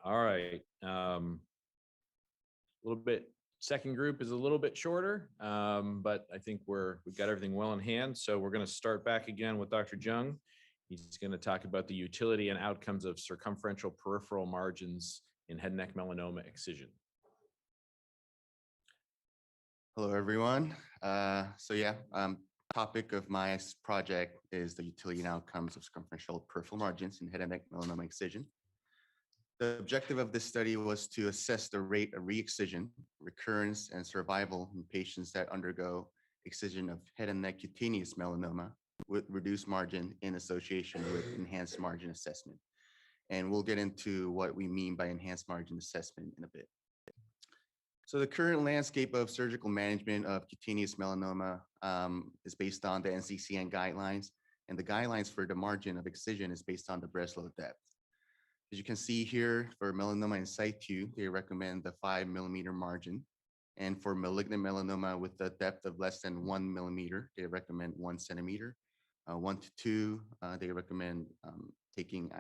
All right. A little bit, second group is a little bit shorter, but I think we've got everything well in hand. So we're going to start back again with Dr. Jung. He's going to talk about the utility and outcomes of circumferential peripheral margins in head and neck melanoma excision. Hello, everyone. Topic of my project is the utility and outcomes of circumferential peripheral margins in head and neck melanoma excision. The objective of this study was to assess the rate of re-excision, recurrence, and survival in patients that undergo excision of head and neck cutaneous melanoma with reduced margin in association with enhanced margin assessment. And we'll get into what we mean by enhanced margin assessment in a bit. So the current landscape of surgical management of cutaneous melanoma is based on the NCCN guidelines, and the guidelines for the margin of excision is based on the Breslow depth. As you can see here, for melanoma in situ, they recommend the 5 millimeter margin. And for malignant melanoma with a depth of less than 1 millimeter, they recommend 1 centimeter. 1 to 2, they recommend taking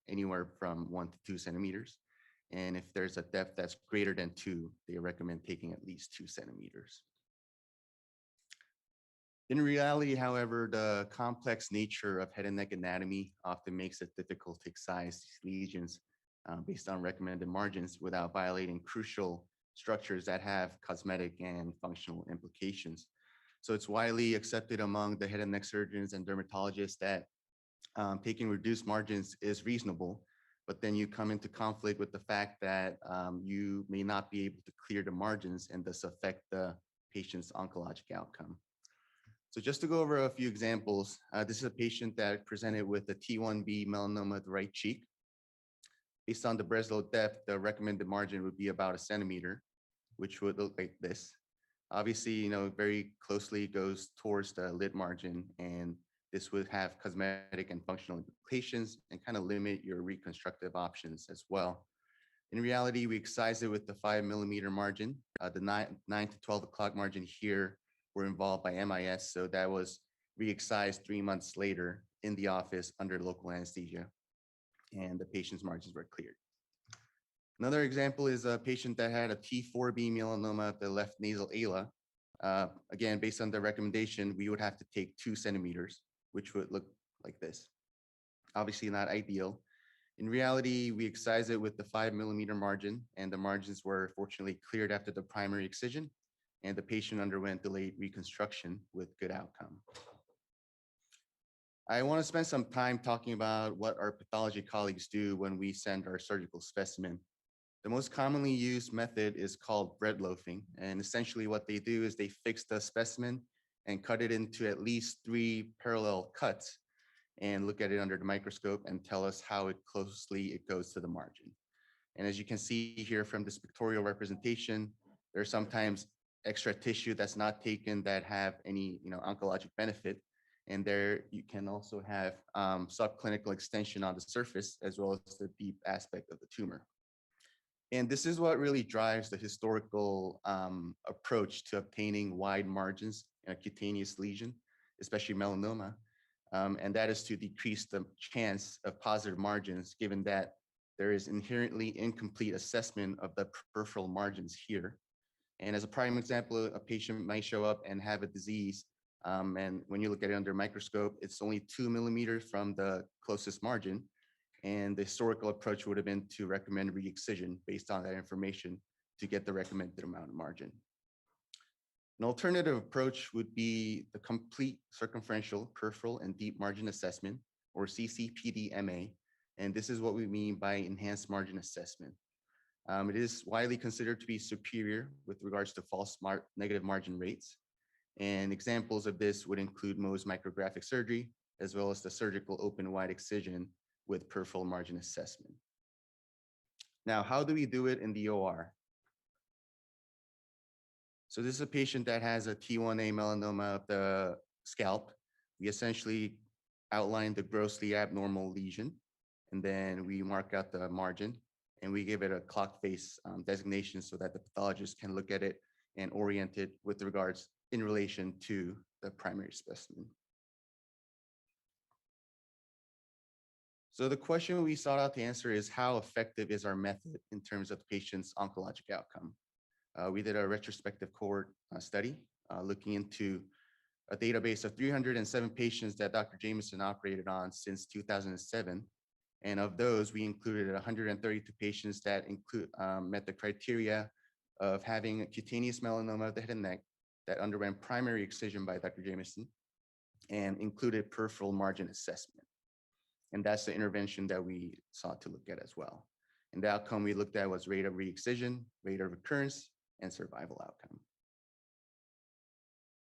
anywhere from 1 to 2 centimeters. And if there's a depth that's greater than 2, they recommend taking at least 2 centimeters. In reality, however, the complex nature of head and neck anatomy often makes it difficult to excise these lesions based on recommended margins without violating crucial structures that have cosmetic and functional implications. So it's widely accepted among the head and neck surgeons and dermatologists that taking reduced margins is reasonable, but then you come into conflict with the fact that you may not be able to clear the margins and thus affect the patient's oncologic outcome. So just to go over a few examples, this is a patient that presented with a T1B melanoma of the right cheek. Based on the Breslow depth, the recommended margin would be about 1 centimeter, which would look like this. Obviously, very closely goes towards the lid margin, and this would have cosmetic and functional implications and kind of limit your reconstructive options as well. In reality, we excised it with the 5 millimeter margin. The 9 to 12 o'clock margin here were involved by MIS, so that was re-excised 3 months later in the office under local anesthesia, and the patient's margins were cleared. Another example is a patient that had a T4B melanoma of the left nasal ala. Again, based on the recommendation, we would have to take 2 centimeters, which would look like this. Obviously not ideal. In reality, we excised it with the 5 millimeter margin, and the margins were fortunately cleared after the primary excision, and the patient underwent delayed reconstruction with good outcome. I want to spend some time talking about what our pathology colleagues do when we send our surgical specimen. The most commonly used method is called bread loafing, and essentially what they do is they fix the specimen and cut it into at least 3 parallel cuts and look at it under the microscope and tell us how closely it goes to the margin. And as you can see here from this pictorial representation, there's sometimes extra tissue that's not taken that have any oncologic benefit. And there you can also have subclinical extension on the surface as well as the deep aspect of the tumor. And this is what really drives the historical approach to obtaining wide margins in a cutaneous lesion, especially melanoma. And that is to decrease the chance of positive margins, given that there is inherently incomplete assessment of the peripheral margins here. And as a prime example, a patient might show up and have a disease. And when you look at it under a microscope, it's only 2 millimeters from the closest margin. And the historical approach would have been to recommend re-excision based on that information to get the recommended amount of margin. An alternative approach would be the complete circumferential, peripheral, and deep margin assessment, or CCPD-MA. And this is what we mean by enhanced margin assessment. It is widely considered to be superior with regards to false negative margin rates. And examples of this would include Mohs micrographic surgery, as well as the surgical open wide excision with peripheral margin assessment. Now, how do we do it in the OR? So this is a patient that has a T1A melanoma of the scalp. We essentially outline the grossly abnormal lesion, and then we mark out the margin, and we give it a clock face designation so that the pathologist can look at it and orient it with regards in relation to the primary specimen. So the question we sought out to answer is how effective is our method in terms of the patient's oncologic outcome? We did a retrospective cohort study looking into a database of 307 patients that Dr. Jameson operated on since 2007. And of those, we included 132 patients that met the criteria of having a cutaneous melanoma of the head and neck that underwent primary excision by Dr. Jameson and included peripheral margin assessment. And that's the intervention that we sought to look at as well. And the outcome we looked at was rate of re-excision, rate of recurrence, and survival outcome.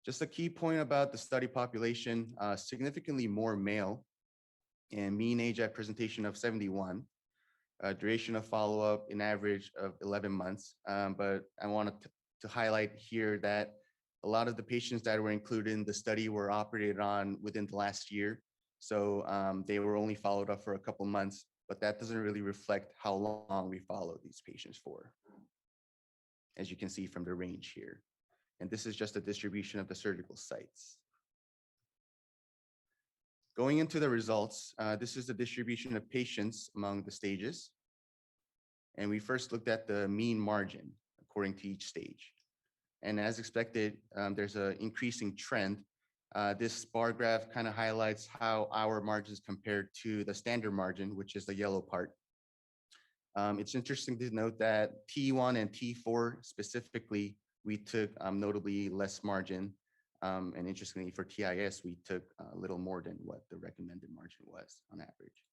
Just a key point about the study population, significantly more male and mean age at presentation of 71, duration of follow-up in average of 11 months. But I wanted to highlight here that a lot of the patients that were included in the study were operated on within the last year. So they were only followed up for a couple months, but that doesn't really reflect how long we followed these patients for, as you can see from the range here. And this is just a distribution of the surgical sites. Going into the results, this is the distribution of patients among the stages. And we first looked at the mean margin according to each stage. And as expected, there's an increasing trend. This bar graph kind of highlights how our margins compared to the standard margin, which is the yellow part. It's interesting to note that T1 and T4 specifically, we took notably less margin. And interestingly, for TIS, we took a little more than what the recommended margin was on average.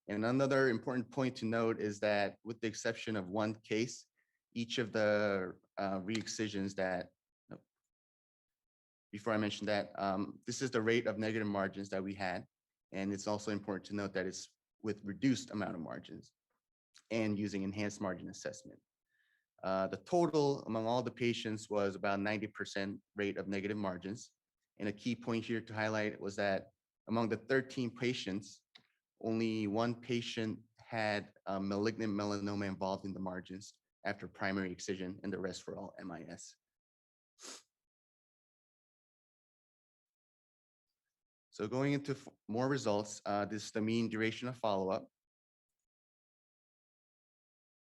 And another important point to note is that with the exception of one case, each of the re-excisions that, before I mention that, this is the rate of negative margins that we had. And it's also important to note that it's with reduced amount of margins and using enhanced margin assessment. The total among all the patients was about 90% rate of negative margins. And a key point here to highlight was that among the 13 patients, only one patient had malignant melanoma involved in the margins after primary excision, and the rest were all MIS. So going into more results, this is the mean duration of follow-up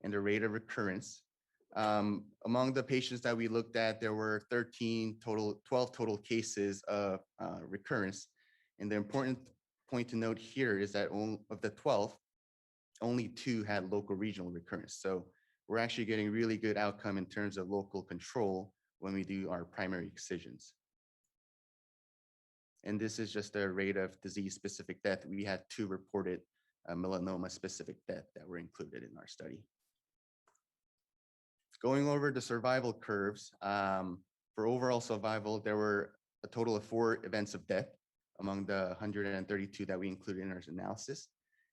and the rate of recurrence. Among the patients that we looked at, there were 12 total cases of recurrence. And the important point to note here is that of the 12, only 2 had local regional recurrence. So we're actually getting really good outcome in terms of local control when we do our primary excisions. And this is just the rate of disease-specific death. We had 2 reported melanoma-specific death that were included in our study. Going over the survival curves, for overall survival, there were a total of 4 events of death among the 132 that we included in our analysis.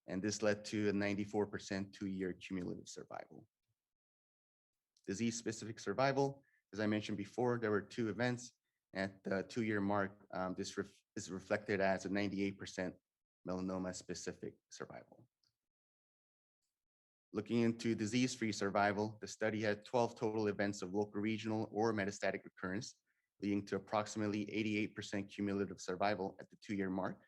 And this led to a 94% 2-year cumulative survival. Disease-specific survival, as I mentioned before, there were 2 events. At the 2-year mark, this is reflected as a 98% melanoma-specific survival. Looking into disease-free survival, the study had 12 total events of local regional or metastatic recurrence, leading to approximately 88% cumulative survival at the 2-year mark.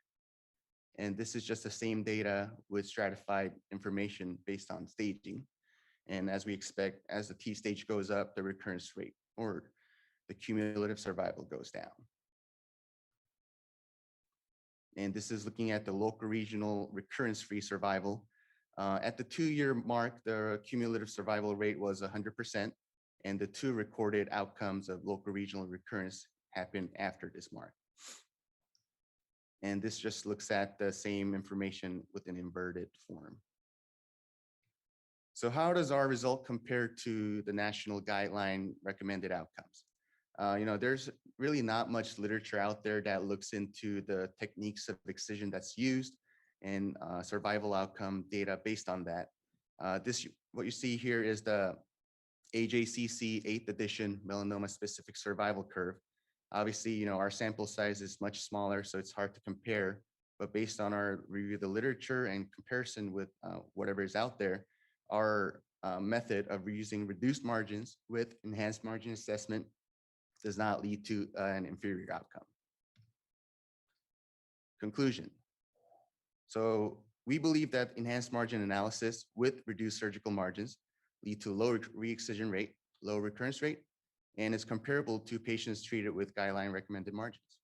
And this is just the same data with stratified information based on staging. And as we expect, as the T stage goes up, the recurrence rate or the cumulative survival goes down. And this is looking at the local regional recurrence-free survival. At the 2-year mark, the cumulative survival rate was 100%, and the 2 recorded outcomes of local regional recurrence happened after this mark. And this just looks at the same information with an inverted form. So how does our result compare to the national guideline recommended outcomes? There's really not much literature out there that looks into the techniques of excision that's used and survival outcome data based on that. What you see here is the AJCC 8th edition melanoma specific survival curve. Obviously, our sample size is much smaller, so it's hard to compare. But based on our review of the literature and comparison with whatever is out there, our method of using reduced margins with enhanced margin assessment does not lead to an inferior outcome. Conclusion. So We believe that enhanced margin analysis with reduced surgical margins lead to low re-excision rate, low recurrence rate, and is comparable to patients treated with guideline recommended margins.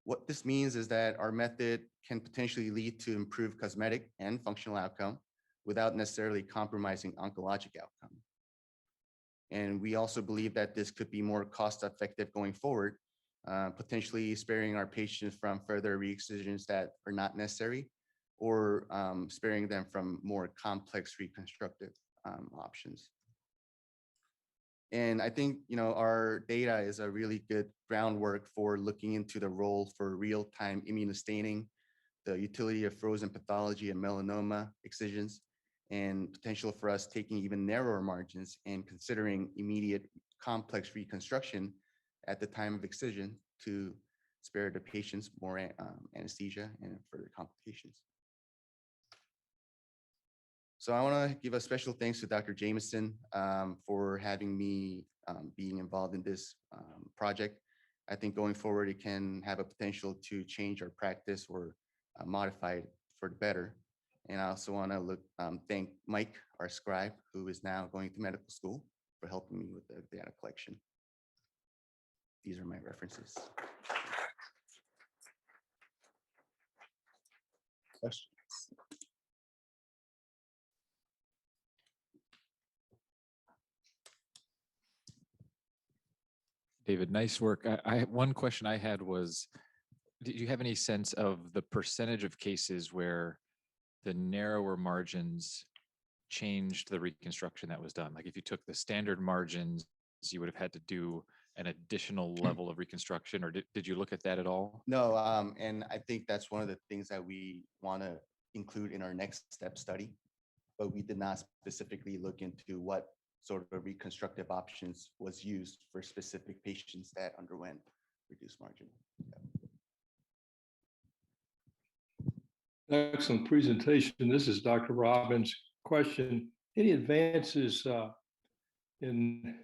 What this means is that our method can potentially lead to improved cosmetic and functional outcome without necessarily compromising oncologic outcome. And we also believe that this could be more cost-effective going forward, potentially sparing our patients from further re-excisions that are not necessary, or sparing them from more complex reconstructive options. And I think, our data is a really good groundwork for looking into the role for real-time immunostaining, the utility of frozen pathology and melanoma excisions, and potential for us taking even narrower margins and considering immediate complex reconstruction at the time of excision to spare the patients more anesthesia and further complications. So I want to give a special thanks to Dr. Jameson for having me being involved in this project. I think going forward, it can have a potential to change our practice or modify it for the better. And I also want to thank Mike, our scribe, who is now going to medical school, for helping me with the data collection. These are my references. Questions? David, nice work. One question I had was, did you have any sense of the percentage of cases where the narrower margins changed the reconstruction that was done? Like if you took the standard margins, you would have had to do an additional level of reconstruction, or did you look at that at all? No, and I think that's one of the things that we want to include in our next step study, but we did not specifically look into what sort of reconstructive options was used for specific patients that underwent reduced margin. Excellent presentation. This is Dr. Robbins' question. Any advances in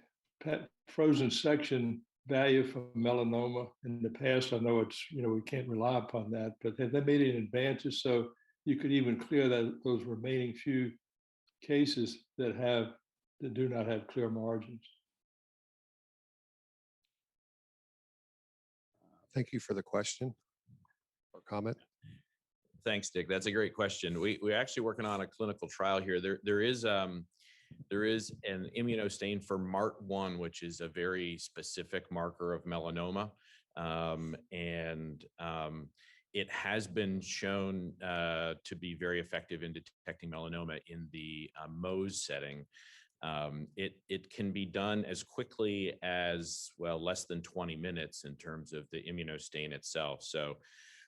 frozen section value for melanoma in the past? I know it's, we can't rely upon that, but have they made any advances so you could even clear those remaining few cases that do not have clear margins? Thank you for the question or comment. Thanks, Dick. That's a great question. We're actually working on a clinical trial here. There is an immunostain for MART1, which is a very specific marker of melanoma. It has been shown to be very effective in detecting melanoma in the Mohs setting. It can be done as quickly as, well, less than 20 minutes in terms of the immunostain itself. So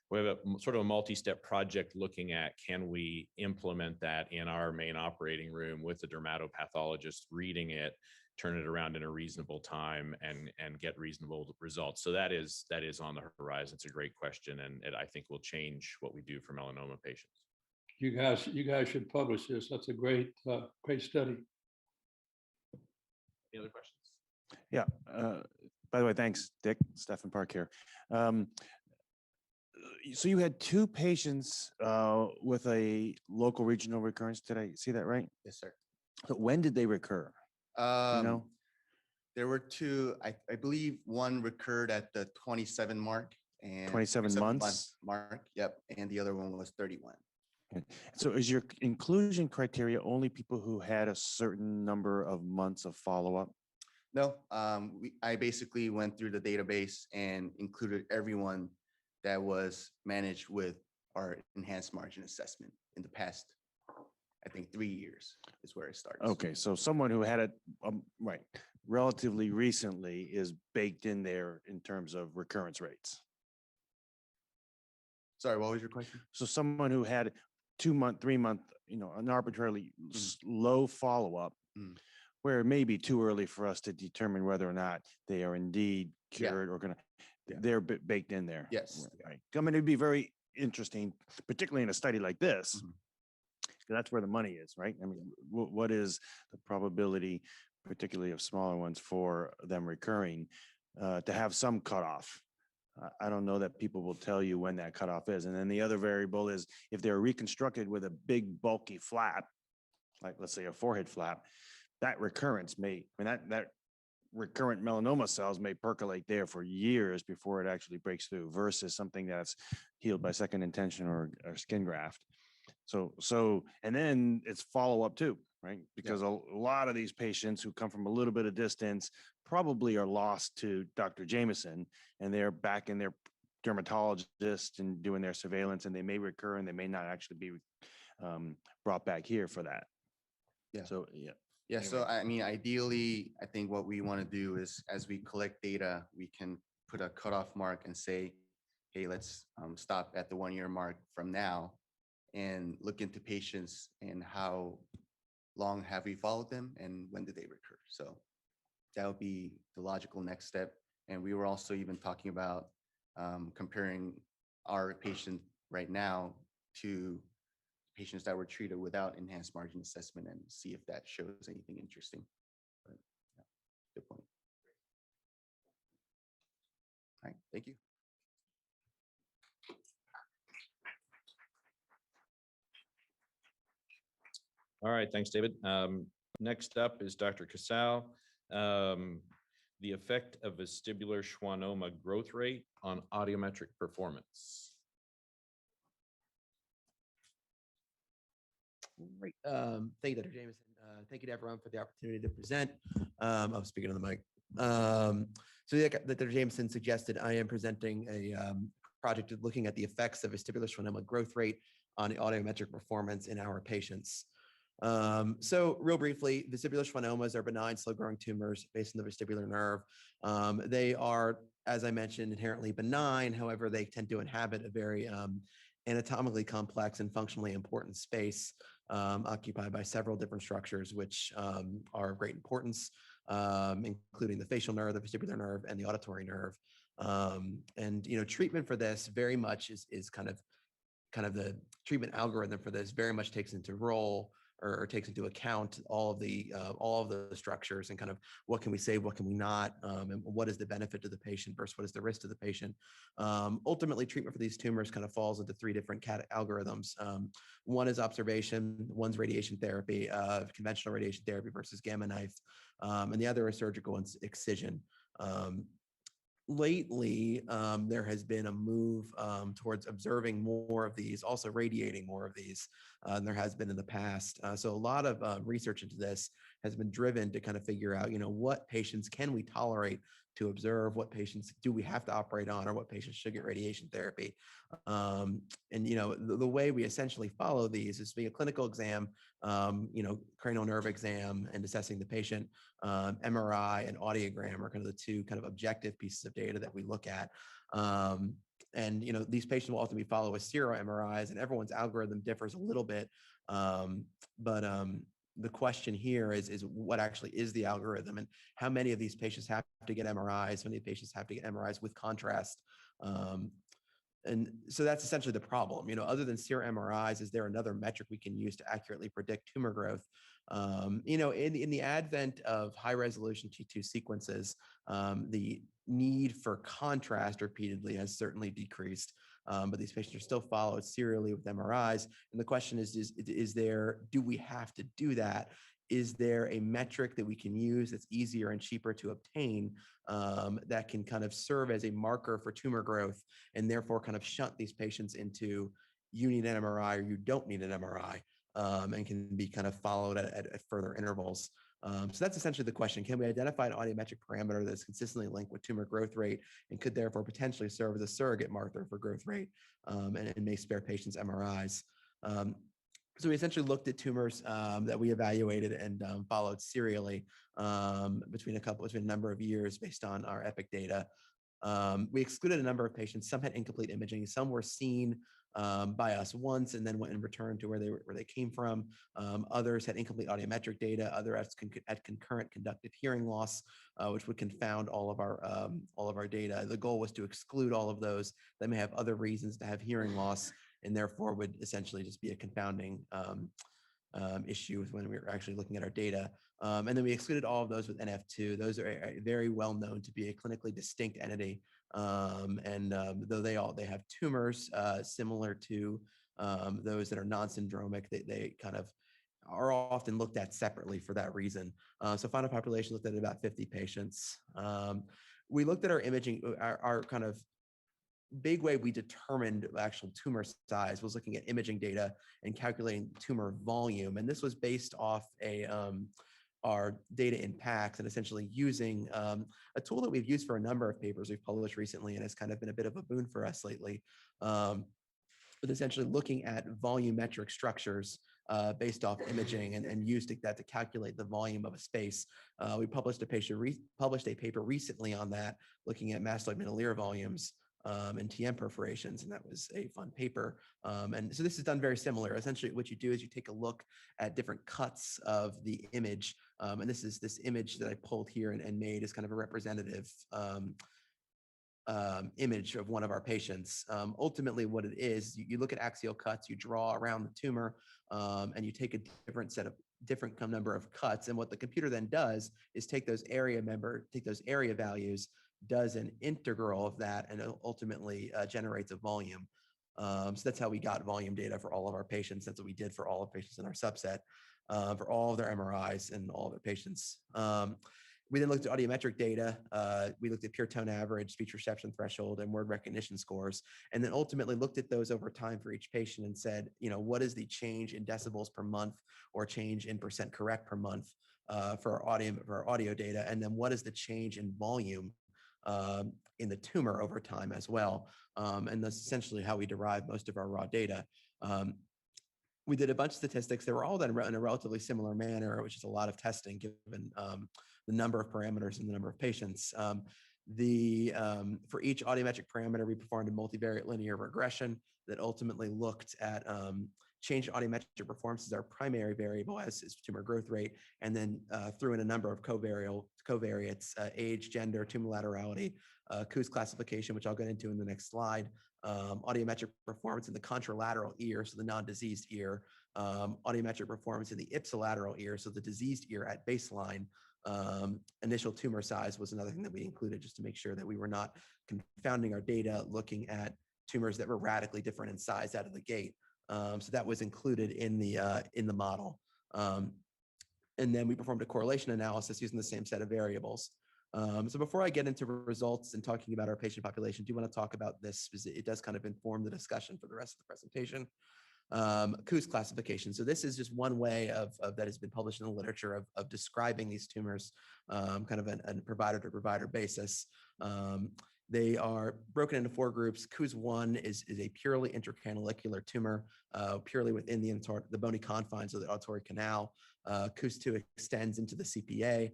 we have a sort of a multi-step project looking at, can we implement that in our main operating room with the dermatopathologist reading it, turn it around in a reasonable time and get reasonable results. So that is on the horizon. It's a great question, and I think will change what we do for melanoma patients. You guys should publish this. That's a great study. Any other questions? Yeah. By the way, thanks, Dick. Stephen Park here. So you had two patients with a local regional recurrence. Did I see that right? Yes, sir. So when did they recur? There were two. I believe one recurred at the 27 mark and 27 months mark. Yep, and the other one was 31. Okay. So is your inclusion criteria only people who had a certain number of months of follow-up? No, I basically went through the database and included everyone that was managed with our enhanced margin assessment in the past, I think 3 years is where it starts. Okay, so someone who had it right relatively recently is baked in there in terms of recurrence rates. Sorry, what was your question? So someone who had 2 month, 3 month, an arbitrarily low follow-up, where it may be too early for us to determine whether or not they are indeed cured or they're baked in there. Yes. Right. I mean, it'd be very interesting, particularly in a study like this, because that's where the money is, right? I mean, what is the probability, particularly of smaller ones, for them recurring, to have some cutoff I don't know that people will tell you when that cutoff is. And then the other variable is if they're reconstructed with a big bulky flap, like let's say a forehead flap, that recurrence may, I mean, that recurrent melanoma cells may percolate there for years before it actually breaks through versus something that's healed by second intention or skin graft. So, and then it's follow-up too, right? Because a lot of these patients who come from a little bit of distance probably are lost to Dr. Jameson, and they're back in their dermatologist and doing their surveillance, and they may recur and they may not actually be brought back here for that. Yeah. So, yeah. Yeah, so I mean, ideally, I think what we want to do is as we collect data, we can put a cutoff mark and say, hey, let's stop at the 1 year mark from now and look into patients and how long have we followed them and when did they recur. So that would be the logical next step. And we were also even talking about comparing our patient right now to patients that were treated without enhanced margin assessment and see if that shows anything interesting. But, yeah, good point. All right, thank you. All right, thanks, David. Next up is Dr. Casal. The effect of vestibular schwannoma growth rate on audiometric performance. Great. Thank you, Dr. Jameson. Thank you to everyone for the opportunity to present. I'm speaking on the mic. So like Dr. Jameson suggested, I am presenting a project looking at the effects of vestibular schwannoma growth rate on the audiometric performance in our patients. So real briefly, vestibular schwannomas are benign, slow-growing tumors based on the vestibular nerve. They are, as I mentioned, inherently benign. However, they tend to inhabit a very anatomically complex and functionally important space occupied by several different structures, which are of great importance, including the facial nerve, the vestibular nerve, and the auditory nerve. And treatment for this very much is kind of the treatment algorithm for this very much takes into role or takes into account all of the structures and kind of what can we save, what can we not, and what is the benefit to the patient versus what is the risk to the patient. Ultimately, treatment for these tumors kind of falls into three different algorithms. One is observation, one's radiation therapy, conventional radiation therapy versus gamma knife, and the other is surgical excision. Lately, there has been a move towards observing more of these, also radiating more of these than there has been in the past. So a lot of research into this has been driven to kind of figure out, what patients can we tolerate to observe, what patients do we have to operate on, or what patients should get radiation therapy. And, the way we essentially follow these is via clinical exam, cranial nerve exam and assessing the patient, MRI and audiogram are kind of the two kind of objective pieces of data that we look at. And, these patients will often be followed with serial MRIs, and everyone's algorithm differs a little bit. But the question here is what actually is the algorithm and how many of these patients have to get MRIs, how many patients have to get MRIs with contrast. And so that's essentially the problem. Other than serial MRIs, is there another metric we can use to accurately predict tumor growth? In the advent of high resolution T2 sequences, the need for contrast repeatedly has certainly decreased, but these patients are still followed serially with MRIs. And the question is there, do we have to do that? Is there a metric that we can use that's easier and cheaper to obtain that can kind of serve as a marker for tumor growth and therefore kind of shunt these patients into you need an MRI or you don't need an MRI, and can be kind of followed at further intervals? So that's essentially the question. Can we identify an audiometric parameter that's consistently linked with tumor growth rate and could therefore potentially serve as a surrogate marker for growth rate, and may spare patients MRIs? So we essentially looked at tumors that we evaluated and followed serially between a number of years based on our EPIC data. We excluded a number of patients. Some had incomplete imaging. Some were seen by us once and then went and returned to where they came from. Others had incomplete audiometric data. Others had concurrent conductive hearing loss, which would confound all of our data. The goal was to exclude all of those that may have other reasons to have hearing loss and therefore would essentially just be a confounding issue with when we were actually looking at our data. And then we excluded all of those with NF2. Those are very well known to be a clinically distinct entity. Though they have tumors similar to those that are non-syndromic, they kind of are often looked at separately for that reason. So final population looked at about 50 patients. We looked at our imaging, our kind of big way we determined actual tumor size was looking at imaging data and calculating tumor volume. And this was based off our data in packs and essentially using a tool that we've used for a number of papers we've published recently and has kind of been a bit of a boon for us lately. But essentially looking at volumetric structures based off imaging and used that to calculate the volume of a space. We published a paper recently on that, looking at mastoid mandibular volumes and TM perforations, and that was a fun paper. And so this is done very similar. Essentially, what you do is you take a look at different cuts of the image, and this image that I pulled here and made is kind of a representative image of one of our patients. Ultimately, what it is, you look at axial cuts, you draw around the tumor, and you take a different number of cuts. And what the computer then does is take those area values, does an integral of that, and ultimately generates a volume. So that's how we got volume data for all of our patients. That's what we did for all of patients in our subset, for all of their MRIs and all of their patients. We then looked at audiometric data. We looked at pure tone average, speech reception threshold, and word recognition scores, and then ultimately looked at those over time for each patient and said, what is the change in decibels per month or change in percent correct per month for our audio data, and then what is the change in volume in the tumor over time as well. And that's essentially how we derive most of our raw data. We did a bunch of statistics. They were all done in a relatively similar manner, which is a lot of testing given the number of parameters and the number of patients. For each audiometric parameter, we performed a multivariate linear regression that ultimately looked at change in audiometric performance as our primary variable as is tumor growth rate, and then threw in a number of covariates, age, gender, tumor laterality, Coues classification, which I'll get into in the next slide, audiometric performance in the contralateral ear, so the non-diseased ear, audiometric performance in the ipsilateral ear, so the diseased ear at baseline. Initial tumor size was another thing that we included just to make sure that we were not confounding our data looking at tumors that were radically different in size out of the gate. So that was included in the model. And then we performed a correlation analysis using the same set of variables. So before I get into results and talking about our patient population, I do want to talk about this because it does kind of inform the discussion for the rest of the presentation. Coues classification. So this is just one way of that has been published in the literature of describing these tumors, kind of a provider to provider basis. They are broken into 4 groups. Coues 1 is a purely intracanalicular tumor, purely within the bony confines of the auditory canal. Coues 2 extends into the CPA,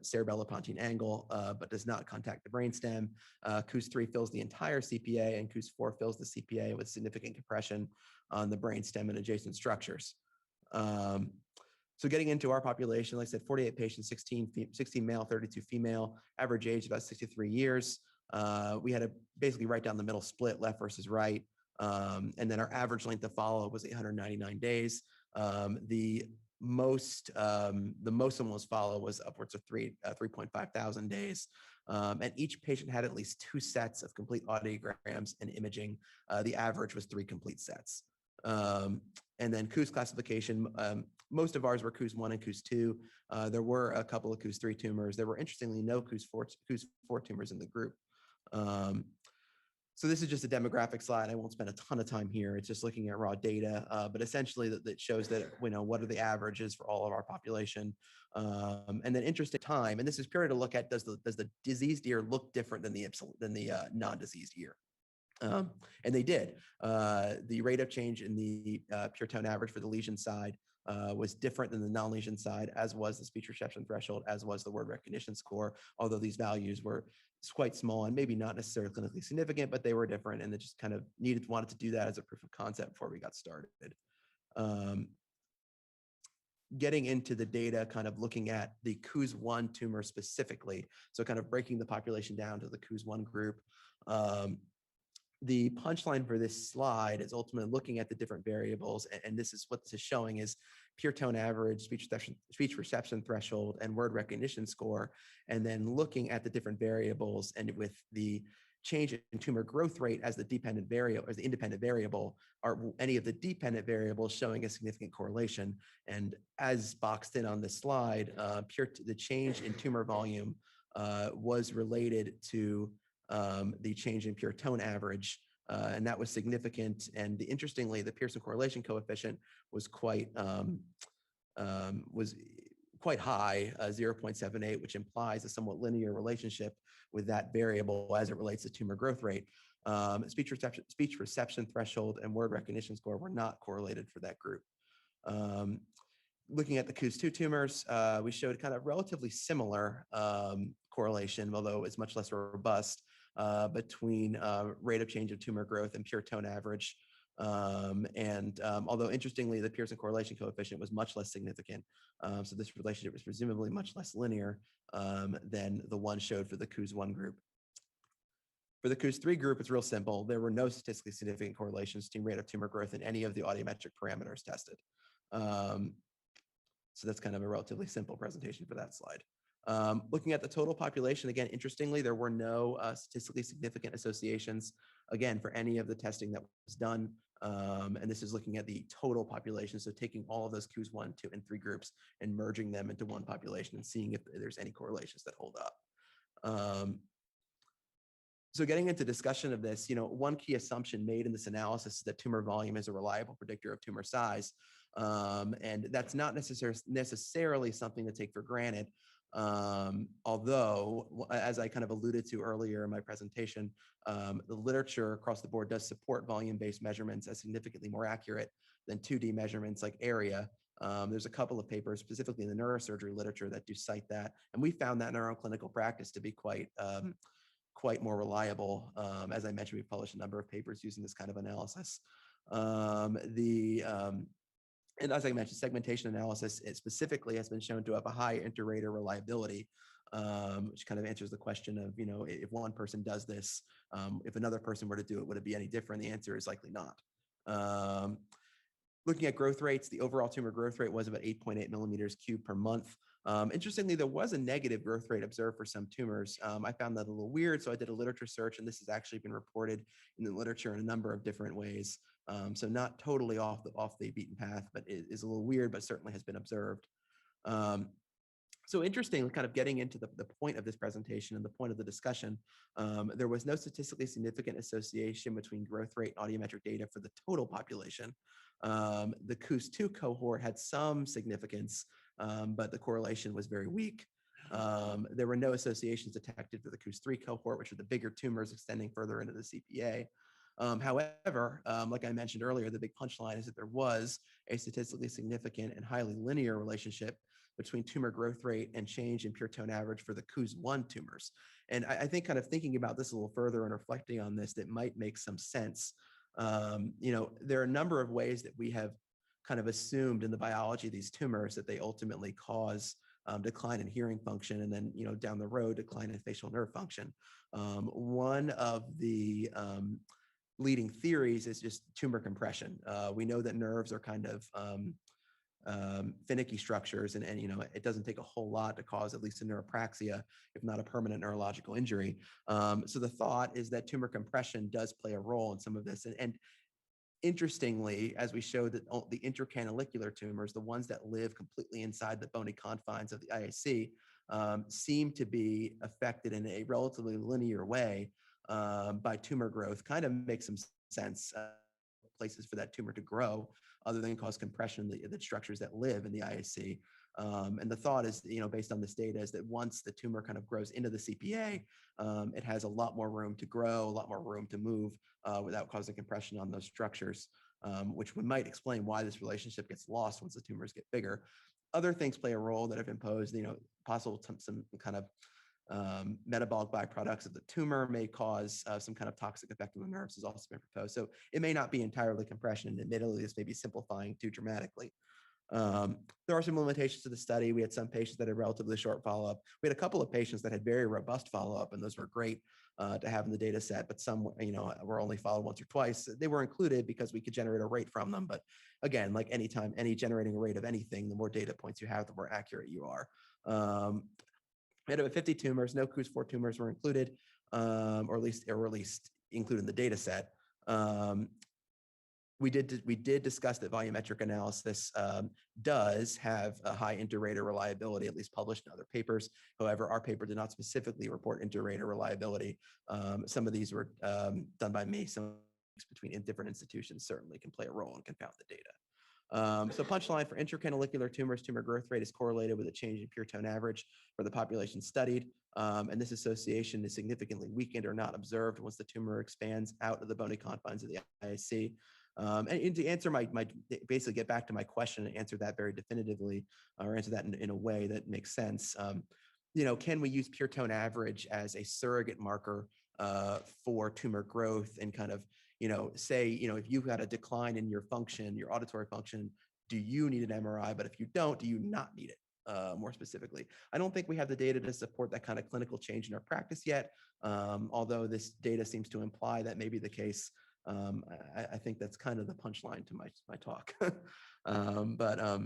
cerebellopontine angle, but does not contact the brainstem. Coues 3 fills the entire CPA, and Coues 4 fills the CPA with significant compression on the brainstem and adjacent structures. So getting into our population, like I said, 48 patients, 16 male, 32 female, average age about 63 years. We had a basically right down the middle split, left versus right. And then our average length of follow was 899 days. The most someone was follow was upwards of 3.5 thousand days. And each patient had at least 2 sets of complete audiograms and imaging. The average was 3 complete sets. And then Coues classification, most of ours were Coues 1 and Coues 2. There were a couple of Coues 3 tumors. There were interestingly no Coues 4 tumors in the group. So this is just a demographic slide. I won't spend a ton of time here. It's just looking at raw data, but essentially that shows that, what are the averages for all of our population. And then interesting time, and this is purely to look at, does the diseased ear look different than the non-diseased ear? And they did. The rate of change in the pure tone average for the lesion side was different than the non-lesion side, as was the speech reception threshold, as was the word recognition score, although these values were quite small and maybe not necessarily clinically significant, but they were different, and they just kind of wanted to do that as a proof of concept before we got started. Getting into the data, kind of looking at the Coues 1 tumor specifically, so kind of breaking the population down to the Coues 1 group. the punchline for this slide is ultimately looking at the different variables. And this is what this is showing is pure tone average, speech perception threshold, and word recognition score. And then looking at the different variables and with the change in tumor growth rate as the dependent variable, as the independent variable, are any of the dependent variables showing a significant correlation. And as boxed in on this slide, the change in tumor volume was related to the change in pure tone average, and that was significant. And interestingly, the Pearson correlation coefficient was quite high, 0.78, which implies a somewhat linear relationship with that variable as it relates to tumor growth rate. Speech perception threshold and word recognition score were not correlated for that group. Looking at the COOS2 tumors, we showed kind of relatively similar correlation, although it's much less robust, between rate of change of tumor growth and pure tone average. Although interestingly, the Pearson correlation coefficient was much less significant. So this relationship was presumably much less linear than the one showed for the COOS1 group. For the COOS3 group, it's real simple. There were no statistically significant correlations between rate of tumor growth in any of the audiometric parameters tested. So that's kind of a relatively simple presentation for that slide. Looking at the total population, again, interestingly, there were no statistically significant associations, again, for any of the testing that was done. And this is looking at the total population. So taking all of those COOS1, 2, and 3 groups and merging them into one population and seeing if there's any correlations that hold up. So getting into discussion of this, one key assumption made in this analysis is that tumor volume is a reliable predictor of tumor size. And that's not necessarily something to take for granted. Although, as I kind of alluded to earlier in my presentation, the literature across the board does support volume-based measurements as significantly more accurate than 2D measurements like area. There's a couple of papers, specifically in the neurosurgery literature, that do cite that. And we found that in our own clinical practice to be quite more reliable. As I mentioned, we've published a number of papers using this kind of analysis. And as I mentioned, segmentation analysis specifically has been shown to have a high inter-rater reliability, which kind of answers the question of, if one person does this, if another person were to do it, would it be any different? The answer is likely not. Looking at growth rates, the overall tumor growth rate was about 8.8 millimeters cubed per month. Interestingly, there was a negative growth rate observed for some tumors. I found that a little weird, so I did a literature search, and this has actually been reported in the literature in a number of different ways. So not totally off the beaten path, but it is a little weird, but certainly has been observed. So interesting, kind of getting into the point of this presentation and the point of the discussion, there was no statistically significant association between growth rate and audiometric data for the total population. The COOS2 cohort had some significance, but the correlation was very weak. There were no associations detected for the COOS3 cohort, which are the bigger tumors extending further into the CPA. However, like I mentioned earlier, the big punchline is that there was a statistically significant and highly linear relationship between tumor growth rate and change in pure tone average for the COOS1 tumors. And I think kind of thinking about this a little further and reflecting on this, that might make some sense. There are a number of ways that we have kind of assumed in the biology of these tumors that they ultimately cause decline in hearing function, and then, down the road, decline in facial nerve function. One of the leading theories is just tumor compression. We know that nerves are kind of finicky structures, and it doesn't take a whole lot to cause at least a neuropraxia, if not a permanent neurological injury. So the thought is that tumor compression does play a role in some of this. And interestingly, as we showed, that the intercanalicular tumors, the ones that live completely inside the bony confines of the IAC, seem to be affected in a relatively linear way by tumor growth. Kind of makes some sense. Places for that tumor to grow other than cause compression, the structures that live in the IAC. And the thought is, based on this data, is that once the tumor kind of grows into the CPA, it has a lot more room to grow, a lot more room to move without causing compression on those structures, which might explain why this relationship gets lost once the tumors get bigger. Other things play a role that have imposed, possible some kind of metabolic byproducts of the tumor may cause some kind of toxic effect on the nerves has also been proposed. So it may not be entirely compression. Admittedly, this may be simplifying too dramatically. There are some limitations to the study. We had some patients that had relatively short follow-up. We had a couple of patients that had very robust follow-up, and those were great to have in the data set, but some, were only followed once or twice. They were included because we could generate a rate from them. But again, like anytime, any generating a rate of anything, the more data points you have, the more accurate you are. We had about 50 tumors, no CUS4 tumors were included, or at least included in the data set. We did discuss that volumetric analysis does have a high inter-rater reliability, at least published in other papers. However, our paper did not specifically report inter-rater reliability. Some of these were done by me. Some between different institutions certainly can play a role and confound the data. So punchline for intracanalicular tumors, tumor growth rate is correlated with a change in pure tone average for the population studied. And this association is significantly weakened or not observed once the tumor expands out of the bony confines of the IAC. And to answer basically get back to my question and answer that very definitively, or answer that in a way that makes sense. Can we use pure tone average as a surrogate marker for tumor growth and kind of, say, if you've got a decline in your function, your auditory function, do you need an MRI? But if you don't, do you not need it? More specifically, I don't think we have the data to support that kind of clinical change in our practice yet. Although this data seems to imply that may be the case. I think that's kind of the punchline to my talk. But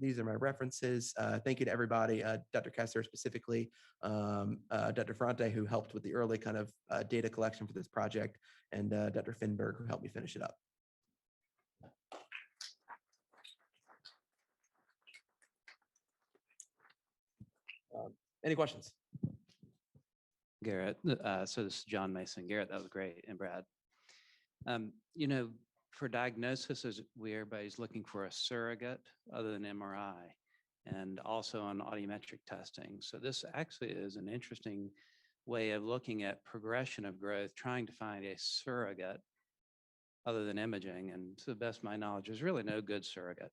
these are my references. Thank you to everybody, Dr. Kessler specifically, Dr. Ferrante, who helped with the early kind of data collection for this project, and Dr. Finberg, who helped me finish it up. Any questions? Garrett, so this is John Mason. Garrett, that was great, and Brad. For diagnosis, everybody's looking for a surrogate other than MRI, and also on audiometric testing. So this actually is an interesting way of looking at progression of growth, trying to find a surrogate other than imaging. And to the best of my knowledge, there's really no good surrogate.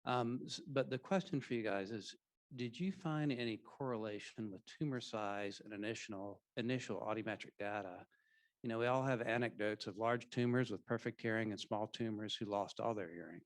But the question for you guys is, did you find any correlation with tumor size and initial audiometric data? We all have anecdotes of large tumors with perfect hearing and small tumors who lost all their hearing.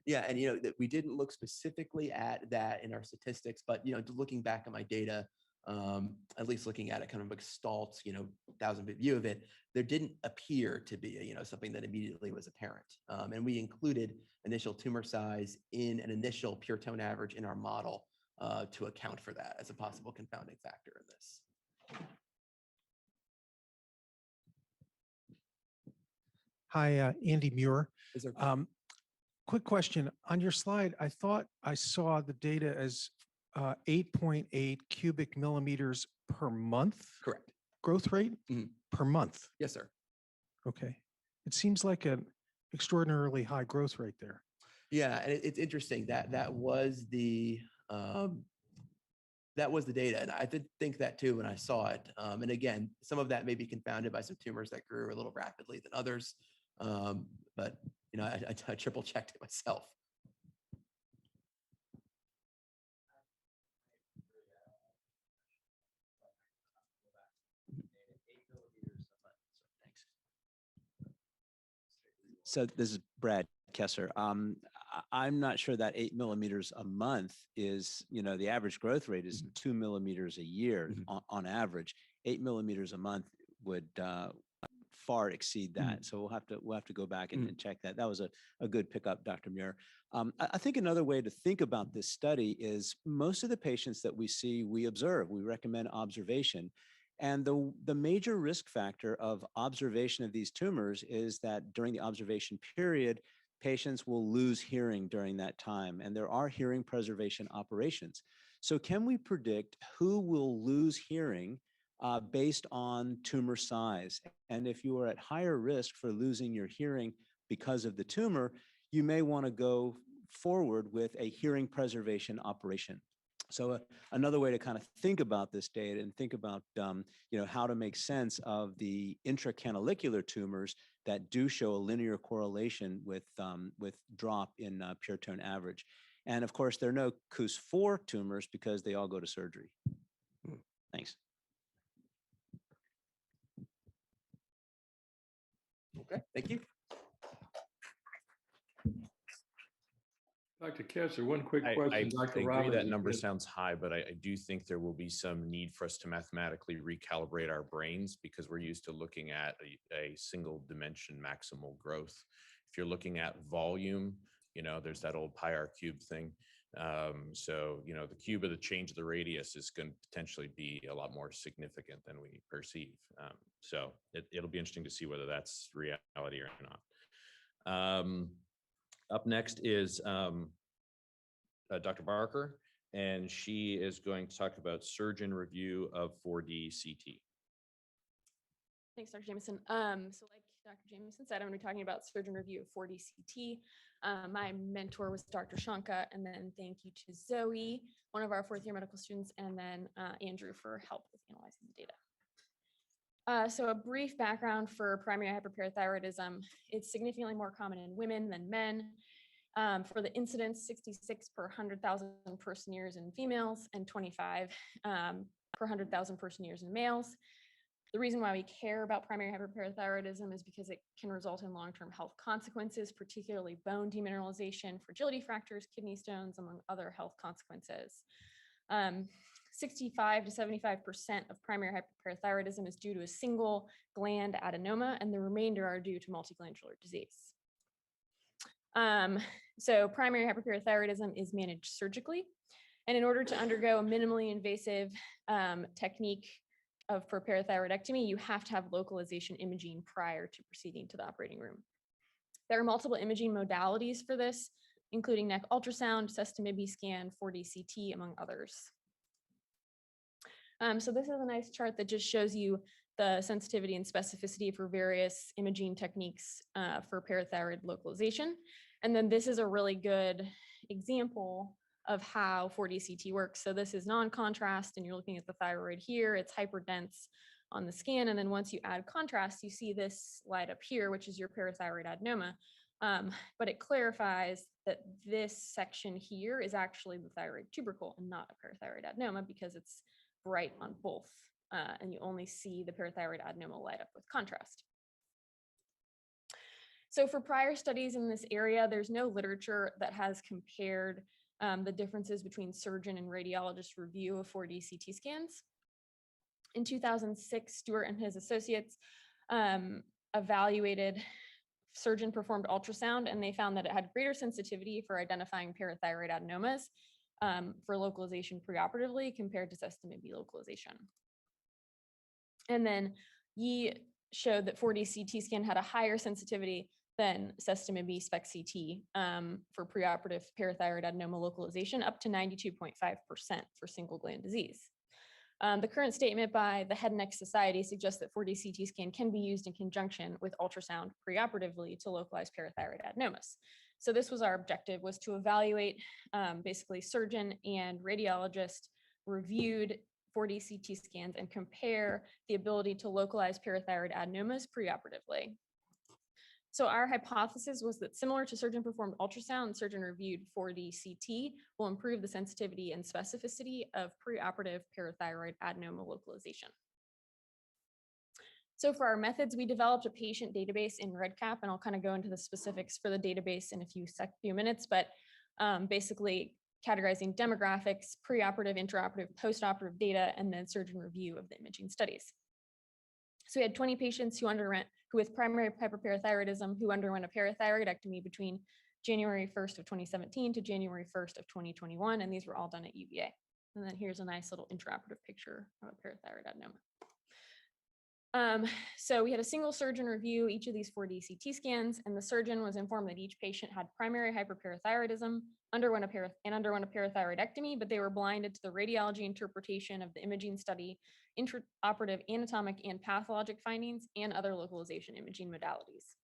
Yeah, and that we didn't look specifically at that in our statistics, but looking back at my data, at least looking at it kind of like Stalt's 1,000-bit view of it, there didn't appear to be something that immediately was apparent. And we included initial tumor size in an initial pure tone average in our model to account for that as a possible confounding factor in this. Hi, Andy Muir. Is there Quick question. On your slide, I thought I saw the data as 8.8 cubic millimeters per month correct? growth rate per month. Yes, sir. Okay. It seems like an extraordinarily high growth rate there. Yeah, and it's interesting that was the data, and I did think that too when I saw it. And again, some of that may be confounded by some tumors that grew a little rapidly than others. But I triple checked it myself. So this is Brad Kessler. I'm not sure that 8 millimeters a month is, the average growth rate is 2 millimeters a year on average. 8 millimeters a month would far exceed that. So we'll have to go back and check that. That was a good pickup, Dr. Muir. I think another way to think about this study is most of the patients that we see, we observe. We recommend observation. And the major risk factor of observation of these tumors is that during the observation period, patients will lose hearing during that time, and there are hearing preservation operations. So can we predict who will lose hearing based on tumor size? And if you are at higher risk for losing your hearing because of the tumor, you may want to go forward with a hearing preservation operation. So another way to kind of think about this data and think about how to make sense of the intracanalicular tumors that do show a linear correlation with drop in pure tone average. And of course, there are no CUS4 tumors because they all go to surgery. Thanks. Okay, thank you. Dr. Kessler, one quick I question. Dr. agree Robbins, that number again. sounds high, but I do think there will be some need for us to mathematically recalibrate our brains because we're used to looking at a single dimension maximal growth. If you're looking at volume, there's that old pi r cubed thing. So, the cube of the change of the radius is going to potentially be a lot more significant than we perceive. So it'll be interesting to see whether that's reality or not. Up next is Dr. Barker, and she is going to talk about surgeon review of 4D CT. Thanks, Dr. Jameson. So like Dr. Jameson said, I'm going to be talking about surgeon review of 4D CT. My mentor was Dr. Shanka, and then thank you to Zoe, one of our fourth year medical students, and then Andrew for help with analyzing the data. So a brief background for primary hyperparathyroidism. It's significantly more common in women than men. For the incidence, 66 per 100,000 person years in females and 25 per 100,000 person years in males. The reason why we care about primary hyperparathyroidism is because it can result in long-term health consequences, particularly bone demineralization, fragility fractures, kidney stones, among other health consequences. 65 to 75% of primary hyperparathyroidism is due to a single gland adenoma, and the remainder are due to multiglandular disease. So primary hyperparathyroidism is managed surgically, and in order to undergo a minimally invasive technique for parathyroidectomy, you have to have localization imaging prior to proceeding to the operating room. There are multiple imaging modalities for this, including neck ultrasound, sestamibi scan, 4D CT, among others. So this is a nice chart that just shows you the sensitivity and specificity for various imaging techniques for parathyroid localization. And then this is a really good example of how 4D CT works. So this is non-contrast, and you're looking at the thyroid here. It's hyperdense on the scan. And then once you add contrast, you see this light up here, which is your parathyroid adenoma. But it clarifies that this section here is actually the thyroid tubercle and not a parathyroid adenoma because it's bright on both. And you only see the parathyroid adenoma light up with contrast. So for prior studies in this area, there's no literature that has compared the differences between surgeon and radiologist review of 4D CT scans. In 2006, Stewart and his associates evaluated surgeon-performed ultrasound, and they found that it had greater sensitivity for identifying parathyroid adenomas for localization preoperatively compared to sestamibi localization. And then Yi showed that 4D CT scan had a higher sensitivity than sestamibi spec CT for preoperative parathyroid adenoma localization, up to 92.5% for single gland disease. The current statement by the Head and Neck Society suggests that 4D CT scan can be used in conjunction with ultrasound preoperatively to localize parathyroid adenomas. So this was our objective, was to evaluate basically surgeon and radiologist reviewed 4D CT scans and compare the ability to localize parathyroid adenomas preoperatively. So our hypothesis was that similar to surgeon-performed ultrasound, surgeon-reviewed 4D CT will improve the sensitivity and specificity of preoperative parathyroid adenoma localization. So for our methods, we developed a patient database in REDCap, and I'll kind of go into the specifics for the database in a few minutes, but basically categorizing demographics, preoperative, intraoperative, postoperative data, and then surgeon review of the imaging studies. So we had 20 patients who with primary hyperparathyroidism who underwent a parathyroidectomy between January 1st of 2017 to January 1st of 2021, and these were all done at UVA. And then here's a nice little intraoperative picture of a parathyroid adenoma. So we had a single surgeon review each of these 4D CT scans, and the surgeon was informed that each patient had primary hyperparathyroidism, underwent a parathyroidectomy, but they were blinded to the radiology interpretation of the imaging study, intraoperative anatomic and pathologic findings, and other localization imaging modalities.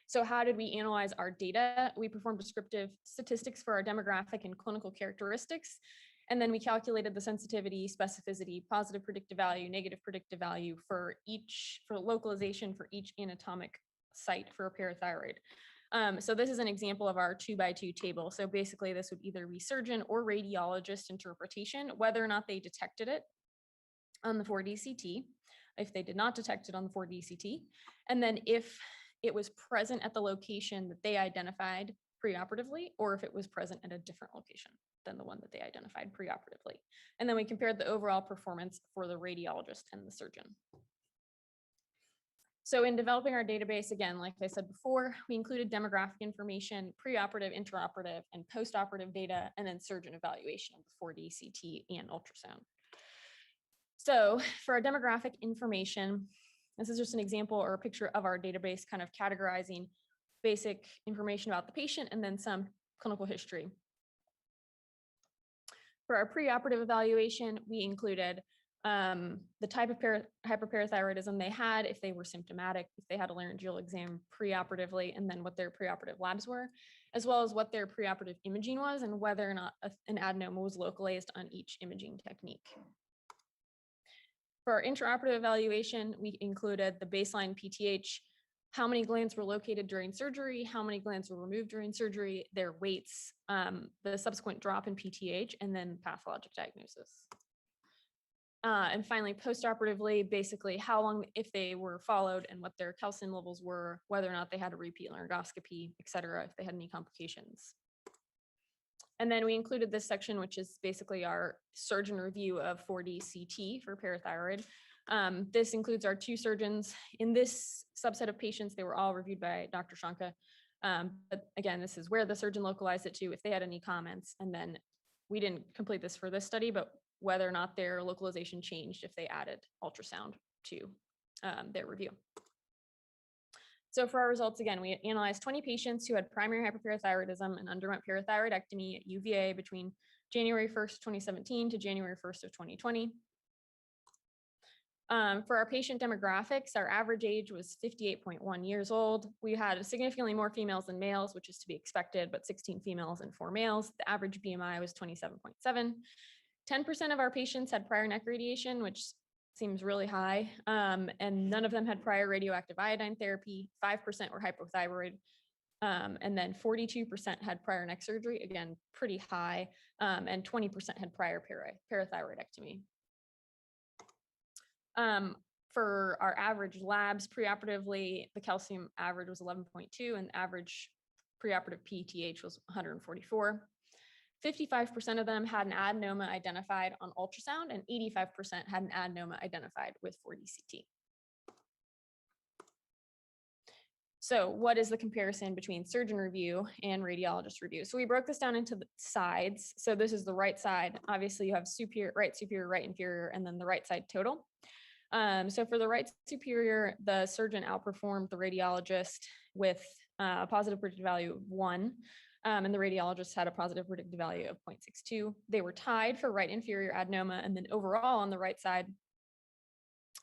So how did we analyze our data? We performed descriptive statistics for our demographic and clinical characteristics, and then we calculated the sensitivity, specificity, positive predictive value, negative predictive value for localization for each anatomic site for a parathyroid. So this is an example of our 2x2 table. So basically this would either be surgeon or radiologist interpretation, whether or not they detected it on the 4D CT, if they did not detect it on the 4D CT, and then if it was present at the location that they identified preoperatively, or if it was present at a different location than the one that they identified preoperatively. And then we compared the overall performance for the radiologist and the surgeon. So in developing our database, again, like I said before, we included demographic information, preoperative, intraoperative, and postoperative data, and then surgeon evaluation of the 4D CT and ultrasound. So for our demographic information, this is just an example or a picture of our database kind of categorizing basic information about the patient and then some clinical history. For our preoperative evaluation, we included the type of hyperparathyroidism they had, if they were symptomatic, if they had a laryngeal exam preoperatively, and then what their preoperative labs were, as well as what their preoperative imaging was and whether or not an adenoma was localized on each imaging technique. For our intraoperative evaluation, we included the baseline PTH, how many glands were located during surgery, how many glands were removed during surgery, their weights, the subsequent drop in PTH, and then pathologic diagnosis. And finally, postoperatively, basically how long, if they were followed and what their calcium levels were, whether or not they had a repeat laryngoscopy, et cetera, if they had any complications. And then we included this section, which is basically our surgeon review of 4D CT for parathyroid. This includes our 2 surgeons. In this subset of patients, they were all reviewed by Dr. Shanka. But again, this is where the surgeon localized it to, if they had any comments. And then we didn't complete this for this study, but whether or not their localization changed if they added ultrasound to their review. So for our results, again, we analyzed 20 patients who had primary hyperparathyroidism and underwent parathyroidectomy at UVA between January 1st, 2017 to January 1st of 2020. For our patient demographics, our average age was 58.1 years old. We had significantly more females than males, which is to be expected, but 16 females and 4 males. The average BMI was 27.7. 10% of our patients had prior neck radiation, which seems really high, and none of them had prior radioactive iodine therapy. 5% were hypothyroid, and then 42% had prior neck surgery, again, pretty high, and 20% had prior parathyroidectomy. For our average labs, preoperatively, the calcium average was 11.2, and the average preoperative PTH was 144. 55% of them had an adenoma identified on ultrasound, and 85% had an adenoma identified with 4D CT. So what is the comparison between surgeon review and radiologist review? So we broke this down into the sides. So this is the right side. Obviously you have superior, right inferior, and then the right side total. So for the right superior, the surgeon outperformed the radiologist with a positive predictive value of 1. And the radiologist had a positive predictive value of 0.62. They were tied for right inferior adenoma, and then overall on the right side,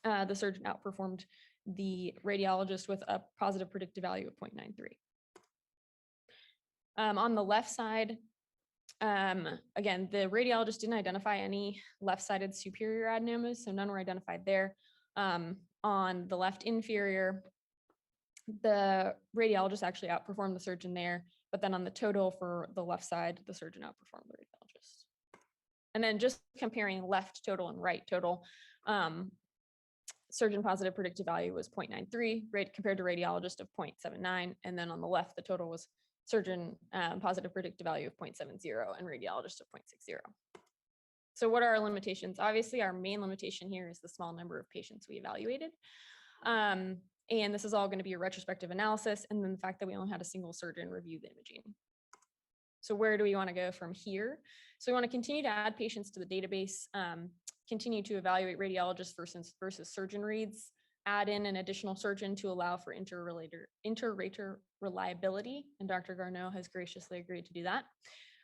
the surgeon outperformed the radiologist with a positive predictive value of 0.93. On the left side, again, the radiologist didn't identify any left-sided superior adenomas, so none were identified there. On the left inferior, the radiologist actually outperformed the surgeon there. But then on the total for the left side, the surgeon outperformed the radiologist. And then just comparing left total and right total, surgeon positive predictive value was 0.93 compared to radiologist of 0.79. And then on the left, the total was surgeon positive predictive value of 0.70 and radiologist of 0.60. So what are our limitations? Obviously, our main limitation here is the small number of patients we evaluated. And this is all going to be a retrospective analysis, and then the fact that we only had a single surgeon review the imaging. So where do we want to go from here? So we want to continue to add patients to the database, continue to evaluate radiologists versus surgeon reads, add in an additional surgeon to allow for inter-rater reliability, and Dr. Garneau has graciously agreed to do that.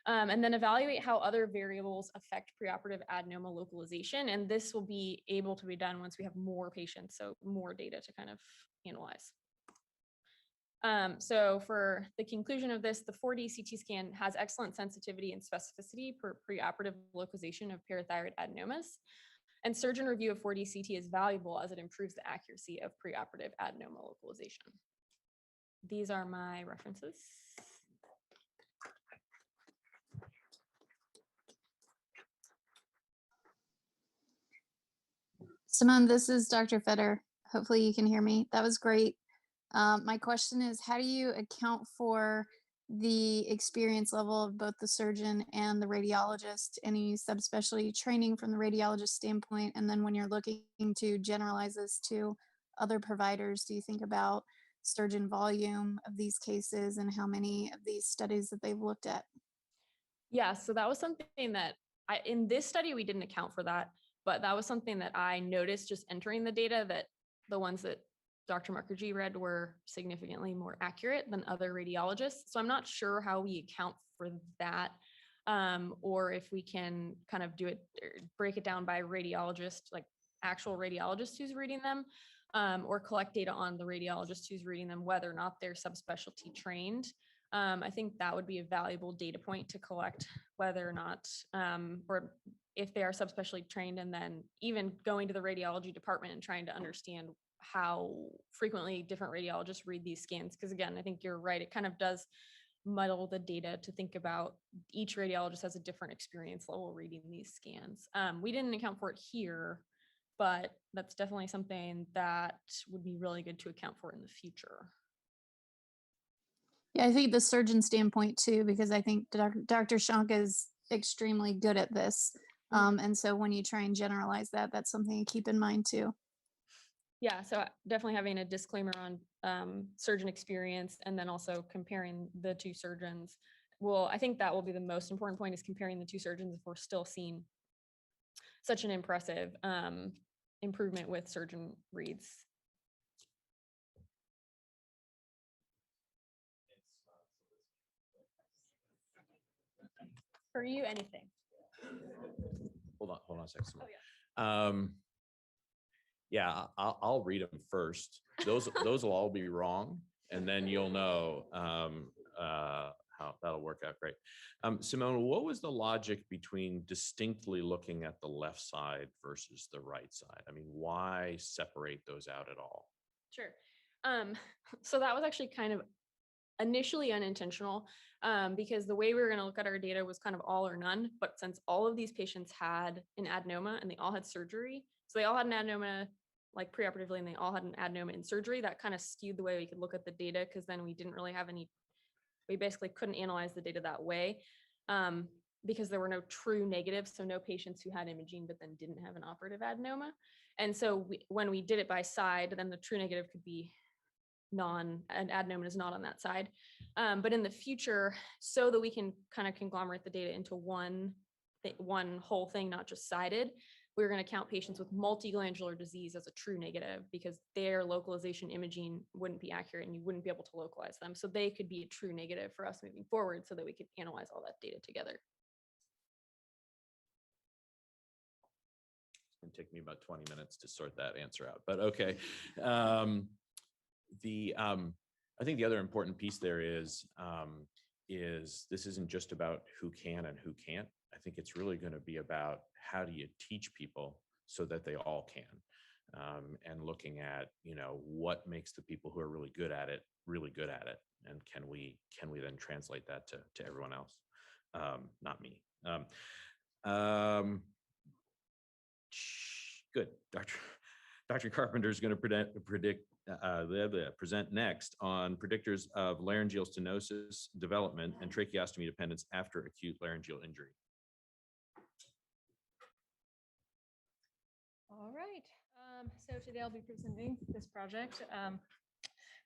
And then evaluate how other variables affect preoperative adenoma localization. And this will be able to be done once we have more patients, so more data to kind of analyze. So for the conclusion of this, the 4D CT scan has excellent sensitivity and specificity for preoperative localization of parathyroid adenomas. And surgeon review of 4D CT is valuable as it improves the accuracy of preoperative adenoma localization. These are my references. Simone, this is Dr. Fetter. Hopefully you can hear me. That was great. My question is, how do you account for the experience level of both the surgeon and the radiologist, any subspecialty training from the radiologist standpoint? And then when you're looking to generalize this to other providers, do you think about surgeon volume of these cases and how many of these studies that they've looked at? Yeah, so that was something that in this study, we didn't account for that, but that was something that I noticed just entering the data, that the ones that Dr. Mukherjee read were significantly more accurate than other radiologists. So I'm not sure how we account for that, or if we can kind of do it, break it down by radiologist, like actual radiologist who's reading them, or collect data on the radiologist who's reading them, whether or not they're subspecialty trained. I think that would be a valuable data point to collect, whether or not, or if they are subspecialty trained, and then even going to the radiology department and trying to understand how frequently different radiologists read these scans. Because again, I think you're right, it kind of does muddle the data to think about each radiologist has a different experience level reading these scans. We didn't account for it here, but that's definitely something that would be really good to account for in the future. Yeah, I think the surgeon standpoint too, because I think Dr. Shank is extremely good at this. And so when you try and generalize that, that's something to keep in mind too. Yeah, so definitely having a disclaimer on surgeon experience, and then also comparing the two surgeons. Well, I think that will be the most important point, is comparing the two surgeons if we're still seeing such an impressive improvement with surgeon reads. For you, anything. Hold on a second. Oh, yeah. Yeah, I'll read them first. Those will all be wrong, and then you'll know how that'll work out great. Simone, what was the logic between distinctly looking at the left side versus the right side? I mean, why separate those out at all? Sure. So that was actually kind of initially unintentional, because the way we were going to look at our data was kind of all or none. But since all of these patients had an adenoma and they all had surgery, so they all had an adenoma like preoperatively, and they all had an adenoma in surgery, that kind of skewed the way we could look at the data, because then we didn't really have we basically couldn't analyze the data that way, because there were no true negatives. So no patients who had imaging but then didn't have an operative adenoma. And so when we did it by side, then the true negative could be an adenoma is not on that side. But in the future, so that we can kind of conglomerate the data into one whole thing, not just sided, we're going to count patients with multiglandular disease as a true negative, because their localization imaging wouldn't be accurate and you wouldn't be able to localize them. So they could be a true negative for us moving forward, so that we could analyze all that data together. It's going to take me about 20 minutes to sort that answer out, but okay. I think the other important piece there is this isn't just about who can and who can't. I think it's really going to be about how do you teach people so that they all can, and looking at, what makes the people who are really good at it, and can we then translate that to everyone else? Not me. Good. Dr. Carpenter is going to present next on predictors of laryngeal stenosis development and tracheostomy dependence after acute laryngeal injury. All right. So today I'll be presenting this project,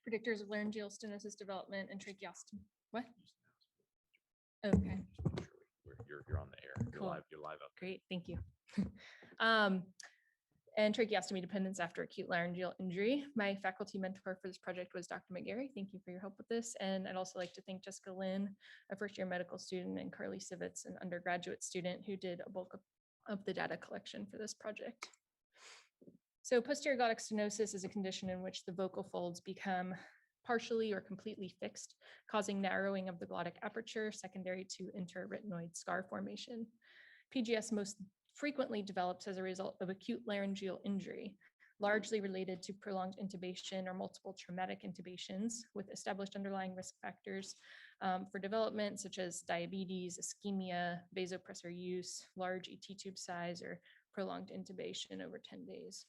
predictors of laryngeal stenosis development and tracheostomy. What? Okay. You're on the air. You're Cool. live up. Great. Thank you. And tracheostomy dependence after acute laryngeal injury. My faculty mentor for this project was Dr. McGarry. Thank you for your help with this. And I'd also like to thank Jessica Lynn, a first-year medical student, and Carly Sivitz, an undergraduate student who did a bulk of the data collection for this project. So posterior glottic stenosis is a condition in which the vocal folds become partially or completely fixed, causing narrowing of the glottic aperture secondary to interarytenoid scar formation. PGS most frequently develops as a result of acute laryngeal injury, largely related to prolonged intubation or multiple traumatic intubations with established underlying risk factors for development, such as diabetes, ischemia, vasopressor use, large ET tube size, or prolonged intubation over 10 days.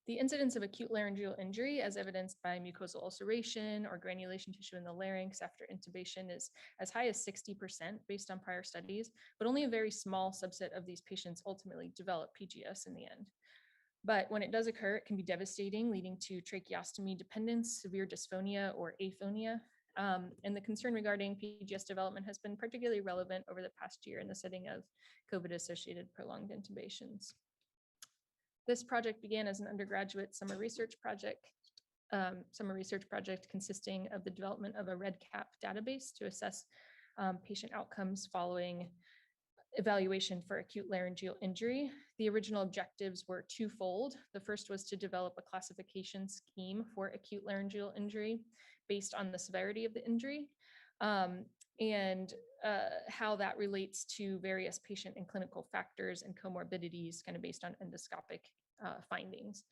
The incidence of acute laryngeal injury, as evidenced by mucosal ulceration or granulation tissue in the larynx after intubation, is as high as 60% based on prior studies, but only a very small subset of these patients ultimately develop PGS in the end. But when it does occur, it can be devastating, leading to tracheostomy dependence, severe dysphonia, or aphonia. And the concern regarding PGS development has been particularly relevant over the past year in the setting of COVID-associated prolonged intubations. This project began as an undergraduate summer research project consisting of the development of a REDCap database to assess patient outcomes following evaluation for acute laryngeal injury. The original objectives were twofold. The first was to develop a classification scheme for acute laryngeal injury based on the severity of the injury and how that relates to various patient and clinical factors and comorbidities kind of based on endoscopic findings.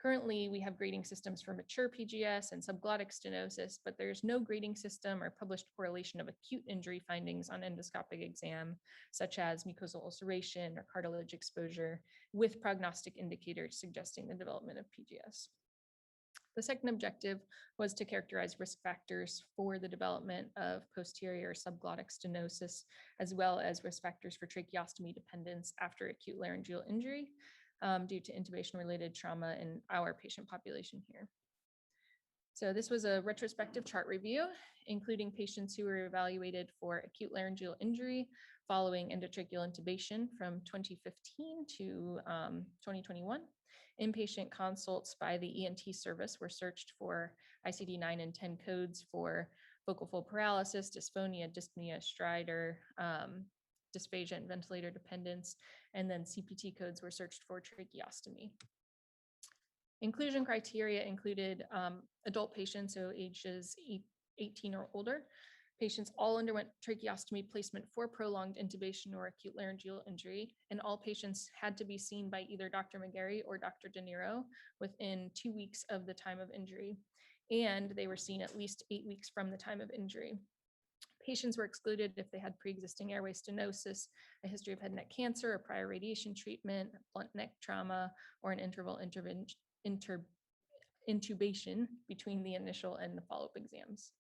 Currently, we have grading systems for mature PGS and subglottic stenosis, but there's no grading system or published correlation of acute injury findings on endoscopic exam, such as mucosal ulceration or cartilage exposure, with prognostic indicators suggesting the development of PGS. The second objective was to characterize risk factors for the development of posterior subglottic stenosis, as well as risk factors for tracheostomy dependence after acute laryngeal injury due to intubation-related trauma in our patient population here. So this was a retrospective chart review, including patients who were evaluated for acute laryngeal injury following endotracheal intubation from 2015 to 2021. Inpatient consults by the ENT service were searched for ICD-9 and 10 codes for focal fold paralysis, dysphonia, dyspnea, stridor, dysphagia, and ventilator dependence, and then CPT codes were searched for tracheostomy. Inclusion criteria included adult patients, so ages 18 or older. Patients all underwent tracheostomy placement for prolonged intubation or acute laryngeal injury, and all patients had to be seen by either Dr. McGarry or Dr. De Niro within 2 weeks of the time of injury, and they were seen at least 8 weeks from the time of injury. Patients were excluded if they had pre-existing airway stenosis, a history of head and neck cancer, a prior radiation treatment, blunt neck trauma, or an interval intubation between the initial and the follow-up exams.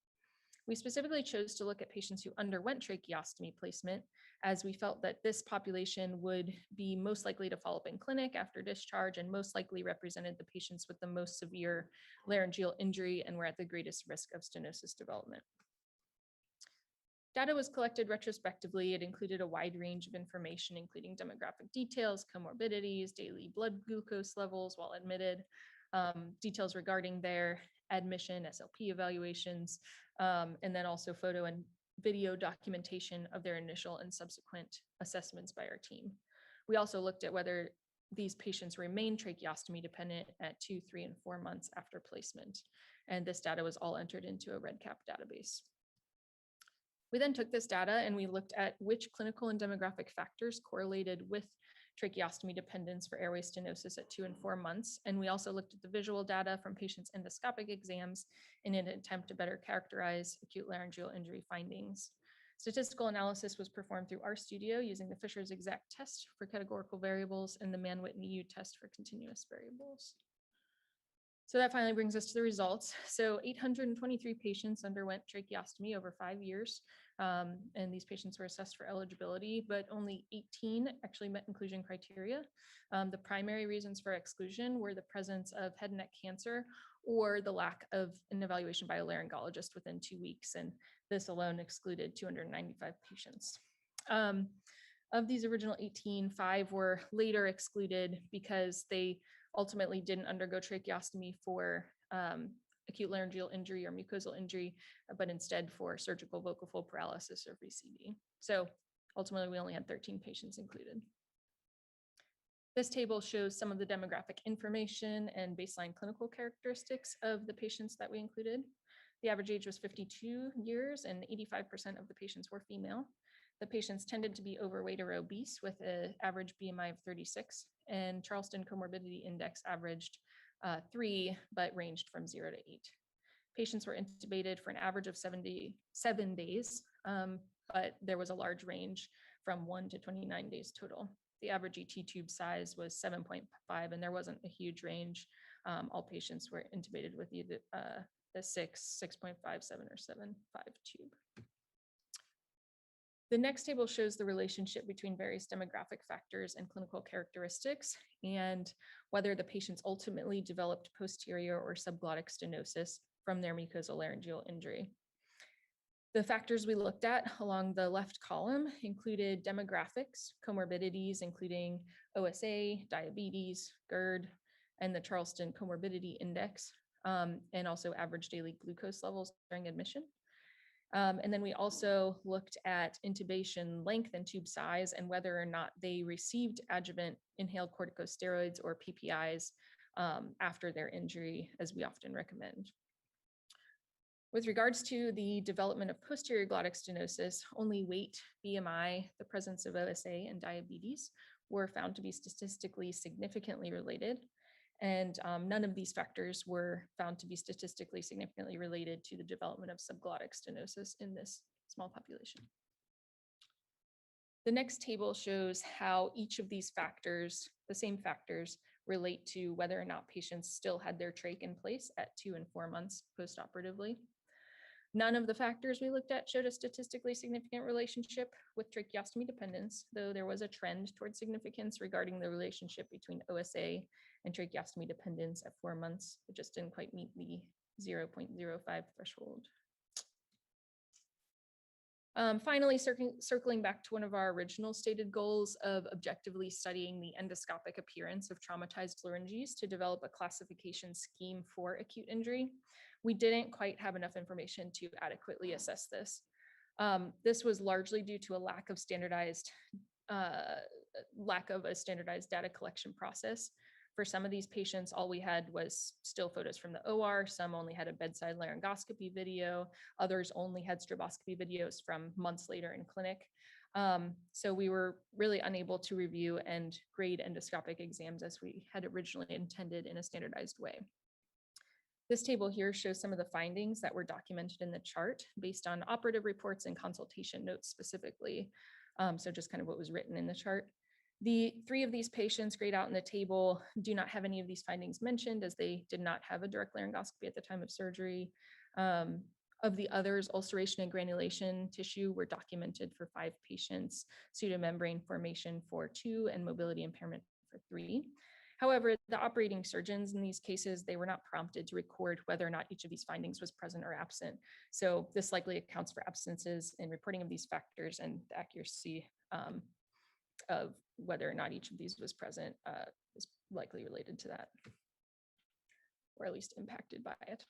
We specifically chose to look at patients who underwent tracheostomy placement, as we felt that this population would be most likely to follow up in clinic after discharge and most likely represented the patients with the most severe laryngeal injury and were at the greatest risk of stenosis development. Data was collected retrospectively. It included a wide range of information, including demographic details, comorbidities, daily blood glucose levels while admitted, details regarding their admission, SLP evaluations, and then also photo and video documentation of their initial and subsequent assessments by our team. We also looked at whether these patients remain tracheostomy dependent at 2, 3, and 4 months after placement. And this data was all entered into a REDCap database. We then took this data and we looked at which clinical and demographic factors correlated with tracheostomy dependence for airway stenosis at 2 and 4 months. And we also looked at the visual data from patients' endoscopic exams in an attempt to better characterize acute laryngeal injury findings. Statistical analysis was performed through RStudio using the Fisher's exact test for categorical variables and the Mann-Whitney U test for continuous variables. So that finally brings us to the results. So 823 patients underwent tracheostomy over 5 years, and these patients were assessed for eligibility, but only 18 actually met inclusion criteria. The primary reasons for exclusion were the presence of head and neck cancer or the lack of an evaluation by a laryngologist within 2 weeks, and this alone excluded 295 patients. Of these original 18, 5 were later excluded because they ultimately didn't undergo tracheostomy for acute laryngeal injury or mucosal injury, but instead for surgical vocal fold paralysis or VCD. So ultimately, we only had 13 patients included. This table shows some of the demographic information and baseline clinical characteristics of the patients that we included. The average age was 52 years and 85% of the patients were female. The patients tended to be overweight or obese with an average BMI of 36, and Charleston Comorbidity Index averaged 3, but ranged from 0 to 8. Patients were intubated for an average of 77 days, but there was a large range from 1 to 29 days total. The average ET tube size was 7.5, and there wasn't a huge range. All patients were intubated with either a 6.5, 7, or 7.5 tube. The next table shows the relationship between various demographic factors and clinical characteristics and whether the patients ultimately developed posterior or subglottic stenosis from their mucosal laryngeal injury. The factors we looked at along the left column included demographics, comorbidities, including OSA, diabetes, GERD, and the Charleston Comorbidity Index, and also average daily glucose levels during admission. And then we also looked at intubation length and tube size and whether or not they received adjuvant inhaled corticosteroids or PPIs after their injury, as we often recommend. With regards to the development of posterior glottic stenosis, only weight, BMI, the presence of OSA, and diabetes were found to be statistically significantly related. And none of these factors were found to be statistically significantly related to the development of subglottic stenosis in this small population. The next table shows how each of these factors, the same factors, relate to whether or not patients still had their trach in place at 2 and 4 months postoperatively. None of the factors we looked at showed a statistically significant relationship with tracheostomy dependence, though there was a trend towards significance regarding the relationship between OSA and tracheostomy dependence at 4 months. It just didn't quite meet the 0.05 threshold. Finally, circling back to one of our original stated goals of objectively studying the endoscopic appearance of traumatized larynges to develop a classification scheme for acute injury, we didn't quite have enough information to adequately assess this. This was largely due to a lack of a standardized data collection process. For some of these patients, all we had was still photos from the OR. Some only had a bedside laryngoscopy video. Others only had stroboscopy videos from months later in clinic. So we were really unable to review and grade endoscopic exams as we had originally intended in a standardized way. This table here shows some of the findings that were documented in the chart based on operative reports and consultation notes specifically. So just kind of what was written in the chart. The 3 of these patients grayed out in the table do not have any of these findings mentioned as they did not have a direct laryngoscopy at the time of surgery. Of the others, ulceration and granulation tissue were documented for 5 patients, pseudomembrane formation for 2, and mobility impairment for 3. However, the operating surgeons in these cases, they were not prompted to record whether or not each of these findings was present or absent. So this likely accounts for absences in reporting of these factors and the accuracy of whether or not each of these was present is likely related to that, or at least impacted by it.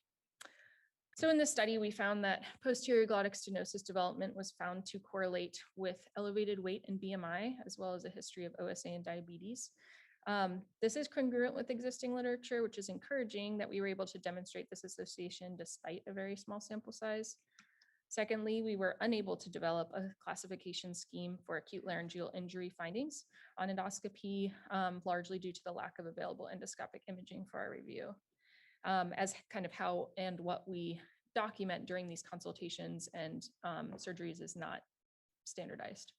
So in this study, we found that posterior glottic stenosis development was found to correlate with elevated weight and BMI, as well as a history of OSA and diabetes. This is congruent with existing literature, which is encouraging that we were able to demonstrate this association despite a very small sample size. Secondly, we were unable to develop a classification scheme for acute laryngeal injury findings on endoscopy, largely due to the lack of available endoscopic imaging for our review, as kind of how and what we document during these consultations and surgeries is not standardized.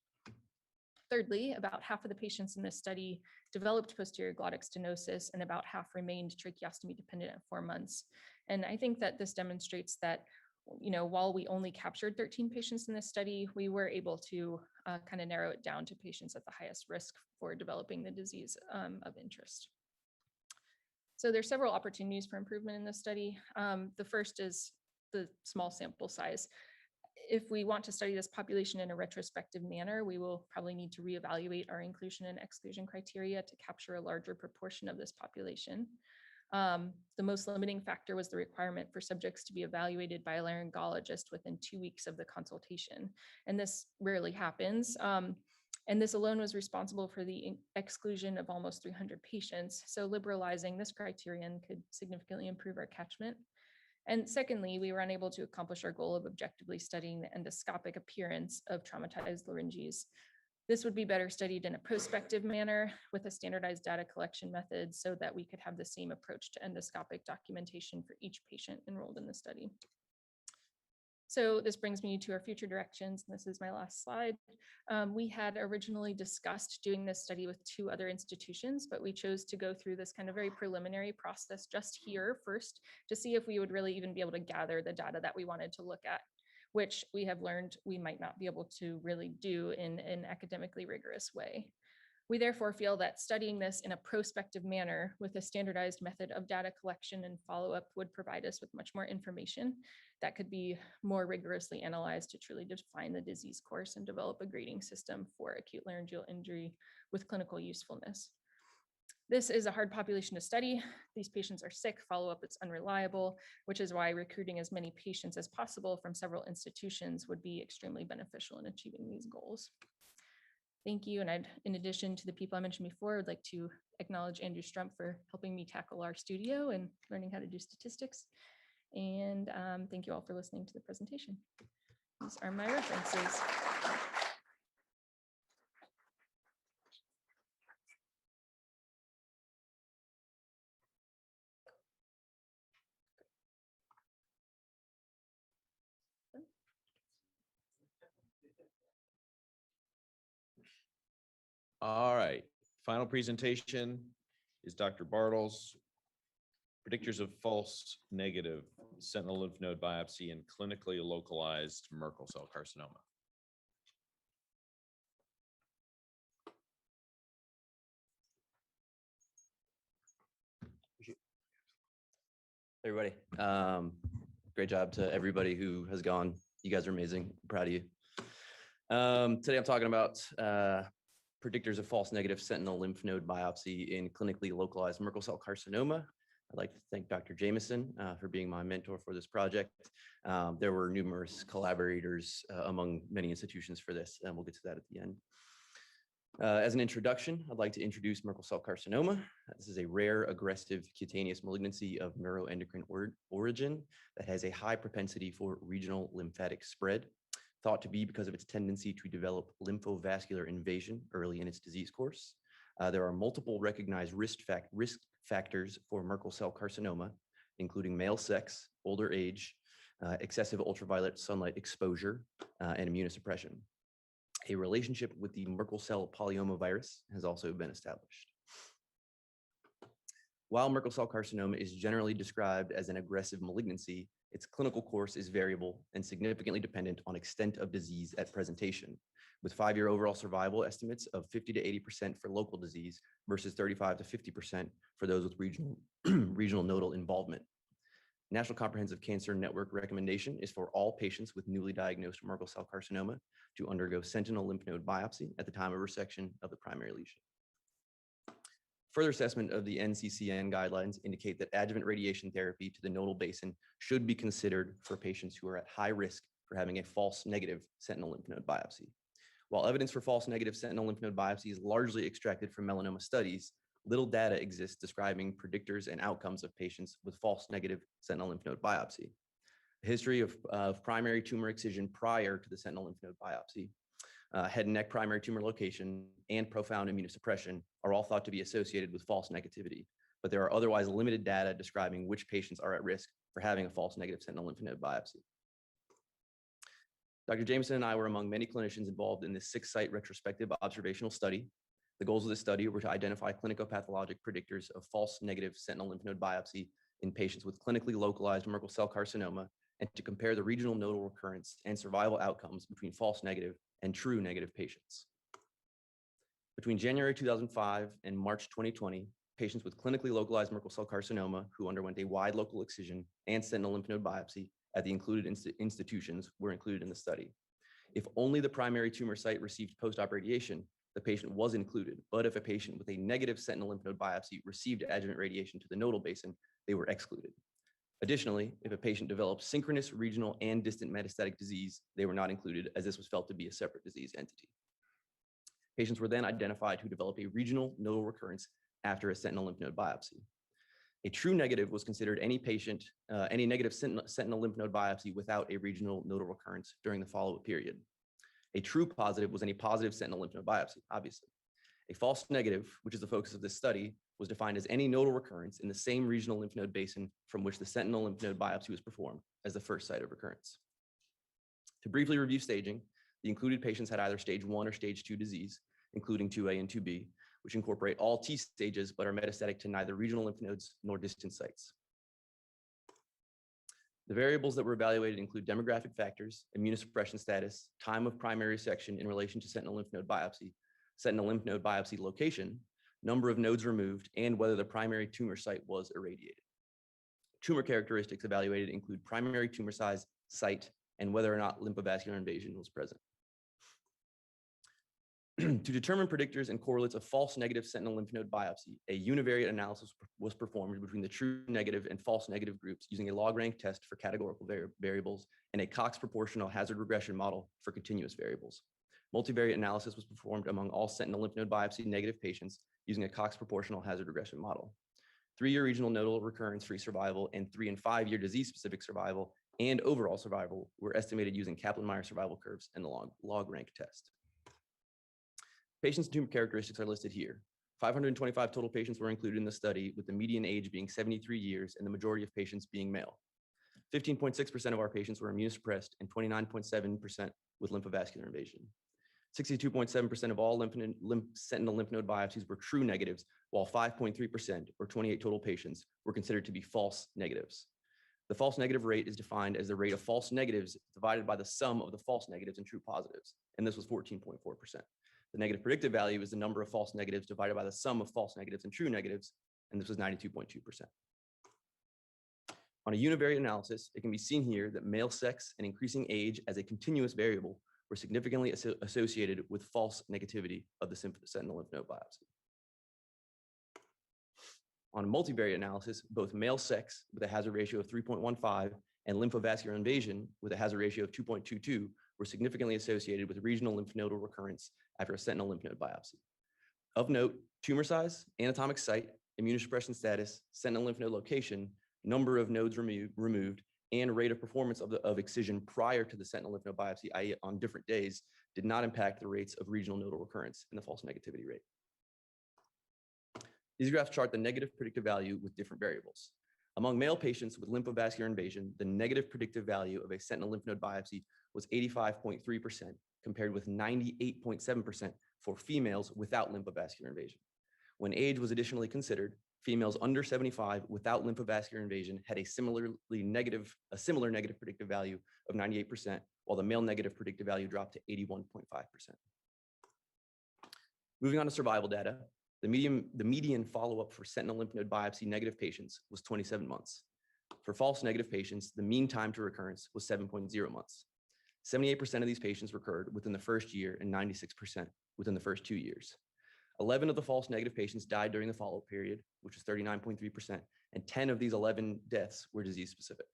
Thirdly, about half of the patients in this study developed posterior glottic stenosis and about half remained tracheostomy dependent at 4 months. And I think that this demonstrates that, you know, while we only captured 13 patients in this study, we were able to kind of narrow it down to patients at the highest risk for developing the disease of interest. So there's several opportunities for improvement in this study. The first is the small sample size. If we want to study this population in a retrospective manner, we will probably need to reevaluate our inclusion and exclusion criteria to capture a larger proportion of this population. The most limiting factor was the requirement for subjects to be evaluated by a laryngologist within 2 weeks of the consultation. And this rarely happens. And this alone was responsible for the exclusion of almost 300 patients. So liberalizing this criterion could significantly improve our catchment. And secondly, we were unable to accomplish our goal of objectively studying the endoscopic appearance of traumatized larynges. This would be better studied in a prospective manner with a standardized data collection method so that we could have the same approach to endoscopic documentation for each patient enrolled in the study. So this brings me to our future directions, and this is my last slide. We had originally discussed doing this study with 2 other institutions, but we chose to go through this kind of very preliminary process just here first to see if we would really even be able to gather the data that we wanted to look at, which we have learned we might not be able to really do in an academically rigorous way. We therefore feel that studying this in a prospective manner with a standardized method of data collection and follow-up would provide us with much more information that could be more rigorously analyzed to truly define the disease course and develop a grading system for acute laryngeal injury with clinical usefulness. This is a hard population to study. These patients are sick, follow-up is unreliable, which is why recruiting as many patients as possible from several institutions would be extremely beneficial in achieving these goals. Thank you. And in addition to the people I mentioned before, I'd like to acknowledge Andrew Strump for helping me tackle our studio and learning how to do statistics. And thank you all for listening to the presentation. These are my references. All right, final presentation is Dr. Bartle's predictors of false negative sentinel lymph node biopsy and clinically localized Merkel cell carcinoma. Everybody, great job to everybody who has gone. You guys are amazing. I'm proud of you. Today I'm talking about predictors of false negative sentinel lymph node biopsy in clinically localized Merkel cell carcinoma. I'd like to thank Dr. Jameson for being my mentor for this project. There were numerous collaborators among many institutions for this, and we'll get to that at the end. As an introduction, I'd like to introduce Merkel cell carcinoma. This is a rare aggressive cutaneous malignancy of neuroendocrine origin that has a high propensity for regional lymphatic spread, thought to be because of its tendency to develop lymphovascular invasion early in its disease course. There are multiple recognized risk factors for Merkel cell carcinoma, including male sex, older age, excessive ultraviolet sunlight exposure, and immunosuppression. A relationship with the Merkel cell polyomavirus has also been established. While Merkel cell carcinoma is generally described as an aggressive malignancy, its clinical course is variable and significantly dependent on extent of disease at presentation, with 5-year overall survival estimates of 50 to 80% for local disease versus 35 to 50% for those with regional nodal involvement. National Comprehensive Cancer Network recommendation is for all patients with newly diagnosed Merkel cell carcinoma to undergo sentinel lymph node biopsy at the time of resection of the primary lesion. Further assessment of the NCCN guidelines indicate that adjuvant radiation therapy to the nodal basin should be considered for patients who are at high risk for having a false negative sentinel lymph node biopsy. While evidence for false negative sentinel lymph node biopsy is largely extracted from melanoma studies, little data exists describing predictors and outcomes of patients with false negative sentinel lymph node biopsy. A history of primary tumor excision prior to the sentinel lymph node biopsy, head and neck primary tumor location, and profound immunosuppression are all thought to be associated with false negativity, but there are otherwise limited data describing which patients are at risk for having a false negative sentinel lymph node biopsy. Dr. Jameson and I were among many clinicians involved in this 6-site retrospective observational study. The goals of this study were to identify clinicopathologic predictors of false negative sentinel lymph node biopsy in patients with clinically localized Merkel cell carcinoma and to compare the regional nodal recurrence and survival outcomes between false negative and true negative patients. Between January 2005 and March 2020, patients with clinically localized Merkel cell carcinoma who underwent a wide local excision and sentinel lymph node biopsy at the included institutions were included in the study. If only the primary tumor site received post-op radiation, the patient was included, but if a patient with a negative sentinel lymph node biopsy received adjuvant radiation to the nodal basin, they were excluded. Additionally, if a patient developed synchronous regional and distant metastatic disease, they were not included as this was felt to be a separate disease entity. Patients were then identified who developed a regional nodal recurrence after a sentinel lymph node biopsy. A true negative was considered any patient, any negative sentinel lymph node biopsy without a regional nodal recurrence during the follow-up period. A true positive was any positive sentinel lymph node biopsy, obviously. A false negative, which is the focus of this study, was defined as any nodal recurrence in the same regional lymph node basin from which the sentinel lymph node biopsy was performed as the first site of recurrence. To briefly review staging, the included patients had either stage 1 or stage 2 disease, including 2A and 2B, which incorporate all T stages but are metastatic to neither regional lymph nodes nor distant sites. The variables that were evaluated include demographic factors, immunosuppression status, time of primary resection in relation to sentinel lymph node biopsy location, number of nodes removed, and whether the primary tumor site was irradiated. Tumor characteristics evaluated include primary tumor size, site, and whether or not lymphovascular invasion was present. To determine predictors and correlates of false negative sentinel lymph node biopsy, a univariate analysis was performed between the true negative and false negative groups using a log rank test for categorical variables and a Cox proportional hazard regression model for continuous variables. Multivariate analysis was performed among all sentinel lymph node biopsy negative patients using a Cox proportional hazard regression model. 3-year regional nodal recurrence-free survival and 3- and 5-year disease-specific survival and overall survival were estimated using Kaplan-Meier survival curves and the log rank test. Patients' tumor characteristics are listed here. 525 total patients were included in the study, with the median age being 73 years and the majority of patients being male. 15.6% of our patients were immunosuppressed and 29.7% with lymphovascular invasion. 62.7% of all sentinel lymph node biopsies were true negatives, while 5.3%, or 28 total patients, were considered to be false negatives. The false negative rate is defined as the rate of false negatives divided by the sum of the false negatives and true positives, and this was 14.4%. The negative predictive value is the number of false negatives divided by the sum of false negatives and true negatives, and this was 92.2%. On a univariate analysis, it can be seen here that male sex and increasing age as a continuous variable were significantly associated with false negativity of the sentinel lymph node biopsy. On a multivariate analysis, both male sex with a hazard ratio of 3.15 and lymphovascular invasion with a hazard ratio of 2.22 were significantly associated with regional lymph nodal recurrence after a sentinel lymph node biopsy. Of note, tumor size, anatomic site, immunosuppression status, sentinel lymph node location, number of nodes removed, and rate of performance of excision prior to the sentinel lymph node biopsy, i.e. on different days, did not impact the rates of regional nodal recurrence and the false negativity rate. These graphs chart the negative predictive value with different variables. Among male patients with lymphovascular invasion, the negative predictive value of a sentinel lymph node biopsy was 85.3%, compared with 98.7% for females without lymphovascular invasion. When age was additionally considered, females under 75 without lymphovascular invasion had a similar negative predictive value of 98%, while the male negative predictive value dropped to 81.5%. Moving on to survival data, the median follow-up for sentinel lymph node biopsy negative patients was 27 months. For false negative patients, the mean time to recurrence was 7.0 months. 78% of these patients recurred within the first year and 96% within the first 2 years. 11 of the false negative patients died during the follow-up period, which was 39.3%, and 10 of these 11 deaths were disease-specific.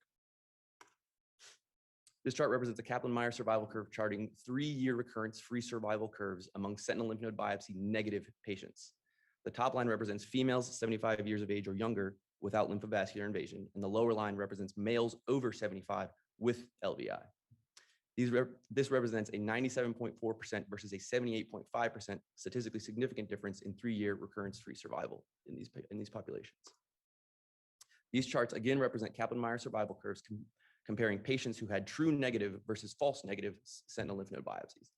This chart represents a Kaplan-Meier survival curve charting 3-year recurrence-free survival curves among sentinel lymph node biopsy negative patients. The top line represents females 75 years of age or younger without lymphovascular invasion, and the lower line represents males over 75 with LVI. This represents a 97.4% versus a 78.5% statistically significant difference in 3-year recurrence-free survival in these populations. These charts again represent Kaplan-Meier survival curves comparing patients who had true negative versus false negative sentinel lymph node biopsies.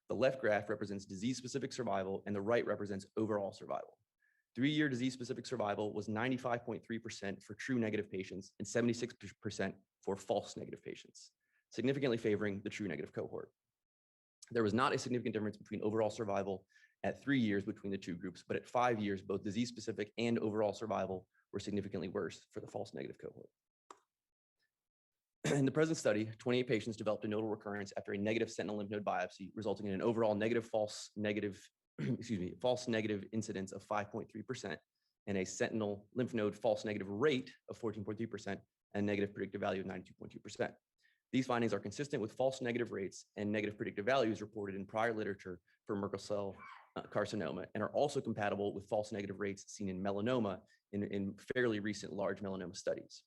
The left graph represents disease-specific survival, and the right represents overall survival. 3-year disease-specific survival was 95.3% for true negative patients and 76% for false negative patients, significantly favoring the true negative cohort. There was not a significant difference between overall survival at 3 years between the two groups, but at 5 years, both disease-specific and overall survival were significantly worse for the false negative cohort. In the present study, 28 patients developed a nodal recurrence after a negative sentinel lymph node biopsy, resulting in an overall false negative incidence of 5.3% and a sentinel lymph node false negative rate of 14.3% and negative predictive value of 92.2%. These findings are consistent with false negative rates and negative predictive values reported in prior literature for Merkel cell carcinoma, and are also compatible with false negative rates seen in melanoma in fairly recent large melanoma studies.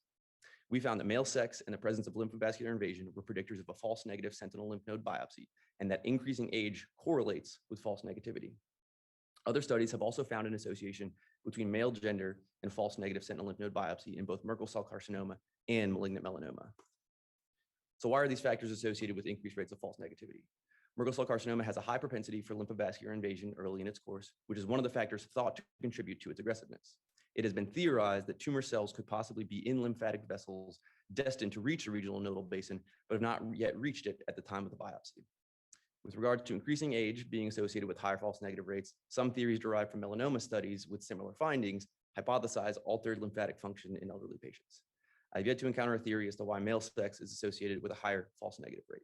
We found that male sex and the presence of lymphovascular invasion were predictors of a false negative sentinel lymph node biopsy, and that increasing age correlates with false negativity. Other studies have also found an association between male gender and false negative sentinel lymph node biopsy in both Merkel cell carcinoma and malignant melanoma. So why are these factors associated with increased rates of false negativity? Merkel cell carcinoma has a high propensity for lymphovascular invasion early in its course, which is one of the factors thought to contribute to its aggressiveness. It has been theorized that tumor cells could possibly be in lymphatic vessels destined to reach the regional nodal basin, but have not yet reached it at the time of the biopsy. With regard to increasing age being associated with higher false negative rates, some theories derived from melanoma studies with similar findings hypothesize altered lymphatic function in elderly patients. I've yet to encounter a theory as to why male sex is associated with a higher false negative rate.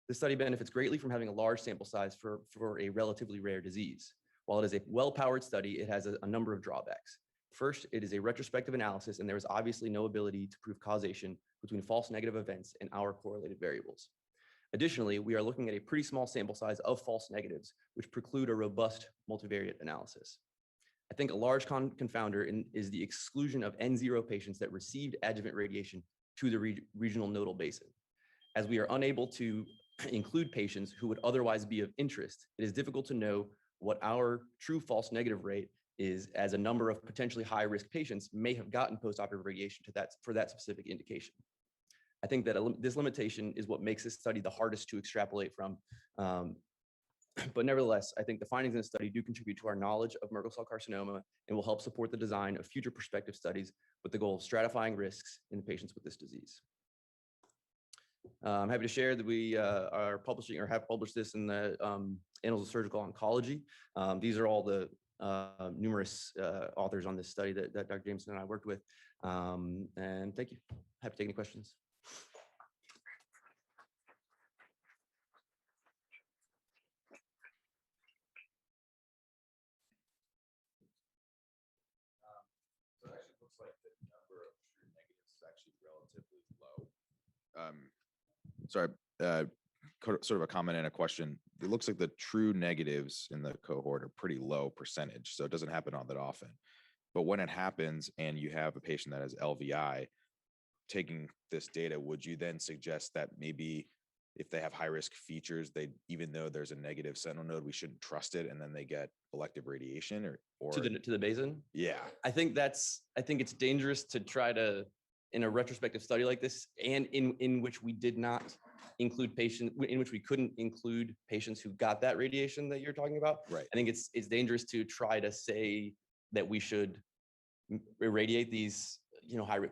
This study benefits greatly from having a large sample size for a relatively rare disease. While it is a well-powered study, it has a number of drawbacks. First, it is a retrospective analysis, and there is obviously no ability to prove causation between false negative events and our correlated variables. Additionally, we are looking at a pretty small sample size of false negatives, which preclude a robust multivariate analysis. I think a large confounder is the exclusion of N0 patients that received adjuvant radiation to the regional nodal basin. As we are unable to include patients who would otherwise be of interest, it is difficult to know what our true false negative rate is, as a number of potentially high-risk patients may have gotten postoperative radiation for that specific indication. I think that this limitation is what makes this study the hardest to extrapolate from. But nevertheless, I think the findings in the study do contribute to our knowledge of Merkel cell carcinoma and will help support the design of future prospective studies with the goal of stratifying risks in patients with this disease. I'm happy to share that we are publishing or have published this in the Annals of Surgical Oncology. These are all the numerous authors on this study that Dr. Jameson and I worked with. And thank you. Happy to take any questions. So it actually looks like the number of true negatives is actually relatively low. Sorry, sort of a comment and a question. It looks like the true negatives in the cohort are pretty low percentage, so it doesn't happen all that often. But when it happens and you have a patient that has LVI, taking this data, would you then suggest that maybe if they have high risk features, even though there's a negative sentinel node, we shouldn't trust it, and then they get elective radiation or to the basin? Yeah, I think it's dangerous to try to, in a retrospective study like this, and in which we did not include patients, in which we couldn't include patients who got that radiation that you're talking about. Right. I think it's dangerous to try to say that we should irradiate these,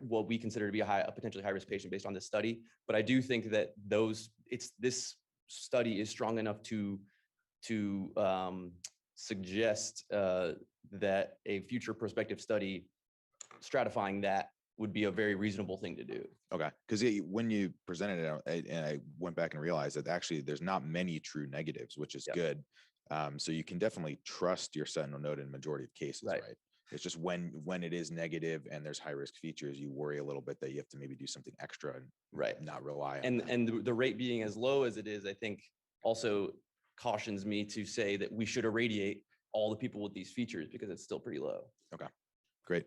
what we consider to be a potentially high risk patient based on this study. But I do think that this study is strong enough to suggest that a future prospective study stratifying that would be a very reasonable thing to do. Okay, because when you presented it, and I went back and realized that actually there's not many true negatives, which is good. So you can definitely trust your sentinel node in majority of cases, right? It's just when it is negative and there's high risk features, you worry a little bit that you have to maybe do something extra and not rely on that. And the rate being as low as it is, I think also cautions me to say that we should irradiate all the people with these features because it's still pretty low. Okay, great.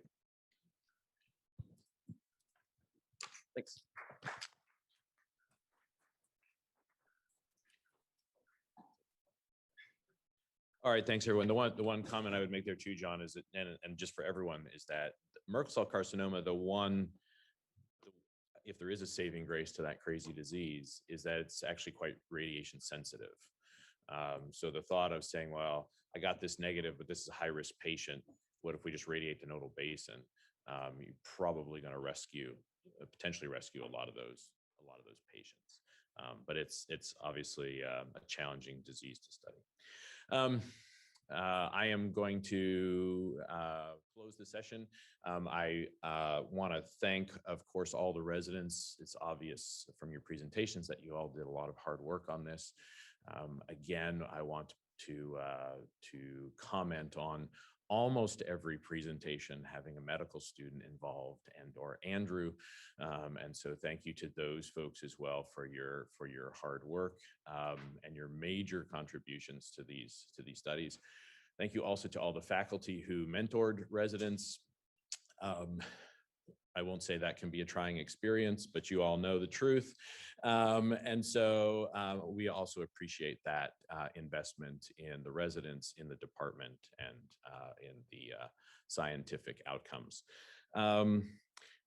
Thanks. All right, thanks everyone. The one comment I would make there too, John, is that, and just for everyone, is that Merkel cell carcinoma, if there is a saving grace to that crazy disease, is that it's actually quite radiation sensitive. So the thought of saying, well, I got this negative, but this is a high risk patient. What if we just radiate the nodal basin? You're probably going to potentially rescue a lot of those patients. But it's obviously a challenging disease to study. I am going to close the session. I want to thank, of course, all the residents. It's obvious from your presentations that you all did a lot of hard work on this. Again, I want to comment on almost every presentation having a medical student involved or Andrew. And so thank you to those folks as well for your hard work and your major contributions to these studies. Thank you also to all the faculty who mentored residents. I won't say that can be a trying experience, but you all know the truth. And so we also appreciate that investment in the residents, in the department, and in the scientific outcomes.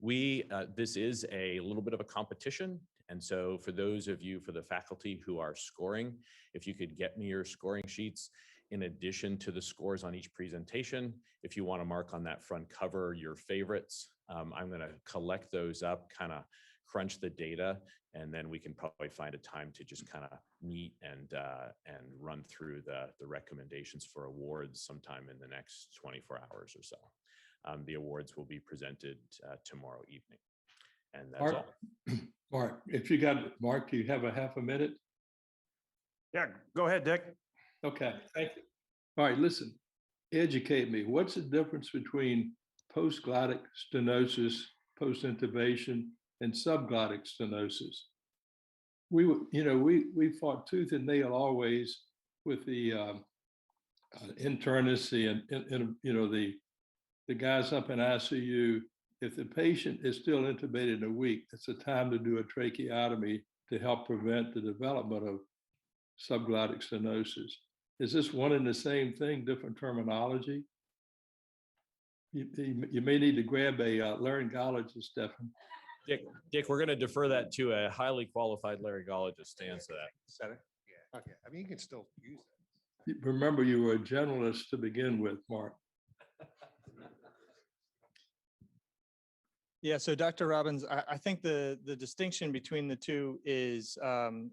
This is a little bit of a competition. And so for those of you, for the faculty who are scoring, if you could get me your scoring sheets in addition to the scores on each presentation, if you want to mark on that front cover your favorites, I'm going to collect those up, kind of crunch the data, and then we can probably find a time to just kind of meet and run through the recommendations for awards sometime in the next 24 hours or so. The awards will be presented tomorrow evening. And that's Mark, all. Mark, if you got, Mark, you have a half a minute? Yeah, go ahead, Dick. Okay, thank you. All right, listen, educate me. What's the difference between postglottic stenosis, post-intubation, and subglottic stenosis? We fought tooth and nail always with the internists and the guys up in ICU. If the patient is still intubated in a week, it's a time to do a tracheotomy to help prevent the development of subglottic stenosis. Is this one and the same thing, different terminology? You may need to grab a laryngologist, Stefan. Dick, we're going to defer that to a highly qualified laryngologist to answer that. Center? Yeah. Okay. I mean, you can still use it. Remember, you were a generalist to begin with, Mark. Yeah, so Dr. Robbins, I think the distinction between the two is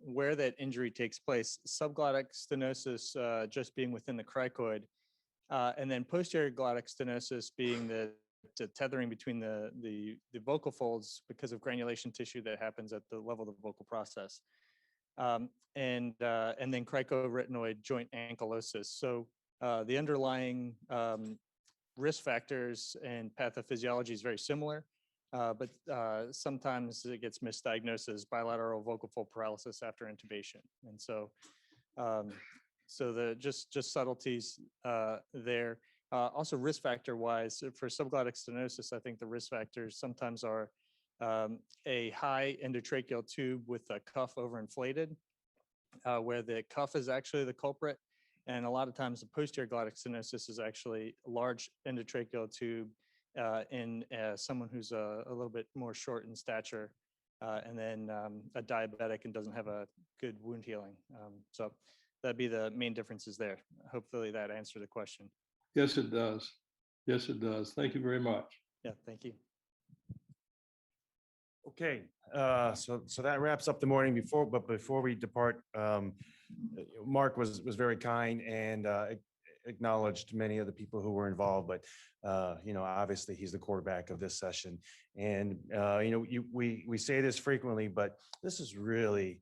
where that injury takes place. Subglottic stenosis just being within the cricoid, and then posterior glottic stenosis being the tethering between the vocal folds because of granulation tissue that happens at the level of the vocal process. And then cricoretinoid joint ankylosis. So the underlying risk factors and pathophysiology is very similar. But sometimes it gets misdiagnosed as bilateral vocal fold paralysis after intubation. And so, the just subtleties there. Also risk factor wise for subglottic stenosis, I think the risk factors sometimes are a high endotracheal tube with a cuff overinflated, where the cuff is actually the culprit. And a lot of times the posterior glottic stenosis is actually a large endotracheal tube in someone who's a little bit more short in stature, and then a diabetic and doesn't have a good wound healing. So that'd be the main differences there. Hopefully that answered the question. Yes, it does. Yes, it does. Thank you very much. Yeah, thank you. Okay, so that wraps up the morning. Before we depart, Mark was very kind and acknowledged many of the people who were involved, but obviously he's the quarterback of this session. And we say this frequently, but this is really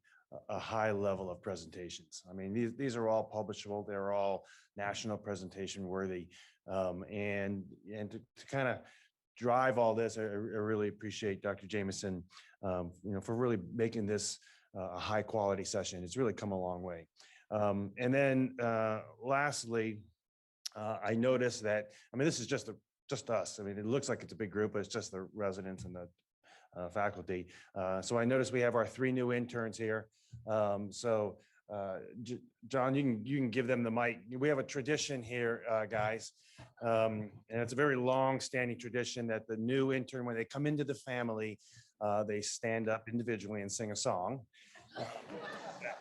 a high level of presentations. I mean, these are all publishable. They're all national presentation worthy. And to kind of drive all this, I really appreciate Dr. Jameson, for really making this a high quality session. It's really come a long way. And then lastly, I noticed that, I mean, this is just us. I mean, it looks like it's a big group, but it's just the residents and the faculty. So I noticed we have our 3 new interns here. John, you can give them the mic. We have a tradition here, guys. And it's a very long standing tradition that the new intern, when they come into the family, they stand up individually and sing a song.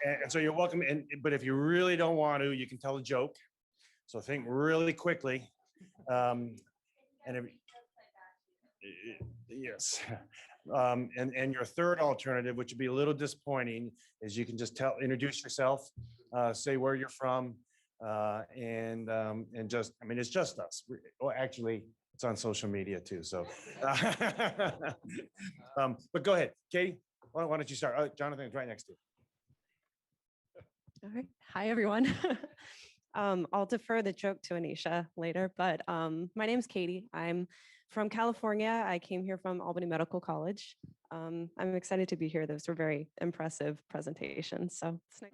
And so you're welcome. But if you really don't want to, you can tell a joke. So think really quickly. Yes. And your third alternative, which would be a little disappointing, is you can just introduce yourself, say where you're from, and just, I mean, it's just us. Well, actually, it's on social media too. So, but go ahead, Katie. Why don't you start? Jonathan's right next to you. All right. Hi, everyone. I'll defer the joke to Anisha later, but my name's Katie. I'm from California. I came here from Albany Medical College. I'm excited to be here. Those were very impressive presentations. So it's nice.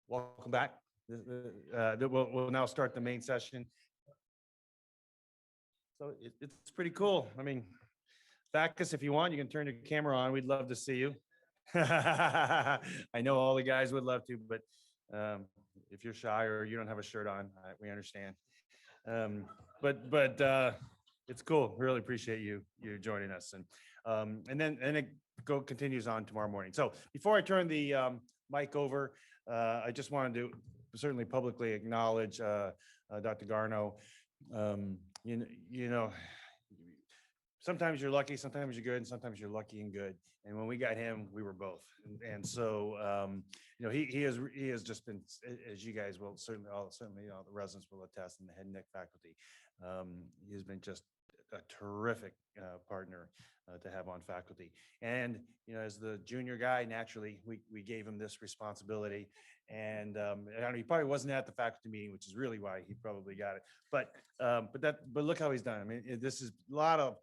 Welcome back. We'll now start the main session. So it's pretty cool. I mean, Bacchus, if you want, you can turn your camera on. We'd love to see you. I know all the guys would love to, but if you're shy or you don't have a shirt on, we understand. But it's cool. Really appreciate you joining us, and then it continues on tomorrow morning. So before I turn the mic over, I just wanted to certainly publicly acknowledge Dr. Garneau. You know, sometimes you're lucky, sometimes you're good, and sometimes you're lucky and good. And when we got him, we were both. And so, you know, he has just been, as you guys will certainly all the residents will attest, and the head and neck faculty, he has been just a terrific partner to have on faculty. And, you know, as the junior guy, naturally, we gave him this responsibility. And I don't know, he probably wasn't at the faculty meeting, which is really why he probably got it. But look how he's done. I mean, this is a lot of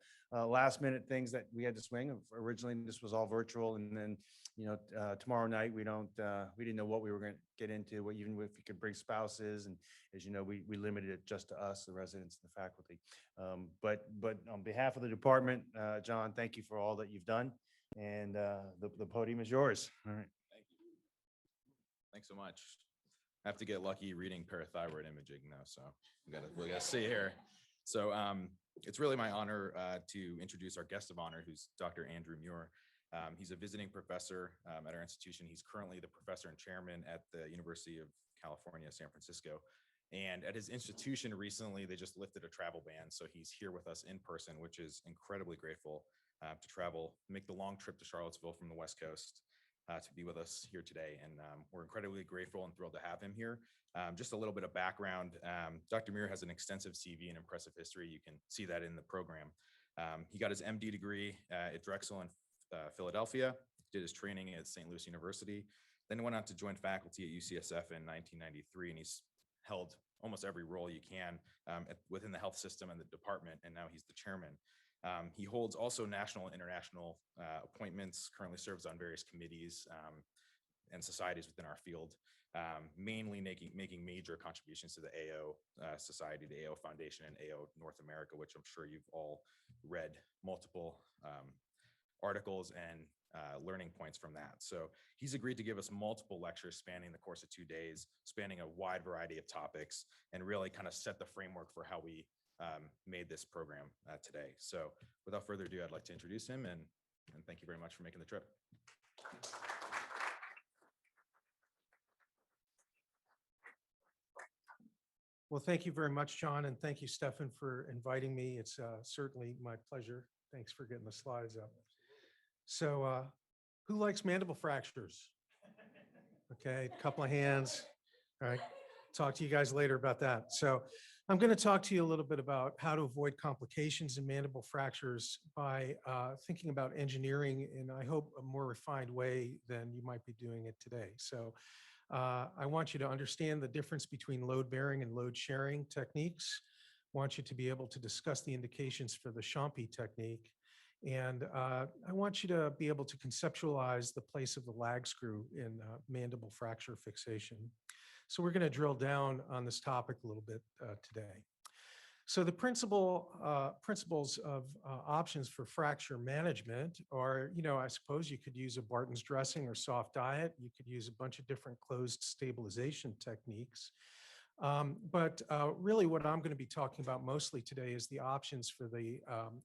last minute things that we had to swing. Originally, this was all virtual, and then, you know, tomorrow night we didn't know what we were going to get into. Even if you could bring spouses, and as you know, we limited it just to us, the residents and the faculty. But on behalf of the department, John, thank you for all that you've done, and the podium is yours. All right. Thank you. Thanks so much. I have to get lucky reading parathyroid imaging now, so we gotta see here. So it's really my honor to introduce our guest of honor, who's Dr. Andrew Muir. He's a visiting professor at our institution. He's currently the professor and chairman at the University of California, San Francisco. And at his institution recently, they just lifted a travel ban. So he's here with us in person, which is incredibly grateful to travel, make the long trip to Charlottesville from the West Coast to be with us here today. And we're incredibly grateful and thrilled to have him here. Just a little bit of background. Dr. Muir has an extensive CV and impressive history. You can see that in the program. He got his MD degree at Drexel in Philadelphia, did his training at St. Louis University, then went on to join faculty at UCSF in 1993, and he's held almost every role you can within the health system and the department, and now he's the chairman. He holds also national and international appointments, currently serves on various committees and societies within our field, mainly making major contributions to the AO Society, the AO Foundation, and AO North America, which I'm sure you've all read multiple articles and learning points from that. So he's agreed to give us multiple lectures spanning the course of 2 days, spanning a wide variety of topics, and really kind of set the framework for how we made this program today. So without further ado, I'd like to introduce him and thank you very much for making the trip. Well, thank you very much, John, and thank you, Stefan, for inviting me. It's certainly my pleasure. Thanks for getting the slides up. So who likes mandible fractures? Okay, a couple of hands. All right, talk to you guys later about that. So I'm going to talk to you a little bit about how to avoid complications in mandible fractures by thinking about engineering in, I hope, a more refined way than you might be doing it today. So I want you to understand the difference between load bearing and load sharing techniques. I want you to be able to discuss the indications for the Champi technique. And I want you to be able to conceptualize the place of the lag screw in mandible fracture fixation. So we're going to drill down on this topic a little bit today. So the principles of options for fracture management are, I suppose you could use a Barton's dressing or soft diet. You could use a bunch of different closed stabilization techniques. But really what I'm going to be talking about mostly today is the options for the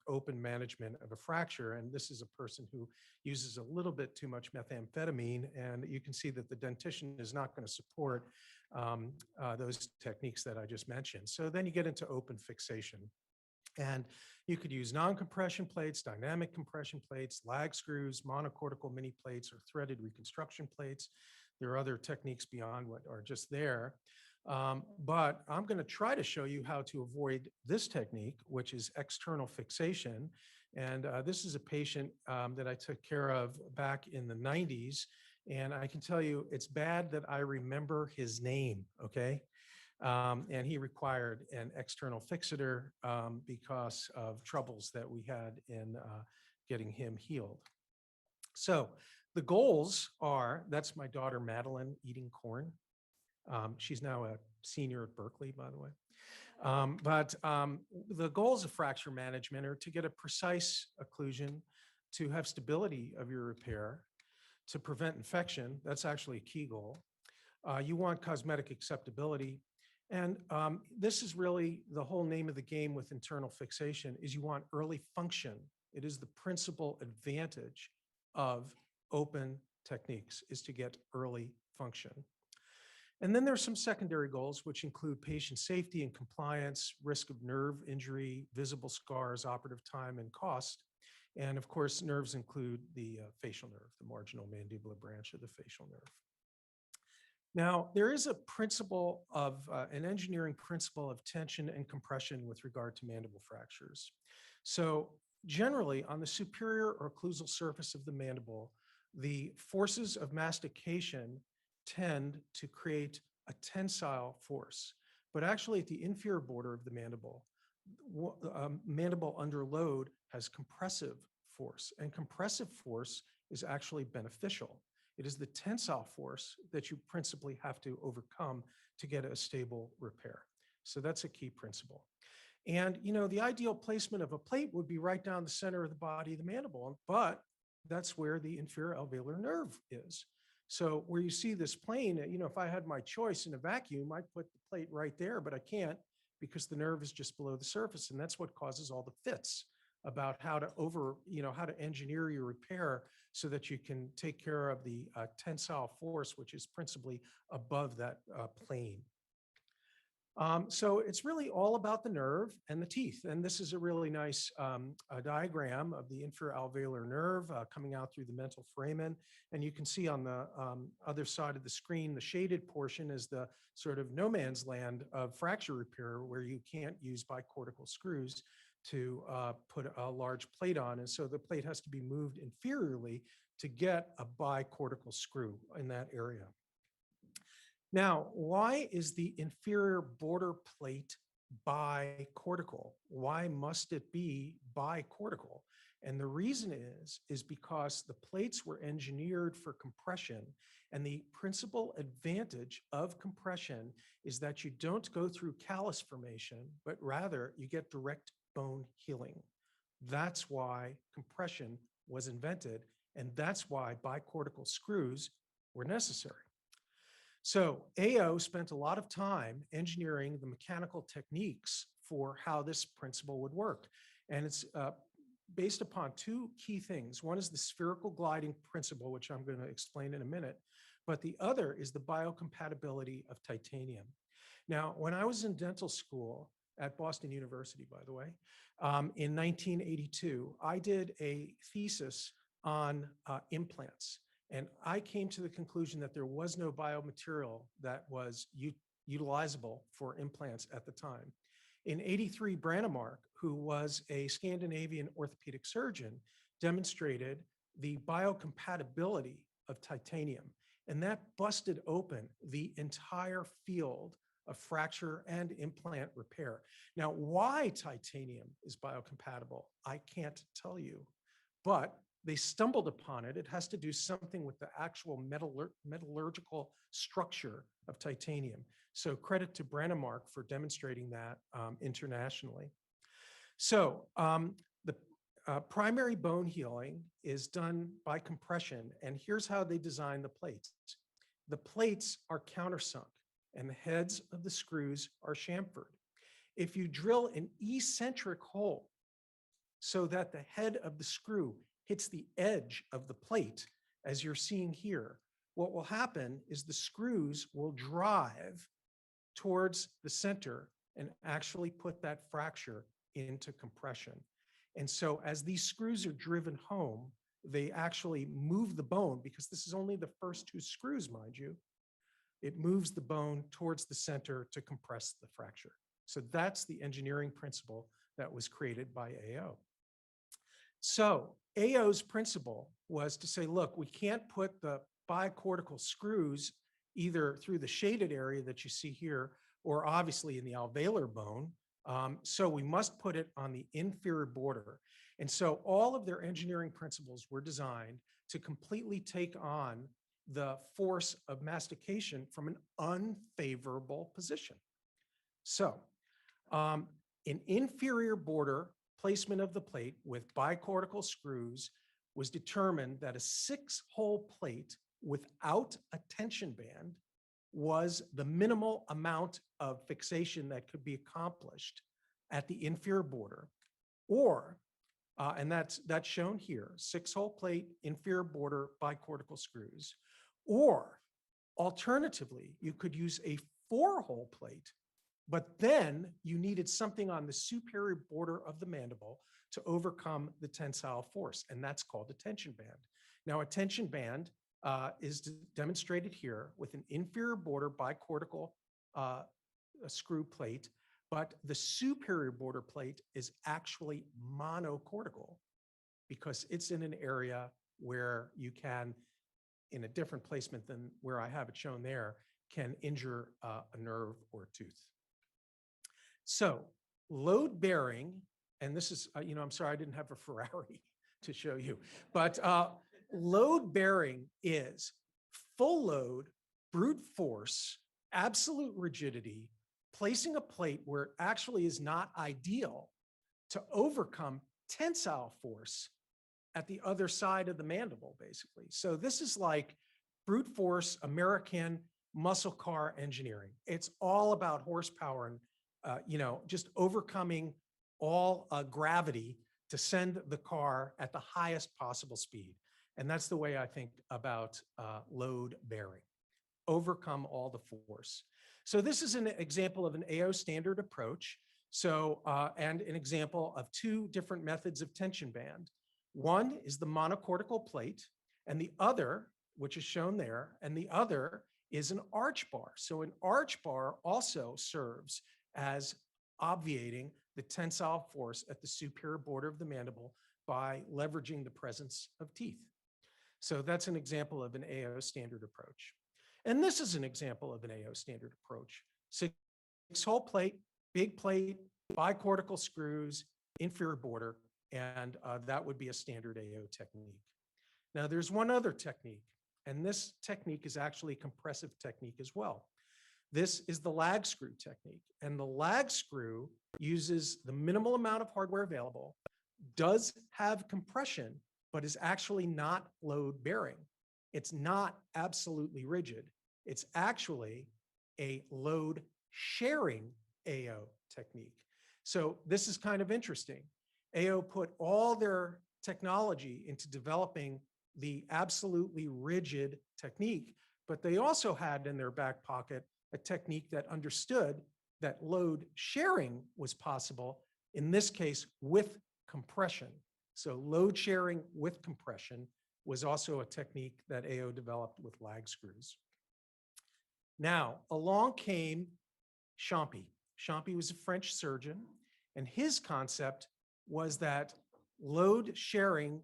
open management of a fracture. And this is a person who uses a little bit too much methamphetamine. And you can see that the dentition is not going to support those techniques that I just mentioned. So then you get into open fixation. And you could use non-compression plates, dynamic compression plates, lag screws, monocortical mini plates, or threaded reconstruction plates. There are other techniques beyond what are just there. But I'm going to try to show you how to avoid this technique, which is external fixation. And this is a patient that I took care of back in the 90s. And I can tell you it's bad that I remember his name, okay? And he required an external fixator because of troubles that we had in getting him healed. So the goals are, that's my daughter, Madeline, eating corn. She's now a senior at Berkeley, by the way. But the goals of fracture management are to get a precise occlusion, to have stability of your repair, to prevent infection. That's actually a key goal. You want cosmetic acceptability. And this is really the whole name of the game with internal fixation is you want early function. It is the principal advantage of open techniques is to get early function. And then there's some secondary goals, which include patient safety and compliance, risk of nerve injury, visible scars, operative time, and cost. And of course, nerves include the facial nerve, the marginal mandibular branch of the facial nerve. Now, there is a principle of an engineering principle of tension and compression with regard to mandible fractures. So generally, on the superior or occlusal surface of the mandible, the forces of mastication tend to create a tensile force. But actually at the inferior border of the mandible, mandible under load has compressive force, and compressive force is actually beneficial. It is the tensile force that you principally have to overcome to get a stable repair. So that's a key principle. And the ideal placement of a plate would be right down the center of the body of the mandible, but that's where the inferior alveolar nerve is. So where you see this plane, if I had my choice in a vacuum, I'd put the plate right there, but I can't because the nerve is just below the surface. And that's what causes all the fits about how to how to engineer your repair so that you can take care of the tensile force, which is principally above that plane. So it's really all about the nerve and the teeth. And this is a really nice diagram of the inferior alveolar nerve coming out through the mental foramen. And you can see on the other side of the screen, the shaded portion is the sort of no man's land of fracture repair where you can't use bicortical screws to put a large plate on. And so the plate has to be moved inferiorly to get a bicortical screw in that area. Now, why is the inferior border plate bicortical? Why must it be bicortical? And the reason is because the plates were engineered for compression. And the principal advantage of compression is that you don't go through callus formation, but rather you get direct bone healing. That's why compression was invented. And that's why bicortical screws were necessary. So AO spent a lot of time engineering the mechanical techniques for how this principle would work. And it's based upon two key things. One is the spherical gliding principle, which I'm going to explain in a minute, but the other is the biocompatibility of titanium. Now, when I was in dental school at Boston University, by the way, in 1982, I did a thesis on implants. And I came to the conclusion that there was no biomaterial that was utilizable for implants at the time. In 83, Brannemark, who was a Scandinavian orthopedic surgeon, demonstrated the biocompatibility of titanium. And that busted open the entire field of fracture and implant repair. Now, why titanium is biocompatible, I can't tell you, but they stumbled upon it. It has to do something with the actual metallurgical structure of titanium. So credit to Brannemark for demonstrating that internationally. So the primary bone healing is done by compression. And here's how they design the plates. The plates are countersunk and the heads of the screws are chamfered. If you drill an eccentric hole so that the head of the screw hits the edge of the plate, as you're seeing here, what will happen is the screws will drive towards the center and actually put that fracture into compression. And so as these screws are driven home, they actually move the bone, because this is only the first two screws, mind you. It moves the bone towards the center to compress the fracture. So that's the engineering principle that was created by AO. So AO's principle was to say, look, we can't put the bicortical screws either through the shaded area that you see here, or obviously in the alveolar bone. So we must put it on the inferior border. And so all of their engineering principles were designed to completely take on the force of mastication from an unfavorable position. So an inferior border placement of the plate with bicortical screws was determined that a 6-hole plate without a tension band was the minimal amount of fixation that could be accomplished at the inferior border, or, and that's shown here, 6-hole plate, inferior border, bicortical screws, or alternatively, you could use a 4-hole plate, but then you needed something on the superior border of the mandible to overcome the tensile force, and that's called a tension band. Now, a tension band is demonstrated here with an inferior border bicortical screw plate, but the superior border plate is actually monocortical because it's in an area where you can, in a different placement than where I have it shown there, can injure a nerve or a tooth. So load bearing, and this is, I'm sorry, I didn't have a Ferrari to show you, but load bearing is full load, brute force, absolute rigidity, placing a plate where it actually is not ideal to overcome tensile force at the other side of the mandible, basically. So this is like brute force American muscle car engineering. It's all about horsepower and, just overcoming all gravity to send the car at the highest possible speed. And that's the way I think about load bearing. Overcome all the force. So this is an example of an AO standard approach. So, and an example of two different methods of tension band. One is the monocortical plate, and the other, which is shown there, and the other is an arch bar. So an arch bar also serves as obviating the tensile force at the superior border of the mandible by leveraging the presence of teeth. So that's an example of an AO standard approach. And this is an example of an AO standard approach. 6-hole plate, big plate, bicortical screws, inferior border, and that would be a standard AO technique. Now there's one other technique, and this technique is actually a compressive technique as well. This is the lag screw technique, and the lag screw uses the minimal amount of hardware available, does have compression, but is actually not load bearing. It's not absolutely rigid. It's actually a load sharing AO technique. So this is kind of interesting. AO put all their technology into developing the absolutely rigid technique, but they also had in their back pocket a technique that understood that load sharing was possible, in this case with compression. So load sharing with compression was also a technique that AO developed with lag screws. Now, along came Champy. Champy was a French surgeon, and his concept was that load sharing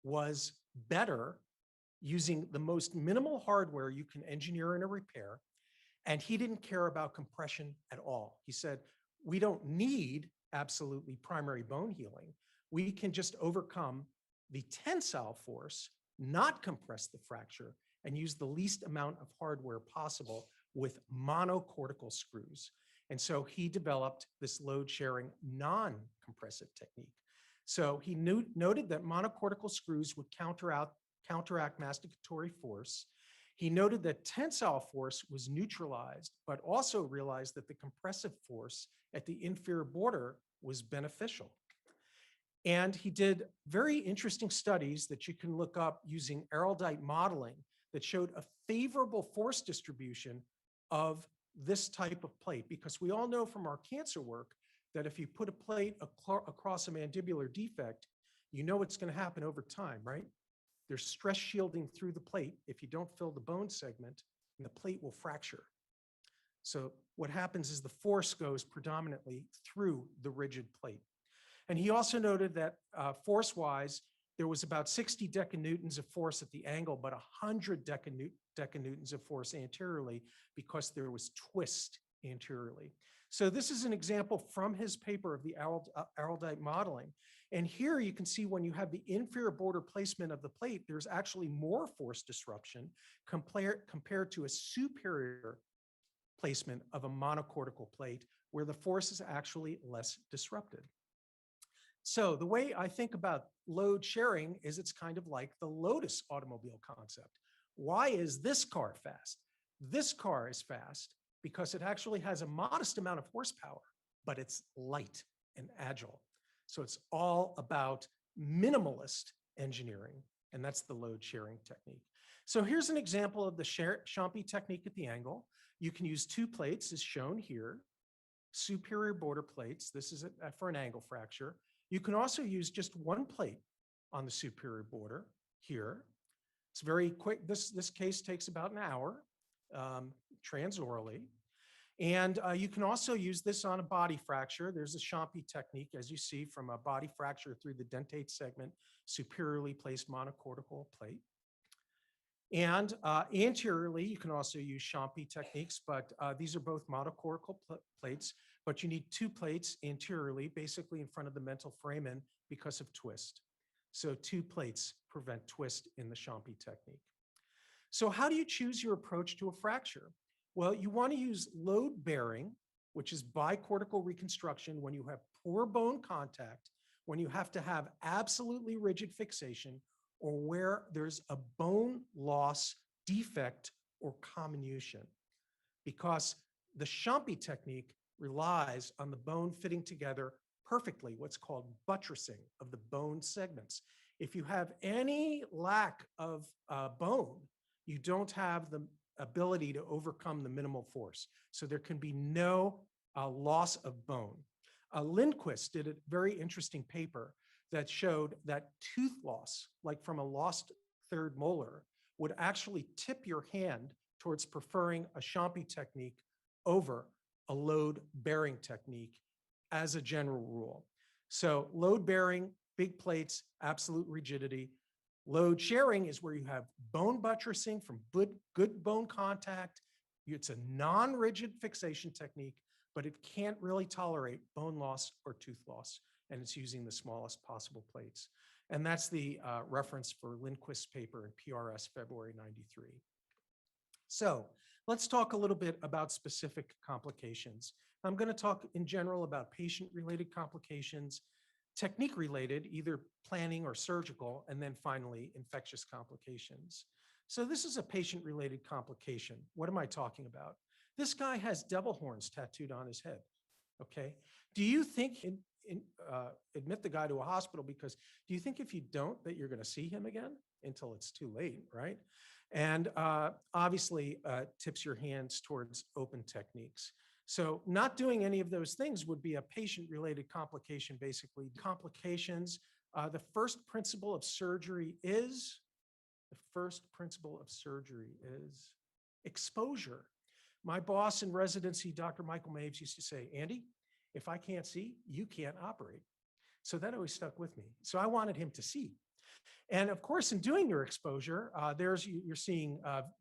was better using the most minimal hardware you can engineer in a repair, and he didn't care about compression at all. He said, we don't need absolutely primary bone healing. We can just overcome the tensile force, not compress the fracture, and use the least amount of hardware possible with monocortical screws. And so he developed this load sharing non-compressive technique. So he noted that monocortical screws would counteract masticatory force. He noted that tensile force was neutralized, but also realized that the compressive force at the inferior border was beneficial. And he did very interesting studies that you can look up using eraldite modeling that showed a favorable force distribution of this type of plate, because we all know from our cancer work that if you put a plate across a mandibular defect, you know what's going to happen over time, right? There's stress shielding through the plate. If you don't fill the bone segment, and the plate will fracture. So what happens is the force goes predominantly through the rigid plate. And he also noted that force-wise, there was about 60 decanewtons of force at the angle, but 100 decanewtons of force anteriorly because there was twist anteriorly. So this is an example from his paper of the eraldite modeling. And here you can see when you have the inferior border placement of the plate, there's actually more force disruption compared to a superior placement of a monocortical plate where the force is actually less disrupted. So the way I think about load sharing is it's kind of like the Lotus automobile concept. Why is this car fast? This car is fast because it actually has a modest amount of horsepower, but it's light and agile. So it's all about minimalist engineering, and that's the load sharing technique. So here's an example of the Champy technique at the angle. You can use two plates as shown here, superior border plates. This is for an angle fracture. You can also use just one plate on the superior border here. It's very quick. This case takes about an hour transorally. And you can also use this on a body fracture. There's a Champy technique, as you see, from a body fracture through the dentate segment, superiorly placed monocortical plate. And anteriorly, you can also use Champy techniques, but these are both monocortical plates, but you need two plates anteriorly, basically in front of the mental foramen because of twist. So two plates prevent twist in the Champy technique. So how do you choose your approach to a fracture? Well, you want to use load bearing, which is bicortical reconstruction when you have poor bone contact, when you have to have absolutely rigid fixation, or where there's a bone loss defect or comminution, because the Champi technique relies on the bone fitting together perfectly, what's called buttressing of the bone segments. If you have any lack of bone, you don't have the ability to overcome the minimal force. So there can be no loss of bone. Lindquist did a very interesting paper that showed that tooth loss, like from a lost third molar, would actually tip your hand towards preferring a Champi technique over a load bearing technique as a general rule. So load bearing, big plates, absolute rigidity. Load sharing is where you have bone buttressing from good bone contact. It's a non-rigid fixation technique, but it can't really tolerate bone loss or tooth loss, and it's using the smallest possible plates. And that's the reference for Lindquist's paper in PRS February 93. So let's talk a little bit about specific complications. I'm going to talk in general about patient-related complications, technique-related, either planning or surgical, and then finally, infectious complications. So this is a patient-related complication. What am I talking about? This guy has devil horns tattooed on his head, okay? Do you think, admit the guy to a hospital, because do you think if you don't that you're going to see him again until it's too late, right? And obviously tips your hands towards open techniques. So not doing any of those things would be a patient-related complication, basically. Complications, the first principle of surgery is exposure. My boss in residency, Dr. Michael Maves, used to say, Andy, if I can't see, you can't operate. So that always stuck with me. So I wanted him to see. And of course, in doing your exposure, you're seeing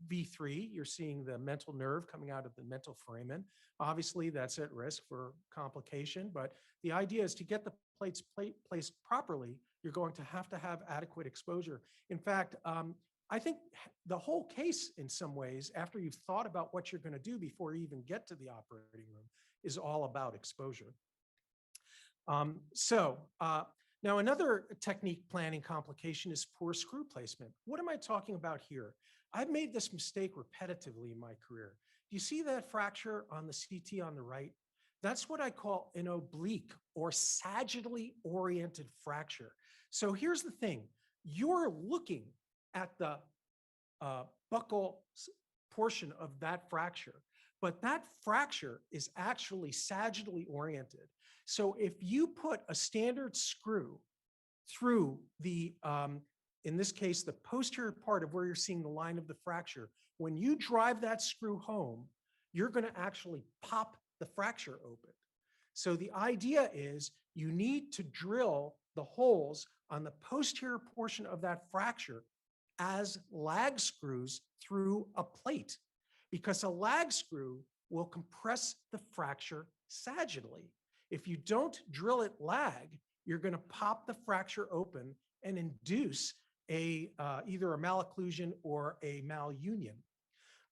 V3, you're seeing the mental nerve coming out of the mental foramen. Obviously, that's at risk for complication, but the idea is to get the plates placed properly, you're going to have adequate exposure. In fact, I think the whole case in some ways, after you've thought about what you're going to do before you even get to the operating room, is all about exposure. Now, another technique planning complication is poor screw placement. What am I talking about here? I've made this mistake repetitively in my career. Do you see that fracture on the CT on the right? That's what I call an oblique or sagittally oriented fracture. So here's the thing. You're looking at the buccal portion of that fracture, but that fracture is actually sagittally oriented. So if you put a standard screw through the, in this case, the posterior part of where you're seeing the line of the fracture, when you drive that screw home, you're going to actually pop the fracture open. So the idea is you need to drill the holes on the posterior portion of that fracture as lag screws through a plate, because a lag screw will compress the fracture sagittally. If you don't drill it lag, you're going to pop the fracture open and induce either a malocclusion or a malunion.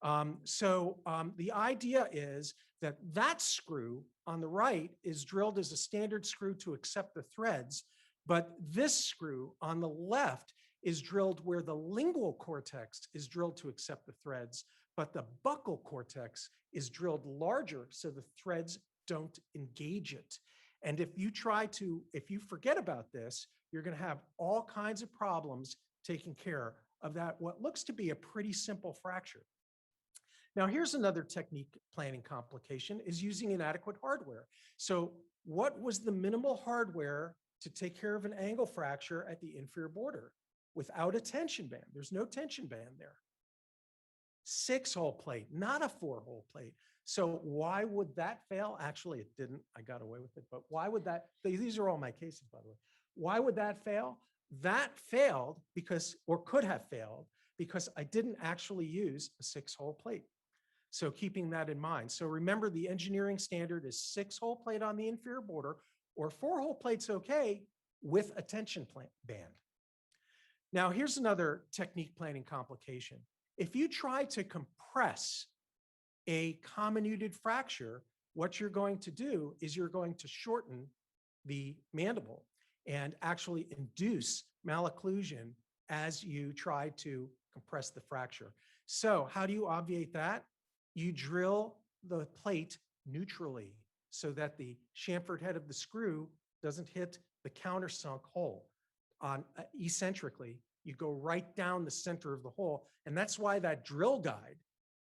The idea is that that screw on the right is drilled as a standard screw to accept the threads, but this screw on the left is drilled where the lingual cortex is drilled to accept the threads, but the buccal cortex is drilled larger so the threads don't engage it. And if you forget about this, you're going to have all kinds of problems taking care of that, what looks to be a pretty simple fracture. Now, here's another technique planning complication, is using inadequate hardware. So what was the minimal hardware to take care of an angle fracture at the inferior border without a tension band? There's no tension band there. 6-hole plate, not a 4-hole plate. So why would that fail? Actually, it didn't. I got away with it. But why would that? These are all my cases, by the way. Why would that fail? That failed because, or could have failed, because I didn't actually use a 6-hole plate. So keeping that in mind. So remember, the engineering standard is 6-hole plate on the inferior border, or 4-hole plate's okay with a tension band. Now, here's another technique planning complication. If you try to compress a comminuted fracture, what you're going to do is you're going to shorten the mandible and actually induce malocclusion as you try to compress the fracture. So how do you obviate that? You drill the plate neutrally so that the chamfered head of the screw doesn't hit the countersunk hole on eccentrically. You go right down the center of the hole. And that's why that drill guide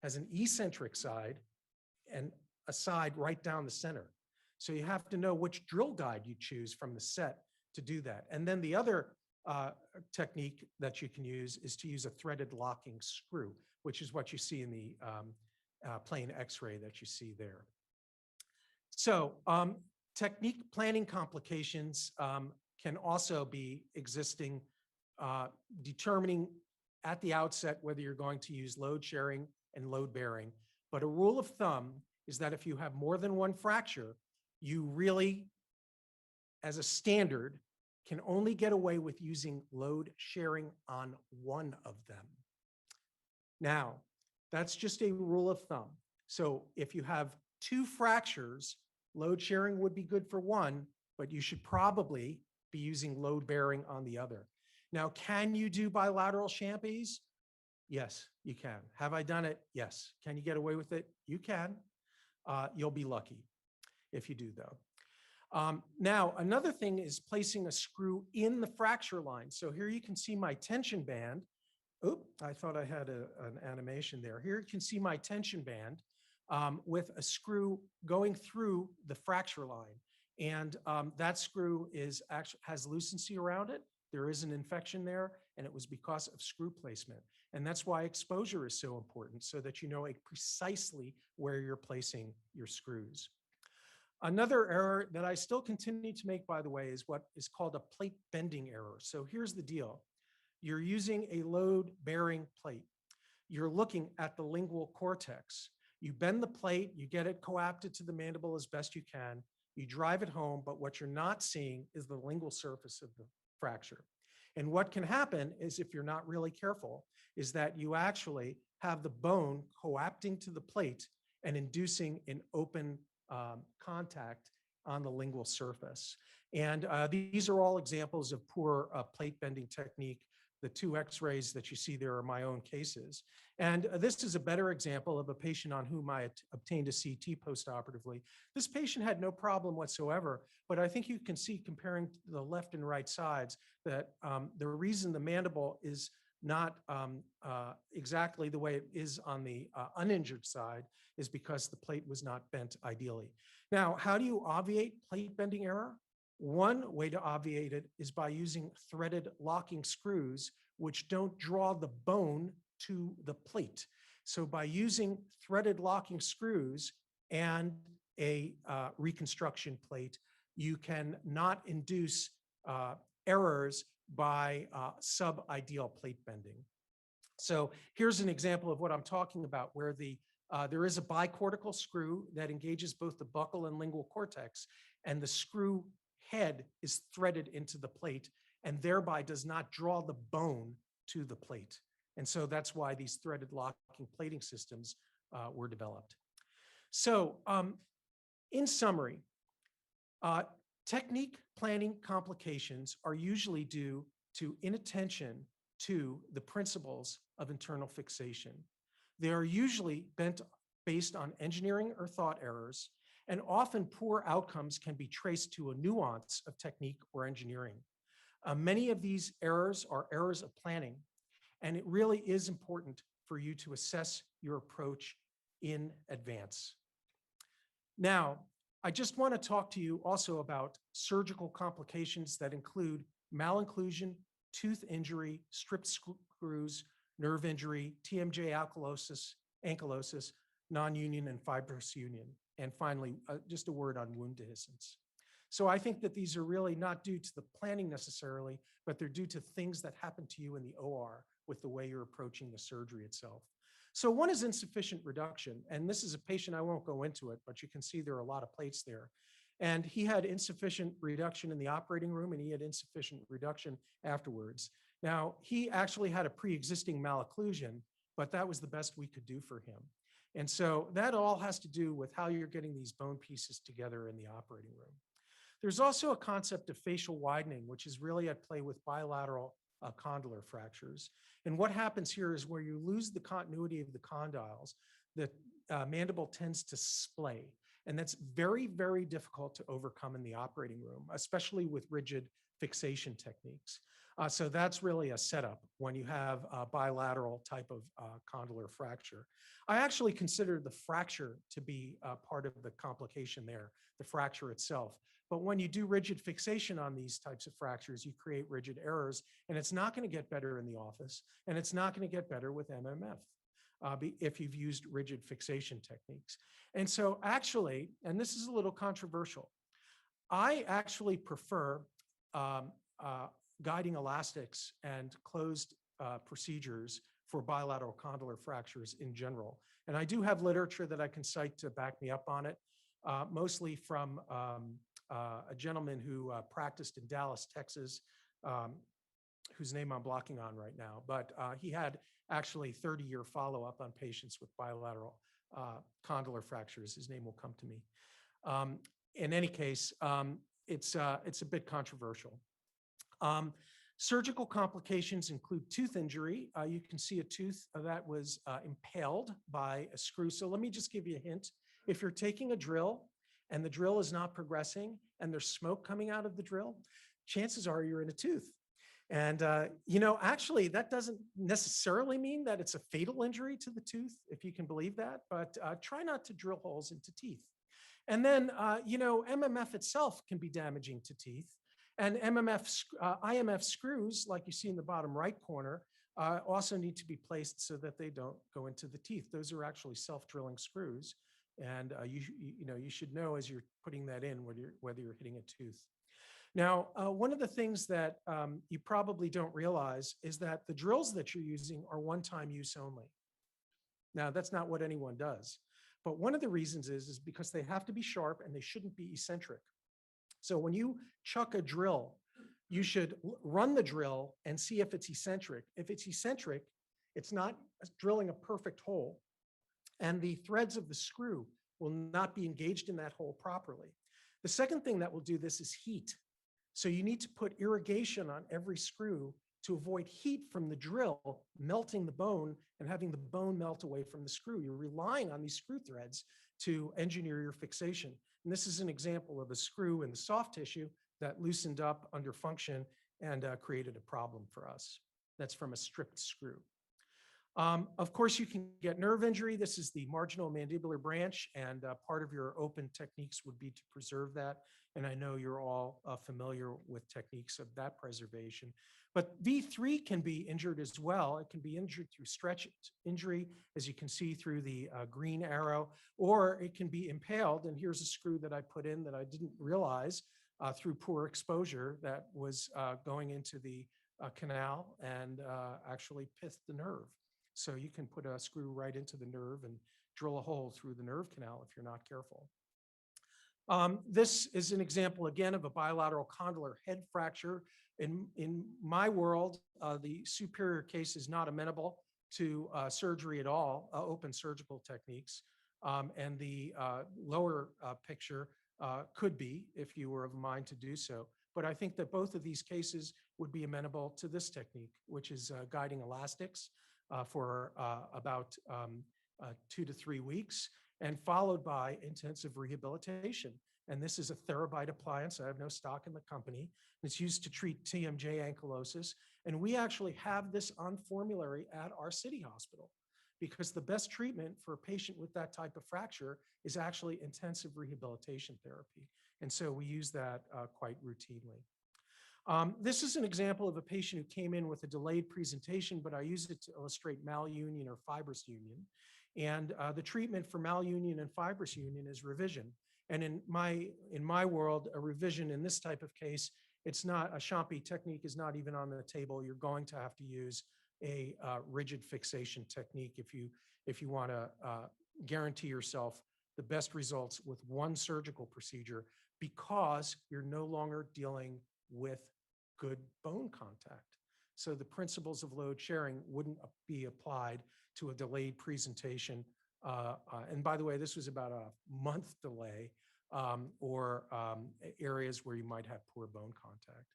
has an eccentric side and a side right down the center. So you have to know which drill guide you choose from the set to do that. And then the other technique that you can use is to use a threaded locking screw, which is what you see in the plain X-ray that you see there. So technique planning complications can also be existing, determining at the outset whether you're going to use load sharing and load bearing. But a rule of thumb is that if you have more than one fracture, you really, as a standard, can only get away with using load sharing on one of them. Now, that's just a rule of thumb. So if you have two fractures, load sharing would be good for one, but you should probably be using load bearing on the other. Now, can you do bilateral champis? Yes, you can. Have I done it? Yes. Can you get away with it? You can. You'll be lucky if you do, though. Now, another thing is placing a screw in the fracture line. So here you can see my tension band. Oop, I thought I had an animation there. Here you can see my tension band with a screw going through the fracture line. And that screw has lucency around it. There is an infection there, and it was because of screw placement. And that's why exposure is so important, so that you know precisely where you're placing your screws. Another error that I still continue to make, by the way, is what is called a plate bending error. So here's the deal. You're using a load-bearing plate. You're looking at the lingual cortex. You bend the plate, you get it coapted to the mandible as best you can, you drive it home, but what you're not seeing is the lingual surface of the fracture. And what can happen is, if you're not really careful, is that you actually have the bone coapting to the plate and inducing an open contact on the lingual surface. And these are all examples of poor plate bending technique. The two X-rays that you see there are my own cases. And this is a better example of a patient on whom I obtained a CT postoperatively. This patient had no problem whatsoever, but I think you can see, comparing the left and right sides, that the reason the mandible is not exactly the way it is on the uninjured side is because the plate was not bent ideally. Now, how do you obviate plate bending error? One way to obviate it is by using threaded locking screws, which don't draw the bone to the plate. So by using threaded locking screws and a reconstruction plate, you can not induce errors by sub-ideal plate bending. So here's an example of what I'm talking about, where there is a bicortical screw that engages both the buccal and lingual cortex, and the screw head is threaded into the plate and thereby does not draw the bone to the plate. And so that's why these threaded locking plating systems were developed. So in summary, technique planning complications are usually due to inattention to the principles of internal fixation. They are usually based on engineering or thought errors, and often poor outcomes can be traced to a nuance of technique or engineering. Many of these errors are errors of planning, and it really is important for you to assess your approach in advance. Now, I just want to talk to you also about surgical complications that include malocclusion, tooth injury, strip screws, nerve injury, TMJ ankylosis, non-union, and fibrous union. And finally, just a word on wound dehiscence. So I think that these are really not due to the planning necessarily, but they're due to things that happen to you in the OR with the way you're approaching the surgery itself. So one is insufficient reduction. And this is a patient, I won't go into it, but you can see there are a lot of plates there. And he had insufficient reduction in the operating room, and he had insufficient reduction afterwards. Now, he actually had a pre-existing malocclusion, but that was the best we could do for him. And so that all has to do with how you're getting these bone pieces together in the operating room. There's also a concept of facial widening, which is really at play with bilateral condylar fractures. And what happens here is where you lose the continuity of the condyles, the mandible tends to splay. And that's very, very difficult to overcome in the operating room, especially with rigid fixation techniques. So that's really a setup when you have a bilateral type of condylar fracture. I actually consider the fracture to be part of the complication there, the fracture itself. But when you do rigid fixation on these types of fractures, you create rigid errors, and it's not going to get better in the office, and it's not going to get better with MMF. If you've used rigid fixation techniques. And so actually, and this is a little controversial, I actually prefer guiding elastics and closed procedures for bilateral condylar fractures in general. And I do have literature that I can cite to back me up on it, mostly from a gentleman who practiced in Dallas, Texas, whose name I'm blocking on right now, but he had actually 30-year follow-up on patients with bilateral condylar fractures. His name will come to me. In any case, it's a bit controversial. Surgical complications include tooth injury. You can see a tooth that was impaled by a screw. So let me just give you a hint. If you're taking a drill and the drill is not progressing and there's smoke coming out of the drill, chances are you're in a tooth. And, actually, that doesn't necessarily mean that it's a fatal injury to the tooth, if you can believe that, but try not to drill holes into teeth. And then, MMF itself can be damaging to teeth. And IMF screws, like you see in the bottom right corner, also need to be placed so that they don't go into the teeth. Those are actually self-drilling screws. And you should know as you're putting that in whether you're hitting a tooth. Now, one of the things that you probably don't realize is that the drills that you're using are one-time use only. Now, that's not what anyone does. But one of the reasons is because they have to be sharp and they shouldn't be eccentric. So when you chuck a drill, you should run the drill and see if it's eccentric. If it's eccentric, it's not drilling a perfect hole, and the threads of the screw will not be engaged in that hole properly. The second thing that will do this is heat. So you need to put irrigation on every screw to avoid heat from the drill melting the bone and having the bone melt away from the screw. You're relying on these screw threads to engineer your fixation. And this is an example of a screw in the soft tissue that loosened up under function and created a problem for us. That's from a stripped screw. Of course, you can get nerve injury. This is the marginal mandibular branch, and part of your open techniques would be to preserve that. And I know you're all familiar with techniques of that preservation. But V3 can be injured as well. It can be injured through stretch injury, as you can see through the green arrow, or it can be impaled. And here's a screw that I put in that I didn't realize through poor exposure that was going into the canal and actually pithed the nerve. So you can put a screw right into the nerve and drill a hole through the nerve canal if you're not careful. This is an example again of a bilateral condylar head fracture. In my world, the superior case is not amenable to surgery at all, open surgical techniques. And the lower picture could be if you were of a mind to do so. But I think that both of these cases would be amenable to this technique, which is guiding elastics for about 2 to 3 weeks, and followed by intensive rehabilitation. And this is a Therabyte appliance. I have no stock in the company. It's used to treat TMJ ankylosis. And we actually have this on formulary at our city hospital because the best treatment for a patient with that type of fracture is actually intensive rehabilitation therapy. And so we use that quite routinely. This is an example of a patient who came in with a delayed presentation, but I used it to illustrate malunion or fibrous union. And the treatment for malunion and fibrous union is revision. And in my world, a revision in this type of case, it's not, a Champi technique is not even on the table. You're going to have to use a rigid fixation technique if you want to guarantee yourself the best results with one surgical procedure, because you're no longer dealing with good bone contact. So the principles of load sharing wouldn't be applied to a delayed presentation. And by the way, this was about a month delay or areas where you might have poor bone contact.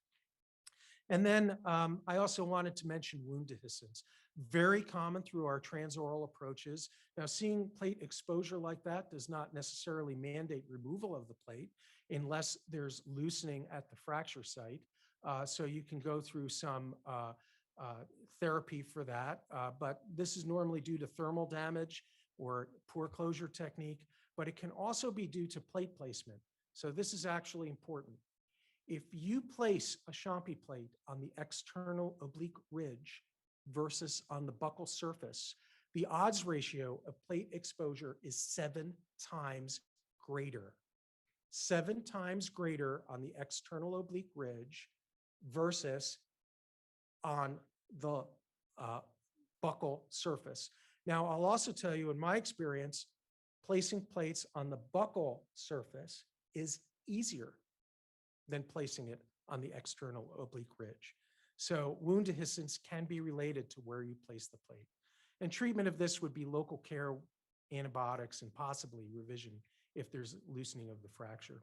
And then I also wanted to mention wound dehiscence, very common through our transoral approaches. Now, seeing plate exposure like that does not necessarily mandate removal of the plate unless there's loosening at the fracture site. So you can go through some therapy for that, but this is normally due to thermal damage or poor closure technique, but it can also be due to plate placement. So this is actually important. If you place a Champi plate on the external oblique ridge versus on the buccal surface, the odds ratio of plate exposure is 7 times greater. 7 times greater on the external oblique ridge versus on the buccal surface. Now, I'll also tell you, in my experience, placing plates on the buccal surface is easier than placing it on the external oblique ridge. So wound dehiscence can be related to where you place the plate. And treatment of this would be local care, antibiotics, and possibly revision if there's loosening of the fracture.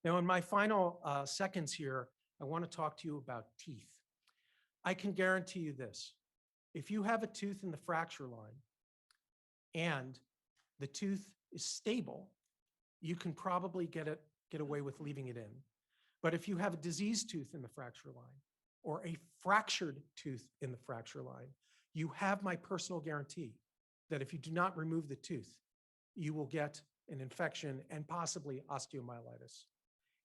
Now, in my final seconds here, I want to talk to you about teeth. I can guarantee you this. If you have a tooth in the fracture line and the tooth is stable, you can probably get away with leaving it in. But if you have a diseased tooth in the fracture line or a fractured tooth in the fracture line, you have my personal guarantee that if you do not remove the tooth, you will get an infection and possibly osteomyelitis.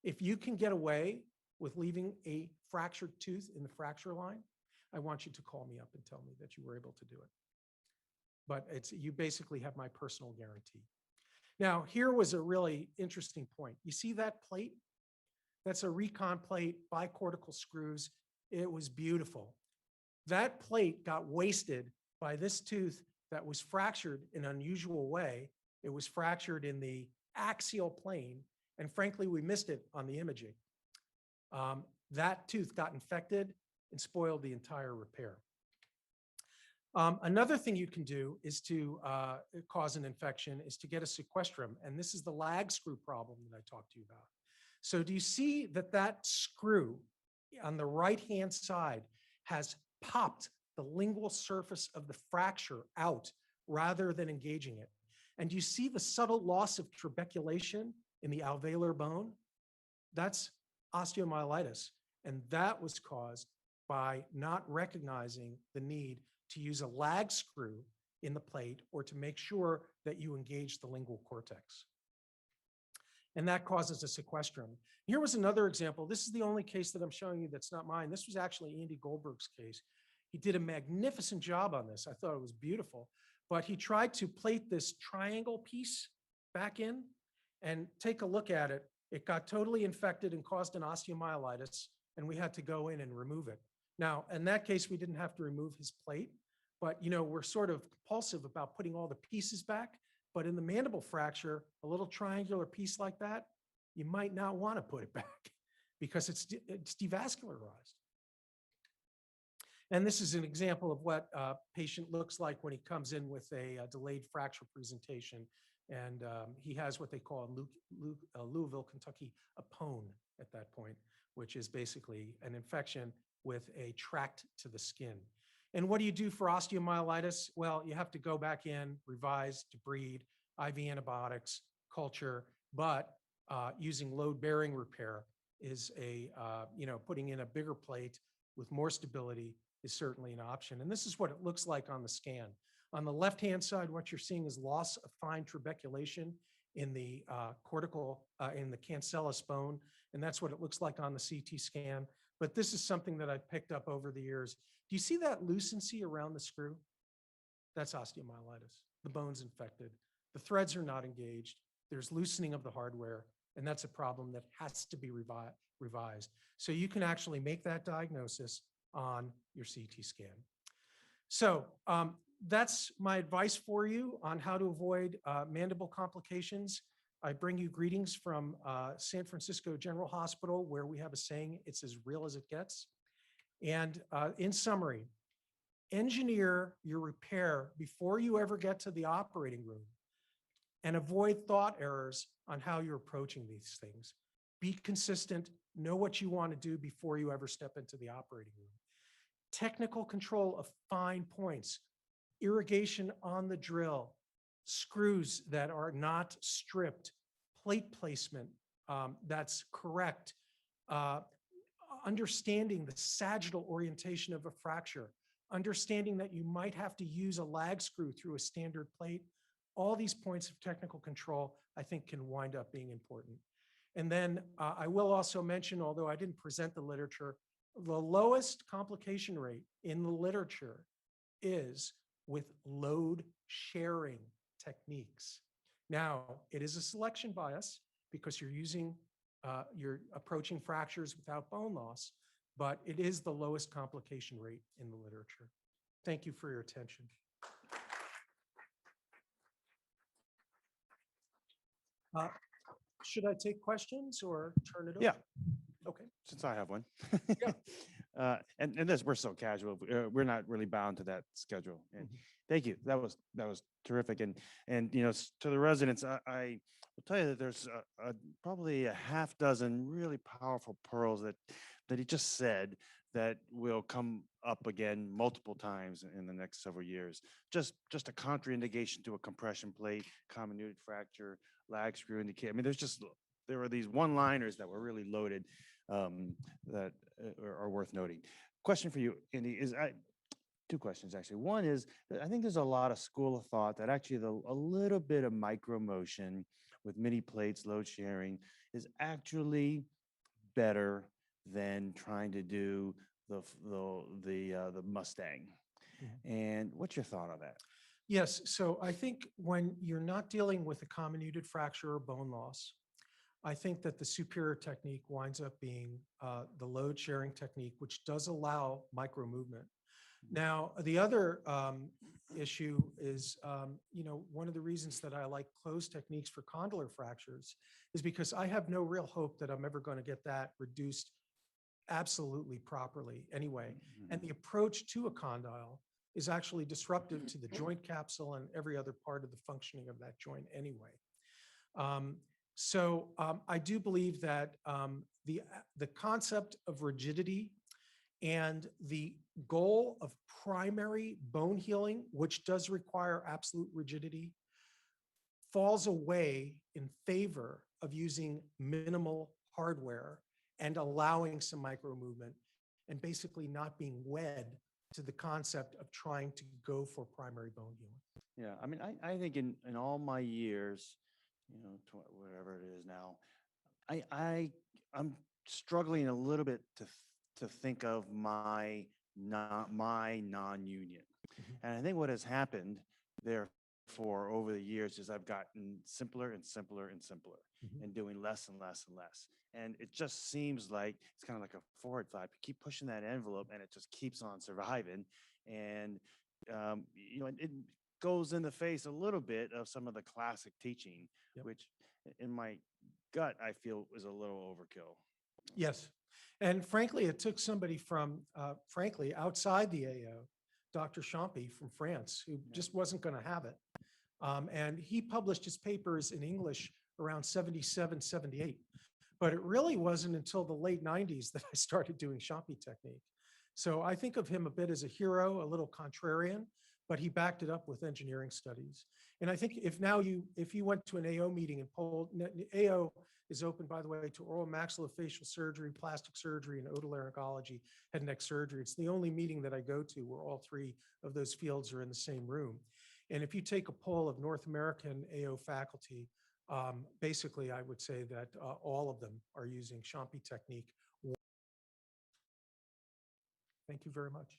If you can get away with leaving a fractured tooth in the fracture line, I want you to call me up and tell me that you were able to do it. But you basically have my personal guarantee. Now, here was a really interesting point. You see that plate? That's a recon plate, bicortical screws. It was beautiful. That plate got wasted by this tooth that was fractured in an unusual way. It was fractured in the axial plane, and frankly, we missed it on the imaging. That tooth got infected and spoiled the entire repair. Another thing you can do is to cause an infection is to get a sequestrum, and this is the lag screw problem that I talked to you about. So do you see that that screw on the right-hand side has popped the lingual surface of the fracture out rather than engaging it? And do you see the subtle loss of trabeculation in the alveolar bone? That's osteomyelitis, and that was caused by not recognizing the need to use a lag screw in the plate or to make sure that you engage the lingual cortex. And that causes a sequestrum. Here was another example. This is the only case that I'm showing you that's not mine. This was actually Andy Goldberg's case. He did a magnificent job on this. I thought it was beautiful, but he tried to plate this triangle piece back in and take a look at it. It got totally infected and caused an osteomyelitis, and we had to go in and remove it. Now, in that case, we didn't have to remove his plate, but we're sort of compulsive about putting all the pieces back. But in the mandible fracture, a little triangular piece like that, you might not want to put it back because it's devascularized. And this is an example of what a patient looks like when he comes in with a delayed fracture presentation. And he has what they call a Louisville, Kentucky, a pone at that point, which is basically an infection with a tract to the skin. And what do you do for osteomyelitis? Well, you have to go back in, revise, debride, IV antibiotics, culture, but using load-bearing repair is putting in a bigger plate with more stability is certainly an option. And this is what it looks like on the scan. On the left-hand side, what you're seeing is loss of fine trabeculation in the in the cancellous bone, and that's what it looks like on the CT scan. But this is something that I've picked up over the years. Do you see that lucency around the screw? That's osteomyelitis. The bone's infected. The threads are not engaged. There's loosening of the hardware, and that's a problem that has to be revised. So you can actually make that diagnosis on your CT scan. So that's my advice for you on how to avoid mandible complications. I bring you greetings from San Francisco General Hospital, where we have a saying, it's as real as it gets. And in summary, engineer your repair before you ever get to the operating room and avoid thought errors on how you're approaching these things. Be consistent, Know what you want to do before you ever step into the operating room. Technical control of fine points, irrigation on the drill, screws that are not stripped, plate placement that's correct, understanding the sagittal orientation of a fracture, understanding that you might have to use a lag screw through a standard plate. All these points of technical control, I think, can wind up being important. And then I will also mention, although I didn't present the literature, the lowest complication rate in the literature is with load sharing techniques. Now, it is a selection bias because you're approaching fractures without bone loss, but it is the lowest complication rate in the literature. Thank you for your attention. Should I take questions or turn it over? Yeah. Okay. Since I have one. Yeah. And this, we're so casual. We're not really bound to that schedule. And thank you. That was terrific. And you know, to the residents, I will tell you that there's probably a half dozen really powerful pearls that he just said that will come up again multiple times in the next several years. Just a contraindication to a compression plate, comminuted fracture, lag screw indicate. I mean, there are these one-liners that were really loaded that are worth noting. Question for you, Andy, is two questions actually. One is, I think there's a lot of school of thought that actually a little bit of micro motion with mini plates, load sharing is actually better than trying to do the Mustang. And what's your thought on that? Yes, so I think when you're not dealing with a comminuted fracture or bone loss, I think that the superior technique winds up being the load sharing technique, which does allow micro movement. Now, the other issue is, you know, one of the reasons that I like closed techniques for condylar fractures is because I have no real hope that I'm ever going to get that reduced absolutely properly anyway. And the approach to a condyle is actually disruptive to the joint capsule and every other part of the functioning of that joint anyway. So I do believe that the concept of rigidity and the goal of primary bone healing, which does require absolute rigidity, falls away in favor of using minimal hardware and allowing some micro movement and basically not being wed to the concept of trying to go for primary bone healing. Yeah, I mean, I think in all my years, you know, whatever it is now, I'm struggling a little bit to think of my non-union. And I think what has happened therefore over the years is I've gotten simpler and simpler and simpler and doing less and less and less. And it just seems like it's kind of like a forward flap. You keep pushing that envelope and it just keeps on surviving. And, you know, it goes in the face a little bit of some of the classic teaching, which in my gut, I feel is a little overkill. Yes. And frankly, it took somebody from, frankly, outside the AO, Dr. Champy from France, who just wasn't going to have it. And he published his papers in English around 77, 78. But it really wasn't until the late 90s that I started doing Champy technique. So I think of him a bit as a hero, a little contrarian, but he backed it up with engineering studies. And I think if you went to an AO meeting and polled, AO is open, by the way, to oral maxillofacial surgery, plastic surgery, and otolaryngology, head and neck surgery. It's the only meeting that I go to where all three of those fields are in the same room. And if you take a poll of North American AO faculty, basically, I would say that all of them are using Champy technique. Thank you very much.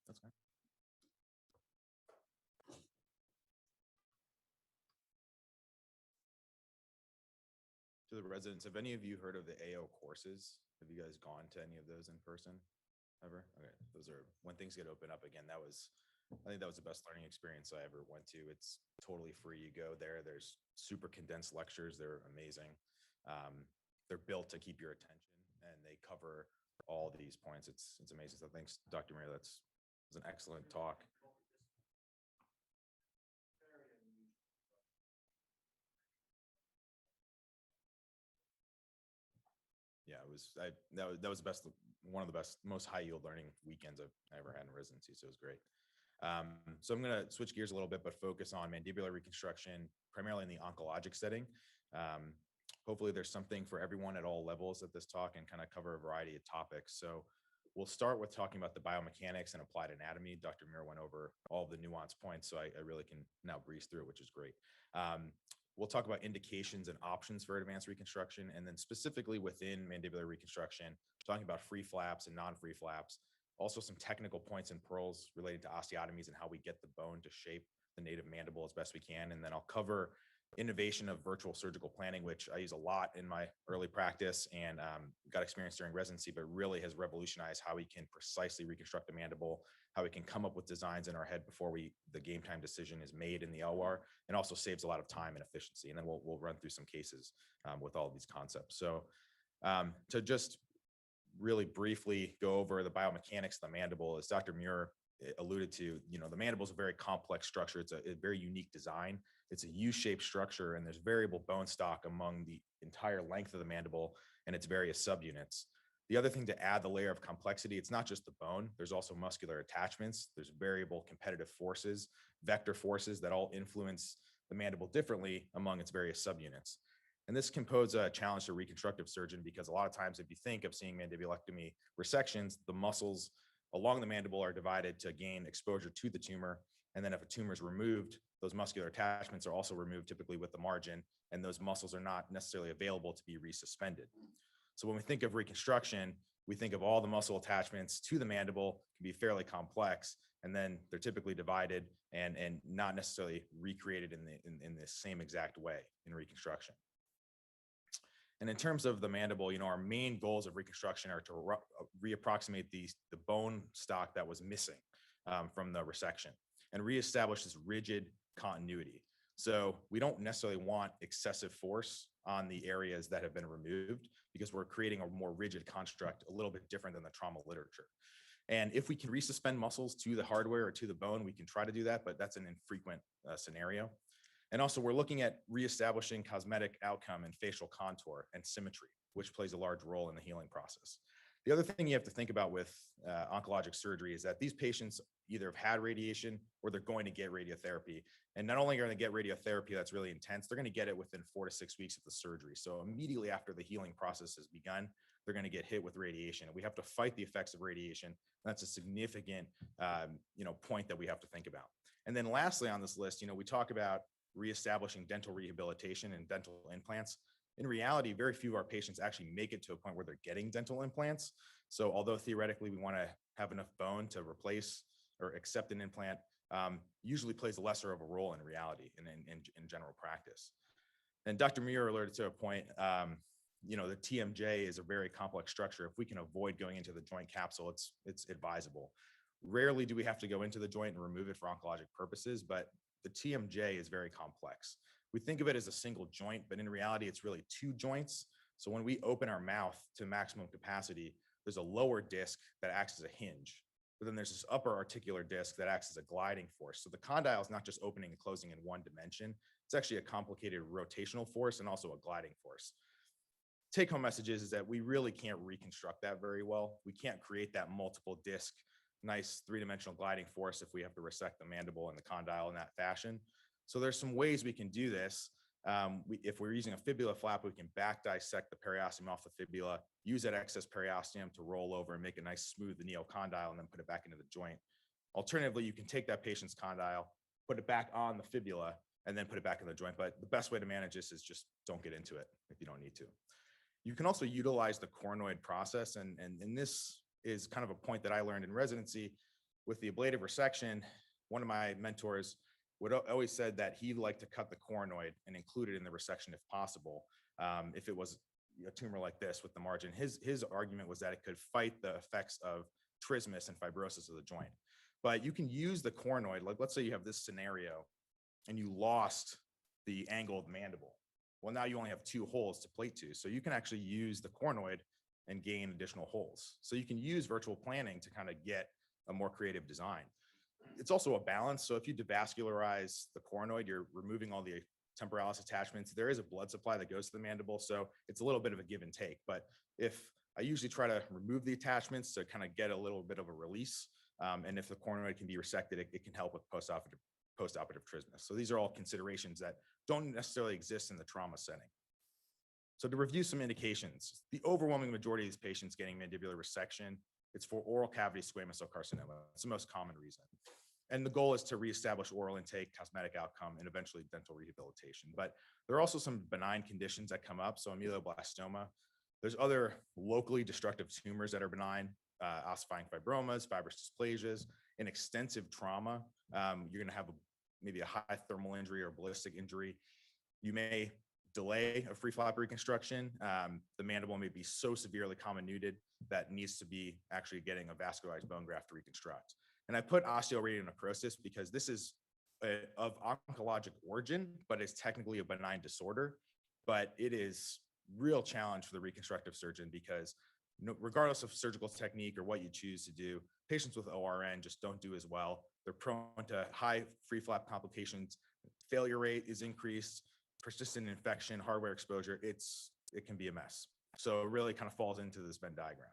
That's fine. To the residents, have any of you heard of the AO courses? Have you guys gone to any of those in person ever? Okay, those are when things get open up again. I think that was the best learning experience I ever went to. It's totally free. You go there. There's super condensed lectures. They're amazing. They're built to keep your attention, and they cover all these points. It's amazing. So thanks, Dr. Muir. That was an excellent talk. Yeah, that was the best, one of the best, most high yield learning weekends I ever had in residency. So it was great. So I'm going to switch gears a little bit, but focus on mandibular reconstruction, primarily in the oncologic setting. Hopefully there's something for everyone at all levels at this talk and kind of cover a variety of topics. So we'll start with talking about the biomechanics and applied anatomy. Dr. Muir went over all the nuanced points, so I really can now breeze through it, which is great. We'll talk about indications and options for advanced reconstruction, and then specifically within mandibular reconstruction, talking about free flaps and non-free flaps, also some technical points and pearls related to osteotomies and how we get the bone to shape the native mandible as best we can. And then I'll cover innovation of virtual surgical planning, which I use a lot in my early practice and got experience during residency, but really has revolutionized how we can precisely reconstruct a mandible, how we can come up with designs in our head before the game time decision is made in the LWAR, and also saves a lot of time and efficiency. And then we'll run through some cases with all of these concepts. So to just really briefly go over the biomechanics of the mandible, as Dr. Muir alluded to, the mandible is a very complex structure. It's a very unique design. It's a U-shaped structure, and there's variable bone stock among the entire length of the mandible and its various subunits. The other thing to add the layer of complexity, it's not just the bone, there's also muscular attachments. There's variable competitive forces, vector forces that all influence the mandible differently among its various subunits. And this can pose a challenge to a reconstructive surgeon, because a lot of times if you think of seeing mandibulectomy resections, the muscles along the mandible are divided to gain exposure to the tumor. And then if a tumor is removed, those muscular attachments are also removed, typically with the margin, and those muscles are not necessarily available to be resuspended. So when we think of reconstruction, we think of all the muscle attachments to the mandible can be fairly complex, and then they're typically divided and not necessarily recreated in the same exact way in reconstruction. And in terms of the mandible, our main goals of reconstruction are to reapproximate the bone stock that was missing from the resection and reestablish this rigid continuity. So we don't necessarily want excessive force on the areas that have been removed, because we're creating a more rigid construct, a little bit different than the trauma literature. And if we can resuspend muscles to the hardware or to the bone, we can try to do that, but that's an infrequent scenario. And also we're looking at reestablishing cosmetic outcome and facial contour and symmetry, which plays a large role in the healing process. The other thing you have to think about with oncologic surgery is that these patients either have had radiation or they're going to get radiotherapy. And not only are they going to get radiotherapy that's really intense, they're going to get it within 4 to 6 weeks of the surgery. So immediately after the healing process has begun, they're going to get hit with radiation. And we have to fight the effects of radiation. That's a significant point that we have to think about. And then lastly on this list, we talk about reestablishing dental rehabilitation and dental implants. In reality, very few of our patients actually make it to a point where they're getting dental implants. So although theoretically we want to have enough bone to replace or accept an implant, usually plays lesser of a role in reality and in general practice. And Dr. Muir alerted to a point, the TMJ is a very complex structure. If we can avoid going into the joint capsule, it's advisable. Rarely do we have to go into the joint and remove it for oncologic purposes, but the TMJ is very complex. We think of it as a single joint, but in reality, it's really 2 joints. So when we open our mouth to maximum capacity, there's a lower disc that acts as a hinge, but then there's this upper articular disc that acts as a gliding force. So the condyle is not just opening and closing in one dimension. It's actually a complicated rotational force and also a gliding force. Take-home message is that we really can't reconstruct that very well. We can't create that multiple disc, nice 3-dimensional gliding force if we have to resect the mandible and the condyle in that fashion. So there's some ways we can do this. If we're using a fibula flap, we can back dissect the periosteum off the fibula, use that excess periosteum to roll over and make a nice smooth neocondyle and then put it back into the joint. Alternatively, you can take that patient's condyle, put it back on the fibula, and then put it back in the joint. But the best way to manage this is just don't get into it if you don't need to. You can also utilize the coronoid process. And this is kind of a point that I learned in residency with the ablative resection. One of my mentors would always said that he liked to cut the coronoid and include it in the resection if possible, if it was a tumor like this with the margin. His argument was that it could fight the effects of trismus and fibrosis of the joint. But you can use the cornoid, like let's say you have this scenario and you lost the angled mandible. Well, now you only have 2 holes to plate to. So you can actually use the cornoid and gain additional holes. So you can use virtual planning to kind of get a more creative design. It's also a balance. So if you devascularize the cornoid, you're removing all the temporalis attachments. There is a blood supply that goes to the mandible. So it's a little bit of a give and take. But if I usually try to remove the attachments to kind of get a little bit of a release. And if the cornoid can be resected, it can help with postoperative trismus. So these are all considerations that don't necessarily exist in the trauma setting. So to review some indications, the overwhelming majority of these patients getting mandibular resection, it's for oral cavity squamous cell carcinoma. It's the most common reason. And the goal is to reestablish oral intake, cosmetic outcome, and eventually dental rehabilitation. But there are also some benign conditions that come up. So ameloblastoma, there's other locally destructive tumors that are benign, ossifying fibromas, fibrous dysplasias, and extensive trauma. You're gonna have maybe a high thermal injury or ballistic injury. You may delay a free flap reconstruction. The mandible may be so severely comminuted that needs to be actually getting a vascularized bone graft to reconstruct. And I put osteoradial because this is of oncologic origin, but it's technically a benign disorder. But it is real challenge for the reconstructive surgeon because regardless of surgical technique or what you choose to do, patients with ORN just don't do as well. They're prone to high free flap complications. Failure rate is increased, persistent infection, hardware exposure. It can be a mess. So it really kind of falls into this Venn diagram.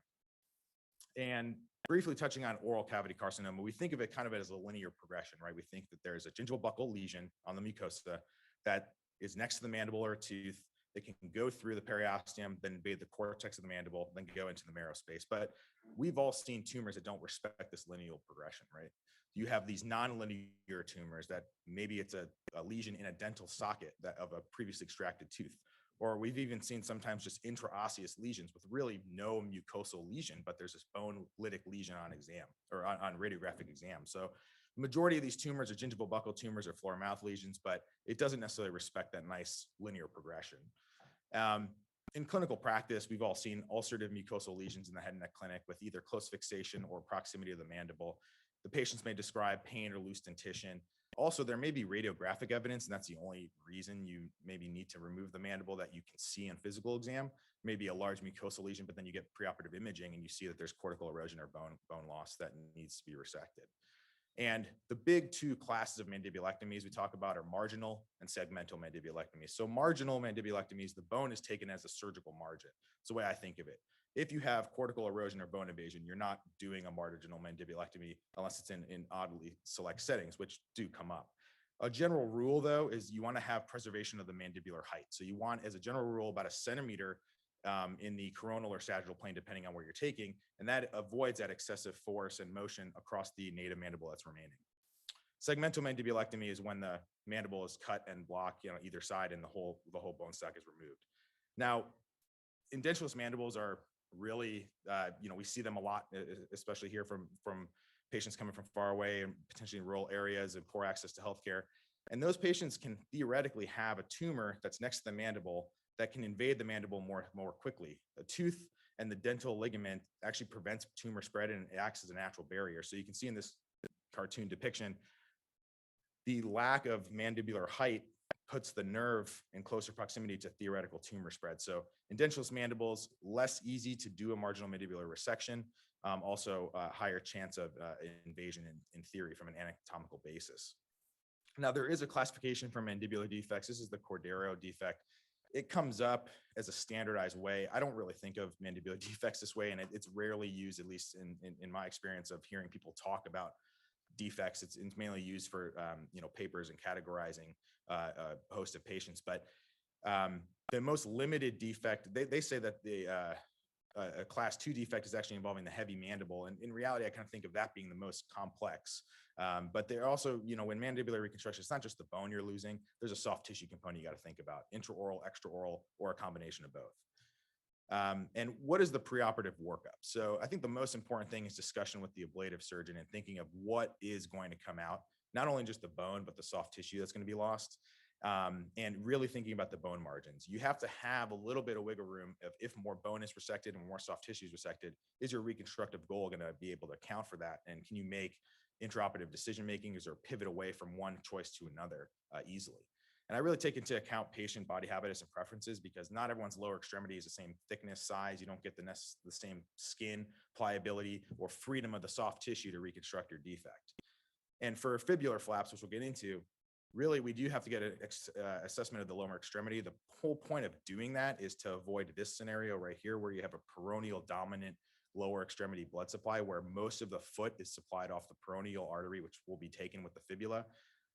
And briefly touching on oral cavity carcinoma, we think of it kind of as a linear progression, right? We think that there's a gingival buccal lesion on the mucosa that is next to the mandibular tooth. It can go through the periosteum, then invade the cortex of the mandible, then go into the marrow space. But we've all seen tumors that don't respect this linear progression, right? You have these non-linear tumors that maybe it's a lesion in a dental socket of a previously extracted tooth. Or we've even seen sometimes just intraosseous lesions with really no mucosal lesion, but there's this bone lytic lesion on exam or on radiographic exam. So the majority of these tumors are gingival buccal tumors or floor mouth lesions, but it doesn't necessarily respect that nice linear progression. In clinical practice, we've all seen ulcerative mucosal lesions in the head and neck clinic with either close fixation or proximity of the mandible. The patients may describe pain or loose dentition. Also, there may be radiographic evidence, and that's the only reason you maybe need to remove the mandible that you can see in physical exam. Maybe a large mucosal lesion, but then you get preoperative imaging and you see that there's cortical erosion or bone loss that needs to be resected. And the big 2 classes of mandibulectomies we talk about are marginal and segmental mandibulectomies. So marginal mandibulectomies, the bone is taken as a surgical margin. It's the way I think of it. If you have cortical erosion or bone invasion, you're not doing a marginal mandibulectomy unless it's in oddly select settings, which do come up. A general rule, though, is you want to have preservation of the mandibular height. So you want, as a general rule, about 1 centimeter in the coronal or sagittal plane, depending on where you're taking, and that avoids that excessive force and motion across the native mandible that's remaining. Segmental mandibulectomy is when the mandible is cut and blocked, either side, and the whole bone stock is removed. Now, edentulous mandibles are really, we see them a lot, especially here from patients coming from far away and potentially in rural areas and poor access to healthcare. And those patients can theoretically have a tumor that's next to the mandible that can invade the mandible more quickly. The tooth and the dental ligament actually prevents tumor spread and it acts as a natural barrier. So you can see in this cartoon depiction, the lack of mandibular height puts the nerve in closer proximity to theoretical tumor spread. So in edentulous mandibles, less easy to do a marginal mandibular resection, also a higher chance of invasion in theory from an anatomical basis. Now, there is a classification for mandibular defects. This is the Cordero defect. It comes up as a standardized way. I don't really think of mandibular defects this way, and it's rarely used, at least in my experience of hearing people talk about defects. It's mainly used for papers and categorizing a host of patients. But the most limited defect, they say that a class 2 defect is actually involving the heavy mandible. And in reality, I kind of think of that being the most complex. But they're also, when mandibular reconstruction, it's not just the bone you're losing. There's a soft tissue component you got to think about, intraoral, extraoral, or a combination of both. And what is the preoperative workup? So I think the most important thing is discussion with the ablative surgeon and thinking of what is going to come out, not only just the bone, but the soft tissue that's going to be lost. And really thinking about the bone margins. You have to have a little bit of wiggle room of if more bone is resected and more soft tissue is resected, is your reconstructive goal going to be able to account for that? And can you make intraoperative decision-making? Is there a pivot away from one choice to another easily? And I really take into account patient body habitus and preferences, because not everyone's lower extremity is the same thickness, size. You don't get the same skin pliability or freedom of the soft tissue to reconstruct your defect. And for fibular flaps, which we'll get into, really, we do have to get an assessment of the lower extremity. The whole point of doing that is to avoid this scenario right here, where you have a peroneal dominant lower extremity blood supply, where most of the foot is supplied off the peroneal artery, which will be taken with the fibula.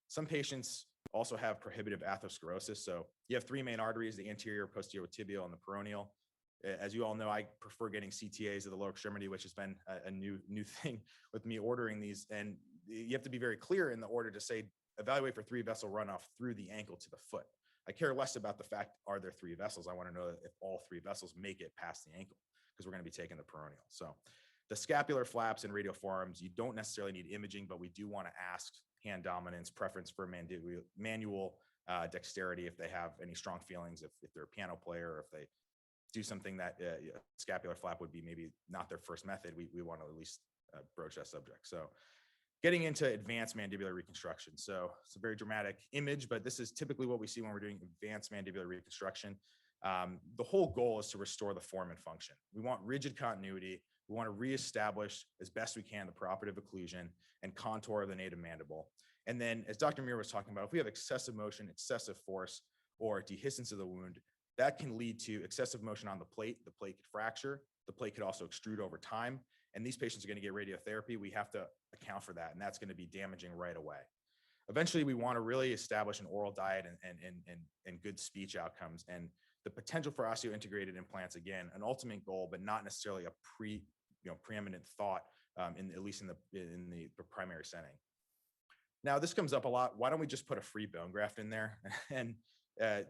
Some patients also have prohibitive atherosclerosis. So you have three main arteries: the anterior, posterior tibial, and the peroneal. As you all know, I prefer getting CTAs of the lower extremity, which has been a new thing with me ordering these. And you have to be very clear in the order to say, evaluate for 3-vessel runoff through the ankle to the foot. I care less about the fact, are there 3 vessels? I want to know if all 3 vessels make it past the ankle, because we're going to be taking the peroneal. So the scapular flaps and radial forearms, you don't necessarily need imaging, but we do want to ask hand dominance, preference for manual dexterity if they have any strong feelings, if they're a piano player, or if they do something that scapular flap would be maybe not their first method, we want to at least broach that subject. So getting into advanced mandibular reconstruction. So it's a very dramatic image, but this is typically what we see when we're doing advanced mandibular reconstruction. The whole goal is to restore the form and function. We want rigid continuity. We want to reestablish as best we can the preoperative occlusion and contour of the native mandible. And then, as Dr. Muir was talking about, if we have excessive motion, excessive force, or dehiscence of the wound, that can lead to excessive motion on the plate. The plate could fracture. The plate could also extrude over time. And these patients are going to get radiotherapy. We have to account for that, and that's going to be damaging right away. Eventually, we want to really establish an oral diet and good speech outcomes, and the potential for osseointegrated implants. Again, an ultimate goal, but not necessarily a preeminent thought, at least in the primary setting. Now, this comes up a lot. Why don't we just put a free bone graft in there? And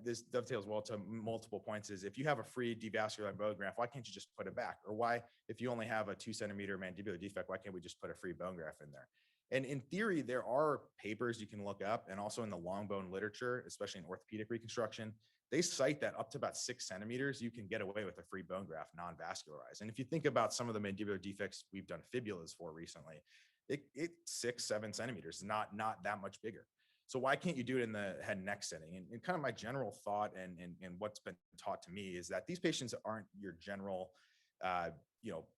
this dovetails well to multiple points. Is if you have a free devascularized bone graft, why can't you just put it back? Or why, if you only have a 2-centimeter mandibular defect, why can't we just put a free bone graft in there? And in theory, there are papers you can look up, and also in the long bone literature, especially in orthopedic reconstruction, they cite that up to about 6 centimeters, you can get away with a free bone graft, non-vascularized. And if you think about some of the mandibular defects we've done fibulas for recently, it's 6-7 centimeters, not that much bigger. So why can't you do it in the head and neck setting? And kind of my general thought and what's been taught to me is that these patients aren't your general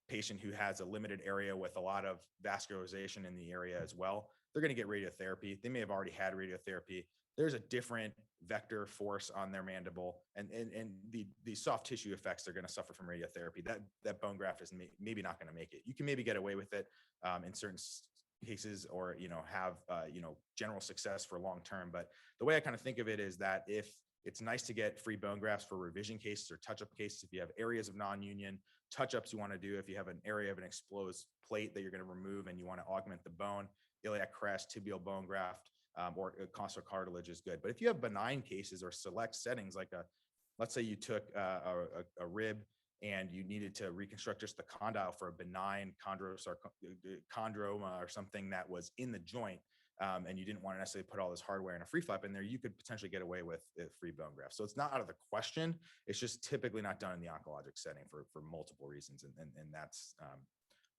patient who has a limited area with a lot of vascularization in the area as well. They're going to get radiotherapy. They may have already had radiotherapy. There's a different vector force on their mandible, and the soft tissue effects they're going to suffer from radiotherapy. That bone graft is maybe not going to make it. You can maybe get away with it in certain cases, or have general success for long term. But the way I kind of think of it is that if it's nice to get free bone grafts for revision cases or touch-up cases, if you have areas of non-union touch-ups you want to do, if you have an area of an exposed plate that you're going to remove and you want to augment the bone, iliac crest, tibial bone graft, or costal cartilage is good. But if you have benign cases or select settings, like let's say you took a rib and you needed to reconstruct just the condyle for a benign chondroma or something that was in the joint, and you didn't want to necessarily put all this hardware and a free flap in there, you could potentially get away with a free bone graft. So it's not out of the question. It's just typically not done in the oncologic setting for multiple reasons. And that's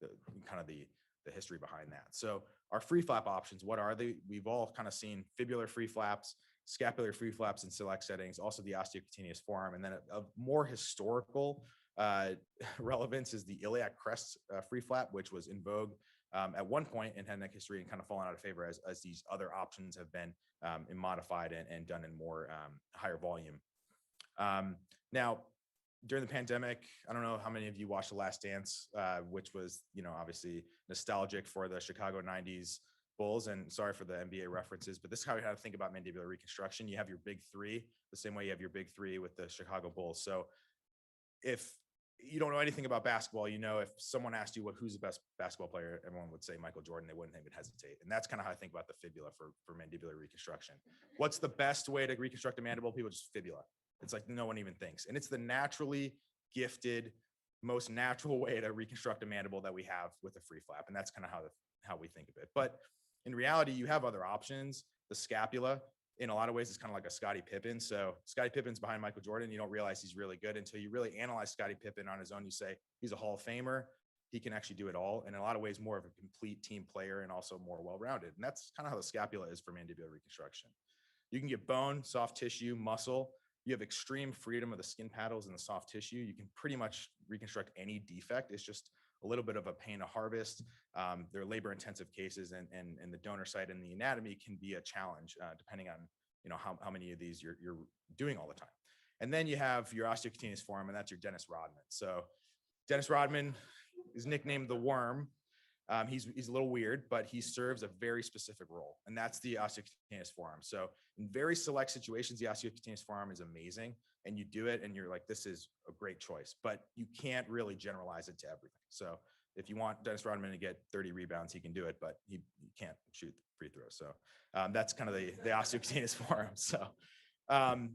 the history behind that. So our free flap options, what are they? We've all kind of seen fibular free flaps, scapular free flaps in select settings, also the osteocutaneous forearm. And then a more historical relevance is the iliac crest free flap, which was in vogue at one point in head and neck history and kind of fallen out of favor as these other options have been modified and done in more higher volume. Now, during the pandemic, I don't know how many of you watched The Last Dance, which was, obviously nostalgic for the Chicago 90s Bulls, and sorry for the NBA references, but this is how you have to think about mandibular reconstruction. You have your big three, the same way you have your big three with the Chicago Bulls. So if you don't know anything about basketball, if someone asked you who's the best basketball player, everyone would say Michael Jordan. They wouldn't even hesitate. And that's kind of how I think about the fibula for mandibular reconstruction. What's the best way to reconstruct a mandible? People just fibula. It's like no one even thinks. And it's the naturally gifted, most natural way to reconstruct a mandible that we have with a free flap. And that's kind of how we think of it. But in reality, you have other options. The scapula, in a lot of ways, it's kind of like a Scottie Pippen. So Scottie Pippen's behind Michael Jordan. You don't realize he's really good until you really analyze Scottie Pippen on his own. You say he's a Hall of Famer. He can actually do it all. And in a lot of ways, more of a complete team player and also more well-rounded. And that's kind of how the scapula is for mandibular reconstruction. You can get bone, soft tissue, muscle. You have extreme freedom of the skin paddles and the soft tissue. You can pretty much reconstruct any defect. It's just a little bit of a pain to harvest. They're labor-intensive cases, and the donor site and the anatomy can be a challenge depending on how many of these you're doing all the time. And then you have your osteocutaneous forearm, and that's your Dennis Rodman. So Dennis Rodman is nicknamed the Worm. He's a little weird, but he serves a very specific role, and that's the osteocutaneous forearm. So in very select situations, the osteocutaneous forearm is amazing, and you do it, and you're like, this is a great choice, but you can't really generalize it to everything. So if you want Dennis Rodman to get 30 rebounds, he can do it, but he can't shoot free throws. So that's kind of the osteocutaneous forearm.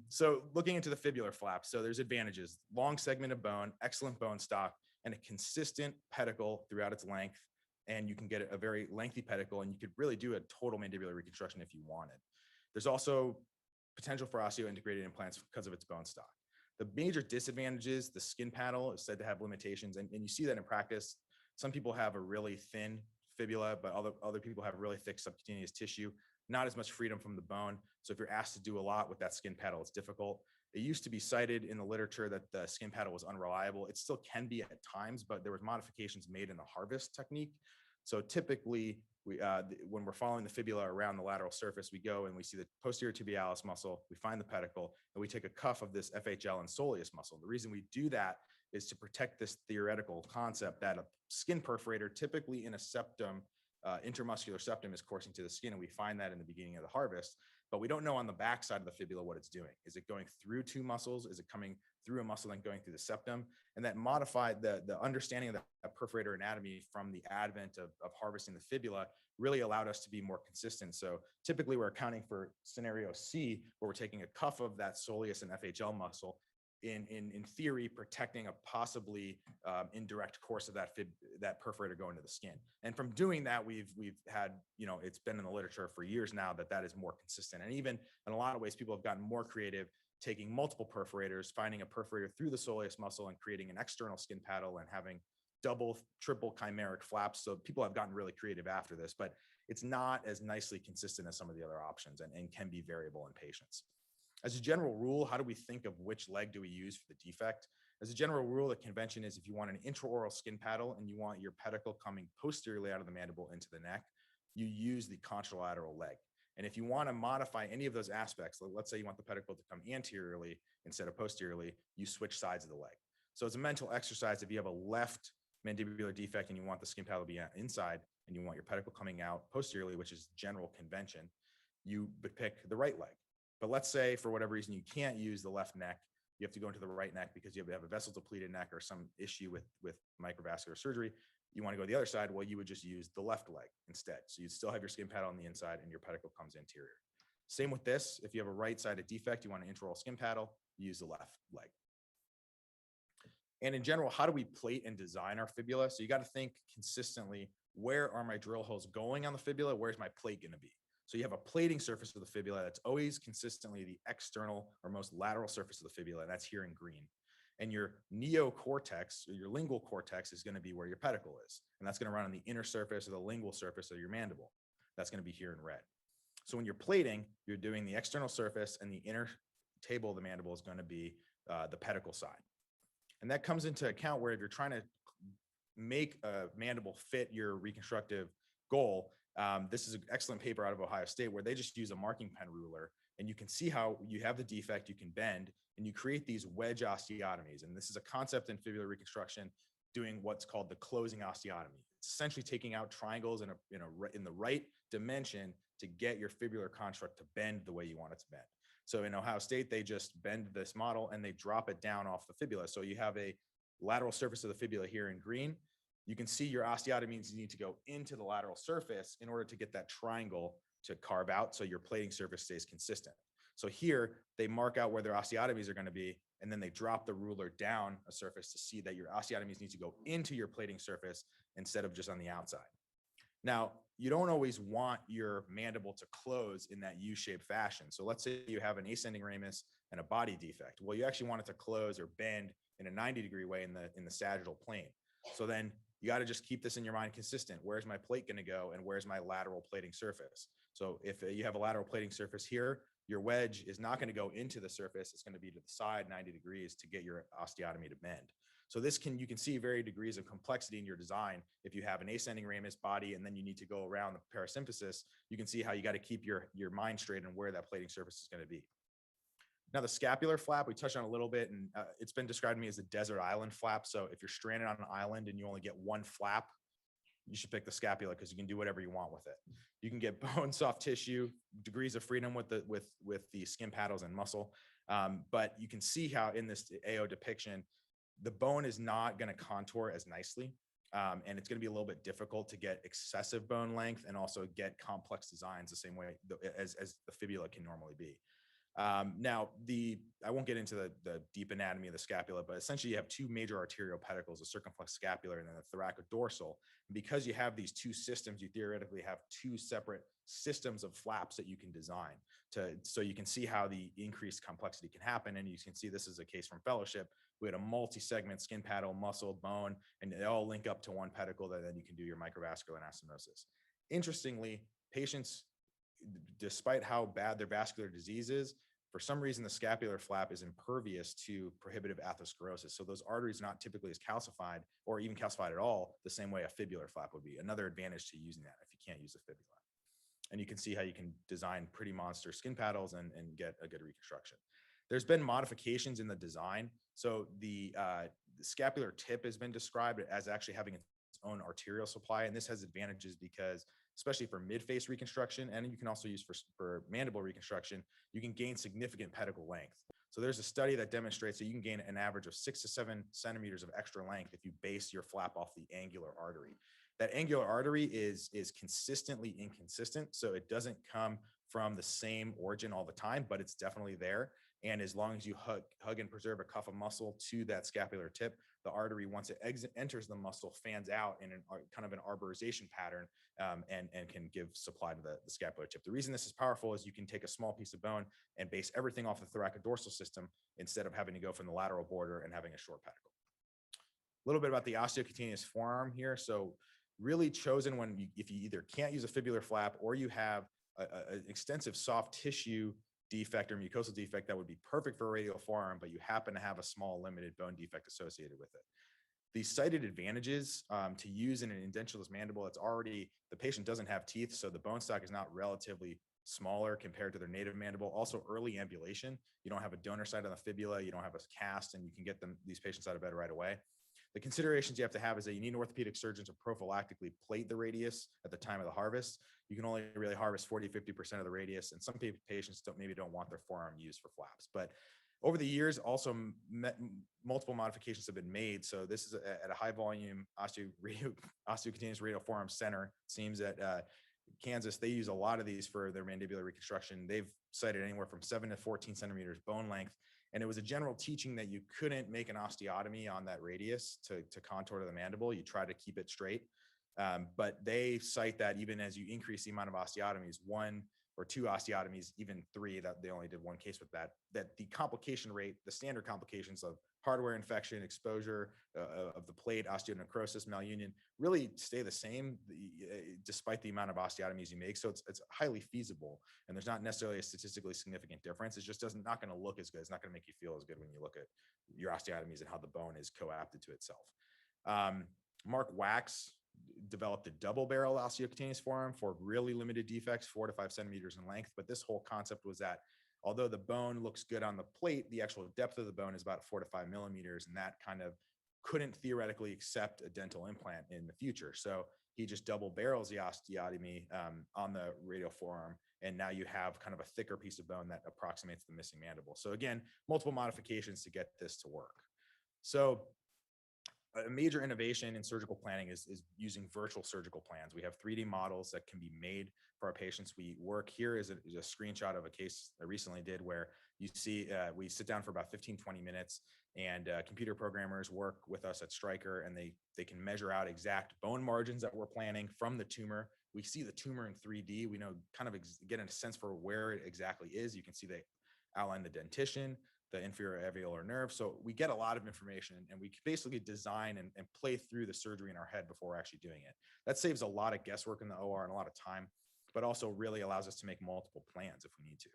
So looking into the fibular flap, so there's advantages: long segment of bone, excellent bone stock, and a consistent pedicle throughout its length. And you can get a very lengthy pedicle, and you could really do a total mandibular reconstruction if you wanted. There's also potential for osseointegrated implants because of its bone stock. The major disadvantages: the skin paddle is said to have limitations, and you see that in practice. Some people have a really thin fibula, but other people have really thick subcutaneous tissue, not as much freedom from the bone. So if you're asked to do a lot with that skin paddle, it's difficult. It used to be cited in the literature that the skin paddle was unreliable. It still can be at times, but there was modifications made in the harvest technique. So typically, when we're following the fibula around the lateral surface, we go and we see the posterior tibialis muscle, we find the pedicle, and we take a cuff of this FHL and soleus muscle. The reason we do that is to protect this theoretical concept that a skin perforator, typically in a septum, intermuscular septum, is coursing to the skin, and we find that in the beginning of the harvest. But we don't know on the back side of the fibula what it's doing. Is it going through two muscles? Is it coming through a muscle and going through the septum? And that modified the understanding of the perforator anatomy from the advent of harvesting the fibula really allowed us to be more consistent. So typically we're accounting for scenario C, where we're taking a cuff of that soleus and FHL muscle, in theory, protecting a possibly indirect course of that perforator going to the skin. And from doing that, we've had, it's been in the literature for years now that is more consistent. And even in a lot of ways, people have gotten more creative, taking multiple perforators, finding a perforator through the soleus muscle and creating an external skin paddle and having double, triple chimeric flaps. So people have gotten really creative after this, but it's not as nicely consistent as some of the other options, and can be variable in patients. As a general rule, how do we think of which leg do we use for the defect? As a general rule, the convention is if you want an intraoral skin paddle and you want your pedicle coming posteriorly out of the mandible into the neck, you use the contralateral leg. And if you want to modify any of those aspects, let's say you want the pedicle to come anteriorly instead of posteriorly, you switch sides of the leg. So it's a mental exercise. If you have a left mandibular defect and you want the skin paddle to be inside and you want your pedicle coming out posteriorly, which is general convention, you would pick the right leg. But let's say for whatever reason you can't use the left neck, you have to go into the right neck because you have a vessel depleted neck or some issue with microvascular surgery. You want to go the other side, well, you would just use the left leg instead. So you'd still have your skin paddle on the inside and your pedicle comes anterior. Same with this. If you have a right-sided defect, you want an intraoral skin paddle, you use the left leg. And in general, how do we plate and design our fibula? So you got to think consistently, where are my drill holes going on the fibula? Where's my plate going to be? So you have a plating surface of the fibula that's always consistently the external or most lateral surface of the fibula, and that's here in green. And your neocortex, or your lingual cortex, is going to be where your pedicle is. And that's going to run on the inner surface or the lingual surface of your mandible. That's going to be here in red. So when you're plating, you're doing the external surface, and the inner table of the mandible is going to be the pedicle side. And that comes into account where if you're trying to make a mandible fit your reconstructive goal, this is an excellent paper out of Ohio State where they just use a marking pen ruler, and you can see how you have the defect, you can bend, and you create these wedge osteotomies. And this is a concept in fibular reconstruction, doing what's called the closing osteotomy. It's essentially taking out triangles in the right dimension to get your fibular construct to bend the way you want it to bend. So in Ohio State, they just bend this model and they drop it down off the fibula. So you have a lateral surface of the fibula here in green. You can see your osteotomies need to go into the lateral surface in order to get that triangle to carve out so your plating surface stays consistent. So here they mark out where their osteotomies are going to be, and then they drop the ruler down a surface to see that your osteotomies need to go into your plating surface instead of just on the outside. Now, you don't always want your mandible to close in that U-shaped fashion. So let's say you have an ascending ramus and a body defect. Well, you actually want it to close or bend in a 90-degree way in the sagittal plane. So then you got to just keep this in your mind consistent. Where's my plate going to go and where's my lateral plating surface? So if you have a lateral plating surface here, your wedge is not going to go into the surface. It's going to be to the side 90 degrees to get your osteotomy to bend. So you can see varying degrees of complexity in your design. If you have an ascending ramus body and then you need to go around the parasymphysis, you can see how you got to keep your mind straight and where that plating surface is going to be. Now the scapular flap, we touched on a little bit, and it's been described to me as a desert island flap. So if you're stranded on an island and you only get one flap, you should pick the scapula because you can do whatever you want with it. You can get bone, soft tissue, degrees of freedom with the skin paddles and muscle. But you can see how in this AO depiction, the bone is not going to contour as nicely. And it's going to be a little bit difficult to get excessive bone length and also get complex designs the same way as the fibula can normally be. Now, I won't get into the deep anatomy of the scapula, but essentially you have two major arterial pedicles, the circumflex scapular and then the thoracodorsal. And because you have these two systems, you theoretically have two separate systems of flaps that you can design so you can see how the increased complexity can happen. And you can see this is a case from fellowship. We had a multi-segment skin paddle, muscle, bone, and they all link up to one pedicle that then you can do your microvascular anastomosis. Interestingly, patients, despite how bad their vascular disease is, for some reason, the scapular flap is impervious to prohibitive atherosclerosis. So those arteries not typically as calcified or even calcified at all, the same way a fibular flap would be. Another advantage to using that if you can't use a fibula. And you can see how you can design pretty monster skin paddles and get a good reconstruction. There's been modifications in the design. So the scapular tip has been described as actually having its own arterial supply. And this has advantages because especially for mid-face reconstruction, and you can also use for mandible reconstruction, you can gain significant pedicle length. So there's a study that demonstrates that you can gain an average of 6 to 7 centimeters of extra length if you base your flap off the angular artery. That angular artery is consistently inconsistent, so it doesn't come from the same origin all the time, but it's definitely there. And as long as you hug and preserve a cuff of muscle to that scapular tip, the artery, once it enters the muscle, fans out in kind of an arborization pattern and can give supply to the scapular tip. The reason this is powerful is you can take a small piece of bone and base everything off the thoracodorsal system instead of having to go from the lateral border and having a short pedicle. A little bit about the osteocutaneous forearm here. So really chosen if you either can't use a fibular flap or you have an extensive soft tissue defect or mucosal defect that would be perfect for a radial forearm, but you happen to have a small limited bone defect associated with it. The cited advantages to use in an edentulous mandible, the patient doesn't have teeth, so the bone stock is not relatively smaller compared to their native mandible. Also early ambulation, you don't have a donor site on the fibula, you don't have a cast, and you can get these patients out of bed right away. The considerations you have to have is that you need an orthopedic surgeon to prophylactically plate the radius at the time of the harvest. You can only really harvest 40–50% of the radius, and some patients maybe don't want their forearm used for flaps. But over the years, also multiple modifications have been made. So this is at a high volume osteocutaneous radial forearm center. It seems that Kansas, they use a lot of these for their mandibular reconstruction. They've cited anywhere from 7 to 14 centimeters bone length. And it was a general teaching that you couldn't make an osteotomy on that radius to contour to the mandible. You try to keep it straight. But they cite that even as you increase the amount of osteotomies, 1 or 2 osteotomies, even 3, that they only did 1 case with that the complication rate, the standard complications of hardware infection, exposure of the plate, osteonecrosis, malunion, really stay the same despite the amount of osteotomies you make. So it's highly feasible, and there's not necessarily a statistically significant difference. It just not going to look as good. It's not going to make you feel as good when you look at your osteotomies and how the bone is coapted to itself. Mark Wax developed a double barrel osteocutaneous forearm for really limited defects, 4 to 5 centimeters in length. But this whole concept was that although the bone looks good on the plate, the actual depth of the bone is about 4 to 5 millimeters, and that kind of couldn't theoretically accept a dental implant in the future. So he just double barrels the osteotomy on the radial forearm, and now you have kind of a thicker piece of bone that approximates the missing mandible. So again, multiple modifications to get this to work. So a major innovation in surgical planning is using virtual surgical plans. We have 3D models that can be made for our patients. Here is a screenshot of a case I recently did where You see, we sit down for about 15, 20 minutes, and computer programmers work with us at Stryker, and they can measure out exact bone margins that we're planning from the tumor. We see the tumor in 3D. We know kind of get a sense for where it exactly is. You can see they outline the dentition, the inferior alveolar nerve. So we get a lot of information, and we basically design and play through the surgery in our head before we're actually doing it. That saves a lot of guesswork in the OR and a lot of time, but also really allows us to make multiple plans if we need to.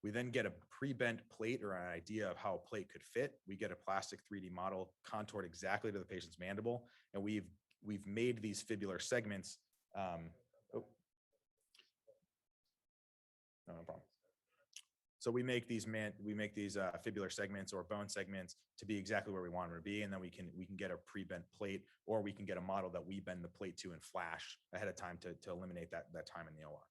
We then get a pre-bent plate or an idea of how a plate could fit. We get a plastic 3D model contoured exactly to the patient's mandible, and we've made these fibular segments. No problem. So we make these fibular segments or bone segments to be exactly where we want them to be, and then we can get a pre-bent plate, or we can get a model that we bend the plate to in flash ahead of time to eliminate that time in the OR.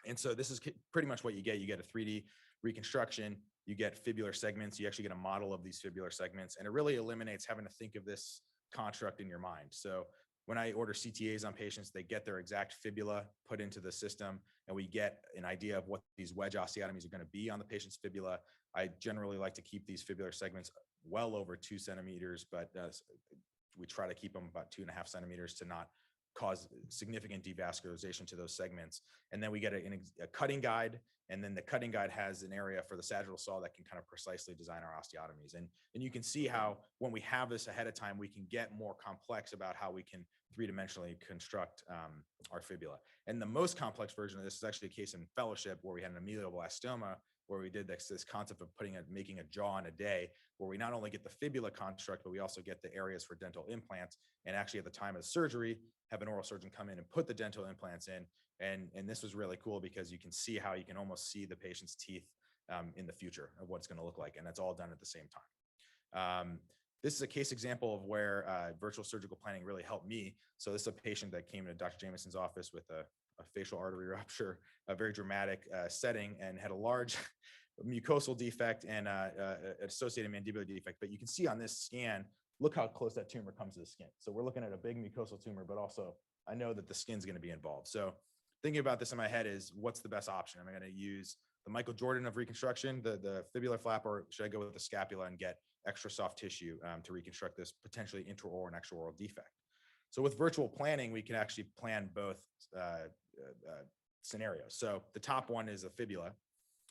And so this is pretty much what you get. You get a 3D reconstruction, you get fibular segments, you actually get a model of these fibular segments, and it really eliminates having to think of this construct in your mind. So when I order CTAs on patients, they get their exact fibula put into the system, and we get an idea of what these wedge osteotomies are going to be on the patient's fibula. I generally like to keep these fibular segments well over 2 centimeters, but we try to keep them about 2.5 centimeters to not cause significant devascularization to those segments. And then we get a cutting guide, and then the cutting guide has an area for the sagittal saw that can kind of precisely design our osteotomies. And you can see how when we have this ahead of time, we can get more complex about how we can three-dimensionally construct our fibula. And the most complex version of this is actually a case in fellowship where we had an amelioblastoma, where we did this concept of making a jaw in a day, where we not only get the fibula construct, but we also get the areas for dental implants. And actually at the time of the surgery, have an oral surgeon come in and put the dental implants in. And this was really cool because you can see how you can almost see the patient's teeth in the future of what it's going to look like. And that's all done at the same time. This is a case example of where virtual surgical planning really helped me. So this is a patient that came to Dr. Jamison's office with a facial artery rupture, a very dramatic setting, and had a large mucosal defect and associated mandibular defect. But you can see on this scan, look how close that tumor comes to the skin. So we're looking at a big mucosal tumor, but also I know that the skin's going to be involved. So thinking about this in my head is, what's the best option? Am I going to use the Michael Jordan of reconstruction, the fibular flap, or should I go with the scapula and get extra soft tissue to reconstruct this potentially intraoral and extraoral defect? So with virtual planning, we can actually plan both scenarios. So the top one is a fibula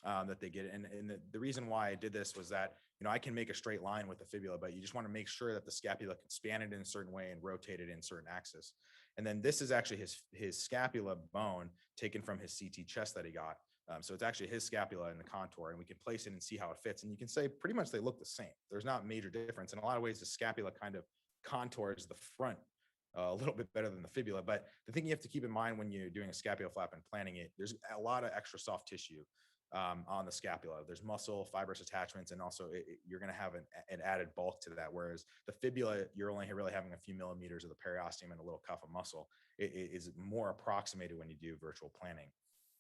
that they get. And the reason why I did this was that, I can make a straight line with the fibula, but you just want to make sure that the scapula can span it in a certain way and rotate it in certain axis. And then this is actually his scapula bone taken from his CT chest that he got. So it's actually his scapula in the contour, and we can place it and see how it fits. And you can say pretty much they look the same. There's not major difference. In a lot of ways, the scapula kind of contours the front a little bit better than the fibula. But the thing you have to keep in mind when you're doing a scapula flap and planning it, there's a lot of extra soft tissue on the scapula. There's muscle, fibrous attachments, and also you're going to have an added bulk to that. Whereas the fibula, you're only really having a few millimeters of the periosteum and a little cuff of muscle. It is more approximated when you do virtual planning.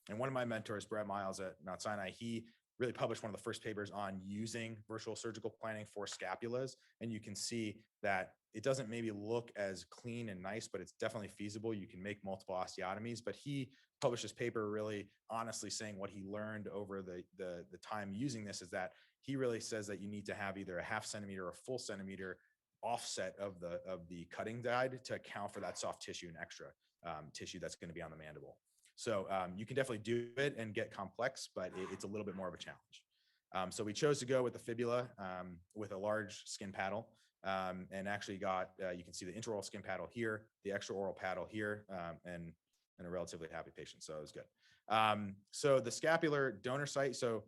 And one of my mentors, Brett Miles at Mount Sinai, he really published one of the first papers on using virtual surgical planning for scapulas. And you can see that it doesn't maybe look as clean and nice, but it's definitely feasible. You can make multiple osteotomies. But he published this paper really honestly saying what he learned over the time using this is that he really says that you need to have either a 0.5 centimeter or a full centimeter offset of the cutting guide to account for that soft tissue and extra tissue that's going to be on the mandible. So you can definitely do it and get complex, but it's a little bit more of a challenge. So we chose to go with the fibula with a large skin paddle, and actually got, you can see the intraoral skin paddle here, the extraoral paddle here, and a relatively happy patient. So it was good. So the scapular donor site. So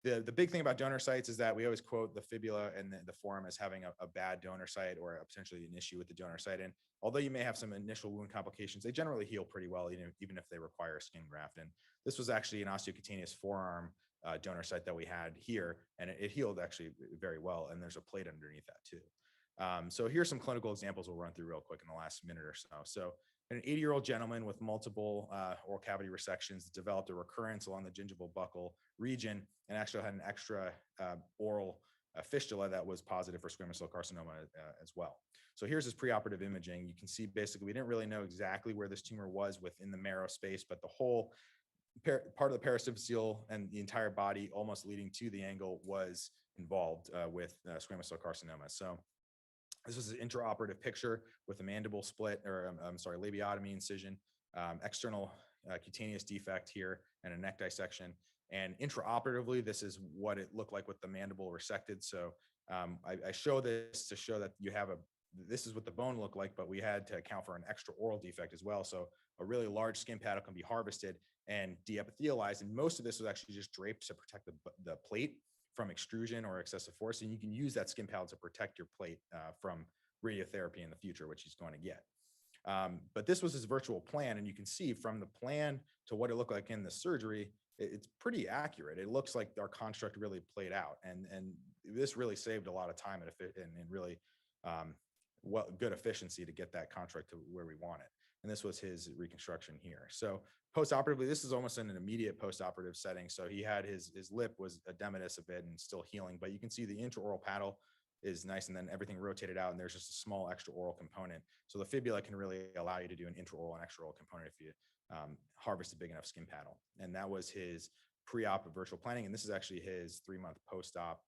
the big thing about donor sites is that we always quote the fibula and the forearm as having a bad donor site or potentially an issue with the donor site. And although you may have some initial wound complications, they generally heal pretty well, even if they require a skin graft. And this was actually an osteocutaneous forearm donor site that we had here, and it healed actually very well. And there's a plate underneath that too. So here's some clinical examples we'll run through real quick in the last minute or so. So an 80-year-old gentleman with multiple oral cavity resections developed a recurrence along the gingival buccal region and actually had an extra oral fistula that was positive for squamous cell carcinoma as well. So here's his preoperative imaging. You can see basically we didn't really know exactly where this tumor was within the marrow space, but the whole part of the paraphyseal and the entire body almost leading to the angle was involved with squamous cell carcinoma. So this was an intraoperative picture with a mandible split, or I'm sorry, labiotomy incision, external cutaneous defect here, and a neck dissection. And intraoperatively, this is what it looked like with the mandible resected. So I show this to show that you have this is what the bone looked like, but we had to account for an extra oral defect as well. So a really large skin paddle can be harvested and de-epithelialized. And most of this was actually just draped to protect the plate from extrusion or excessive force. And you can use that skin paddle to protect your plate from radiotherapy in the future, which he's going to get. But this was his virtual plan. And you can see from the plan to what it looked like in the surgery, it's pretty accurate. It looks like our construct really played out. And this really saved a lot of time and really good efficiency to get that construct to where we want it. And this was his reconstruction here. So post-operatively, this is almost in an immediate post-operative setting. So he had his lip was edematous a bit and still healing, but you can see the intraoral paddle is nice, and then everything rotated out, and there's just a small extra oral component. So the fibula can really allow you to do an intraoral and extraoral component if you harvest a big enough skin paddle. And that was his pre-op virtual planning. And this is actually his 3-month post-op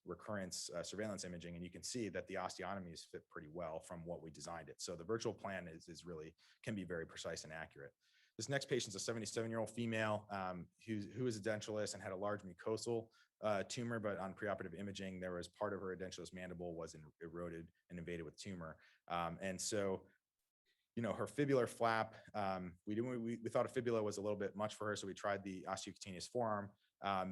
recurrence surveillance imaging. And you can see that the osteotomies fit pretty well from what we designed it. So the virtual plan is really, can be very precise and accurate. This next patient's a 77-year-old female who is edentulous and had a large mucosal tumor, but on preoperative imaging, there was part of her edentulous mandible was eroded and invaded with tumor. And so, you know, her fibular flap, we thought a fibula was a little bit much for her, so we tried the osteocutaneous forearm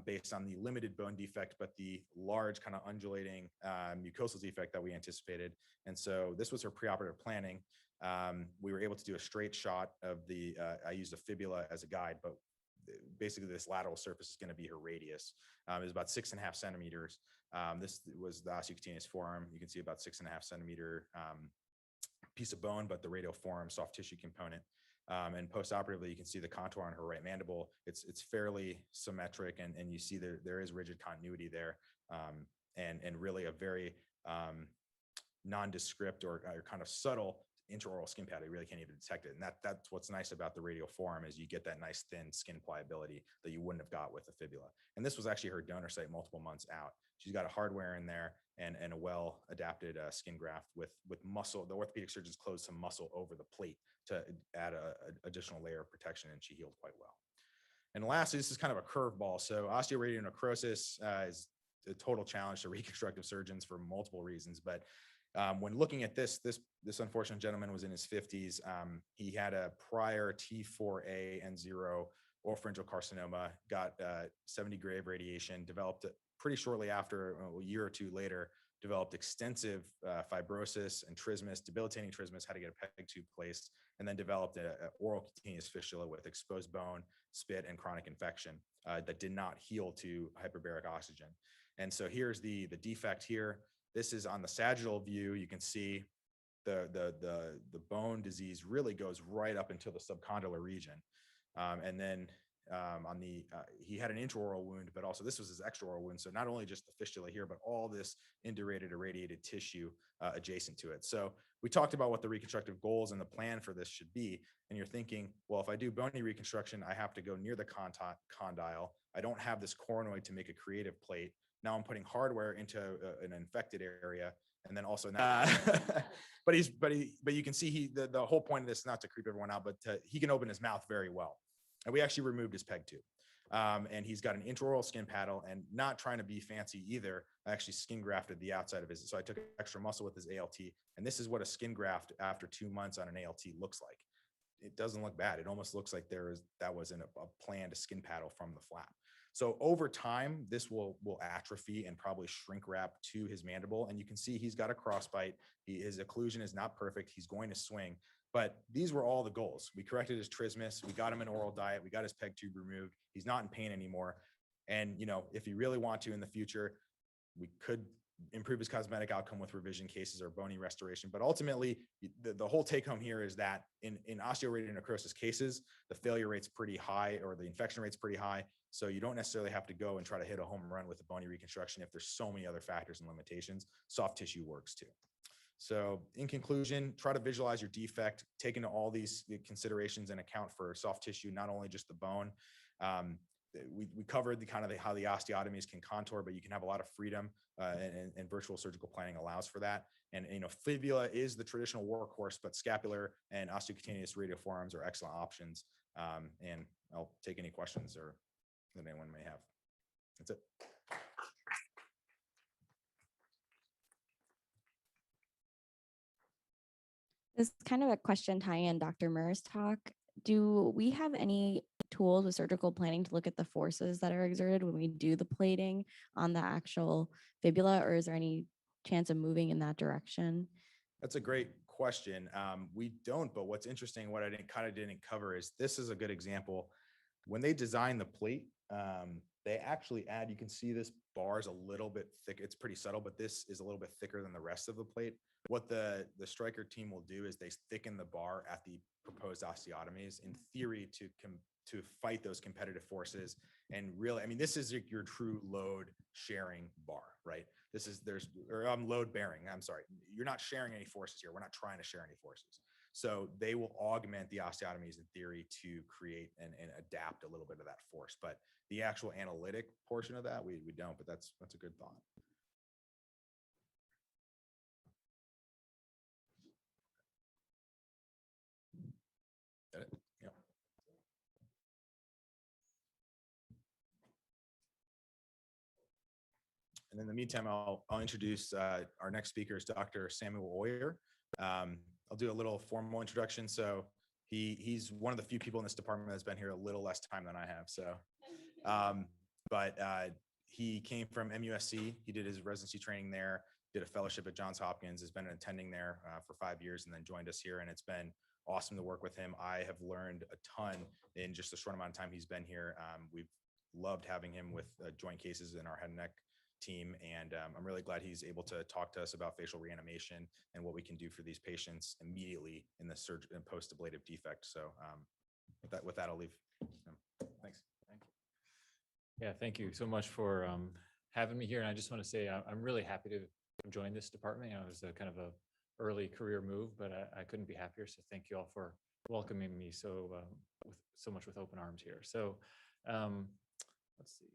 based on the limited bone defect, but the large kind of undulating mucosal defect that we anticipated. And so this was her preoperative planning. We were able to do a straight shot of the, I used a fibula as a guide, but basically this lateral surface is going to be her radius. It's about 6.5 centimeters. This was the osteocutaneous forearm. You can see about 6.5 centimeter piece of bone, but the radial forearm soft tissue component. And post-operatively, you can see the contour on her right mandible. It's fairly symmetric, and you see there is rigid continuity there, and really a very nondescript or kind of subtle intraoral skin pad. You really can't even detect it. And that's what's nice about the radial forearm is you get that nice thin skin pliability that you wouldn't have got with a fibula. And this was actually her donor site multiple months out. She's got a hardware in there and a well adapted skin graft with muscle. The orthopedic surgeons closed some muscle over the plate to add a additional layer of protection, and she healed quite well. And lastly, this is kind of a curveball. So osteoradial necrosis is a total challenge to reconstructive surgeons for multiple reasons. But when looking at this unfortunate gentleman was in his 50s. He had a prior T4A and 0 oropharyngeal carcinoma, got 70-degree radiation, developed it pretty shortly after, a year or two later, developed extensive fibrosis and trismus, debilitating trismus, had to get a peg tube placed, and then developed an oral cutaneous fistula with exposed bone, spit, and chronic infection that did not heal to hyperbaric oxygen. And so here's the defect here. This is on the sagittal view. You can see the bone disease really goes right up into the subcondylar region. And then on the, he had an intraoral wound, but also this was his extraoral wound. So not only just the fistula here, but all this indurated, irradiated tissue adjacent to it. So we talked about what the reconstructive goals and the plan for this should be. And you're thinking, well, if I do bony reconstruction, I have to go near the condyle. I don't have this coronoid to make a creative plate. Now I'm putting hardware into an infected area, and then also now, but you can see the whole point of this is not to creep everyone out, but he can open his mouth very well. And we actually removed his peg tube. And he's got an intraoral skin paddle, and not trying to be fancy either. I actually skin grafted the outside of his. So I took extra muscle with his ALT, and this is what a skin graft after 2 months on an ALT looks like. It doesn't look bad. It almost looks like that was a planned skin paddle from the flap. So over time, this will atrophy and probably shrink wrap to his mandible. And you can see he's got a crossbite. His occlusion is not perfect. He's going to swing. But these were all the goals. We corrected his trismus. We got him an oral diet. We got his peg tube removed. He's not in pain anymore. And, you know, if you really want to in the future, we could improve his cosmetic outcome with revision cases or bony restoration. But ultimately, the whole take home here is that in osteoradial necrosis cases, the failure rate's pretty high, or the infection rate's pretty high. So you don't necessarily have to go and try to hit a home run with a bony reconstruction if there's so many other factors and limitations. Soft tissue works too. So in conclusion, try to visualize your defect, take into all these considerations and account for soft tissue, not only just the bone. We covered the kind of how the osteotomies can contour, but you can have a lot of freedom, and virtual surgical planning allows for that. And fibula is the traditional workhorse, but scapular and osteocutaneous radial forearms are excellent options. And I'll take any questions or that anyone may have. That's it. This is kind of a question tying in Dr. Muir's talk. Do we have any tools with surgical planning to look at the forces that are exerted when we do the plating on the actual fibula, or is there any chance of moving in that direction? That's a great question. We don't, but what's interesting, what I didn't cover is this is a good example. When they design the plate, they actually add, you can see this bar is a little bit thick. It's pretty subtle, but this is a little bit thicker than the rest of the plate. What the Stryker team will do is they thicken the bar at the proposed osteotomies in theory to fight those competitive forces. And really, I mean, this is your true load sharing bar, right? Load bearing, I'm sorry. You're not sharing any forces here. We're not trying to share any forces. So they will augment the osteotomies in theory to create and adapt a little bit of that force. But the actual analytic portion of that, we don't, but that's a good thought. Yeah. And in the meantime, I'll introduce our next speaker is Dr. Samuel Oyer. I'll do a little formal introduction. So he's one of the few people in this department that's been here a little less time than I have. So, but he came from MUSC. He did his residency training there, did a fellowship at Johns Hopkins, has been attending there for 5 years, and then joined us here. And it's been awesome to work with him. I have learned a ton in just a short amount of time he's been here. We've loved having him with joint cases in our head and neck team. And I'm really glad he's able to talk to us about facial reanimation and what we can do for these patients immediately in the post-ablative defect. So with that, I'll leave. Thanks. Thank you. Yeah, thank you so much for having me here. And I just want to say I'm really happy to join this department. You know, it was a kind of a early career move, but I couldn't be happier. So thank you all for welcoming me so much with open arms here. So let's see.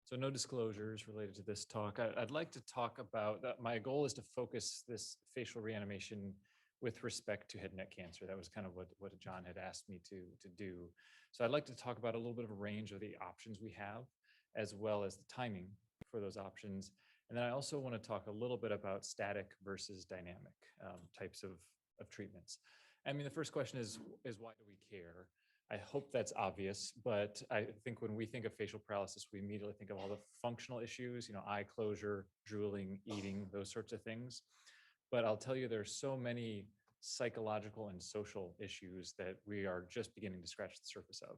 So no disclosures related to this talk. I'd like to talk about that. My goal is to focus this facial reanimation with respect to head and neck cancer. That was kind of what John had asked me to do. So I'd like to talk about a little bit of a range of the options we have, as well as the timing for those options. And then I also want to talk a little bit about static versus dynamic types of treatments. I mean, the first question is why do we care? I hope that's obvious, but I think when we think of facial paralysis, we immediately think of all the functional issues, you know, eye closure, drooling, eating, those sorts of things. But I'll tell you, there's so many psychological and social issues that we are just beginning to scratch the surface of.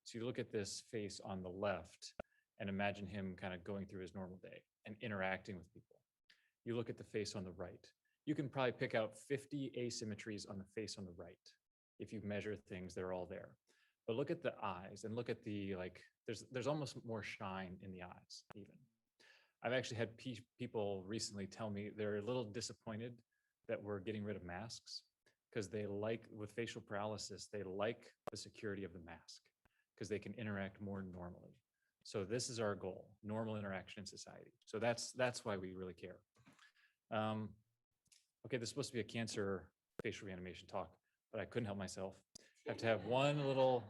So you look at this face on the left and imagine him kind of going through his normal day and interacting with people. You look at the face on the right. You can probably pick out 50 asymmetries on the face on the right. If you measure things, they're all there. But look at the eyes and look at the, there's almost more shine in the eyes even. I've actually had people recently tell me they're a little disappointed that we're getting rid of masks because with facial paralysis, they like the security of the mask because they can interact more normally. So this is our goal, normal interaction in society. So that's why we really care. Okay, this is supposed to be a cancer facial reanimation talk, but I couldn't help myself. I have to have one little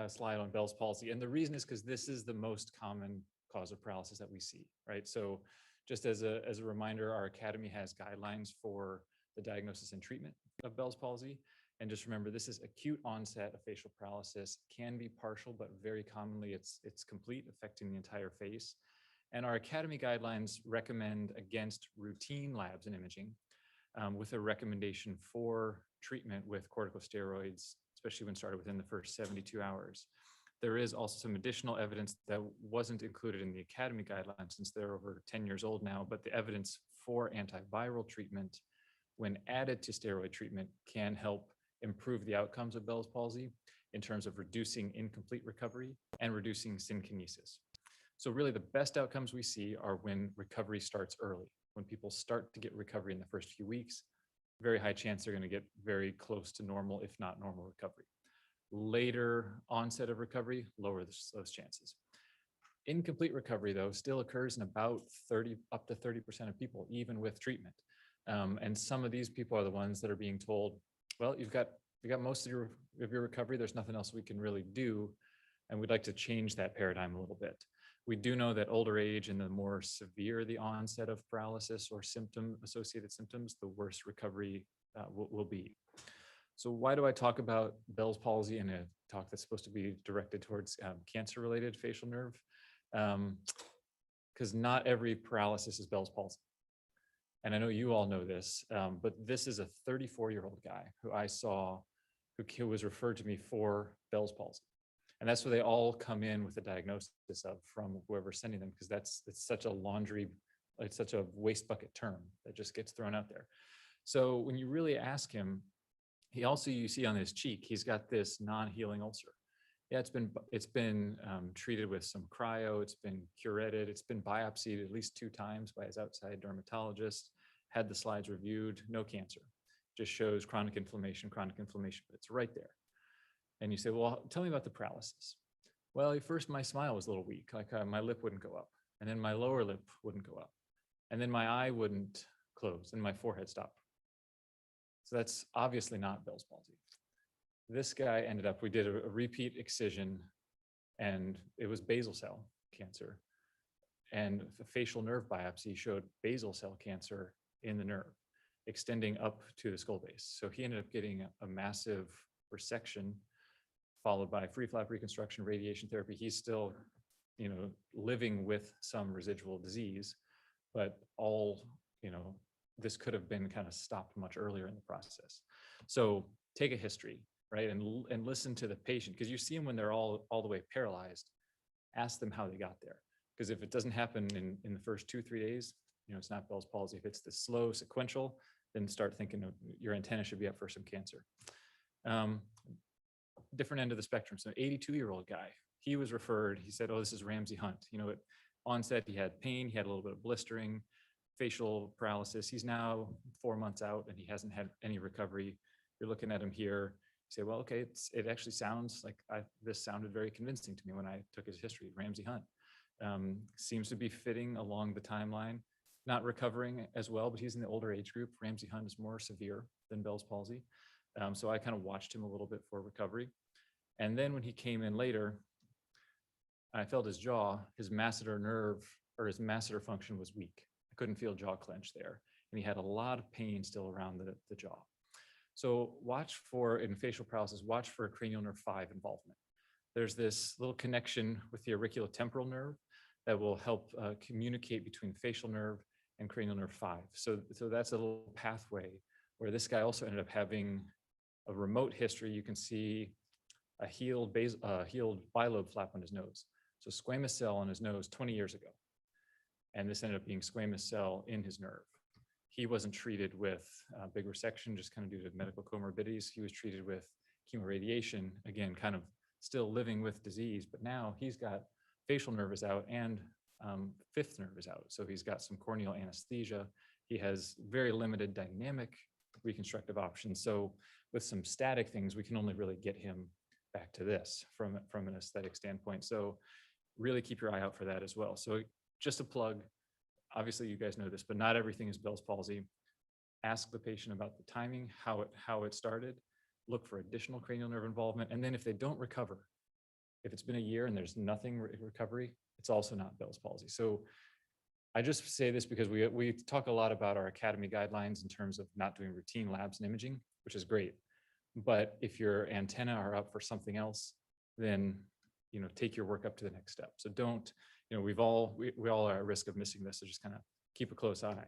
slide on Bell's palsy. And the reason is because this is the most common cause of paralysis that we see, right? So just as a reminder, our academy has guidelines for the diagnosis and treatment of Bell's palsy. And just remember, this is acute onset of facial paralysis, can be partial, but very commonly it's complete, affecting the entire face. And our academy guidelines recommend against routine labs and imaging with a recommendation for treatment with corticosteroids, especially when started within the first 72 hours. There is also some additional evidence that wasn't included in the academy guidelines since they're over 10 years old now, but the evidence for antiviral treatment when added to steroid treatment can help improve the outcomes of Bell's palsy in terms of reducing incomplete recovery and reducing synkinesis. So really the best outcomes we see are when recovery starts early. when people start to get recovery in the first few weeks, very high chance they're going to get very close to normal, if not normal recovery. Later onset of recovery, lower those chances. Incomplete recovery, though, still occurs in about 30 up to 30% of people, even with treatment. And some of these people are the ones that are being told, well, you got most of your recovery. There's nothing else we can really do. And we'd like to change that paradigm a little bit. We do know that older age and the more severe the onset of paralysis or associated symptoms, the worse recovery will be. So why do I talk about Bell's palsy in a talk that's supposed to be directed towards cancer-related facial nerve? Because not every paralysis is Bell's palsy. And I know you all know this, but this is a 34-year-old guy who I saw who was referred to me for Bell's palsy. And that's where they all come in with a diagnosis of from whoever's sending them, because it's such a laundry, it's such a waste bucket term that just gets thrown out there. So when you really ask him, he also, you see on his cheek, he's got this non-healing ulcer. Yeah, it's been treated with some cryo, it's been curetted, it's been biopsied at least 2 times by his outside dermatologist, had the slides reviewed, no cancer. Just shows chronic inflammation, but it's right there. And you say, well, tell me about the paralysis. Well, at first my smile was a little weak, like my lip wouldn't go up, and then my lower lip wouldn't go up, and then my eye wouldn't close, and my forehead stopped. So that's obviously not Bell's palsy. This guy ended up, we did a repeat excision, and it was basal cell cancer. And the facial nerve biopsy showed basal cell cancer in the nerve, extending up to the skull base. So he ended up getting a massive resection, followed by free flap reconstruction, radiation therapy. He's still, living with some residual disease, but this could have been kind of stopped much earlier in the process. So take a history, right? And listen to the patient, because you see them when they're all the way paralyzed. Ask them how they got there. Because if it doesn't happen in the first 2-3 days, it's not Bell's palsy. If it's the slow sequential, then start thinking your antenna should be up for some cancer. Different end of the spectrum. So 82-year-old guy, he was referred, he said, oh, this is Ramsey Hunt. At onset, he had pain, he had a little bit of blistering, facial paralysis. He's now 4 months out and he hasn't had any recovery. You're looking at him here, you say, well, okay, it actually sounds like this sounded very convincing to me when I took his history. Ramsey Hunt seems to be fitting along the timeline, not recovering as well, but he's in the older age group. Ramsey Hunt is more severe than Bell's palsy. So I kind of watched him a little bit for recovery. And then when he came in later, I felt his jaw, his masseter nerve or his masseter function was weak. I couldn't feel jaw clench there. And he had a lot of pain still around the jaw. So in facial paralysis, watch for cranial nerve 5 involvement. There's this little connection with the auriculotemporal nerve that will help communicate between facial nerve and cranial nerve 5. So that's a little pathway where this guy also ended up having a remote history. You can see a healed bilobe flap on his nose. So squamous cell on his nose 20 years ago. And this ended up being squamous cell in his nerve. He wasn't treated with big resection, just kind of due to medical comorbidities. He was treated with chemoradiation, again, kind of still living with disease, but now he's got facial nerve is out and fifth nerve is out. So he's got some corneal anesthesia. He has very limited dynamic reconstructive options. So with some static things, we can only really get him back to this from an aesthetic standpoint. So really keep your eye out for that as well. So just a plug, obviously you guys know this, but not everything is Bell's palsy. Ask the patient about the timing, how it started, look for additional cranial nerve involvement. And then if they don't recover, if it's been a year and there's nothing recovery, it's also not Bell's palsy. So I just say this because we talk a lot about our academy guidelines in terms of not doing routine labs and imaging, which is great. But if your antenna are up for something else, then take your work up to the next step. So don't, we all are at risk of missing this. So just kind of keep a close eye.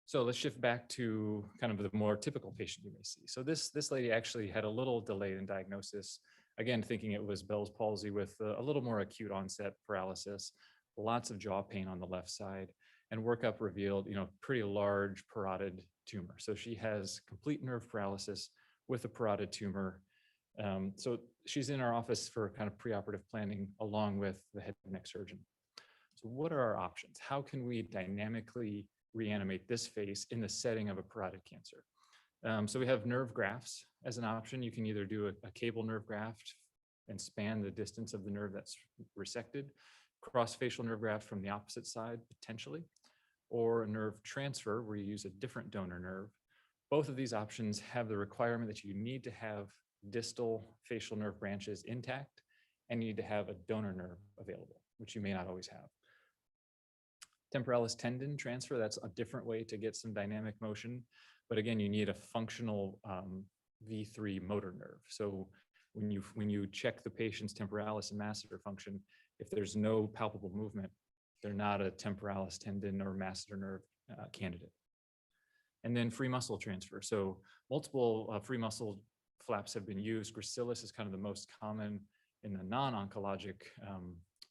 So let's shift back to kind of the more typical patient you may see. So this lady actually had a little delay in diagnosis. Again, thinking it was Bell's palsy with a little more acute onset paralysis, lots of jaw pain on the left side, and workup revealed, pretty large parotid tumor. So she has complete nerve paralysis with a parotid tumor. So she's in our office for kind of preoperative planning along with the head and neck surgeon. So what are our options? How can we dynamically reanimate this face in the setting of a parotid cancer. So we have nerve grafts as an option. You can either do a cable nerve graft and span the distance of the nerve that's resected, cross-facial nerve graft from the opposite side, potentially, or a nerve transfer where you use a different donor nerve. Both of these options have the requirement that you need to have distal facial nerve branches intact, and you need to have a donor nerve available, which you may not always have. Temporalis tendon transfer, that's a different way to get some dynamic motion. But again, you need a functional V3 motor nerve. So when you check the patient's temporalis and masseter function, if there's no palpable movement, they're not a temporalis tendon or masseter nerve candidate. And then free muscle transfer. So multiple free muscle flaps have been used. Gracilis is kind of the most common in the non-oncologic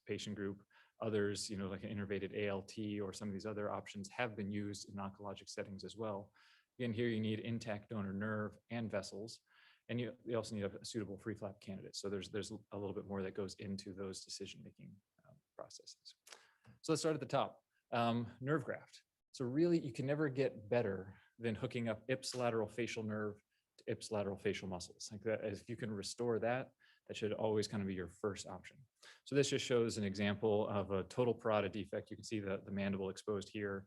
patient group. Others, like an innervated ALT or some of these other options have been used in oncologic settings as well. Again, here you need intact donor nerve and vessels, and you also need a suitable free flap candidate. So there's a little bit more that goes into those decision-making processes. So let's start at the top. Nerve graft. So really, you can never get better than hooking up ipsilateral facial nerve to ipsilateral facial muscles. Like that, if you can restore that, that should always kind of be your first option. So this just shows an example of a total parotid defect. You can see the mandible exposed here.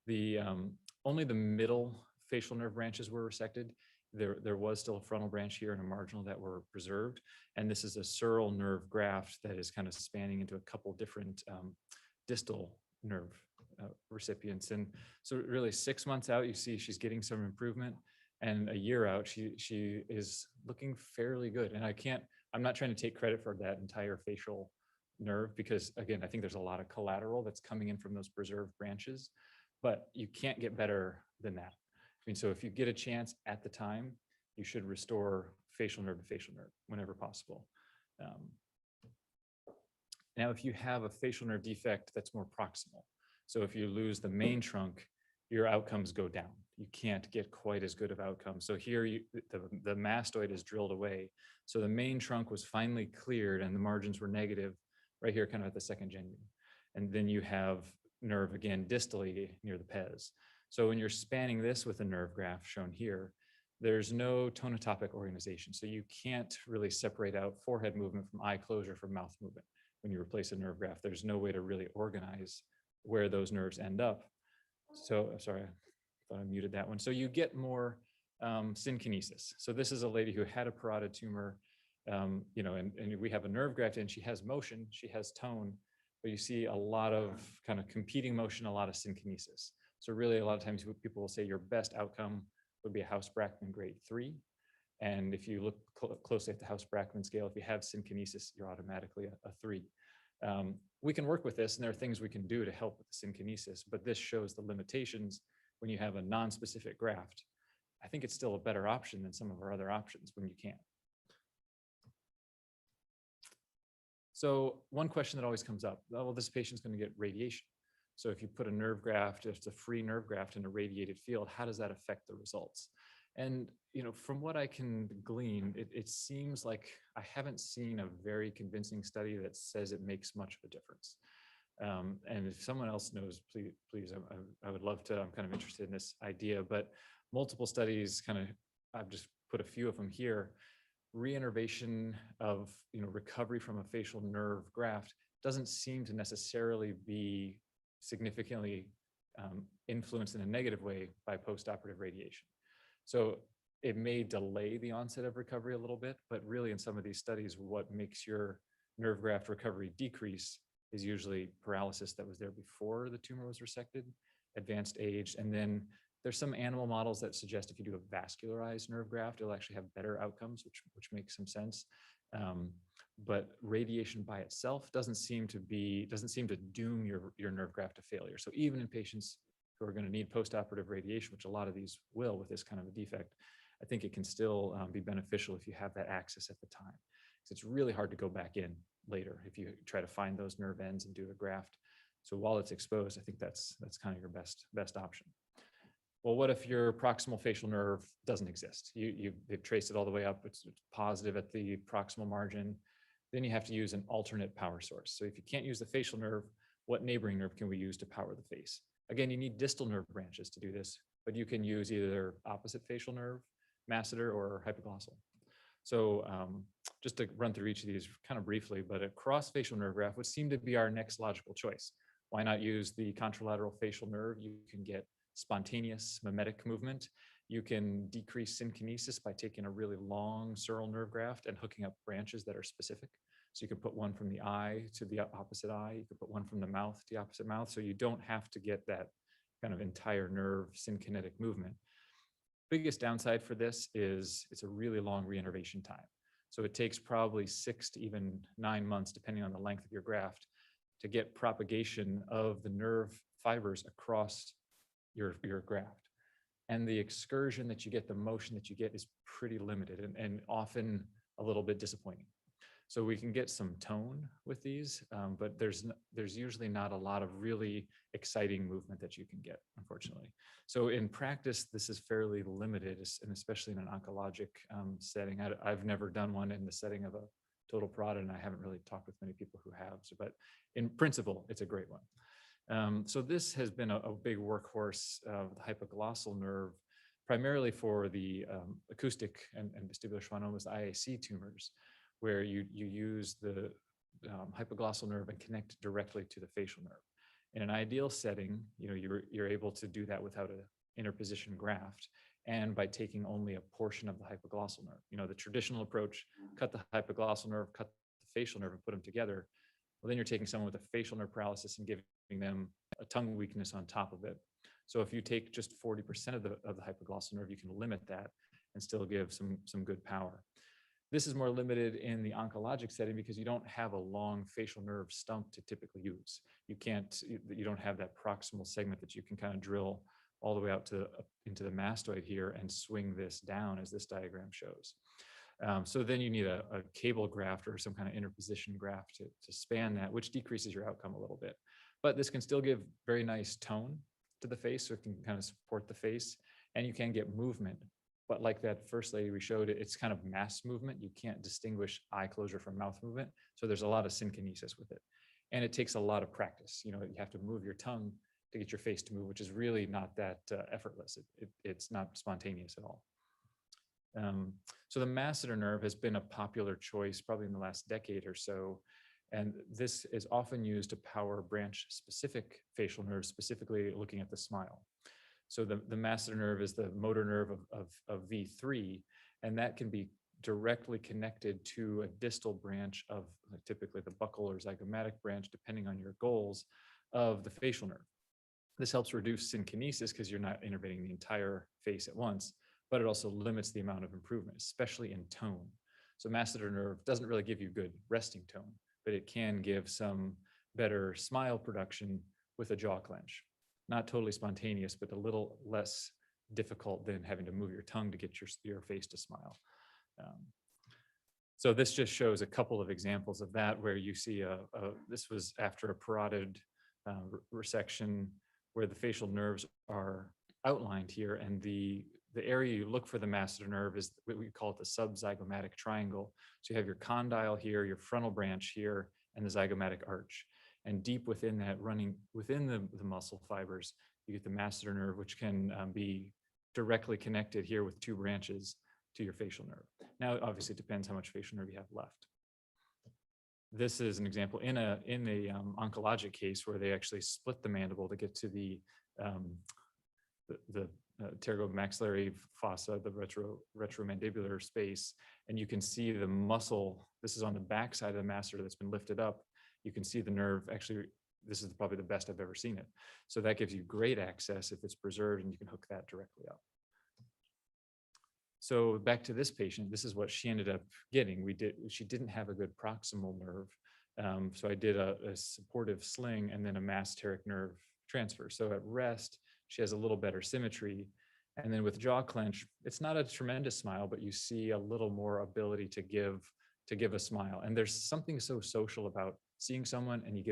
Only the middle facial nerve branches were resected. There was still a frontal branch here and a marginal that were preserved. And this is a sural nerve graft that is kind of spanning into a couple different distal nerve recipients. And so really 6 months out, you see she's getting some improvement, and a year out, she is looking fairly good. And I'm not trying to take credit for that entire facial nerve, because again, I think there's a lot of collateral that's coming in from those preserved branches, but you can't get better than that. I mean, so if you get a chance at the time, you should restore facial nerve to facial nerve whenever possible. Now, if you have a facial nerve defect that's more proximal, so if you lose the main trunk, your outcomes go down. You can't get quite as good of outcomes. So here, the mastoid is drilled away. So the main trunk was finally cleared and the margins were negative right here, kind of at the second genu. And then you have nerve again distally near the pes. So when you're spanning this with a nerve graft shown here, there's no tonotopic organization. So you can't really separate out forehead movement from eye closure from mouth movement. When you replace a nerve graft, there's no way to really organize where those nerves end up. So, sorry, I thought I muted that one. So you get more synkinesis. So this is a lady who had a parotid tumor, and we have a nerve graft and she has motion, she has tone, but you see a lot of kind of competing motion, a lot of synkinesis. So really a lot of times people will say your best outcome would be a House-Brackman grade 3. And if you look closely at the House-Brackman scale, if you have synkinesis, you're automatically a 3. We can work with this, and there are things we can do to help with the synkinesis, but this shows the limitations when you have a non-specific graft. I think it's still a better option than some of our other options when you can't. So one question that always comes up, well, this patient's going to get radiation. So if you put a nerve graft, if it's a free nerve graft in a radiated field, how does that affect the results? And from what I can glean, it seems like I haven't seen a very convincing study that says it makes much of a difference. And if someone else knows, please, I would love to. I'm kind of interested in this idea, but multiple studies I've just put a few of them here. Reinnervation of recovery from a facial nerve graft doesn't seem to necessarily be significantly influenced in a negative way by postoperative radiation. So it may delay the onset of recovery a little bit, but really in some of these studies, what makes your nerve graft recovery decrease is usually paralysis that was there before the tumor was resected, advanced age, and then there's some animal models that suggest if you do a vascularized nerve graft, it'll actually have better outcomes, which makes some sense. But radiation by itself doesn't seem to doom your nerve graft to failure. So even in patients who are going to need postoperative radiation, which a lot of these will with this kind of a defect, I think it can still be beneficial if you have that access at the time. So it's really hard to go back in later if you try to find those nerve ends and do a graft. So while it's exposed, I think that's kind of your best option. Well, what if your proximal facial nerve doesn't exist? They've traced it all the way up, it's positive at the proximal margin. Then you have to use an alternate power source. So if you can't use the facial nerve, what neighboring nerve can we use to power the face? Again, you need distal nerve branches to do this, but you can use either opposite facial nerve, masseter, or hypoglossal. So just to run through each of these kind of briefly, but a cross facial nerve graft would seem to be our next logical choice. Why not use the contralateral facial nerve? You can get spontaneous mimetic movement. You can decrease synkinesis by taking a really long sural nerve graft and hooking up branches that are specific. So you can put one from the eye to the opposite eye. You can put one from the mouth to the opposite mouth. So you don't have to get that kind of entire nerve synkinetic movement. Biggest downside for this is it's a really long reinnervation time. So it takes probably 6 to even 9 months, depending on the length of your graft, to get propagation of the nerve fibers across your graft. And the excursion that you get, the motion that you get is pretty limited and often a little bit disappointing. So we can get some tone with these, but there's usually not a lot of really exciting movement that you can get, unfortunately. So in practice, this is fairly limited, and especially in an oncologic setting. I've never done one in the setting of a total parotid, and I haven't really talked with many people who have. So, but in principle, it's a great one. So this has been a big workhorse of the hypoglossal nerve, primarily for the acoustic and vestibular schwannomas, IAC tumors, where you use the hypoglossal nerve and connect directly to the facial nerve. In an ideal setting, you're able to do that without an interposition graft, and by taking only a portion of the hypoglossal nerve. The traditional approach: cut the hypoglossal nerve, cut the facial nerve, and put them together. Well, then you're taking someone with a facial nerve paralysis and giving them a tongue weakness on top of it. So if you take just 40% of the hypoglossal nerve, you can limit that and still give some good power. This is more limited in the oncologic setting because you don't have a long facial nerve stump to typically use. You don't have that proximal segment that you can kind of drill all the way out into the mastoid here and swing this down, as this diagram shows. So then you need a cable graft or some kind of interposition graft to span that, which decreases your outcome a little bit. But this can still give very nice tone to the face, so it can kind of support the face, and you can get movement. But like that first lady we showed, it's kind of mass movement. You can't distinguish eye closure from mouth movement. So there's a lot of synkinesis with it. And it takes a lot of practice. You have to move your tongue to get your face to move, which is really not that effortless. It's not spontaneous at all. So the masseter nerve has been a popular choice probably in the last decade or so. And this is often used to power branch-specific facial nerves, specifically looking at the smile. So the masseter nerve is the motor nerve of V3, and that can be directly connected to a distal branch of typically the buccal or zygomatic branch, depending on your goals, of the facial nerve. This helps reduce synkinesis because you're not innervating the entire face at once, but it also limits the amount of improvement, especially in tone. So masseter nerve doesn't really give you good resting tone, but it can give some better smile production with a jaw clench. Not totally spontaneous, but a little less difficult than having to move your tongue to get your face to smile. So this just shows a couple of examples of that, where you see this was after a parotid resection, where the facial nerves are outlined here, and the area you look for the masseter nerve is what we call it the subzygomatic triangle. So you have your condyle here, your frontal branch here, and the zygomatic arch. And deep within that, running within the muscle fibers, you get the masseter nerve, which can be directly connected here with 2 branches to your facial nerve. Now, obviously, it depends how much facial nerve you have left. This is an example in a oncologic case where they actually split the mandible to get to the pterygomaxillary fossa, the retromandibular space, and you can see the muscle. This is on the back side of the masseter that's been lifted up. You can see the nerve. Actually, this is probably the best I've ever seen it. So that gives you great access if it's preserved, and you can hook that directly up. So back to this patient, this is what she ended up getting. She didn't have a good proximal nerve. So I did a supportive sling and then a masseteric nerve transfer. So at rest, she has a little better symmetry. And then with jaw clench, it's not a tremendous smile, but you see a little more ability to give a smile. And there's something so social about seeing someone and you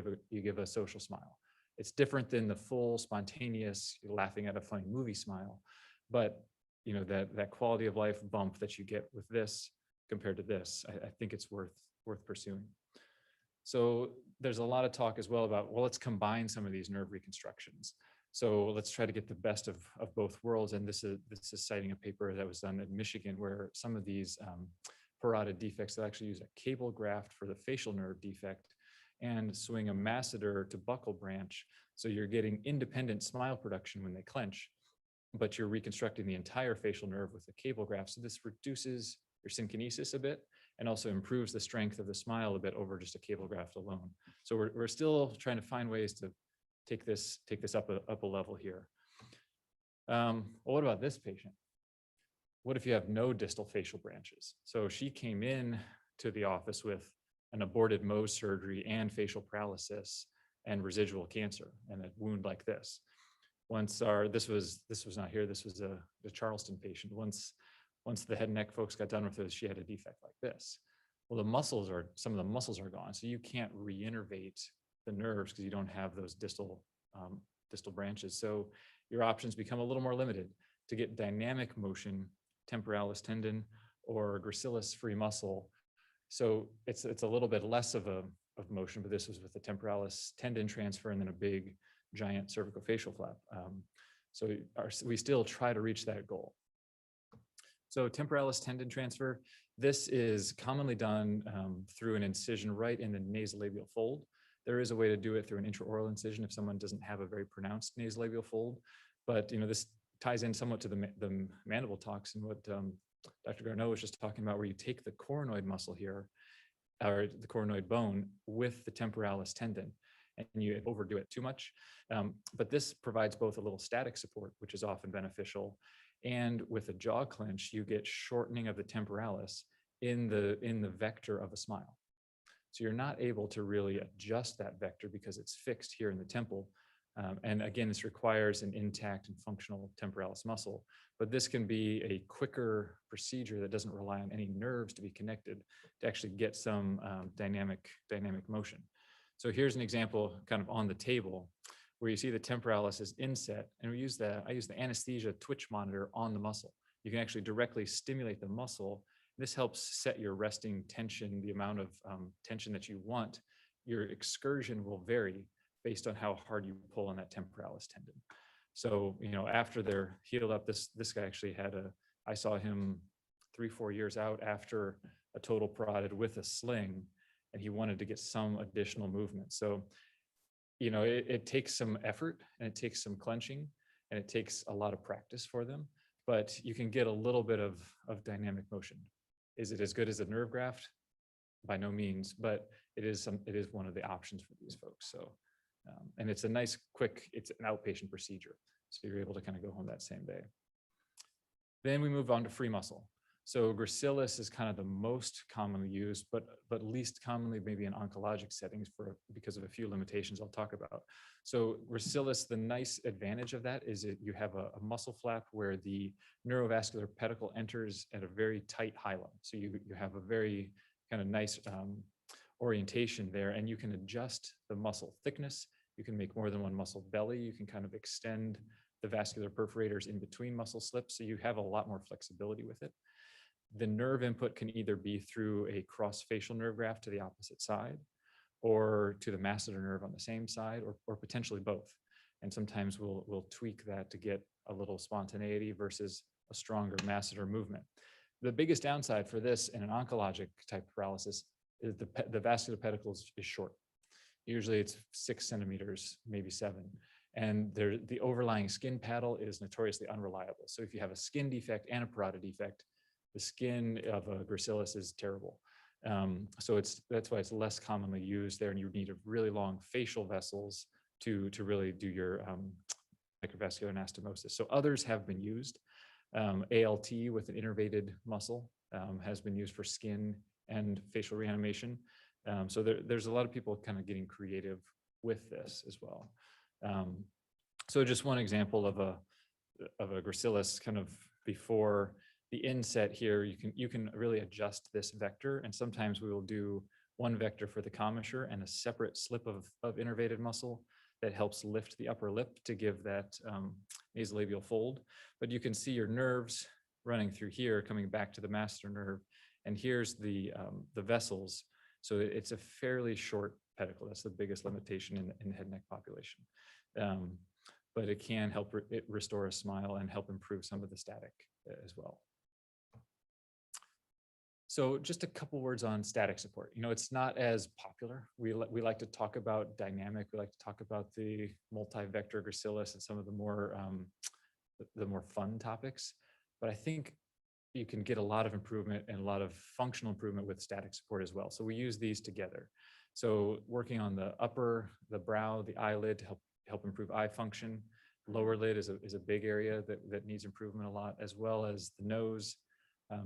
give a social smile. It's different than the full spontaneous laughing at a funny movie smile, but that quality of life bump that you get with this compared to this, I think it's worth pursuing. So there's a lot of talk as well about, well, let's combine some of these nerve reconstructions. So let's try to get the best of both worlds. And this is citing a paper that was done in Michigan where some of these parotid defects that actually use a cable graft for the facial nerve defect and swing a masseter to buccal branch. So you're getting independent smile production when they clench, but you're reconstructing the entire facial nerve with the cable graft. So this reduces your synkinesis a bit and also improves the strength of the smile a bit over just a cable graft alone. So we're still trying to find ways to take this up a level here. Well, what about this patient? What if you have no distal facial branches? So she came in to the office with an aborted Mohs surgery and facial paralysis and residual cancer and a wound like this. This was not here, this was a Charleston patient. Once the head and neck folks got done with it, she had a defect like this. Well, some of the muscles are gone, so you can't reinnervate the nerves because you don't have those distal branches. So your options become a little more limited. To get dynamic motion, temporalis tendon or gracilis free muscle. So it's a little bit less of motion, but this was with the temporalis tendon transfer and then a big giant cervicofacial flap. So we still try to reach that goal. So temporalis tendon transfer, this is commonly done through an incision right in the nasolabial fold. There is a way to do it through an intraoral incision if someone doesn't have a very pronounced nasolabial fold, but this ties in somewhat to the mandible talks and what Dr. Garneau was just talking about, where you take the coronoid muscle here, or the coronoid bone with the temporalis tendon, and you overdo it too much. But this provides both a little static support, which is often beneficial, and with a jaw clench, you get shortening of the temporalis in the vector of a smile. So you're not able to really adjust that vector because it's fixed here in the temple. And again, this requires an intact and functional temporalis muscle, but this can be a quicker procedure that doesn't rely on any nerves to be connected to actually get some dynamic motion. So here's an example kind of on the table where you see the temporalis is inset, and I use the anesthesia twitch monitor on the muscle. You can actually directly stimulate the muscle. This helps set your resting tension, the amount of tension that you want. Your excursion will vary based on how hard you pull on that temporalis tendon. So, after they're healed up, this guy actually I saw him 3-4 years out after a total parotid with a sling, and he wanted to get some additional movement. So, it takes some effort and it takes some clenching and it takes a lot of practice for them, but you can get a little bit of dynamic motion. Is it as good as a nerve graft? By no means, but it is one of the options for these folks. So, and it's a nice, quick, it's an outpatient procedure. So you're able to kind of go home that same day. Then we move on to free muscle. So gracilis is kind of the most commonly used, but least commonly maybe in oncologic settings because of a few limitations I'll talk about. So gracilis, the nice advantage of that is you have a muscle flap where the neurovascular pedicle enters at a very tight hilum. So you have a very kind of nice orientation there, and you can adjust the muscle thickness. You can make more than one muscle belly. You can kind of extend the vascular perforators in between muscle slips. So you have a lot more flexibility with it. The nerve input can either be through a cross-facial nerve graft to the opposite side, or to the masseter nerve on the same side, or potentially both. And sometimes we'll tweak that to get a little spontaneity versus a stronger masseter movement. The biggest downside for this in an oncologic type paralysis is the vascular pedicle is short. Usually it's 6 centimeters, maybe 7. And the overlying skin paddle is notoriously unreliable. So if you have a skin defect and a parotid defect, the skin of a gracilis is terrible. So that's why it's less commonly used there, and you need a really long facial vessels to really do your microvascular anastomosis. So others have been used. ALT with an innervated muscle has been used for skin and facial reanimation. So there's a lot of people kind of getting creative with this as well. So just one example of a gracilis kind of before the inset here, you can really adjust this vector, and sometimes we will do one vector for the commissure and a separate slip of innervated muscle that helps lift the upper lip to give that nasolabial fold. But you can see your nerves running through here, coming back to the masseter nerve, and here's the vessels. So it's a fairly short pedicle. That's the biggest limitation in the head and neck population. but it can help it restore a smile and help improve some of the static as well. So just a couple words on static support. You know, it's not as popular. We like to talk about dynamic. We like to talk about the multi-vector gracilis and some of the more fun topics. But I think you can get a lot of improvement and a lot of functional improvement with static support as well. So we use these together. So working on the upper, the brow, the eyelid to help improve eye function. Lower lid is a big area that needs improvement a lot, as well as the nose,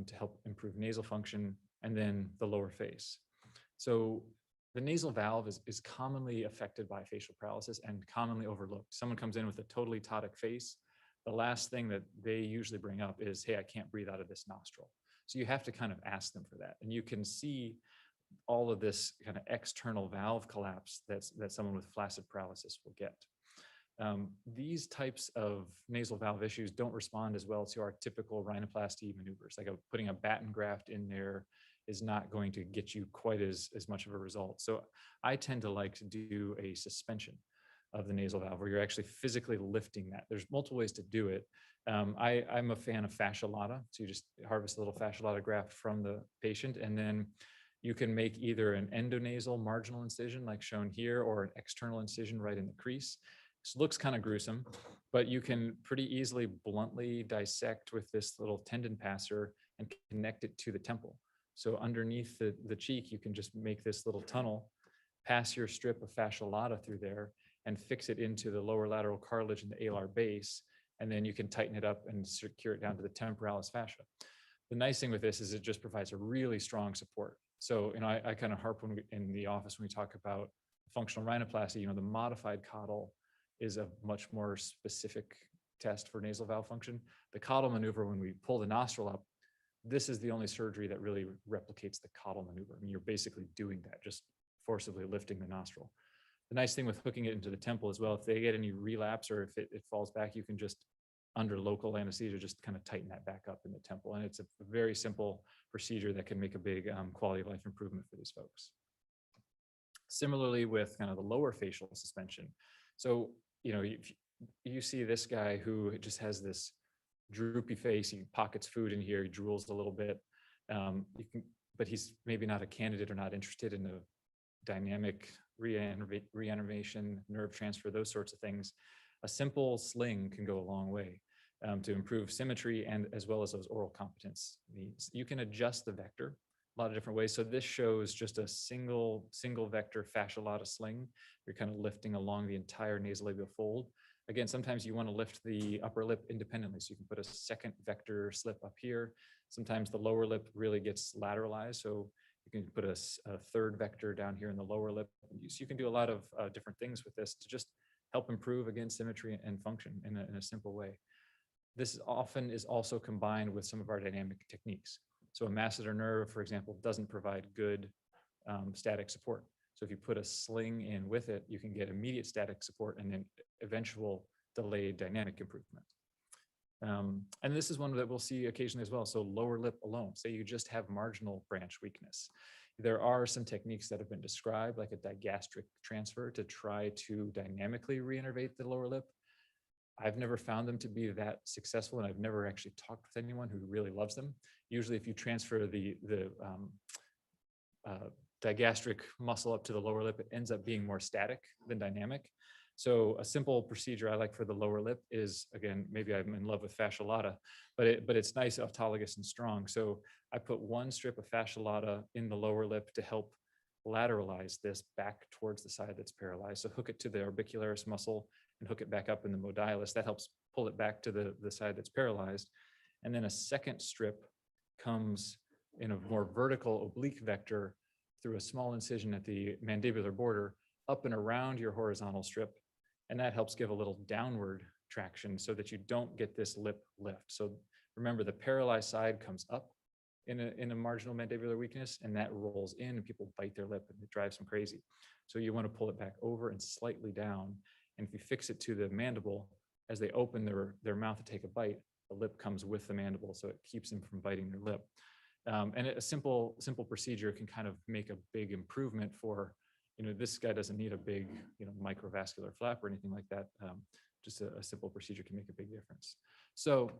to help improve nasal function, and then the lower face. So the nasal valve is commonly affected by facial paralysis and commonly overlooked. Someone comes in with a totally ptotic face. The last thing that they usually bring up is, hey, I can't breathe out of this nostril. So you have to kind of ask them for that. And you can see all of this kind of external valve collapse that someone with flaccid paralysis will get. These types of nasal valve issues don't respond as well to our typical rhinoplasty maneuvers. Like putting a batten graft in there is not going to get you quite as much of a result. So I tend to like to do a suspension of the nasal valve where you're actually physically lifting that. There's multiple ways to do it. I'm a fan of fascia lata. So you just harvest a little fascia lata graft from the patient, and then you can make either an endonasal marginal incision like shown here, or an external incision right in the crease. This looks kind of gruesome, but you can pretty easily bluntly dissect with this little tendon passer and connect it to the temple. So underneath the cheek, you can just make this little tunnel, pass your strip of fascia lata through there, and fix it into the lower lateral cartilage and the alar base. And then you can tighten it up and secure it down to the temporalis fascia. The nice thing with this is it just provides a really strong support. So, you know, I kind of harp in the office when we talk about functional rhinoplasty, you know, the modified coddle is a much more specific test for nasal valve function. The coddle maneuver, when we pull the nostril up, this is the only surgery that really replicates the coddle maneuver. I mean, you're basically doing that, just forcibly lifting the nostril. The nice thing with hooking it into the temple as well, if they get any relapse or if it falls back, you can just, under local anesthesia, just kind of tighten that back up in the temple. And it's a very simple procedure that can make a big quality of life improvement for these folks. Similarly with kind of the lower facial suspension. So, you know, you see this guy who just has this droopy face, he pockets food in here, he drools a little bit, but he's maybe not a candidate or not interested in a dynamic reanimation, nerve transfer, those sorts of things. A simple sling can go a long way to improve symmetry and as well as those oral competence needs. You can adjust the vector a lot of different ways. So this shows just a single vector fascia lata sling. You're kind of lifting along the entire nasolabial fold. Again, sometimes you want to lift the upper lip independently. So you can put a second vector slip up here. Sometimes the lower lip really gets lateralized. So you can put a third vector down here in the lower lip. So you can do a lot of different things with this to just help improve, again, symmetry and function in a simple way. This often is also combined with some of our dynamic techniques. So a masseter nerve, for example, doesn't provide good static support. So if you put a sling in with it, you can get immediate static support and then eventual delayed dynamic improvement. And this is one that we'll see occasionally as well. So lower lip alone, say you just have marginal branch weakness. There are some techniques that have been described, like a digastric transfer, to try to dynamically reinnervate the lower lip. I've never found them to be that successful, and I've never actually talked with anyone who really loves them. Usually if you transfer the digastric muscle up to the lower lip, it ends up being more static than dynamic. So a simple procedure I like for the lower lip is, again, maybe I'm in love with fascia lata, but it's nice, autologous and strong. So I put one strip of fascia lata in the lower lip to help lateralize this back towards the side that's paralyzed. So hook it to the orbicularis muscle and hook it back up in the modialis. That helps pull it back to the side that's paralyzed. And then a second strip comes in a more vertical oblique vector through a small incision at the mandibular border up and around your horizontal strip. And that helps give a little downward traction so that you don't get this lip lift. So remember, the paralyzed side comes up in a marginal mandibular weakness, and that rolls in and people bite their lip and it drives them crazy. So you want to pull it back over and slightly down. And if you fix it to the mandible, as they open their mouth to take a bite, the lip comes with the mandible, so it keeps them from biting their lip. And a simple procedure can kind of make a big improvement for, you know, this guy doesn't need a big, you know, microvascular flap or anything like that. just a simple procedure can make a big difference. So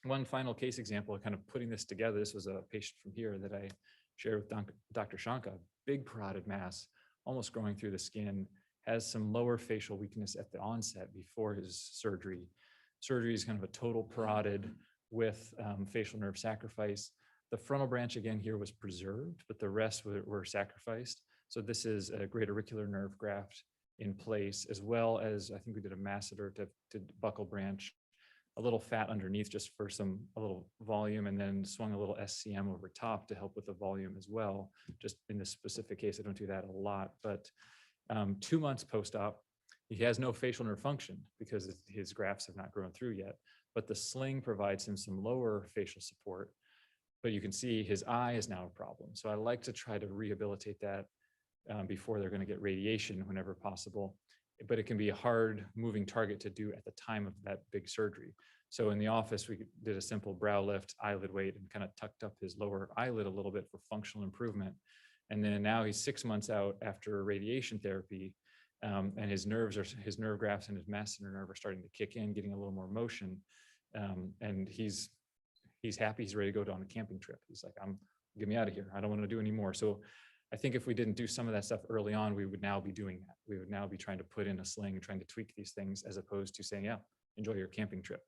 one final case example of kind of putting this together. This was a patient from here that I shared with Dr. Shanka, big parotid mass, almost growing through the skin, has some lower facial weakness at the onset before his surgery. Surgery is kind of a total parotid with facial nerve sacrifice. The frontal branch again here was preserved, but the rest were sacrificed. So this is a great auricular nerve graft in place, as well as I think we did a masseter to buccal branch, a little fat underneath just for a little volume, and then swung a little SCM over top to help with the volume as well. Just in this specific case, I don't do that a lot, but 2 months post-op, he has no facial nerve function because his grafts have not grown through yet, but the sling provides him some lower facial support. But you can see his eye is now a problem. So I like to try to rehabilitate that before they're going to get radiation whenever possible. But it can be a hard moving target to do at the time of that big surgery. So in the office, we did a simple brow lift, eyelid weight, and kind of tucked up his lower eyelid a little bit for functional improvement. And then now he's 6 months out after radiation therapy, and his nerve grafts and his masseter nerve are starting to kick in, getting a little more motion. And he's happy. He's ready to go on a camping trip. He's like, get me out of here. I don't want to do any more. So I think if we didn't do some of that stuff early on, we would now be doing that. We would now be trying to put in a sling, trying to tweak these things, as opposed to saying, yeah, enjoy your camping trip.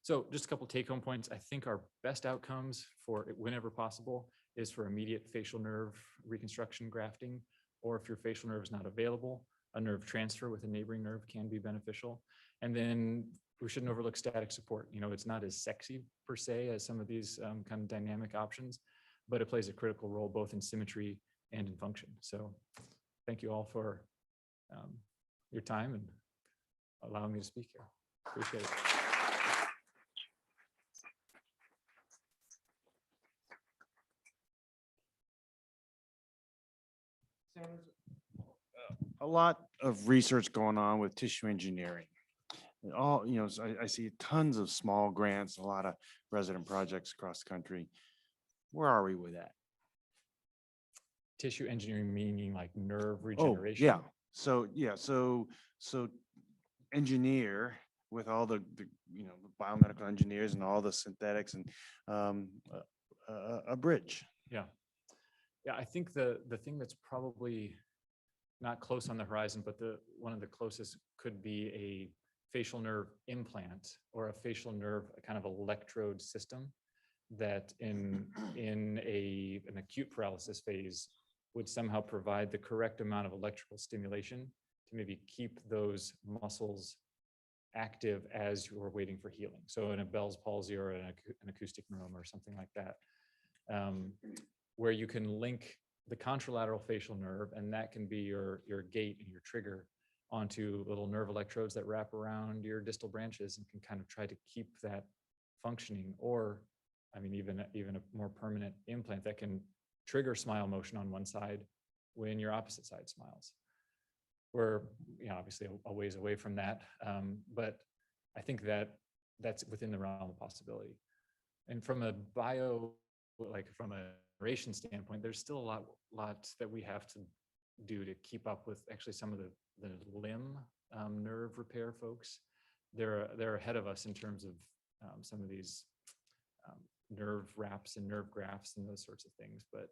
So just a couple take home points. I think our best outcomes for whenever possible is for immediate facial nerve reconstruction grafting, or if your facial nerve is not available, a nerve transfer with a neighboring nerve can be beneficial. And then we shouldn't overlook static support. You know, it's not as sexy per se as some of these kind of dynamic options, but it plays a critical role both in symmetry and in function. So thank you all for your time and allowing me to speak here. Appreciate it. A lot of research going on with tissue engineering. And all, you know, so I see tons of small grants, a lot of resident projects across the country. Where are we with that? Tissue engineering meaning like nerve regeneration? Yeah. So, yeah, so engineer with all the you know, the biomedical engineers and all the synthetics and a bridge. Yeah. Yeah, I think the thing that's probably not close on the horizon, but one of the closest could be a facial nerve implant or a facial nerve kind of electrode system that in an acute paralysis phase would somehow provide the correct amount of electrical stimulation to maybe keep those muscles active as you're waiting for healing. So in a Bell's palsy or an acoustic neuroma or something like that, where you can link the contralateral facial nerve, and that can be your gate and your trigger, onto little nerve electrodes that wrap around your distal branches and can kind of try to keep that functioning. Or, I mean, even a more permanent implant that can trigger smile motion on one side when your opposite side smiles. We're, you know, obviously a ways away from that, but I think that's within the realm of possibility. And from a from a generation standpoint, there's still a lot that we have to do to keep up with actually some of the limb nerve repair folks. They're ahead of us in terms of some of these nerve wraps and nerve grafts and those sorts of things. But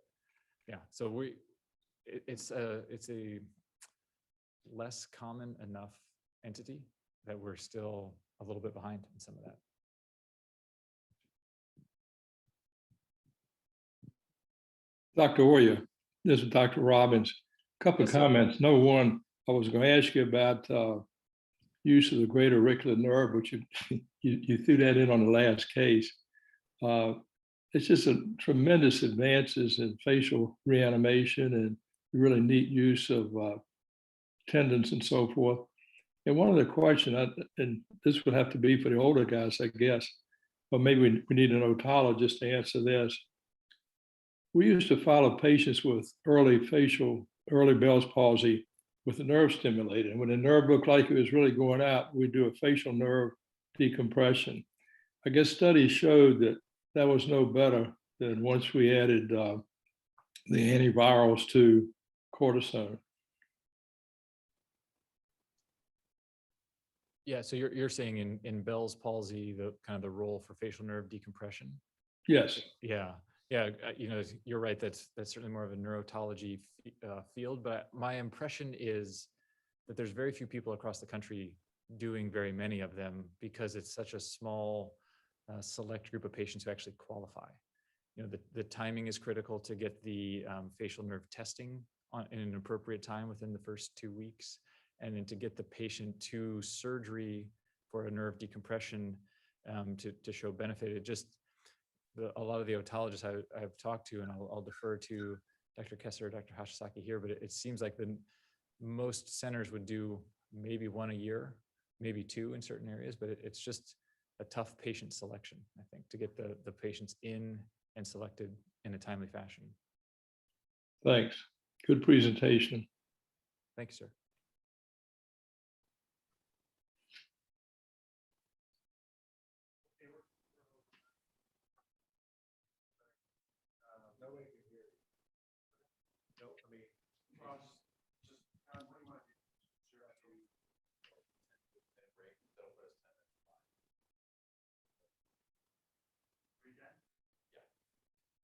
yeah, so it's a less common enough entity that we're still a little bit behind in some of that. Dr. Oyer, this is Dr. Robbins. Couple of comments. Number one, I was going to ask you about use of the great auricular nerve, but you threw that in on the last case. It's just a tremendous advances in facial reanimation and really neat use of tendons and so forth. And one of the questions, and this would have to be for the older guys, I guess, but maybe we need an otologist to answer this. We used to follow patients with early Bell's palsy with the nerve stimulated. And when the nerve looked like it was really going out, we'd do a facial nerve decompression. I guess studies showed that was no better than once we added the antivirals to cortisone. Yeah, so you're saying in Bell's palsy, the kind of the role for facial nerve decompression? Yes. Yeah, yeah, you're right. That's certainly more of a neurotology field, but my impression is that there's very few people across the country doing very many of them because it's such a small, select group of patients who actually qualify. The timing is critical to get the facial nerve testing in an appropriate time within the first 2 weeks, and then to get the patient to surgery for a nerve decompression to show benefit. It just, a lot of the otologists I've talked to, and I'll defer to Dr. Kessler or Dr. Hashisaki here, but it seems like most centers would do maybe one a year, maybe two in certain areas, but it's just a tough patient selection, I think, to get the patients in and selected in a timely fashion. Thanks. Good presentation. Thank you, sir.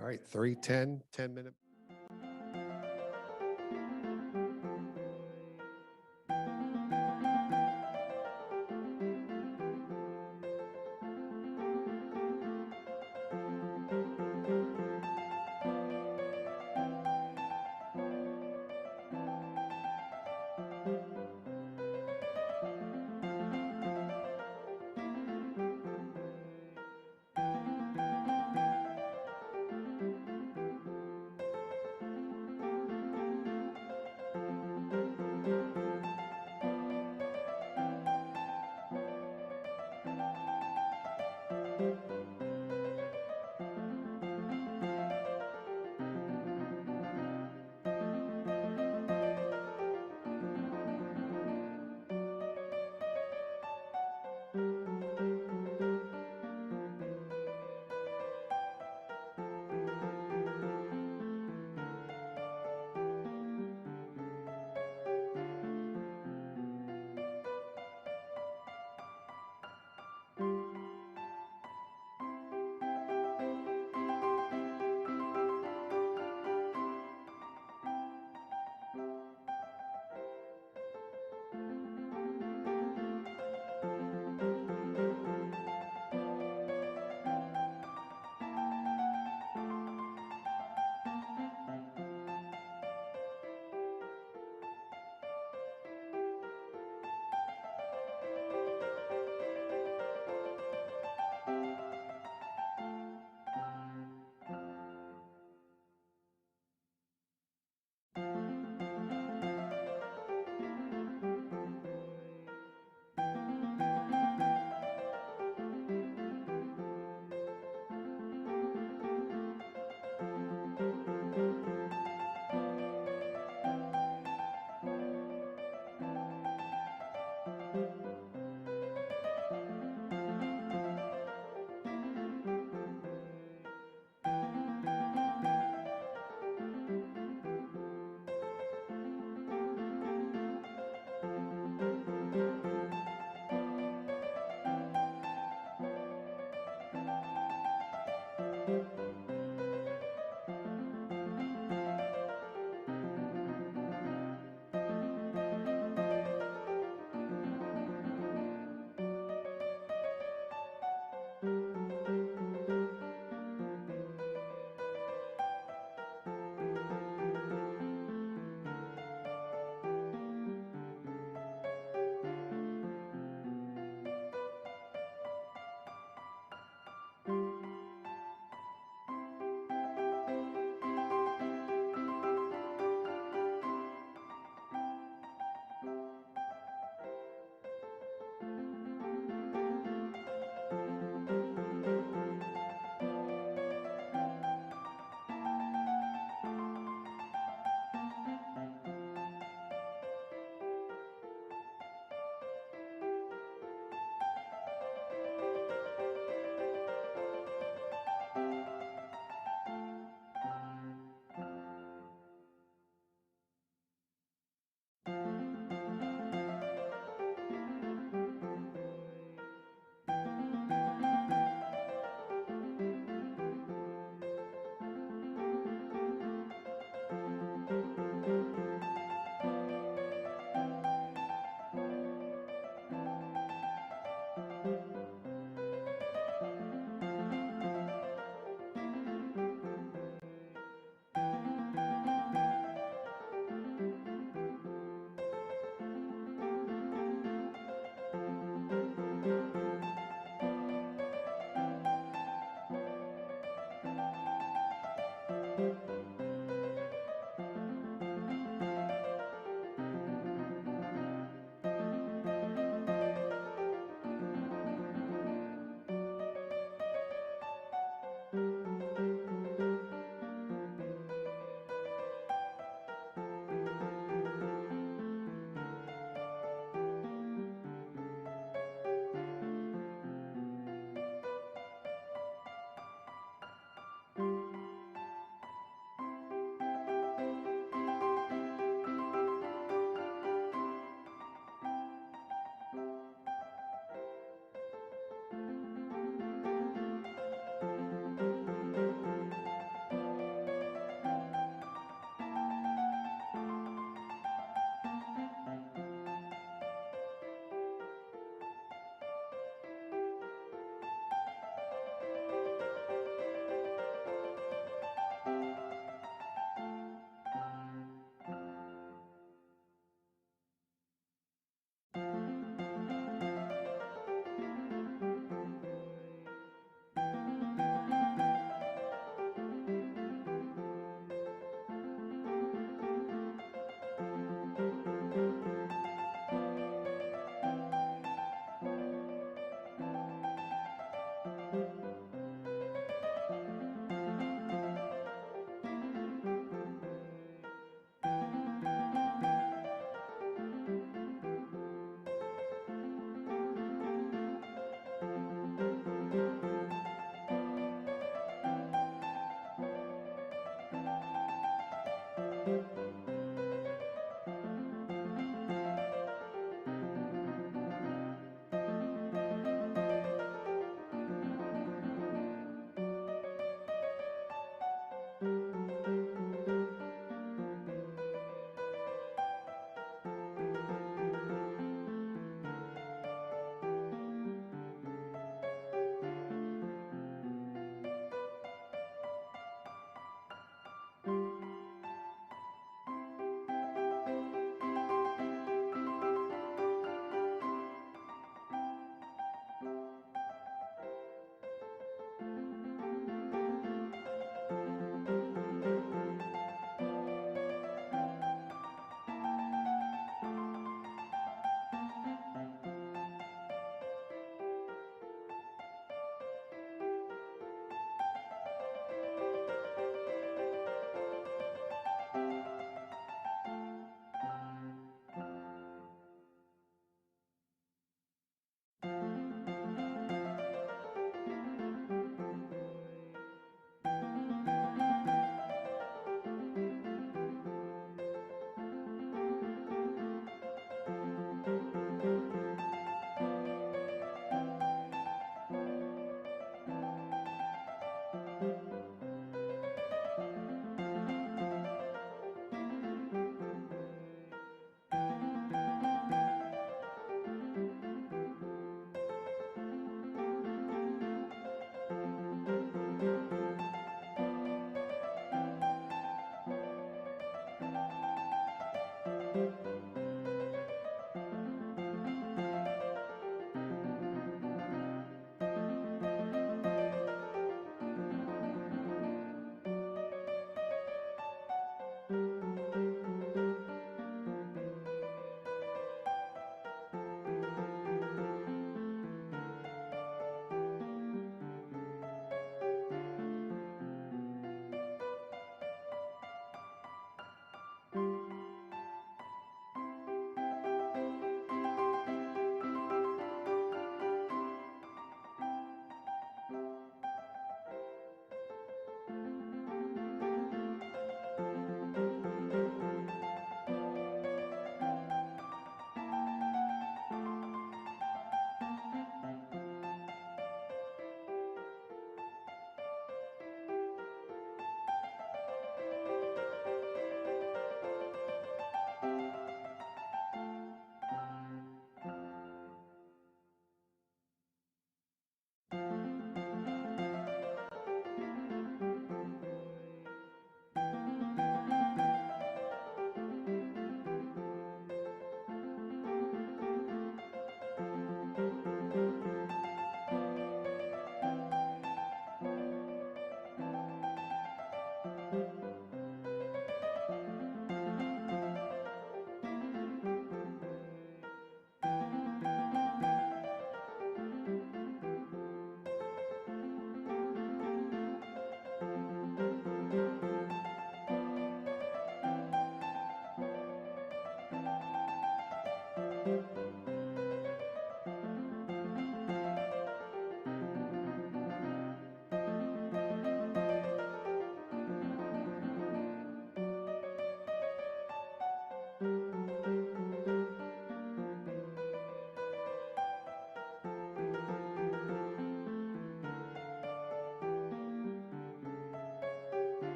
All right, 3:10, 10-minute.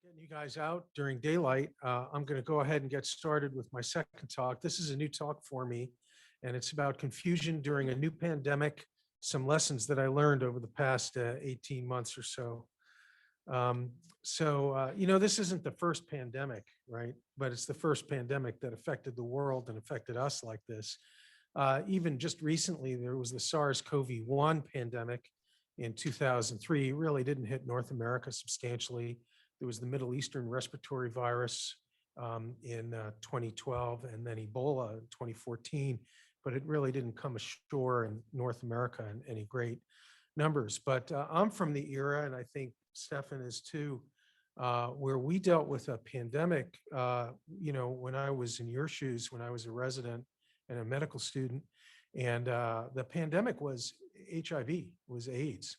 Getting you guys out during daylight, I'm going to go ahead and get started with my second talk. This is a new talk for me, and it's about confusion during a new pandemic, some lessons that I learned over the past 18 months or so. This isn't the first pandemic, right? But it's the first pandemic that affected the world and affected us like this. Even just recently, there was the SARS-CoV-1 pandemic in 2003. It really didn't hit North America substantially. There was the Middle Eastern respiratory virus in 2012, and then Ebola in 2014, but it really didn't come ashore in North America in any great numbers. But I'm from the era, and I think Stefan is too, where we dealt with a pandemic, when I was in your shoes, when I was a resident and a medical student, and the pandemic was HIV, was AIDS.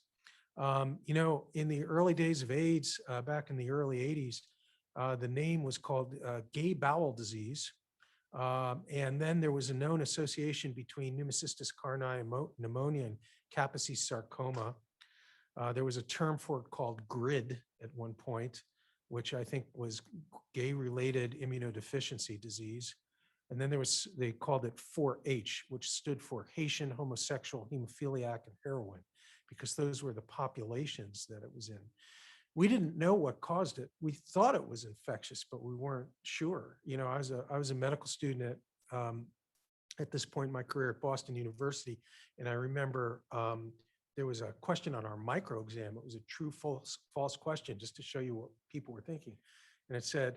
In the early days of AIDS, back in the early 80s, the name was called gay bowel disease. And then there was a known association between pneumocystis carni pneumonia and Kaposi sarcoma. There was a term for it called GRID at one point, which I think was gay-related immunodeficiency disease. And then they called it 4-H, which stood for Haitian, homosexual, hemophiliac, and heroin, because those were the populations that it was in. We didn't know what caused it. We thought it was infectious, but we weren't sure. I was a medical student at this point in my career at Boston University, and I remember there was a question on our micro exam. It was a true false question, just to show you what people were thinking. And it said,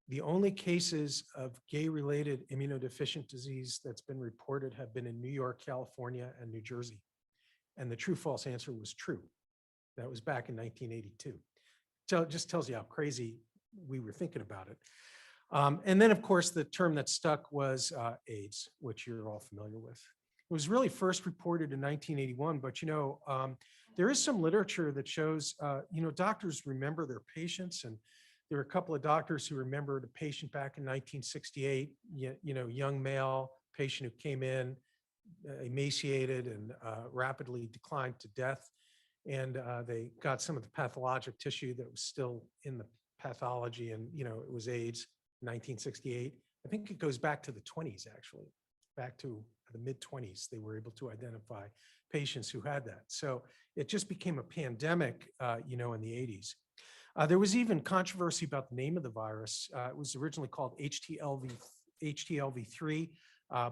the only cases of gay-related immunodeficient disease that's been reported have been in New York, California, and New Jersey. And the true false answer was true. That was back in 1982. So it just tells you how crazy we were thinking about it. And then, of course, the term that stuck was AIDS, which you're all familiar with. It was really first reported in 1981, but there is some literature that shows, doctors remember their patients, and there are a couple of doctors who remembered a patient back in 1968, young male patient who came in emaciated and rapidly declined to death. And they got some of the pathologic tissue that was still in the pathology, and it was AIDS, 1968. I think it goes back to the 20s, actually, back to the mid 20s. They were able to identify patients who had that. So it just became a pandemic, in the 80s. There was even controversy about the name of the virus. It was originally called HTLV3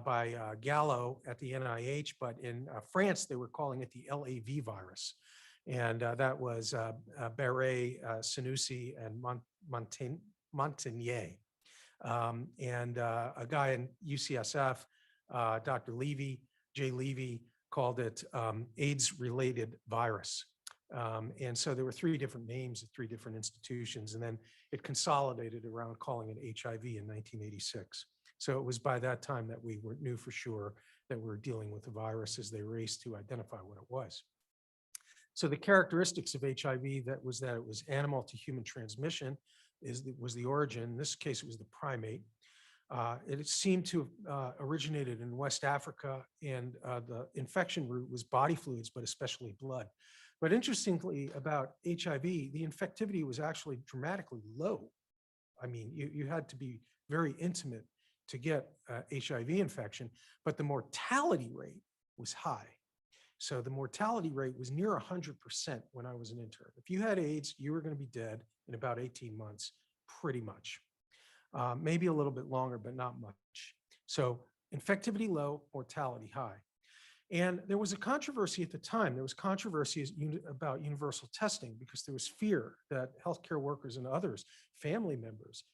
by Gallo at the NIH, but in France, they were calling it the LAV virus. And that was Barré, Sanusi, and Montagnier. And a guy in UCSF, Dr. Levy, Jay Levy, called it AIDS-related virus. And so there were 3 different names at 3 different institutions, and then it consolidated around calling it HIV in 1986. So it was by that time that we knew for sure that we were dealing with the virus as they raced to identify what it was. So the characteristics of HIV that it was animal to human transmission was the origin. In this case, it was the primate. It seemed to have originated in West Africa, and the infection route was body fluids, but especially blood. But interestingly about HIV, the infectivity was actually dramatically low. I mean, you had to be very intimate to get HIV infection, but the mortality rate was high. So the mortality rate was near 100% when I was an intern. If you had AIDS, you were going to be dead in about 18 months, pretty much. Maybe a little bit longer, but not much. So infectivity low, mortality high. And there was a controversy at the time. There was controversy about universal testing because there was fear that healthcare workers and others, family members,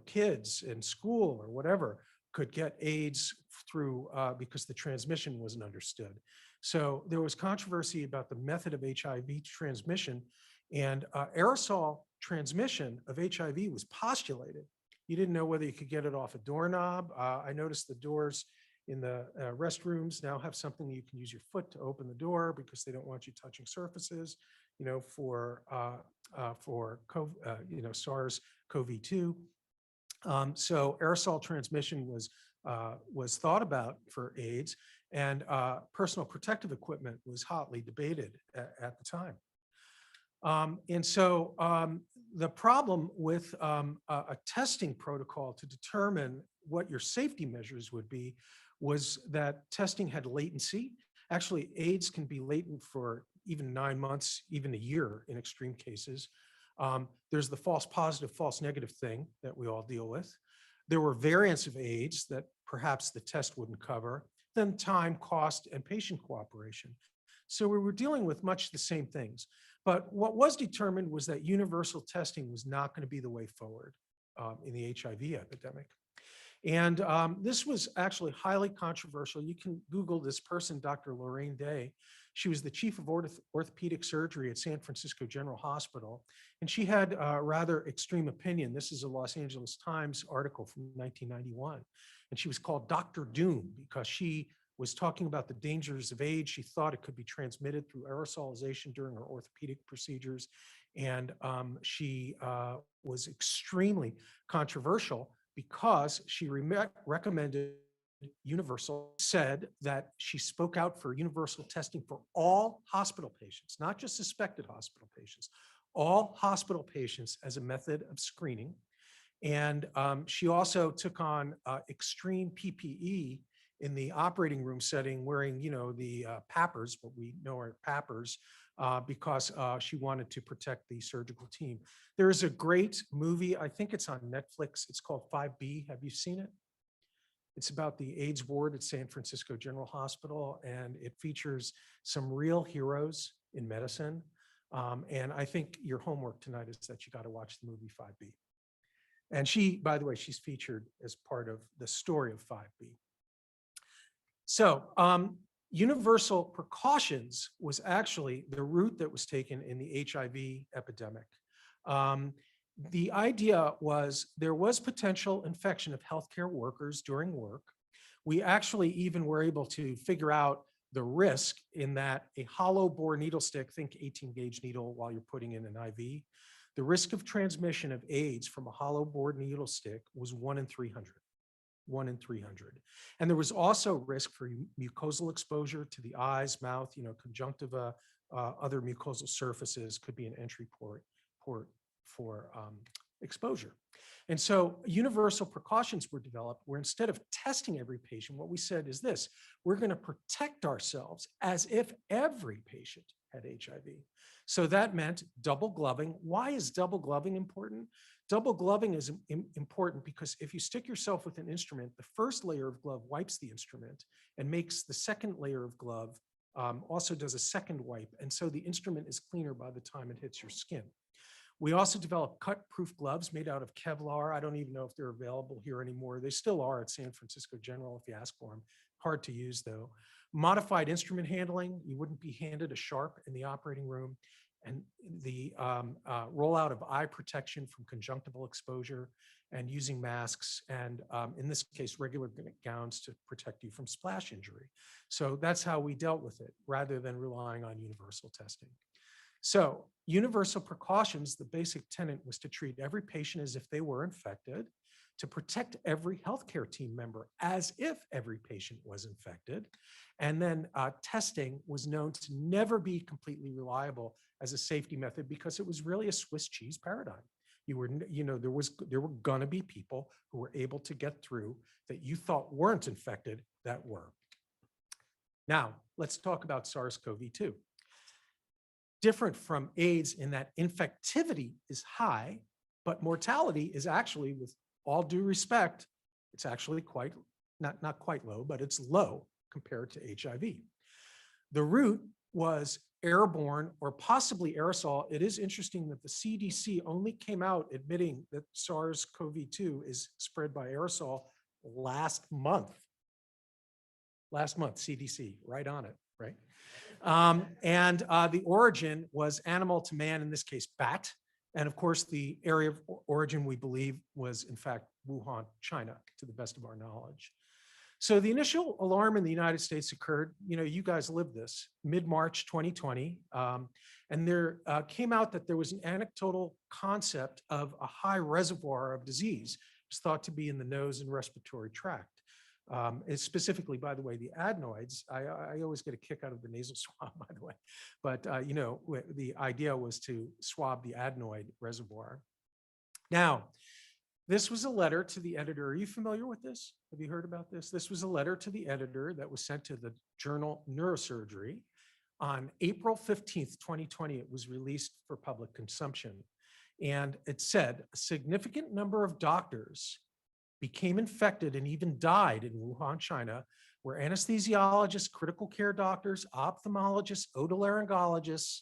kids in school or whatever, could get AIDS through because the transmission wasn't understood. So there was controversy about the method of HIV transmission, and aerosol transmission of HIV was postulated. You didn't know whether you could get it off a doorknob. I noticed the doors in the restrooms now have something you can use your foot to open the door because they don't want you touching surfaces, for SARS-CoV-2. So aerosol transmission was thought about for AIDS, and personal protective equipment was hotly debated at the time. And so the problem with a testing protocol to determine what your safety measures would be was that testing had latency. Actually, AIDS can be latent for even 9 months, even a year in extreme cases. There's the false positive, false negative thing that we all deal with. There were variants of AIDS that perhaps the test wouldn't cover, then time, cost, and patient cooperation. So we were dealing with much the same things. But what was determined was that universal testing was not going to be the way forward in the HIV epidemic. And this was actually highly controversial. You can Google this person, Dr. Lorraine Day. She was the chief of orthopedic surgery at San Francisco General Hospital, and she had a rather extreme opinion. This is a Los Angeles Times article from 1991, and she was called Dr. Doom because she was talking about the dangers of AIDS. She thought it could be transmitted through aerosolization during her orthopedic procedures, and she was extremely controversial because she recommended universal, said that she spoke out for universal testing for all hospital patients, not just suspected hospital patients, all hospital patients as a method of screening. And she also took on extreme PPE in the operating room setting, wearing, the PAPRs, what we know are PAPRs, because she wanted to protect the surgical team. There is a great movie, I think it's on Netflix. It's called 5B. Have you seen it? It's about the AIDS ward at San Francisco General Hospital, and it features some real heroes in medicine. And I think your homework tonight is that you got to watch the movie 5B. And she, by the way, she's featured as part of the story of 5B. So universal precautions was actually the route that was taken in the HIV epidemic. the idea was there was potential infection of healthcare workers during work. We actually even were able to figure out the risk in that a hollow bore needle stick, think 18 gauge needle while you're putting in an IV, the risk of transmission of AIDS from a hollow bore needle stick was 1 in 300. 1 in 300. And there was also risk for mucosal exposure to the eyes, mouth, conjunctiva, other mucosal surfaces could be an entry port for exposure. And so universal precautions were developed where instead of testing every patient, what we said is this: we're going to protect ourselves as if every patient had HIV. So that meant double gloving. Why is double gloving important? Double gloving is important because if you stick yourself with an instrument, the first layer of glove wipes the instrument and makes the second layer of glove also does a second wipe. And so the instrument is cleaner by the time it hits your skin. We also developed cut-proof gloves made out of Kevlar. I don't even know if they're available here anymore. They still are at San Francisco General if you ask for them. Hard to use though. Modified instrument handling. You wouldn't be handed a sharp in the operating room. And the rollout of eye protection from conjunctival exposure and using masks and in this case, regular gowns to protect you from splash injury. So that's how we dealt with it rather than relying on universal testing. So universal precautions, the basic tenet was to treat every patient as if they were infected, to protect every healthcare team member as if every patient was infected. And then testing was known to never be completely reliable as a safety method because it was really a Swiss cheese paradigm. There were gonna be people who were able to get through that you thought weren't infected that were. Now, let's talk about SARS-CoV-2. Different from AIDS in that infectivity is high, but mortality is actually, with all due respect, it's actually quite, not quite low, but it's low compared to HIV. The root was airborne or possibly aerosol. It is interesting that the CDC only came out admitting that SARS-CoV-2 is spread by aerosol last month. Last month, CDC, right on it, right? The origin was animal to man, in this case, bat. And of course, the area of origin, we believe, was in fact Wuhan, China, to the best of our knowledge. So the initial alarm in the United States occurred, you guys lived this, mid-March 2020. And there came out that there was an anecdotal concept of a high reservoir of disease. It's thought to be in the nose and respiratory tract. Specifically, by the way, the adenoids, I always get a kick out of the nasal swab, by the way. But, the idea was to swab the adenoid reservoir. Now, this was a letter to the editor. Are you familiar with this? Have you heard about this? This was a letter to the editor that was sent to the journal Neurosurgery. On April 15th, 2020, it was released for public consumption. And it said, a significant number of doctors became infected and even died in Wuhan, China, where anesthesiologists, critical care doctors, ophthalmologists, otolaryngologists,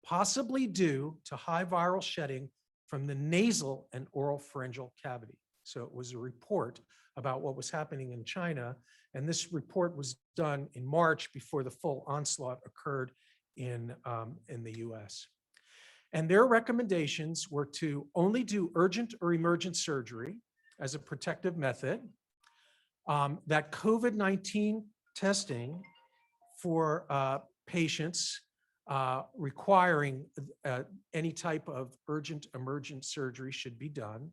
possibly due to high viral shedding from the nasal and oral pharyngeal cavity. So it was a report about what was happening in China. And this report was done in March before the full onslaught occurred in the US. And their recommendations were to only do urgent or emergent surgery as a protective method, that COVID-19 testing for patients requiring any type of urgent emergent surgery should be done.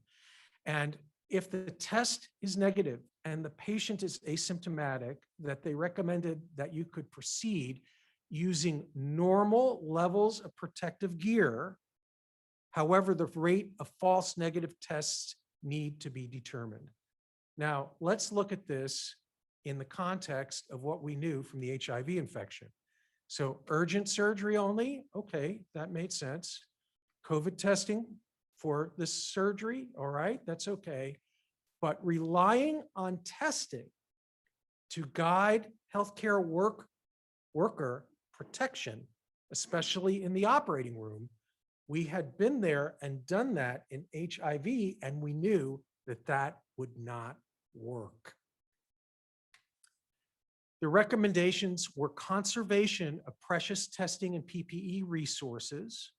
And if the test is negative and the patient is asymptomatic, that they recommended that you could proceed using normal levels of protective gear. However, the rate of false negative tests need to be determined. Now, let's look at this in the context of what we knew from the HIV infection. So urgent surgery only, okay, that made sense. COVID testing for this surgery, all right, that's okay. But relying on testing to guide healthcare worker protection, especially in the operating room, we had been there and done that in HIV, and we knew that that would not work. The recommendations were conservation of precious testing and PPE resources,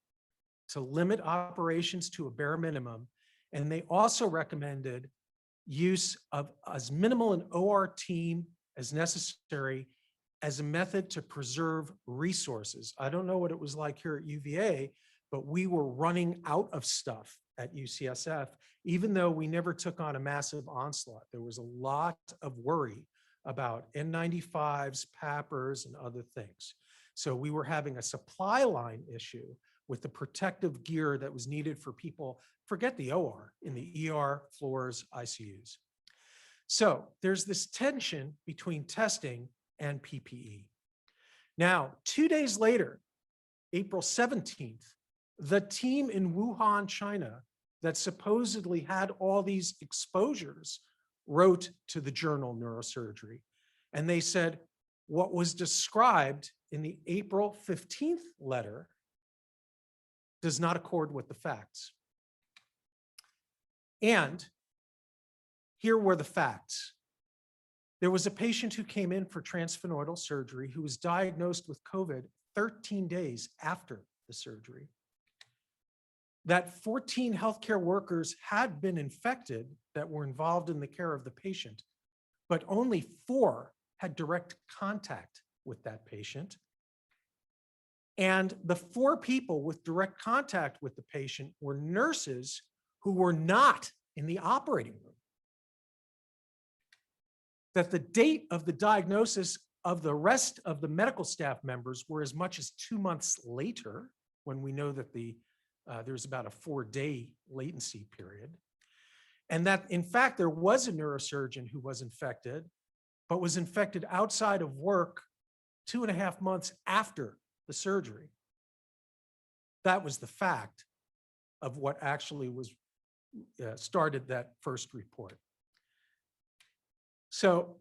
to limit operations to a bare minimum. And they also recommended use of as minimal an OR team as necessary as a method to preserve resources. I don't know what it was like here at UVA, but we were running out of stuff at UCSF, even though we never took on a massive onslaught. There was a lot of worry about N95s, PAPRs, and other things. So we were having a supply line issue with the protective gear that was needed for people, forget the OR, in the ER, floors, ICUs. So there's this tension between testing and PPE. Now, 2 days later, April 17th, the team in Wuhan, China, that supposedly had all these exposures wrote to the journal Neurosurgery. And they said, what was described in the April 15th letter does not accord with the facts. And here were the facts. There was a patient who came in for transsphenoidal surgery who was diagnosed with COVID 13 days after the surgery. That 14 healthcare workers had been infected that were involved in the care of the patient, but only 4 had direct contact with that patient. And the 4 people with direct contact with the patient were nurses who were not in the operating room. That the date of the diagnosis of the rest of the medical staff members were as much as 2 months later, when we know that there's about a 4-day latency period. And that, in fact, there was a neurosurgeon who was infected, but was infected outside of work 2.5 months after the surgery. That was the fact of what actually was started that first report. So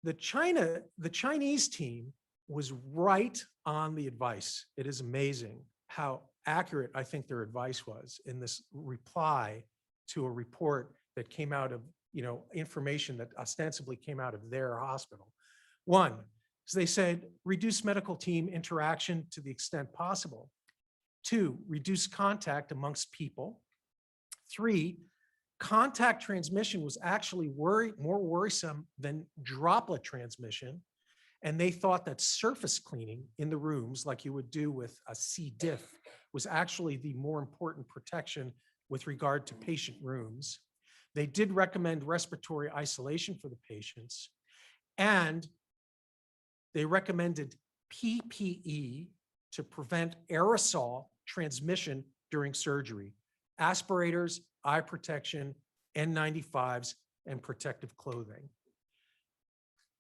the Chinese team was right on the advice. It is amazing how accurate I think their advice was in this reply to a report that came out of, information that ostensibly came out of their hospital. One, is they said, reduce medical team interaction to the extent possible. 2, reduce contact amongst people. 3, contact transmission was actually more worrisome than droplet transmission. And they thought that surface cleaning in the rooms, like you would do with a C. diff, was actually the more important protection with regard to patient rooms. They did recommend respiratory isolation for the patients. And they recommended PPE to prevent aerosol transmission during surgery. Aspirators, eye protection, N95s, and protective clothing.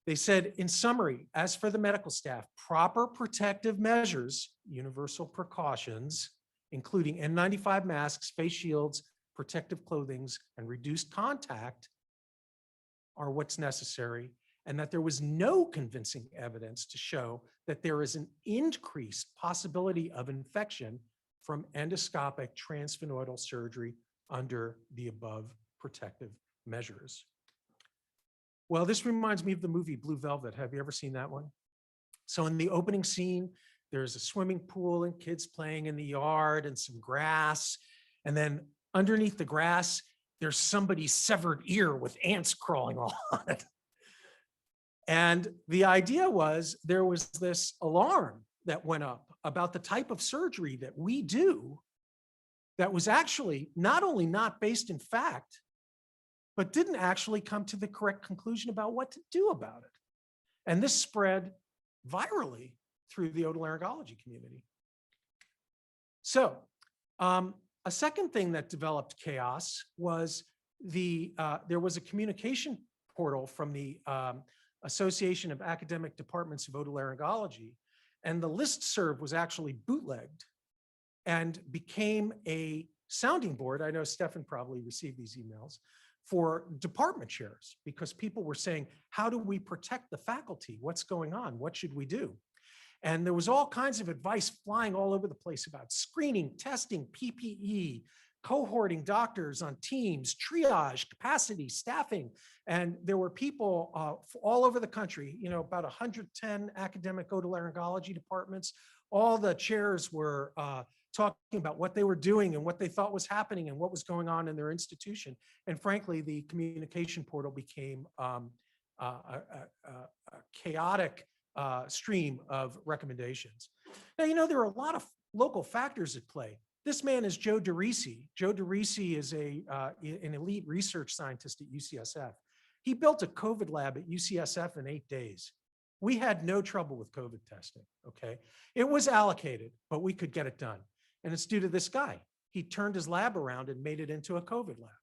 They said, in summary, as for the medical staff, proper protective measures, universal precautions, including N95 masks, face shields, protective clothing, and reduced contact are what's necessary, and that there was no convincing evidence to show that there is an increased possibility of infection from endoscopic transsphenoidal surgery under the above protective measures. Well, this reminds me of the movie Blue Velvet. Have you ever seen that one? So in the opening scene, there's a swimming pool and kids playing in the yard and some grass. And then underneath the grass, there's somebody's severed ear with ants crawling on it. And the idea was there was this alarm that went up about the type of surgery that we do that was actually not only not based in fact, but didn't actually come to the correct conclusion about what to do about it. And this spread virally through the otolaryngology community. So a second thing that developed chaos was there was a communication portal from the Association of Academic Departments of Otolaryngology, and the listserv was actually bootlegged and became a sounding board. I know Stefan probably received these emails for department chairs, because people were saying, how do we protect the faculty? What's going on? What should we do? And there was all kinds of advice flying all over the place about screening, testing, PPE, cohorting doctors on teams, triage, capacity, staffing. And there were people all over the country, about 110 academic otolaryngology departments. All the chairs were talking about what they were doing and what they thought was happening and what was going on in their institution. And frankly, the communication portal became a chaotic stream of recommendations. Now, you know, there are a lot of local factors at play. This man is Joe DeRisi. Joe DeRisi is an elite research scientist at UCSF. He built a COVID lab at UCSF in 8 days. We had no trouble with COVID testing, okay? It was allocated, but we could get it done. And it's due to this guy. He turned his lab around and made it into a COVID lab.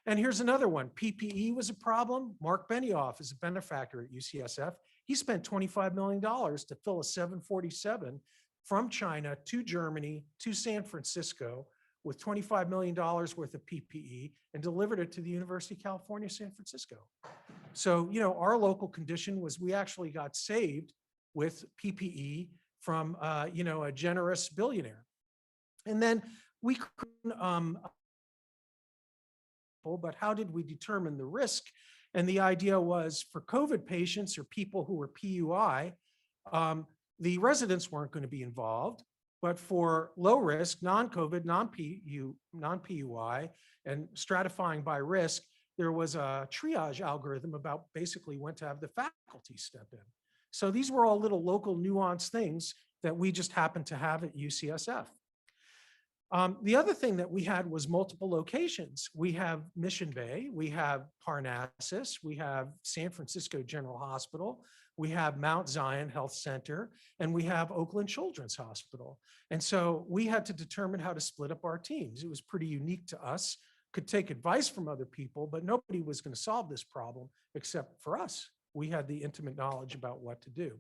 And here's another one. PPE was a problem. Mark Benioff is a benefactor at UCSF. He spent $25 million to fill a 747 from China to Germany to San Francisco with $25 million worth of PPE and delivered it to the University of California, San Francisco. So, you know, our local condition was we actually got saved with PPE from, you know, a generous billionaire. And then we but how did we determine the risk? And the idea was for COVID patients or people who were PUI, the residents weren't going to be involved, but for low risk, non-COVID, non-PUI, and stratifying by risk, there was a triage algorithm about basically when to have the faculty step in. So these were all little local nuanced things that we just happened to have at UCSF. The other thing that we had was multiple locations. We have Mission Bay, we have Parnassus, we have San Francisco General Hospital, we have Mount Zion Health Center, and we have Oakland Children's Hospital. And so we had to determine how to split up our teams. It was pretty unique to us, could take advice from other people, but nobody was going to solve this problem except for us. We had the intimate knowledge about what to do.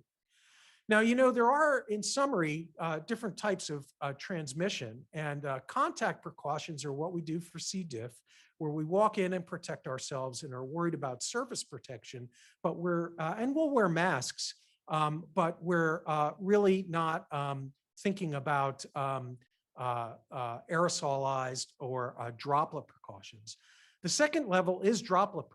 Now, you know, there are, in summary, different types of transmission, and contact precautions are what we do for C. diff, where we walk in and protect ourselves and are worried about surface protection, but and we'll wear masks, but we're really not thinking about aerosolized or droplet precautions. The second level is droplet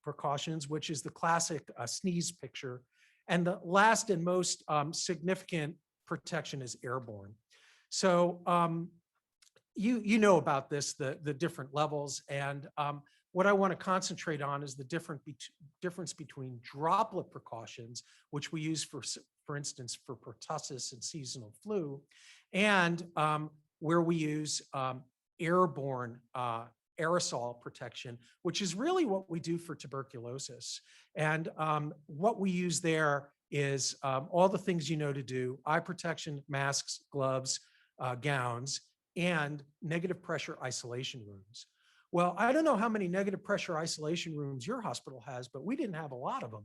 precautions, which is the classic sneeze picture. And the last and most significant protection is airborne. So you know about this, the different levels. And what I want to concentrate on is the difference between droplet precautions, which we use for instance, for pertussis and seasonal flu, and where we use airborne aerosol protection, which is really what we do for tuberculosis. And what we use there is all the things you know to do: eye protection, masks, gloves, gowns, and negative pressure isolation rooms. Well, I don't know how many negative pressure isolation rooms your hospital has, but we didn't have a lot of them.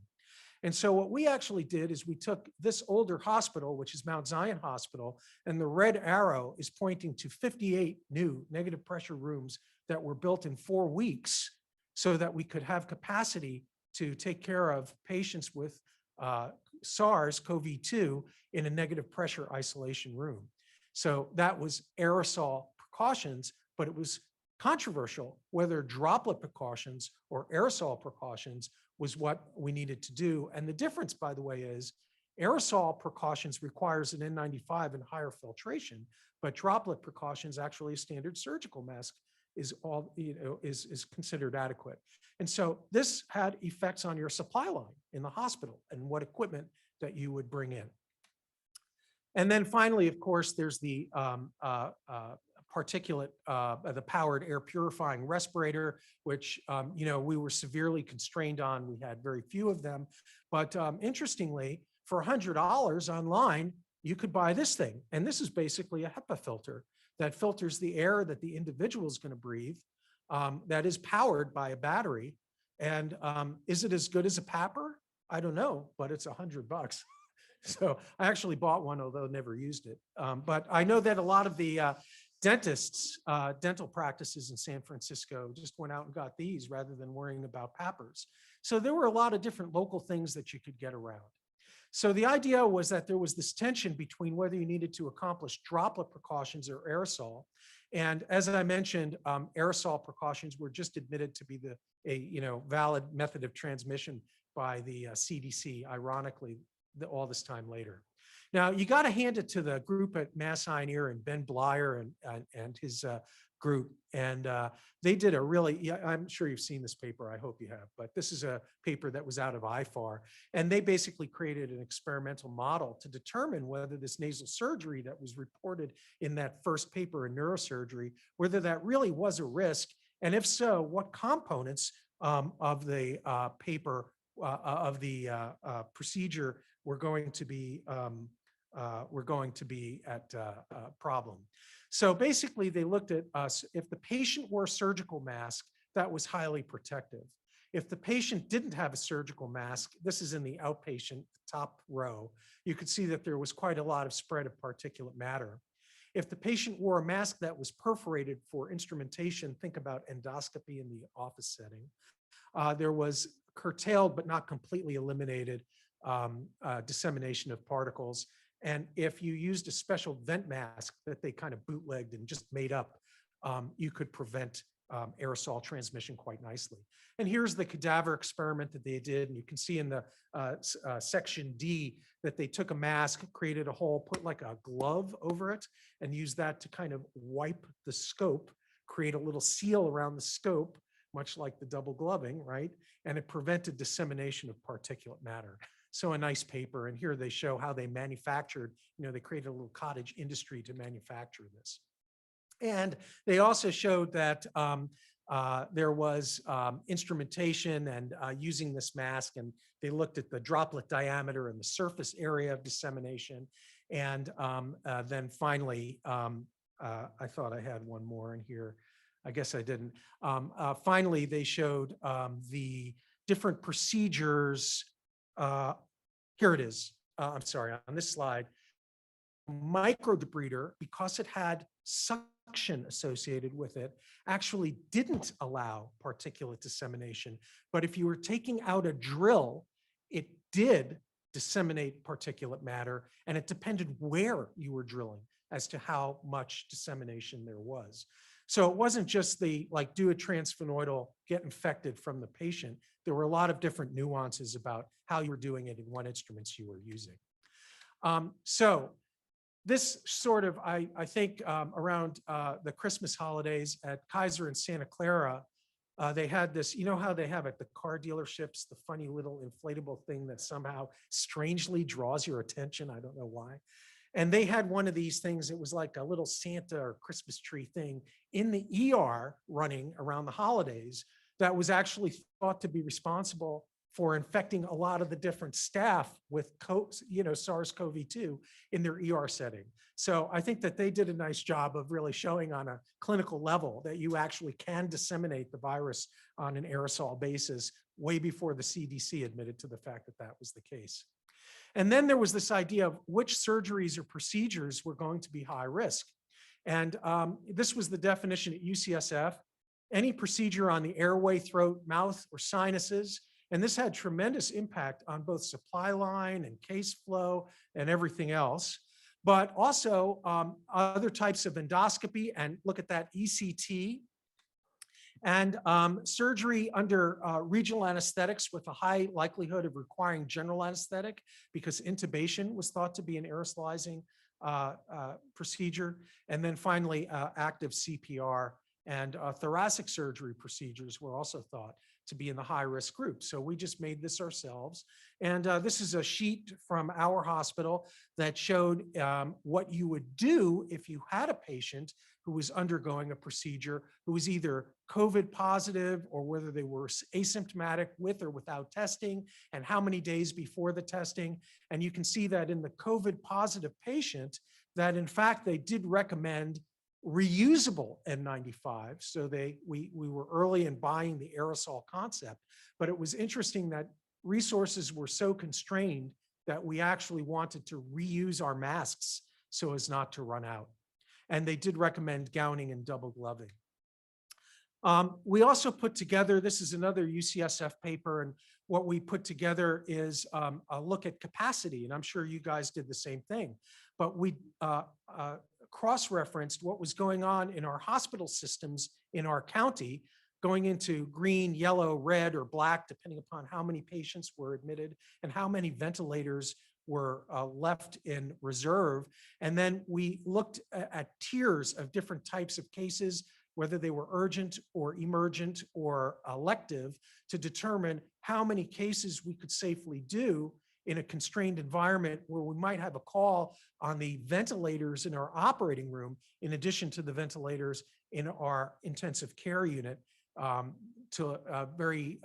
And so what we actually did is we took this older hospital, which is Mount Zion Hospital, and the red arrow is pointing to 58 new negative pressure rooms that were built in 4 weeks so that we could have capacity to take care of patients with SARS-CoV-2 in a negative pressure isolation room. So that was aerosol precautions, but it was controversial whether droplet precautions or aerosol precautions was what we needed to do. And the difference, by the way, is aerosol precautions requires an N95 and higher filtration, but droplet precautions, actually a standard surgical mask, is considered adequate. And so this had effects on your supply line in the hospital and what equipment that you would bring in. And then finally, of course, there's the particulate, the powered air purifying respirator, which, you know, we were severely constrained on. We had very few of them. But interestingly, for $100 online, you could buy this thing. And this is basically a HEPA filter that filters the air that the individual is going to breathe, that is powered by a battery. And is it as good as a PAPR? I don't know, but it's $100. So I actually bought one, although never used it. But I know that a lot of the dentists, dental practices in San Francisco just went out and got these rather than worrying about PAPRs. So there were a lot of different local things that you could get around. So the idea was that there was this tension between whether you needed to accomplish droplet precautions or aerosol. And as I mentioned, aerosol precautions were just admitted to be a valid method of transmission by the CDC, ironically, all this time later. Now, you got to hand it to the group at Mass Eye and Ear and Ben Blyer and his group. And they did a really, yeah, I'm sure you've seen this paper. I hope you have, but this is a paper that was out of IFAR. And they basically created an experimental model to determine whether this nasal surgery that was reported in that first paper in neurosurgery, whether that really was a risk. And if so, what components of the paper, of the procedure were going to be at problem. So basically they looked at us, if the patient wore a surgical mask, that was highly protective. If the patient didn't have a surgical mask, this is in the outpatient top row, you could see that there was quite a lot of spread of particulate matter. If the patient wore a mask that was perforated for instrumentation, think about endoscopy in the office setting, there was curtailed but not completely eliminated dissemination of particles. And if you used a special vent mask that they kind of bootlegged and just made up, you could prevent aerosol transmission quite nicely. And here's the cadaver experiment that they did. And you can see in the section D that they took a mask, created a hole, put like a glove over it, and used that to kind of wipe the scope, create a little seal around the scope, much like the double gloving, right? And it prevented dissemination of particulate matter. So a nice paper. And here they show how they manufactured, they created a little cottage industry to manufacture this. And they also showed that there was instrumentation and using this mask, and they looked at the droplet diameter and the surface area of dissemination. And then finally, I thought I had one more in here. I guess I didn't. Finally, they showed the different procedures. Here it is. I'm sorry, on this slide. Microdebrider, because it had suction associated with it, actually didn't allow particulate dissemination. But if you were taking out a drill, it did disseminate particulate matter, and it depended where you were drilling as to how much dissemination there was. So it wasn't just the do a transsphenoidal, get infected from the patient. There were a lot of different nuances about how you were doing it and what instruments you were using. So this sort of, I think around the Christmas holidays at Kaiser and Santa Clara, they had this, how they have at the car dealerships, the funny little inflatable thing that somehow strangely draws your attention. I don't know why. And they had one of these things. It was like a little Santa or Christmas tree thing in the ER running around the holidays that was actually thought to be responsible for infecting a lot of the different staff with SARS-CoV-2 in their ER setting. So I think that they did a nice job of really showing on a clinical level that you actually can disseminate the virus on an aerosol basis way before the CDC admitted to the fact that that was the case. And then there was this idea of which surgeries or procedures were going to be high risk. And this was the definition at UCSF: any procedure on the airway, throat, mouth, or sinuses. And this had tremendous impact on both supply line and case flow and everything else. But also other types of endoscopy, and look at that, ECT, and surgery under regional anesthetics with a high likelihood of requiring general anesthetic, because intubation was thought to be an aerosolizing procedure. And then finally, active CPR and thoracic surgery procedures were also thought to be in the high risk group. So we just made this ourselves. And this is a sheet from our hospital that showed what you would do if you had a patient who was undergoing a procedure who was either COVID positive, or whether they were asymptomatic with or without testing, and how many days before the testing. And you can see that in the COVID positive patient, that in fact, they did recommend reusable N95. So we were early in buying the aerosol concept, but it was interesting that resources were so constrained that we actually wanted to reuse our masks so as not to run out. And they did recommend gowning and double gloving. We also put together, this is another UCSF paper, and what we put together is a look at capacity, and I'm sure you guys did the same thing, but we cross-referenced what was going on in our hospital systems in our county, going into green, yellow, red, or black, depending upon how many patients were admitted and how many ventilators were left in reserve. And then we looked at tiers of different types of cases, whether they were urgent or emergent or elective, to determine how many cases we could safely do in a constrained environment where we might have a call on the ventilators in our operating room, in addition to the ventilators in our intensive care unit, to very